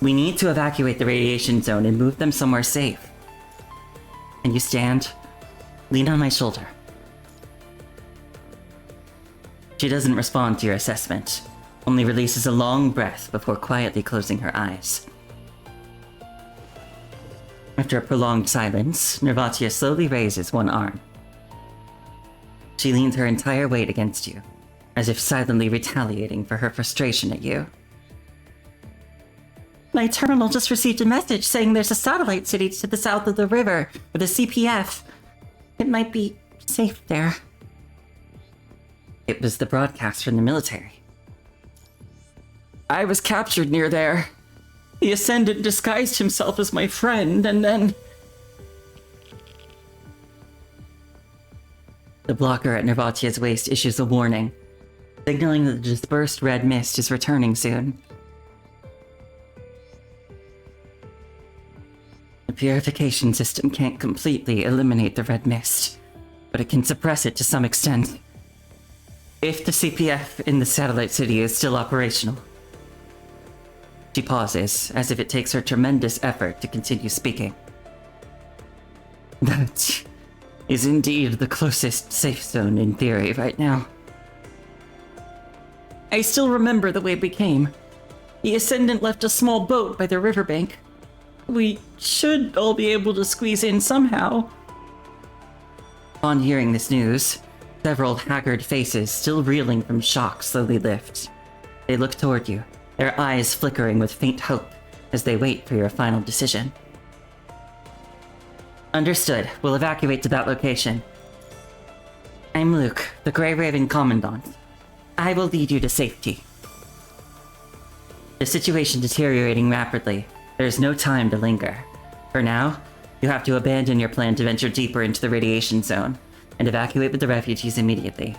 We need to evacuate the radiation zone and move them somewhere safe. Can you stand? Lean on my shoulder. She doesn't respond to your assessment, only releases a long breath before quietly closing her eyes. After a prolonged silence, Nervatia slowly raises one arm. She leans her entire weight against you, as if silently retaliating for her frustration at you. My terminal just received a message saying there's a satellite city to the south of the river with a CPF. It might be safe there. It was the broadcast from the military. I was captured near there. The Ascendant disguised himself as my friend, and then... The blocker at Nervatia's waist issues a warning, signaling that the dispersed red mist is returning soon. The purification system can't completely eliminate the red mist, but it can suppress it to some extent. If the CPF in the satellite city is still operational. She pauses, as if it takes her tremendous effort to continue speaking. That is indeed the closest safe zone in theory right now. I still remember the way we came. The Ascendant left a small boat by the riverbank. We should all be able to squeeze in somehow. On hearing this news, several haggard faces, still reeling from shock, slowly lift. They look toward you, their eyes flickering with faint hope as they wait for your final decision. Understood. We'll evacuate to that location. I'm Luke, the Grey Raven Commandant. I will lead you to safety. The situation deteriorating rapidly. There's no time to linger. For now, you have to abandon your plan to venture deeper into the radiation zone and evacuate with the refugees immediately.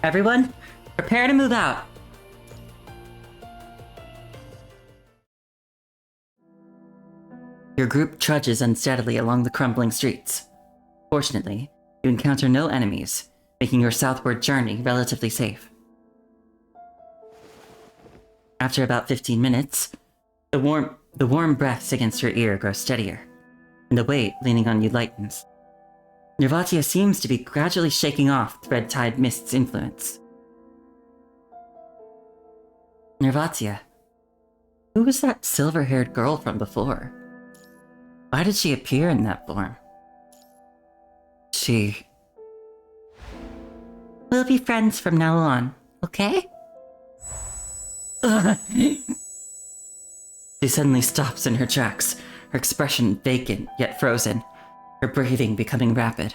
Everyone, prepare to move out. Your group trudges unsteadily along the crumbling streets. Fortunately, you encounter no enemies, making your southward journey relatively safe. After about 15 minutes, the warm breaths against your ear grow steadier, and the weight leaning on you lightens. Nervatia seems to be gradually shaking off the red tide mist's influence. Nervatia, who was that silver-haired girl from before? Why did she appear in that form? We'll be friends from now on, okay? She suddenly stops in her tracks, her expression vacant yet frozen, her breathing becoming rapid.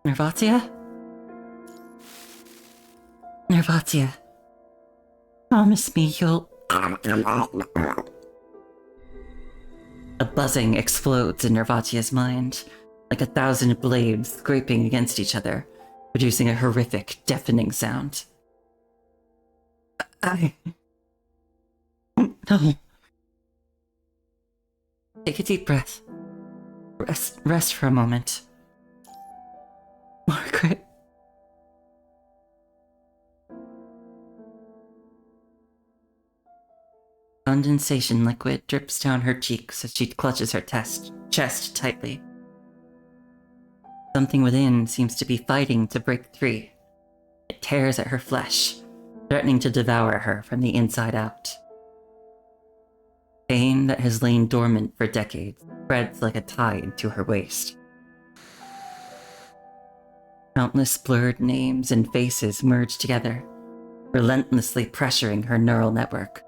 Nervatia? Nervatia, promise me you'll... A buzzing explodes in Nervatia's mind, like 1,000 blades scraping against each other, producing a horrific, deafening sound. No. Take a deep breath. Rest for a moment. Margaret. Condensation liquid drips down her cheeks as she clutches her chest tightly. Something within seems to be fighting to break free. It tears at her flesh, threatening to devour her from the inside out. Pain that has lain dormant for decades spreads like a tide to her waist. Countless blurred names and faces merge together, relentlessly pressuring her neural network.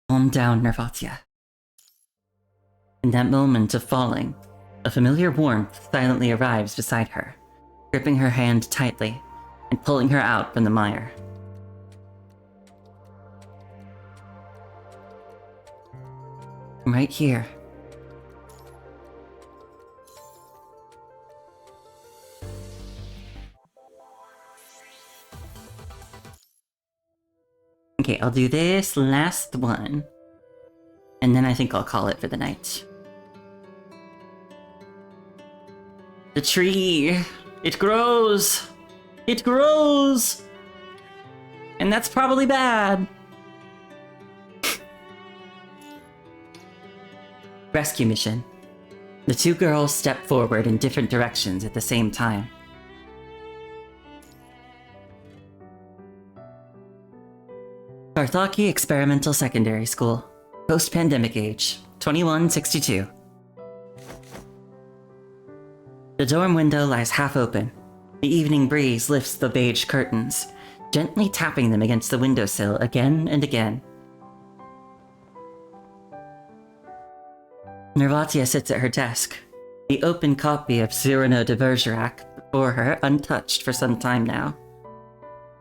Calm down, Nervatia. In that moment of falling, a familiar warmth silently arrives beside her, gripping her hand tightly and pulling her out from the mire. I'm right here. In Okay, I'll do this last one. And then I think I'll call it for the night. The tree! It grows! It grows! And that's probably bad. Rescue mission. The two girls step forward in different directions at the same time. Karthaki Experimental Secondary School. Post-pandemic age. 2162. The dorm window lies half open. The evening breeze lifts the beige curtains, gently tapping them against the windowsill again and again. Nervatia sits at her desk, the open copy of Cyrano de Bergerac before her untouched for some time now.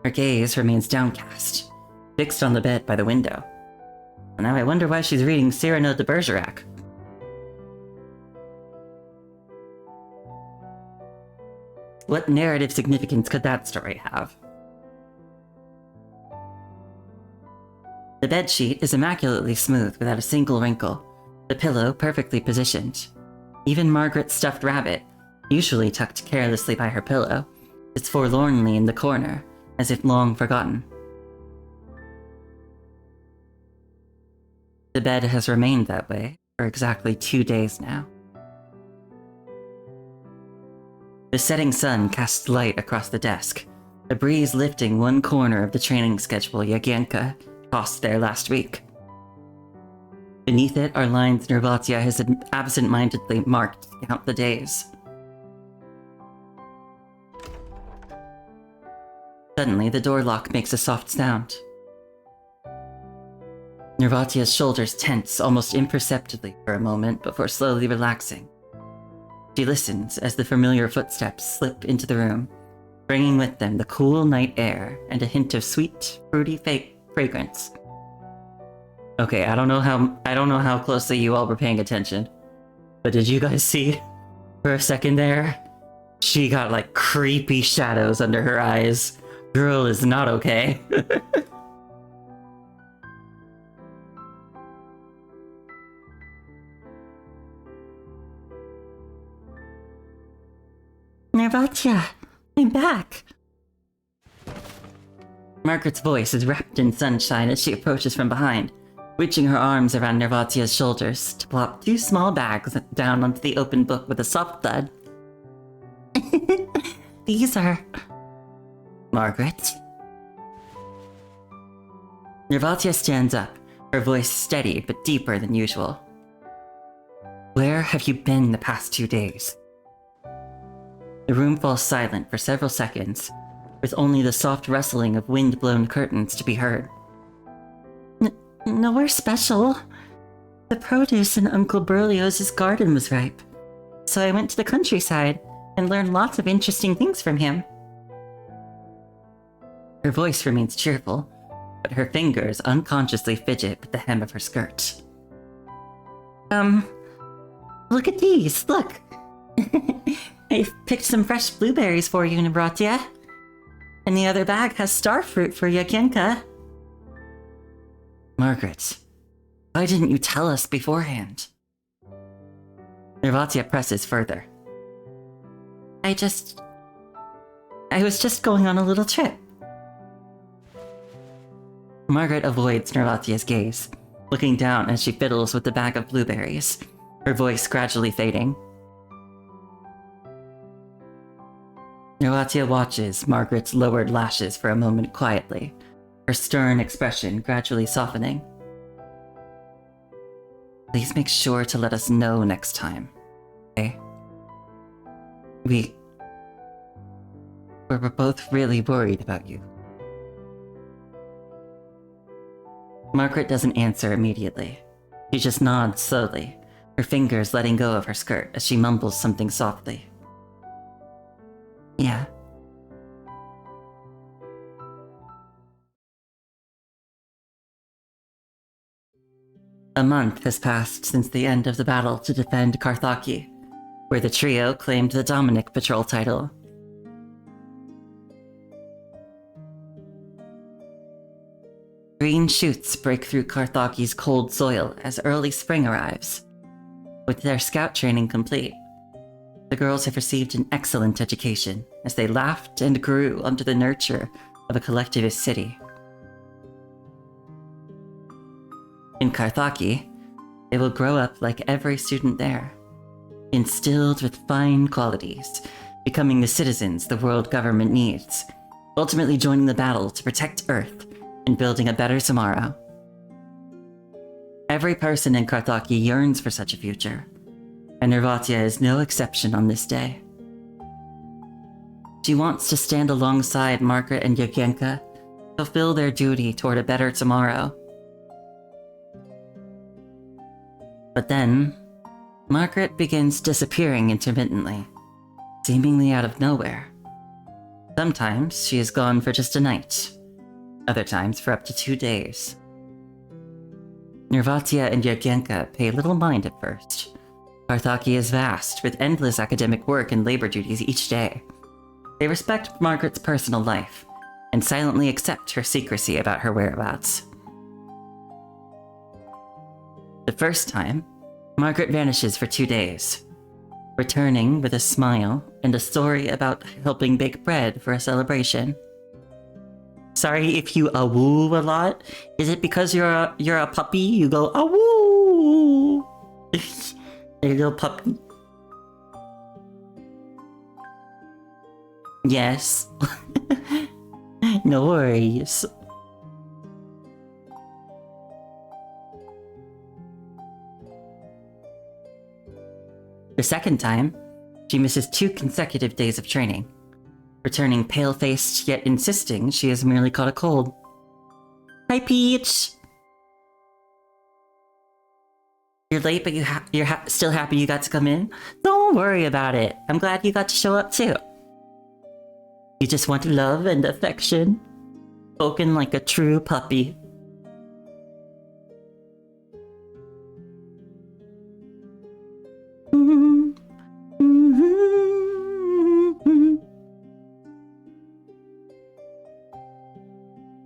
Her gaze remains downcast, fixed on the bed by the window. Now I wonder why she's reading Cyrano de Bergerac. What narrative significance could that story have? The bedsheet is immaculately smooth without a single wrinkle, the pillow perfectly positioned. Even Margaret's stuffed rabbit, usually tucked carelessly by her pillow, is forlornly in the corner, as if long forgotten. The bed has remained that way for exactly 2 days now. The setting sun casts light across the desk, a breeze lifting one corner of the training schedule Yagienka tossed there last week. Beneath it are lines Nervatia has absent-mindedly marked to count the days. Suddenly, the door lock makes a soft sound. Nervatia's shoulders tense almost imperceptibly for a moment before slowly relaxing. She listens as the familiar footsteps slip into the room, bringing with them the cool night air and a hint of sweet, fruity fragrance. Okay, I don't know how closely you all were paying attention, but did you guys see for a second there? She got like creepy shadows under her eyes. Girl is not okay. Nervatia, I'm back. Margaret's voice is wrapped in sunshine as she approaches from behind, reaching her arms around Nervatia's shoulders to plop 2 small bags down onto the open book with a soft thud. These are... Margaret? Nervatia stands up, her voice steady but deeper than usual. Where have you been the past 2 days? The room falls silent for several seconds, with only the soft rustling of wind-blown curtains to be heard. Nowhere special. The produce in Uncle Berlioz's garden was ripe, so I went to the countryside and learned lots of interesting things from him. Her voice remains cheerful, but her fingers unconsciously fidget with the hem of her skirt. Look at these, look! I've picked some fresh blueberries for you, Nervatia. And the other bag has starfruit for Yagienka. Margaret, why didn't you tell us beforehand? Nervatia presses further. I was just going on a little trip. Margaret avoids Nervatia's gaze, looking down as she fiddles with the bag of blueberries, her voice gradually fading. Nervatia watches Margaret's lowered lashes for a moment quietly, her stern expression gradually softening. Please make sure to let us know next time, okay? We're both really worried about you. Margaret doesn't answer immediately. She just nods slowly, her fingers letting go of her skirt as she mumbles something softly. Yeah. A month has passed since the end of the battle to defend Karthaki, where the trio claimed the Dominic Patrol title. Green green shoots break through Carthage's cold soil as early spring arrives. With their scout training complete, the girls have received an excellent education as they laughed and grew under the nurture of a collectivist city. In Carthage, they will grow up like every student there, instilled with fine qualities, becoming the citizens the world government needs, ultimately joining the battle to protect Earth and building a better tomorrow. Every person in Carthage yearns for such a future, and Nervatia is no exception on this day. She wants to stand alongside Margaret and Yevgenka, fulfill their duty toward a better tomorrow. But then, Margaret begins disappearing intermittently, seemingly out of nowhere. Sometimes she is gone for just a night, other times for up to 2 days. Nervatia and Yevgenka pay little mind at first. Carthage is vast, with endless academic work and labor duties each day. They respect Margaret's personal life, and silently accept her secrecy about her whereabouts. The first time, Margaret vanishes for 2 days, returning with a smile and a story about helping bake bread for a celebration. Sorry if you awoo a lot. Is it because you're a puppy? You go awoo. A little puppy. Yes. No worries. The second time, she misses 2 consecutive days of training, returning pale-faced yet insisting she has merely caught a cold. Hi, Peach! You're late, but you're still happy you got to come in? Don't worry about it. I'm glad you got to show up too. You just want love and affection, spoken like a true puppy.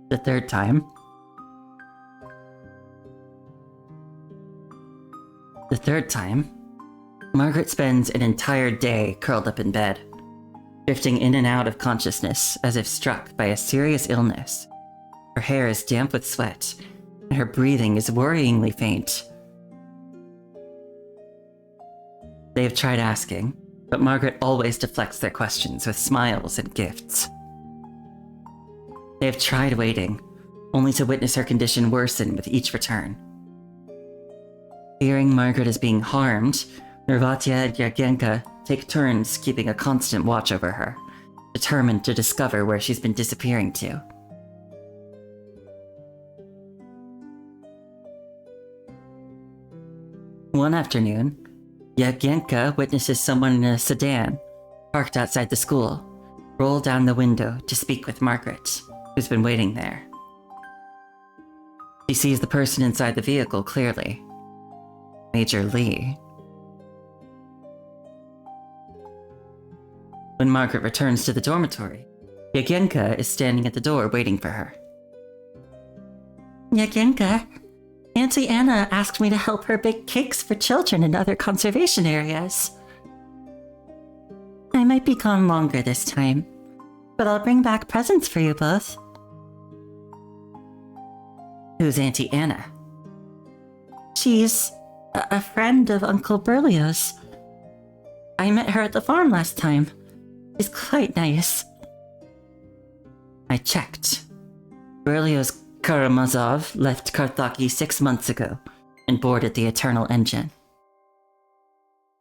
The third time. Margaret spends an entire day curled up in bed, drifting in and out of consciousness as if struck by a serious illness. Her hair is damp with sweat, and her breathing is worryingly faint. They have tried asking, but Margaret always deflects their questions with smiles and gifts. They have tried waiting, only to witness her condition worsen with each return. Fearing Margaret is being harmed, Nervatia and Yevgenka take turns keeping a constant watch over her, determined to discover where she's been disappearing to. One afternoon, Yevgenka witnesses someone in a sedan, parked outside the school, roll down the window to speak with Margaret, who's been waiting there. She sees the person inside the vehicle clearly. Major Lee. When Margaret returns to the dormitory, Yevgenka is standing at the door waiting for her. Yevgenka, Auntie Anna asked me to help her bake cakes for children in other conservation areas. I might be gone longer this time, but I'll bring back presents for you both. Who's Auntie Anna? She's a friend of Uncle Berlioz. I met her at the farm last time. She's quite nice. I checked. Berlioz Karamazov left Carthage 6 months ago and boarded the Eternal Engine.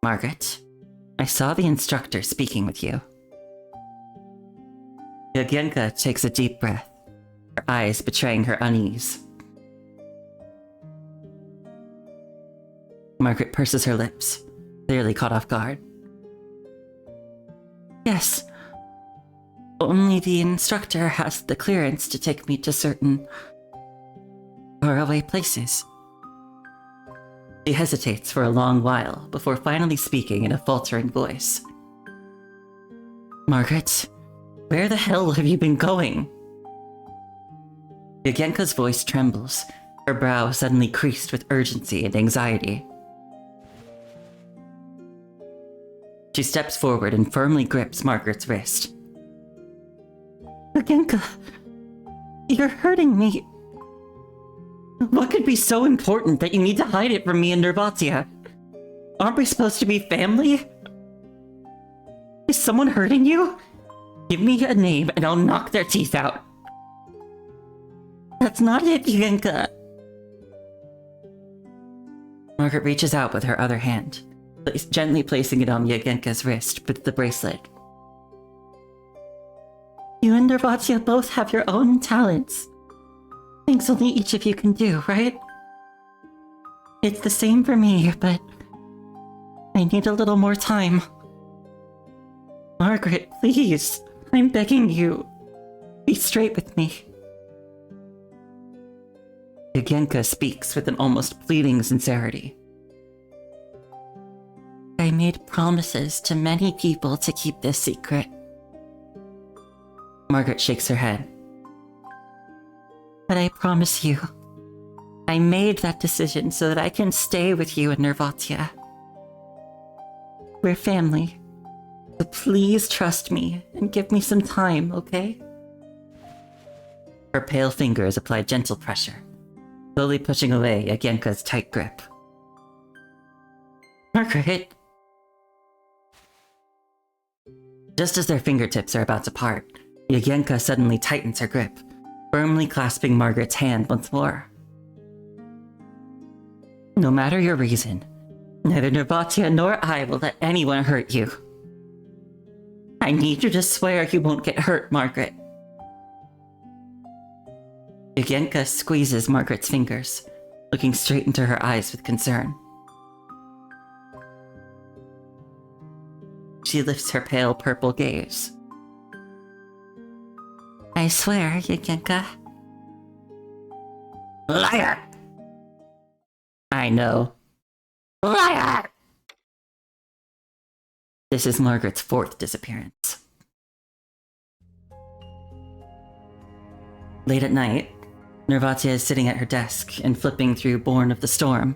Margaret, I saw the instructor speaking with you. Yevgenka takes a deep breath, her eyes betraying her unease. Margaret purses her lips, clearly caught off guard. Yes. Only the instructor has the clearance to take me to certain faraway places. She hesitates for a long while before finally speaking in a faltering voice. Margaret, where the hell have you been going? Yagenka's voice trembles, her brow suddenly creased with urgency and anxiety. She steps forward and firmly grips Margaret's wrist. Yagenka, you're hurting me. What could be so important that you need to hide it from me and Nervatia? Aren't we supposed to be family? Is someone hurting you? Give me a name and I'll knock their teeth out. That's not it, Yagenka. Margaret reaches out with her other hand, gently placing it on Yagenka's wrist with the bracelet. You and Nervatia both have your own talents. Things only each of you can do, right? It's the same for me, but I need a little more time. Margaret, please, I'm begging you. Be straight with me. Yagenka speaks with an almost pleading sincerity. I made promises to many people to keep this secret. Margaret shakes her head. But I promise you, I made that decision so that I can stay with you and Nervatia. We're family, so please trust me and give me some time, okay? Her pale fingers apply gentle pressure, slowly pushing away Yagenka's tight grip. Margaret! Just as their fingertips are about to part, Yagenka suddenly tightens her grip, firmly clasping Margaret's hand once more. No matter your reason, neither Nervatia nor I will let anyone hurt you. I need you to swear you won't get hurt, Margaret. Yagenka squeezes Margaret's fingers, looking straight into her eyes with concern. She lifts her pale purple gaze. I swear, Yagenka. Liar! I know. Liar! This is Margaret's fourth disappearance. Late at night, Nervatia is sitting at her desk and flipping through Born of the Storm,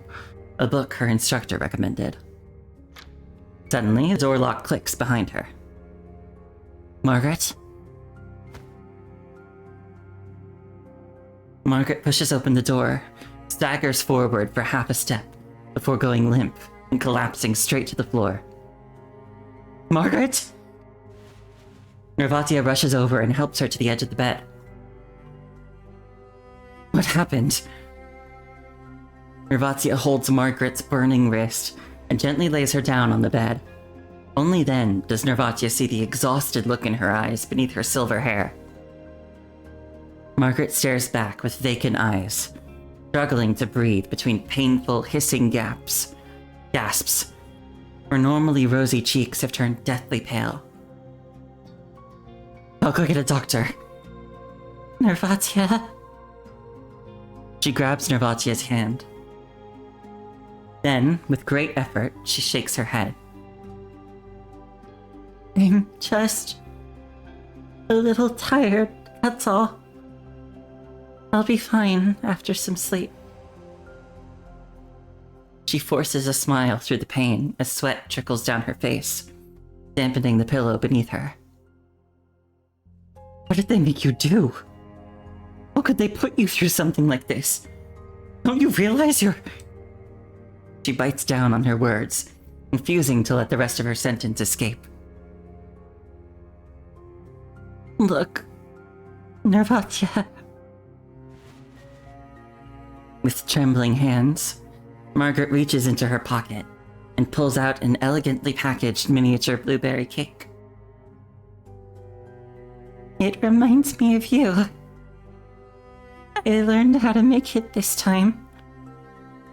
a book her instructor recommended. Suddenly, a door lock clicks behind her. Margaret? Margaret pushes open the door, staggers forward for half a step, before going limp and collapsing straight to the floor. Margaret? Nervatia rushes over and helps her to the edge of the bed. What happened? Nervatia holds Margaret's burning wrist and gently lays her down on the bed. Only then does Nervatia see the exhausted look in her eyes beneath her silver hair. Margaret stares back with vacant eyes, struggling to breathe between painful, hissing gasps. Her normally rosy cheeks have turned deathly pale. I'll go get a doctor. Nervatia. She grabs Nervatia's hand. Then, with great effort, she shakes her head. I'm just a little tired, that's all. I'll be fine after some sleep. She forces a smile through the pain as sweat trickles down her face, dampening the pillow beneath her. What did they make you do? How could they put you through something like this? Don't you realize you're... She bites down on her words, refusing to let the rest of her sentence escape. Look, Nervatia. With trembling hands, Margaret reaches into her pocket and pulls out an elegantly packaged miniature blueberry cake. It reminds me of you. I learned how to make it this time.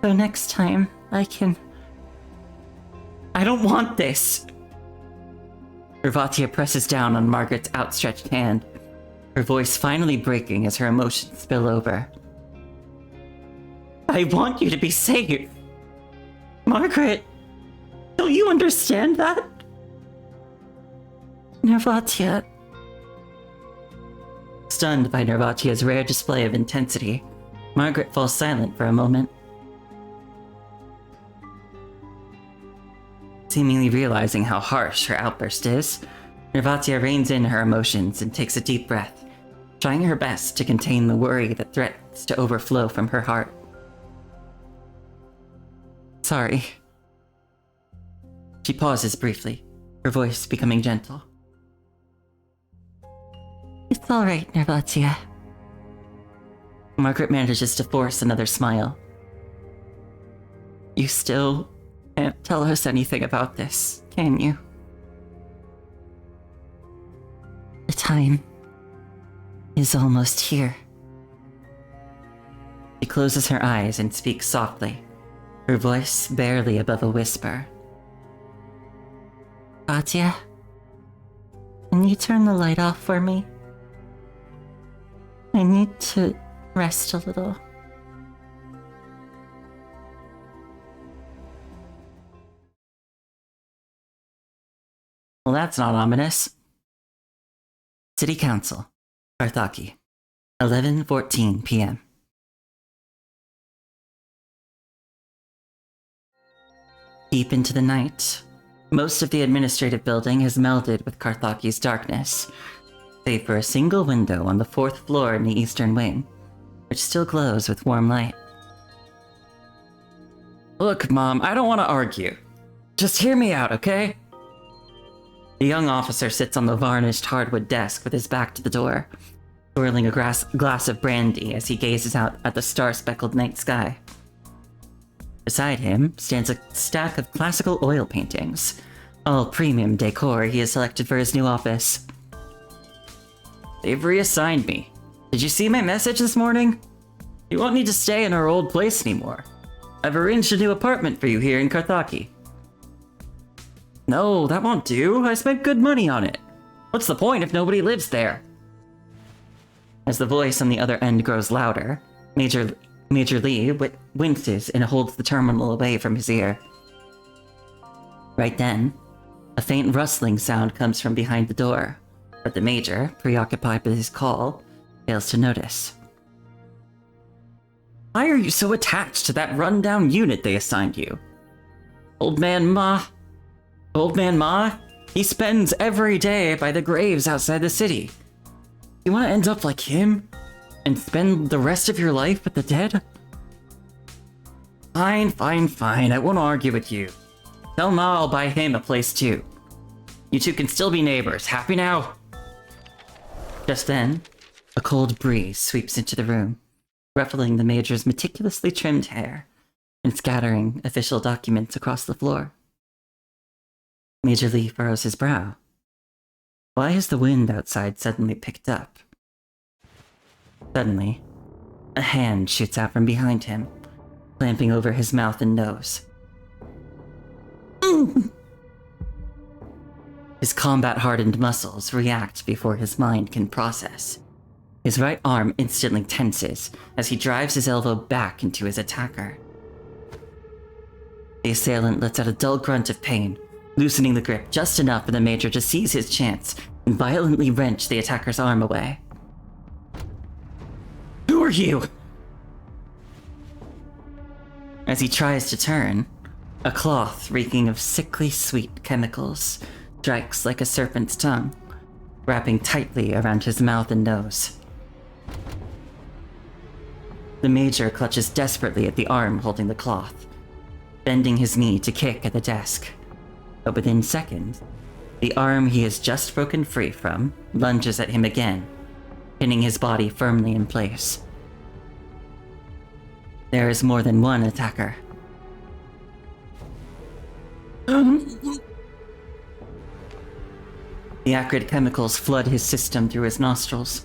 So next time, I can... I don't want this! Nervatia presses down on Margaret's outstretched hand, her voice finally breaking as her emotions spill over. I want you to be safe! Margaret! Don't you understand that? Stunned by Nervatia's rare display of intensity, Margaret falls silent for a moment. Seemingly realizing how harsh her outburst is, Nervatia reins in her emotions and takes a deep breath, trying her best to contain the worry that threatens to overflow from her heart. Sorry. She pauses briefly, her voice becoming gentle. It's alright, Nervatia. Margaret manages to force another smile. You still can't tell us anything about this, can you? The time is almost here. She closes her eyes and speaks softly, her voice barely above a whisper. Katya, can you turn the light off for me? I need to rest a little. Well, that's not ominous. City Council, Carthage, 11:14 p.m. Deep into the night, most of the administrative building has melded with Carthage's darkness, save for a single window on the 4th floor in the eastern wing, which still glows with warm light. Look, Mom, I don't want to argue. Just hear me out, okay? The young officer sits on the varnished hardwood desk with his back to the door, swirling a glass of brandy as he gazes out at the star-speckled night sky. Beside him stands a stack of classical oil paintings, all premium decor he has selected for his new office. They've reassigned me. Did you see my message this morning? You won't need to stay in our old place anymore. I've arranged a new apartment for you here in Carthage. No, that won't do. I spent good money on it. What's the point if nobody lives there? As the voice on the other end grows louder, Major Lee winces and holds the terminal away from his ear. Right then, a faint rustling sound comes from behind the door, but the Major, preoccupied with his call, fails to notice. Why are you so attached to that rundown unit they assigned you? Old Man Ma, he spends every day by the graves outside the city. You want to end up like him? And spend the rest of your life with the dead? Fine. I won't argue with you. Tell Ma I'll buy him a place too. You two can still be neighbors. Happy now? Just then, a cold breeze sweeps into the room, ruffling the Major's meticulously trimmed hair and scattering official documents across the floor. Major Lee furrows his brow. Why has the wind outside suddenly picked up? Suddenly, a hand shoots out from behind him, clamping over his mouth and nose. His combat-hardened muscles react before his mind can process. His right arm instantly tenses as he drives his elbow back into his attacker. The assailant lets out a dull grunt of pain, loosening the grip just enough for the Major to seize his chance and violently wrench the attacker's arm away. Who are you? As he tries to turn, a cloth reeking of sickly sweet chemicals strikes like a serpent's tongue, wrapping tightly around his mouth and nose. The Major clutches desperately at the arm holding the cloth, bending his knee to kick at the desk. But within seconds, the arm he has just broken free from lunges at him again, pinning his body firmly in place. There is more than one attacker. The acrid chemicals flood his system through his nostrils,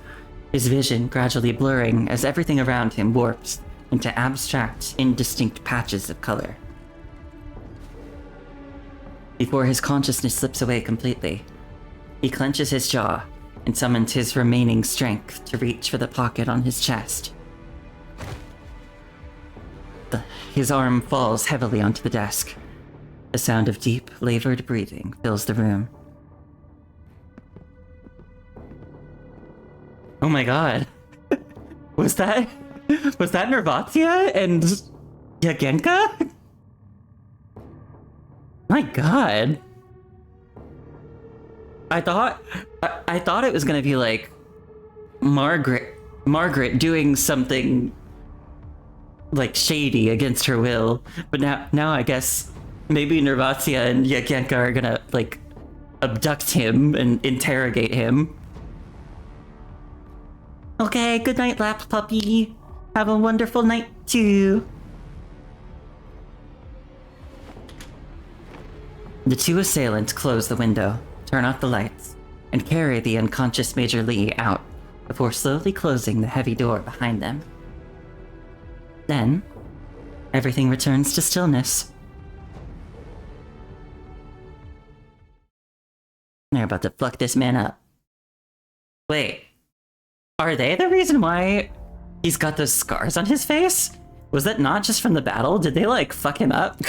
his vision gradually blurring as everything around him warps into abstract, indistinct patches of color. Before his consciousness slips away completely, he clenches his jaw and summons his remaining strength to reach for the pocket on his chest. His arm falls heavily onto the desk. The sound of deep, labored breathing fills the room. Oh my god. Was that Nervatia and Yagenka? My god. I thought it was gonna be like Margaret doing something like shady against her will, but now I guess maybe Nervatia and Yagenka are gonna like abduct him and interrogate him. Okay, good night, lap puppy. Have a wonderful night too. The two assailants close the window, turn off the lights, and carry the unconscious Major Lee out before slowly closing the heavy door behind them. Then, everything returns to stillness. They're about to fuck this man up. Wait, are they the reason why he's got those scars on his face? Was that not just from the battle? Did they like fuck him up?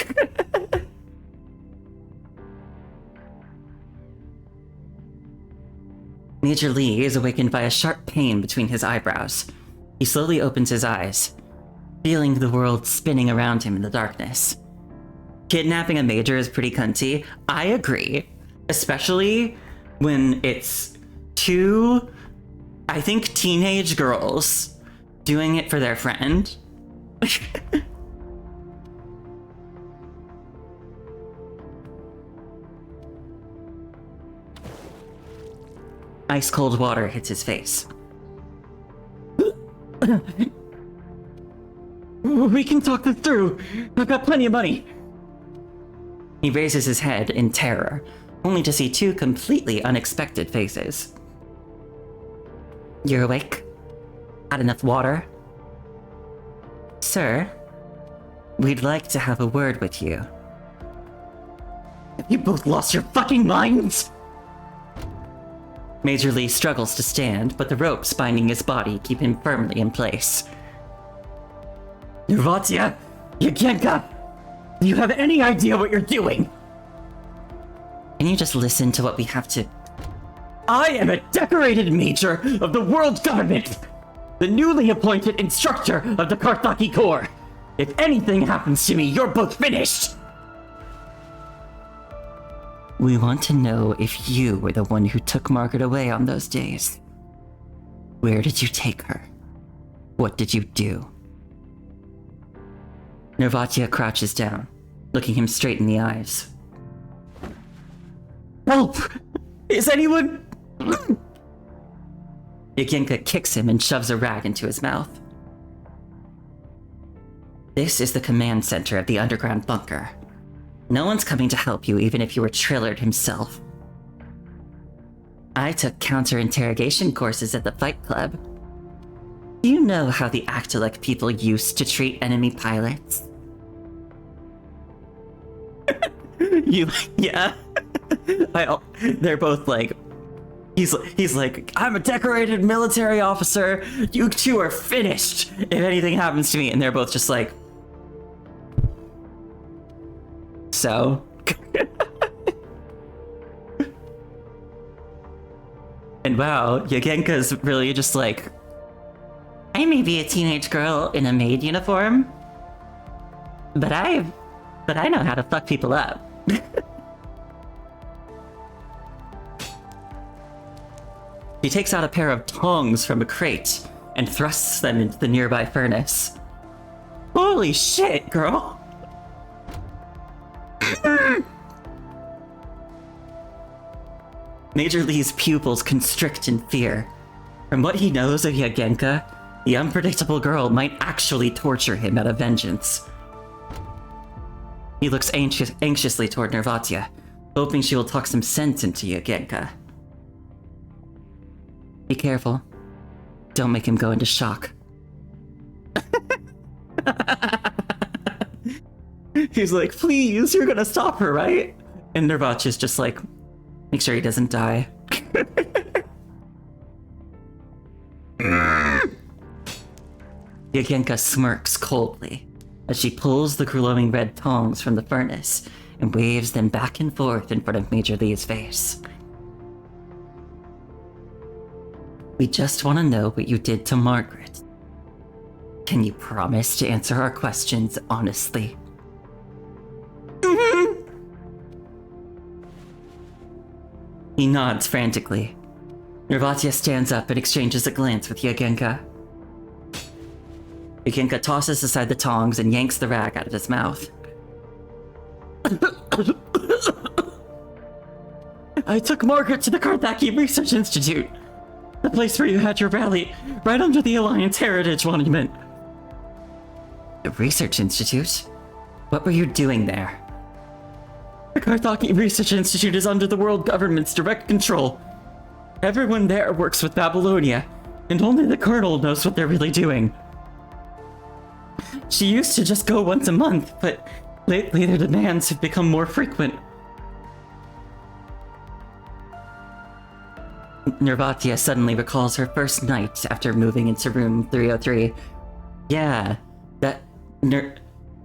Major Lee is awakened by a sharp pain between his eyebrows. He slowly opens his eyes, feeling the world spinning around him in the darkness. Kidnapping a major is pretty cunty. I agree. Especially when it's two, I think, teenage girls doing it for their friend. Ice cold water hits his face. We can talk this through. I've got plenty of money. He raises his head in terror, only to see two completely unexpected faces. You're awake? Had enough water? Sir, we'd like to have a word with you. Have you both lost your fucking minds? Major Lee struggles to stand, but the ropes binding his body keep him firmly in place. Nervatia! Yagenka! Do you have any idea what you're doing? Can you just listen to what we have to... I am a decorated major of the world government! The newly appointed instructor of the Karthaki Corps! If anything happens to me, you're both finished! We want to know if you were the one who took Margaret away on those days. Where did you take her? What did you do? Nervatia crouches down, looking him straight in the eyes. Help! Is anyone... Yagenka kicks him and shoves a rag into his mouth. This is the command center of the underground bunker. No one's coming to help you, even if you were Trillard himself. I took counter-interrogation courses at the Fight Club. Do you know how the Actolek people used to treat enemy pilots? Yeah. They're both like... He's like, I'm a decorated military officer. You two are finished if anything happens to me. And they're both just like... So? And wow, Yagenka's really just like... I may be a teenage girl in a maid uniform, but I know how to fuck people up. He takes out a pair of tongs from a crate and thrusts them into the nearby furnace. Holy shit, girl! Major Lee's pupils constrict in fear. From what he knows of Yagenka, the unpredictable girl might actually torture him out of vengeance. He looks anxiously toward Nervatia, hoping she will talk some sense into Yagenka. Be careful. Don't make him go into shock. He's like, please, you're gonna stop her, right? And Nervatia's just like, make sure he doesn't die. Yagenka smirks coldly as she pulls the glowing red tongs from the furnace and waves them back and forth in front of Major Lee's face. We just want to know what you did to Margaret. Can you promise to answer our questions honestly? He nods frantically. Nervatia stands up and exchanges a glance with Yagenka. Yagenka tosses aside the tongs and yanks the rag out of his mouth. I took Margaret to the Karthaki Research Institute, the place where you had your rally, right under the Alliance Heritage Monument. The Research Institute? What were you doing there? The Karthaki Research Institute is under the world government's direct control. Everyone there works with Babylonia, and only the Colonel knows what they're really doing. She used to just go once a month, but lately their demands have become more frequent. Nervatia suddenly recalls her first night after moving into room 303. Yeah,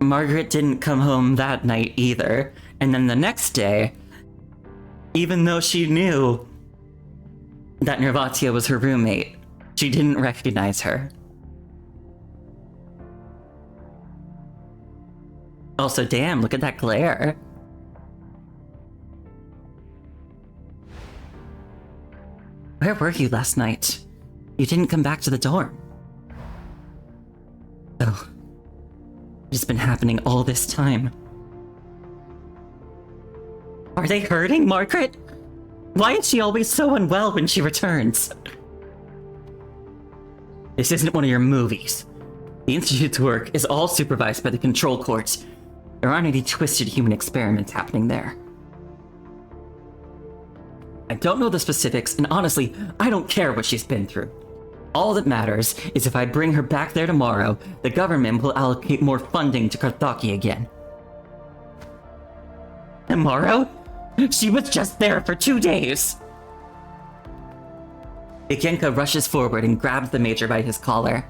Margaret didn't come home that night either. And then the next day, even though she knew that Nervatia was her roommate, she didn't recognize her. Also, damn, look at that glare. Where were you last night? You didn't come back to the dorm. Oh, it's been happening all this time. Are they hurting Margaret? Why is she always so unwell when she returns? This isn't one of your movies. The Institute's work is all supervised by the Control Court. There aren't any twisted human experiments happening there. I don't know the specifics, and honestly, I don't care what she's been through. All that matters is if I bring her back there tomorrow, the government will allocate more funding to Karthaki again. Tomorrow? She was just there for 2 days! Yagenka rushes forward and grabs the Major by his collar.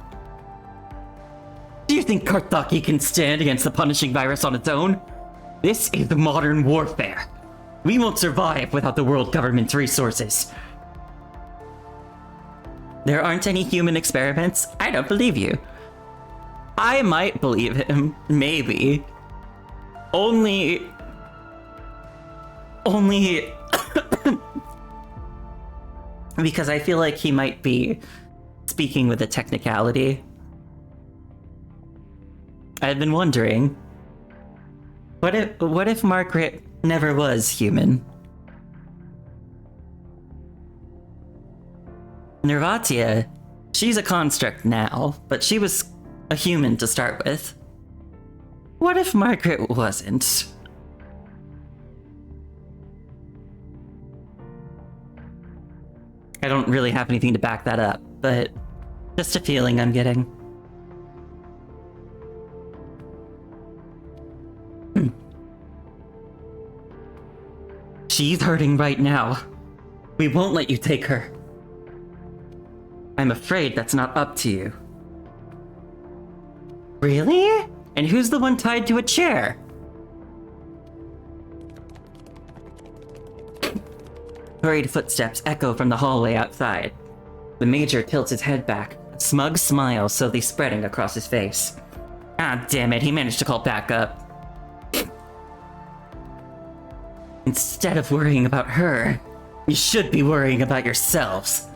Do you think Karthaki can stand against the punishing virus on its own? This is modern warfare. We won't survive without the world government's resources. There aren't any human experiments? I don't believe you. I might believe him, maybe. Only... because I feel like he might be speaking with a technicality. I've been wondering, what if Margaret never was human? Nervatia, she's a construct now, but she was a human to start with. What if Margaret wasn't? I don't really have anything to back that up, but just a feeling I'm getting. She's hurting right now. We won't let you take her. I'm afraid that's not up to you. Really? And who's the one tied to a chair? Hurried footsteps echo from the hallway outside. The Major tilts his head back, a smug smile slowly spreading across his face. Ah, damn it, he managed to call back up. Instead of worrying about her, you should be worrying about yourselves.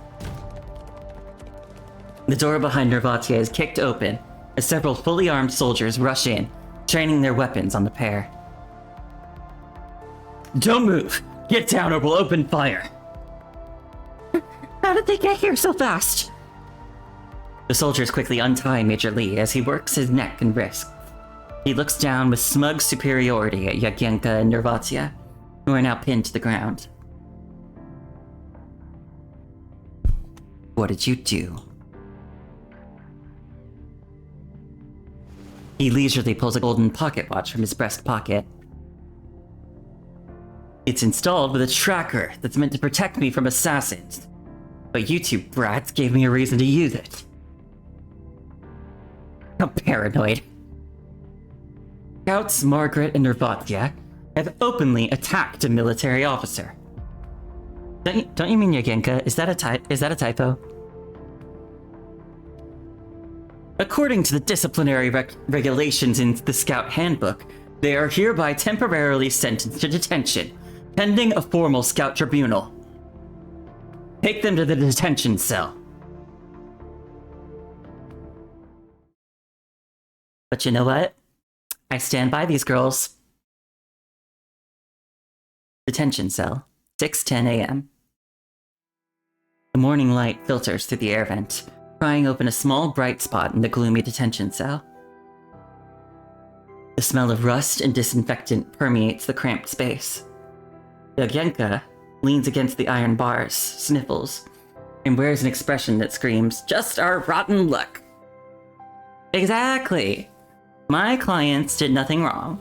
The door behind Nervatia is kicked open as several fully armed soldiers rush in, training their weapons on the pair. Don't move! Get down or we'll open fire! How did they get here so fast? The soldiers quickly untie Major Lee as he works his neck and wrists. He looks down with smug superiority at Yagenka and Nervatia, who are now pinned to the ground. What did you do? He leisurely pulls a golden pocket watch from his breast pocket. It's installed with a tracker that's meant to protect me from assassins. But you two brats gave me a reason to use it. I'm paranoid. Scouts Margaret and Nervatia have openly attacked a military officer. Don't you mean Yagenka? Is that a typo? According to the disciplinary regulations in the Scout Handbook, they are hereby temporarily sentenced to detention, pending a formal Scout tribunal. Take them to the detention cell. But you know what? I stand by these girls. Detention cell, 6:10 a.m. The morning light filters through the air vent, prying open a small bright spot in the gloomy detention cell. The smell of rust and disinfectant permeates the cramped space. Yagyenka leans against the iron bars, sniffles, and wears an expression that screams, "Just our rotten luck." Exactly. My clients did nothing wrong.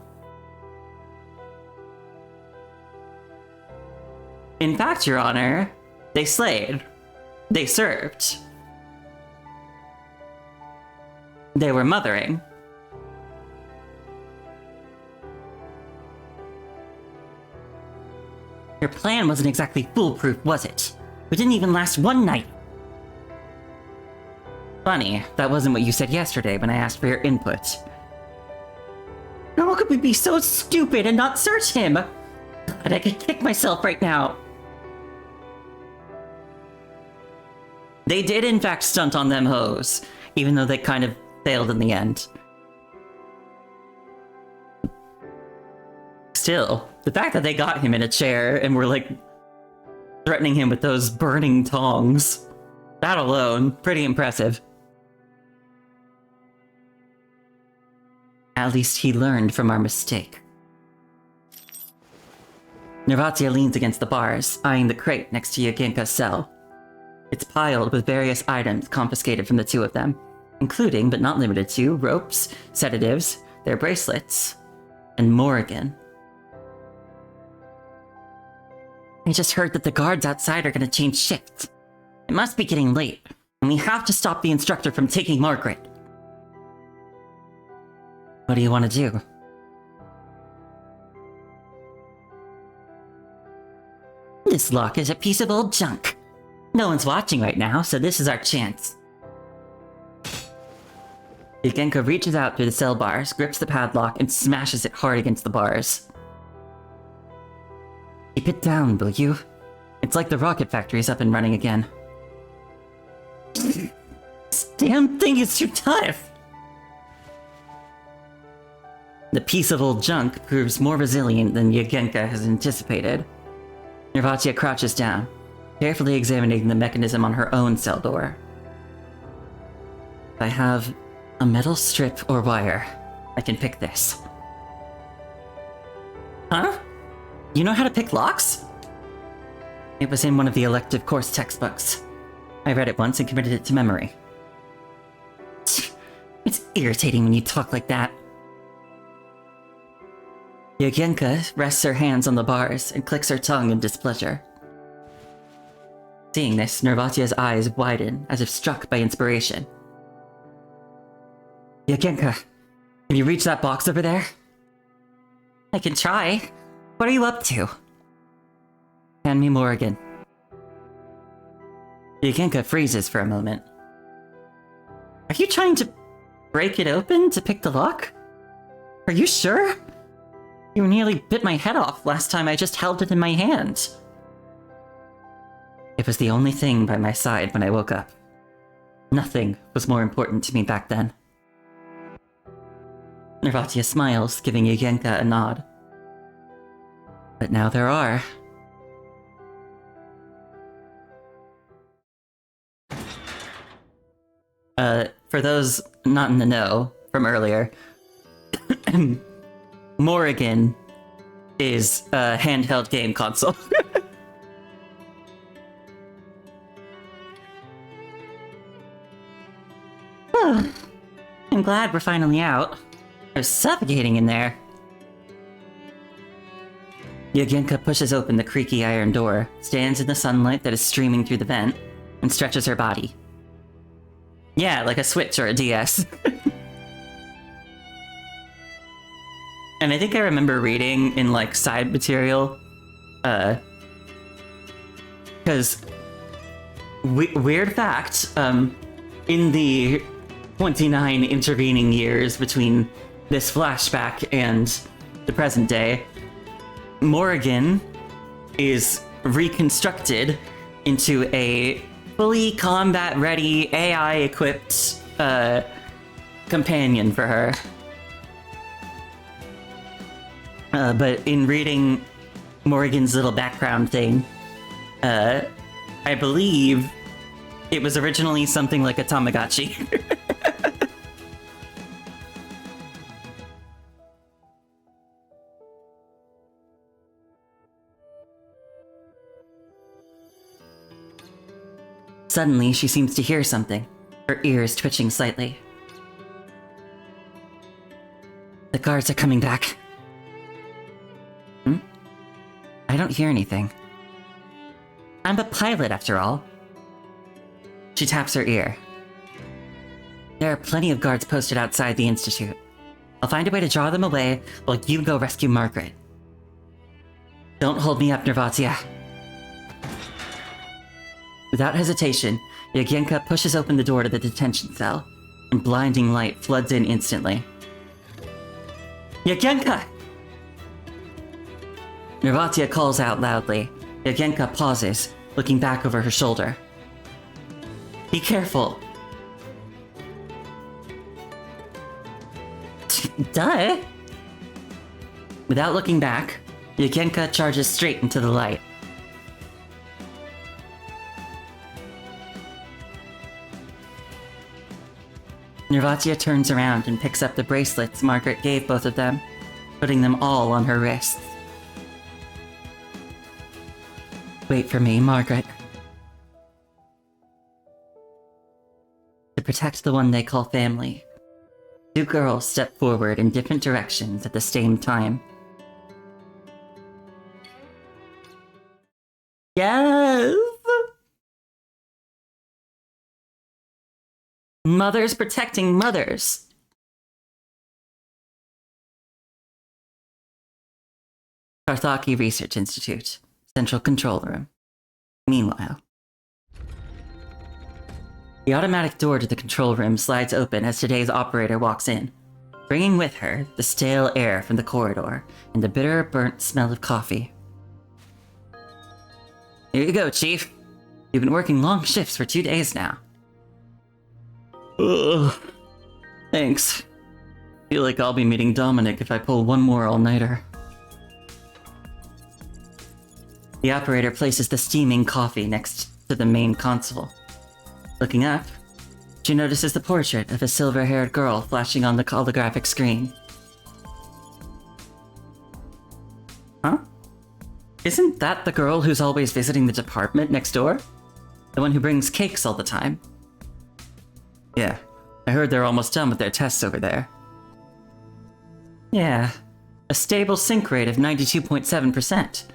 In fact, Your Honor, they slayed. They served. They were mothering. Your plan wasn't exactly foolproof, was it? We didn't even last one night. Funny, that wasn't what you said yesterday when I asked for your input. How could we be so stupid and not search him? God, I could kick myself right now. They did in fact stunt on them hoes, even though they kind of failed in the end. Still, the fact that they got him in a chair and were like threatening him with those burning tongs, that alone, pretty impressive. At least he learned from our mistake. Nervatia leans against the bars, eyeing the crate next to Yagyenka's cell. It's piled with various items confiscated from the two of them, including, but not limited to, ropes, sedatives, their bracelets, and Morrigan. I just heard that the guards outside are gonna change shifts. It must be getting late, and we have to stop the instructor from taking Margaret. What do you want to do? This lock is a piece of old junk. No one's watching right now, so this is our chance. Yagyenka reaches out through the cell bars, grips the padlock, and smashes it hard against the bars. Keep it down, will you? It's like the rocket factory's up and running again. This damn thing is too tough! The piece of old junk proves more resilient than Yagyenka has anticipated. Nervatia crouches down, carefully examining the mechanism on her own cell door. If I have a metal strip or wire, I can pick this. Huh? You know how to pick locks? It was in one of the elective course textbooks. I read it once and committed it to memory. It's irritating when you talk like that. Yagyenka rests her hands on the bars and clicks her tongue in displeasure. Seeing this, Nervatia's eyes widen as if struck by inspiration. Yagyenka, can you reach that box over there? I can try. What are you up to? Hand me Morrigan. Yagyenka freezes for a moment. Are you trying to break it open to pick the lock? Are you sure? You nearly bit my head off last time I just held it in my hand. It was the only thing by my side when I woke up. Nothing was more important to me back then. Nervatia smiles, giving Yagyenka a nod. But now there are. For those not in the know from earlier, Morrigan is a handheld game console. I'm glad we're finally out. I was suffocating in there. Yagyenka pushes open the creaky iron door, stands in the sunlight that is streaming through the vent, and stretches her body. Yeah, like a Switch or a DS. And I think I remember reading in, like, side material, because, weird fact, in the 29 intervening years between this flashback and the present day, Morrigan is reconstructed into a fully combat-ready, AI-equipped companion for her. But in reading Morrigan's little background thing, I believe it was originally something like a Tamagotchi. Suddenly, she seems to hear something, her ears twitching slightly. The guards are coming back. I don't hear anything. I'm a pilot, after all. She taps her ear. There are plenty of guards posted outside the Institute. I'll find a way to draw them away while you go rescue Margaret. Don't hold me up, Nervatia. Without hesitation, Yagyenka pushes open the door to the detention cell, and blinding light floods in instantly. Yagyenka! Nervatia calls out loudly. Yagyenka pauses, looking back over her shoulder. Be careful. Duh! Without looking back, Yagyenka charges straight into the light. Nervatia turns around and picks up the bracelets Margaret gave both of them, putting them all on her wrists. Wait for me, Margaret. To protect the one they call family, two girls step forward in different directions at the same time. Yes! Mothers protecting mothers. Karthaki Research Institute, Central Control Room. Meanwhile, the automatic door to the control room slides open as today's operator walks in, bringing with her the stale air from the corridor and the bitter, burnt smell of coffee. Here you go, Chief. You've been working long shifts for 2 days now. Ugh. Thanks. Feel like I'll be meeting Dominic if I pull one more all-nighter. The operator places the steaming coffee next to the main console. Looking up, she notices the portrait of a silver-haired girl flashing on the holographic screen. Huh? Isn't that the girl who's always visiting the department next door? The one who brings cakes all the time? Yeah, I heard they're almost done with their tests over there. Yeah, a stable sync rate of 92.7%.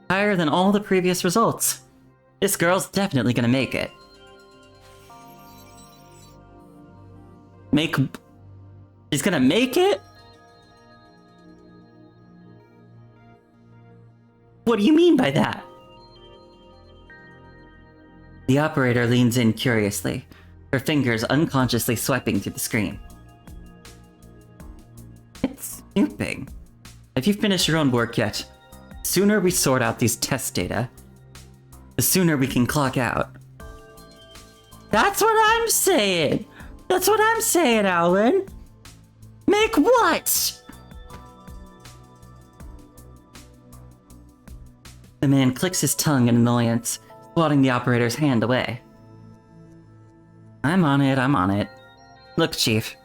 Higher than all the previous results. This girl's definitely gonna make it. She's gonna make it? What do you mean by that? The operator leans in curiously, her fingers unconsciously swiping through the screen. It's snooping. Have you finished your own work yet? The sooner we sort out these test data, the sooner we can clock out. That's what I'm saying! That's what I'm saying, Alan! Make what? The man clicks his tongue in annoyance, swatting the operator's hand away. I'm on it. Look, Chief.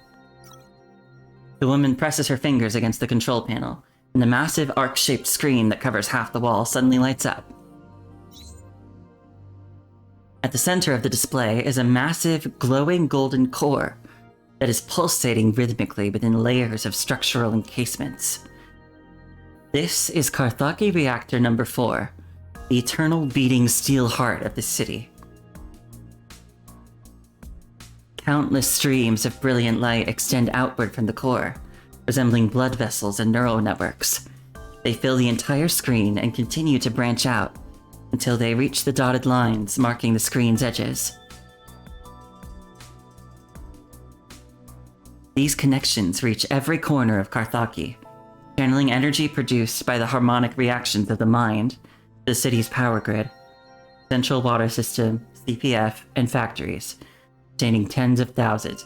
The woman presses her fingers against the control panel, and the massive arc-shaped screen that covers half the wall suddenly lights up. At the center of the display is a massive, glowing golden core that is pulsating rhythmically within layers of structural encasements. This is Karthaki Reactor Number 4, the eternal beating steel heart of the city. Countless streams of brilliant light extend outward from the core, resembling blood vessels and neural networks. They fill the entire screen and continue to branch out until they reach the dotted lines marking the screen's edges. These connections reach every corner of Carthage, channeling energy produced by the harmonic reactions of the mind, the city's power grid, central water system, CPF, and factories, containing tens of thousands.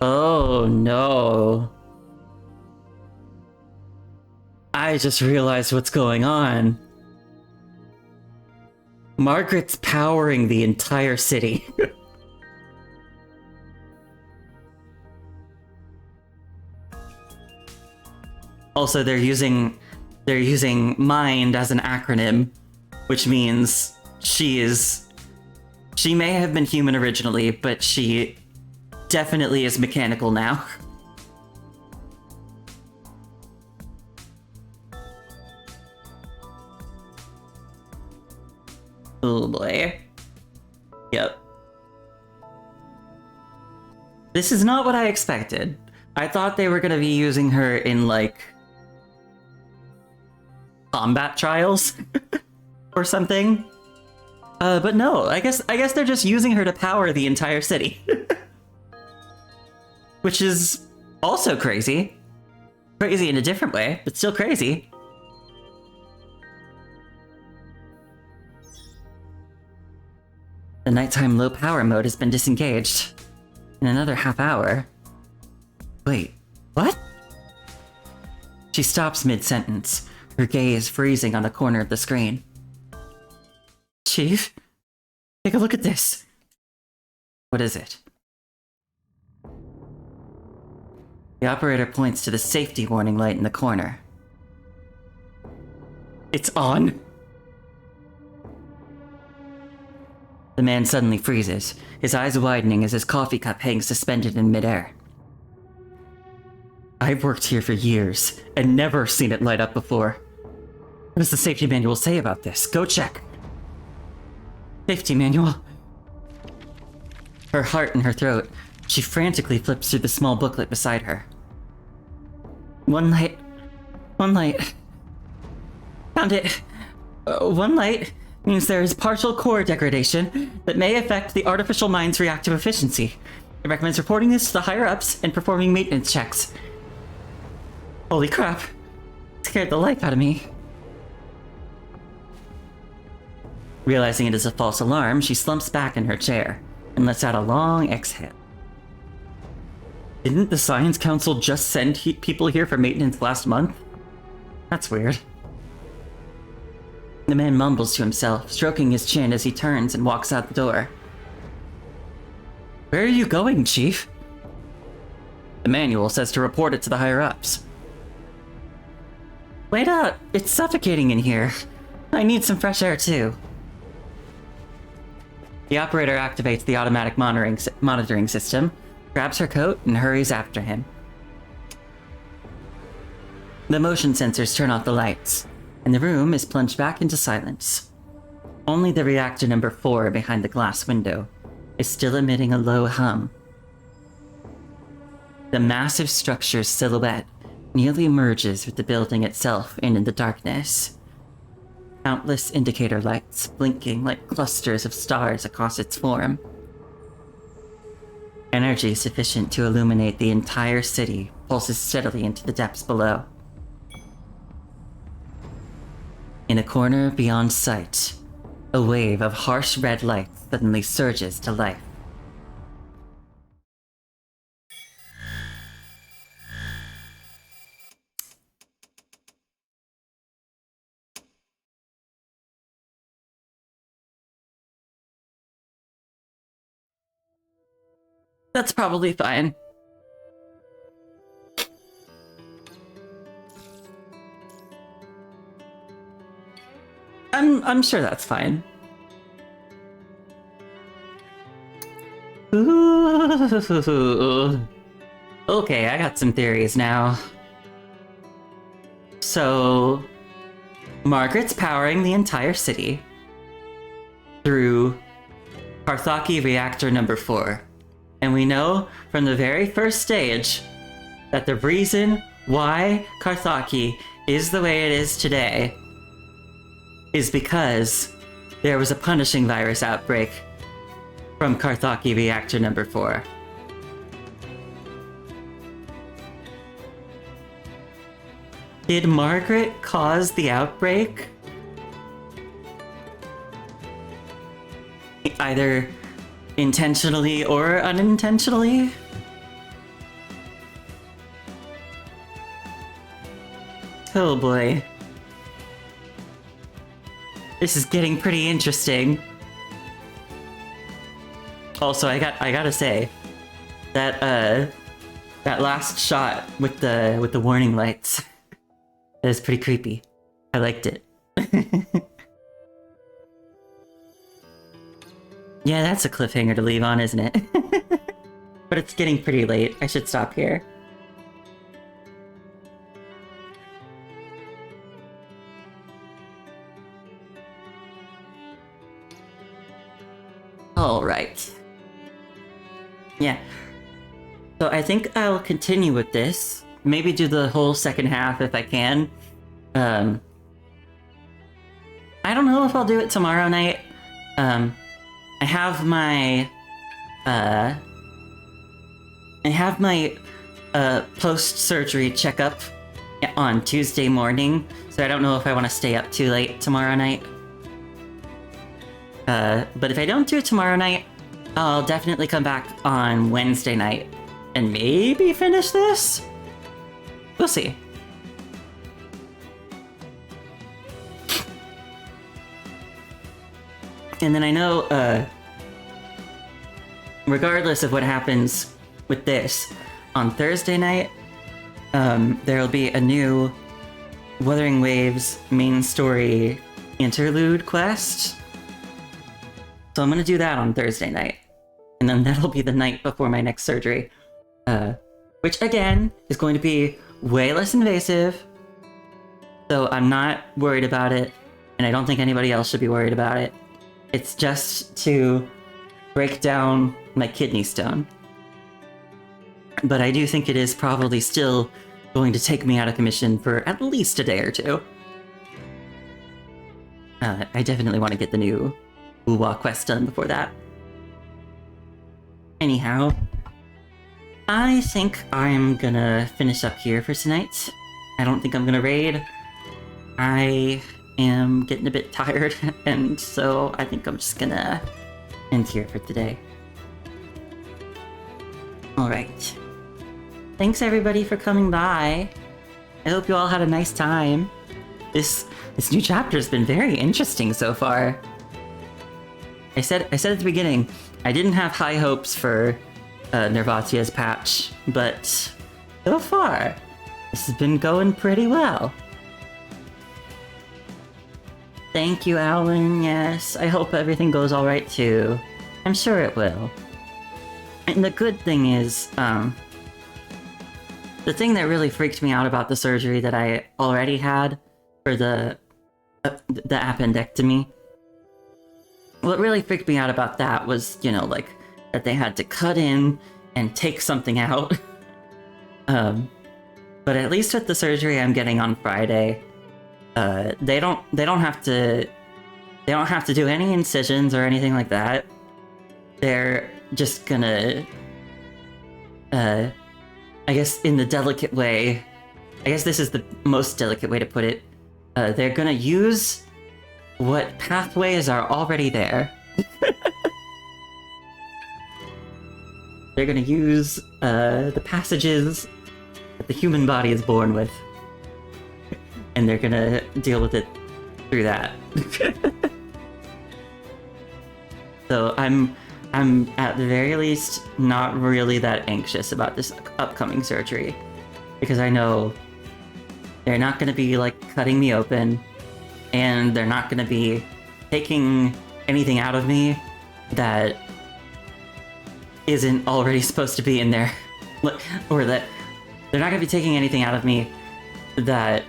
Oh no. I just realized what's going on. Margaret's powering the entire city. Also, they're using mind as an acronym, which means she may have been human originally, but she definitely is mechanical now. Oh boy. Yep. This is not what I expected. I thought they were gonna be using her in, like, combat trials or something. But no, I guess they're just using her to power the entire city. Which is also crazy. Crazy in a different way, but still crazy. The nighttime low power mode has been disengaged. In another half hour. Wait, what? She stops mid-sentence, her gaze freezing on a corner of the screen. Chief, take a look at this. What is it? The operator points to the safety warning light in the corner. It's on. The man suddenly freezes, his eyes widening as his coffee cup hangs suspended in midair. I've worked here for years, and never seen it light up before. What does the safety manual say about this? Go check. Safety manual. Her heart in her throat, she frantically flips through the small booklet beside her. One light. Found it. One light means there is partial core degradation that may affect the artificial mind's reactive efficiency. It recommends reporting this to the higher-ups and performing maintenance checks. Holy crap. Scared the life out of me. Realizing it is a false alarm, she slumps back in her chair and lets out a long exhale. Didn't the Science Council just send people here for maintenance last month? That's weird. The man mumbles to himself, stroking his chin as he turns and walks out the door. Where are you going, Chief? The manual says to report it to the higher-ups. Wait up! It's suffocating in here. I need some fresh air, too. The operator activates the automatic monitoring system, grabs her coat, and hurries after him. The motion sensors turn off the lights, and the room is plunged back into silence. Only the reactor number 4 behind the glass window is still emitting a low hum. The massive structure's silhouette nearly merges with the building itself in the darkness. Countless indicator lights blinking like clusters of stars across its form. Energy sufficient to illuminate the entire city pulses steadily into the depths below. In a corner beyond sight, a wave of harsh red light suddenly surges to life. That's probably fine. I'm sure that's fine. Ooh. Okay, I got some theories now. So, Margaret's powering the entire city through Carthage reactor number 4. And we know from the very first stage that the reason why Carthage is the way it is today is because there was a punishing virus outbreak from Carthage reactor number 4. Did Margaret cause the outbreak? Either intentionally or unintentionally? Oh boy. This is getting pretty interesting. Also, I gotta say that that last shot with the warning lights is pretty creepy. I liked it. Yeah, that's a cliffhanger to leave on, isn't it? But it's getting pretty late. I should stop here. Alright. Yeah. So I think I'll continue with this. Maybe do the whole second half if I can. I don't know if I'll do it tomorrow night. I have my post-surgery checkup on Tuesday morning, so I don't know if I want to stay up too late tomorrow night. But if I don't do it tomorrow night, I'll definitely come back on Wednesday night and maybe finish this? We'll see. And then I know, regardless of what happens with this, on Thursday night, there'll be a new Wuthering Waves main story interlude quest. So I'm gonna do that on Thursday night. And then that'll be the night before my next surgery. Which again, is going to be way less invasive. So I'm not worried about it, and I don't think anybody else should be worried about it. It's just to break down my kidney stone. But I do think it is probably still going to take me out of commission for at least a day or two. I definitely want to get the new Uwa quest done before that. Anyhow, I think I'm gonna finish up here for tonight. I don't think I'm gonna raid. I am getting a bit tired, and so I think I'm just gonna end here for today. Alright. Thanks everybody for coming by. I hope you all had a nice time. This new chapter's been very interesting so far. I said at the beginning, I didn't have high hopes for Nervatia's patch, but so far, this has been going pretty well. Thank you, Alan. Yes, I hope everything goes alright too. I'm sure it will. And the good thing is, the thing that really freaked me out about the surgery that I already had for the appendectomy, what really freaked me out about that was, you know, like, that they had to cut in and take something out. But at least with the surgery I'm getting on Friday, they don't have to do any incisions or anything like that. They're just gonna, I guess in the delicate way, I guess this is the most delicate way to put it, they're gonna use what pathways are already there. They're gonna use the passages that the human body is born with, and they're gonna deal with it through that. So I'm at the very least not really that anxious about this upcoming surgery, because I know they're not gonna be like cutting me open, and they're not gonna be taking anything out of me that isn't already supposed to be in there. Or that they're not gonna be taking anything out of me that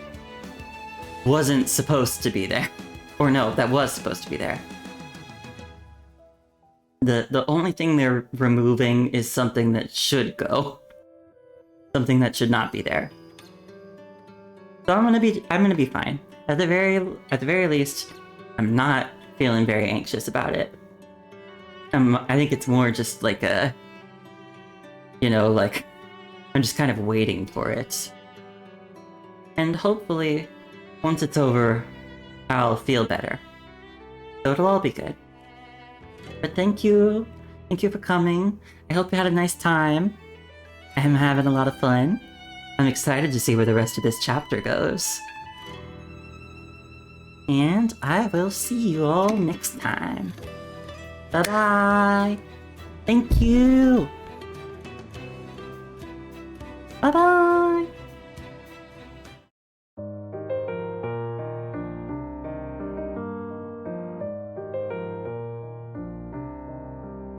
wasn't supposed to be there. Or no, that was supposed to be there. The only thing they're removing is something that should go. Something that should not be there. So I'm gonna be fine. At the very least, I'm not feeling very anxious about it. I think it's more just like a, you know, like, I'm just kind of waiting for it. And hopefully, once it's over, I'll feel better. So it'll all be good. But thank you. Thank you for coming. I hope you had a nice time. I'm having a lot of fun. I'm excited to see where the rest of this chapter goes. And I will see you all next time. Bye-bye. Thank you. Bye-bye.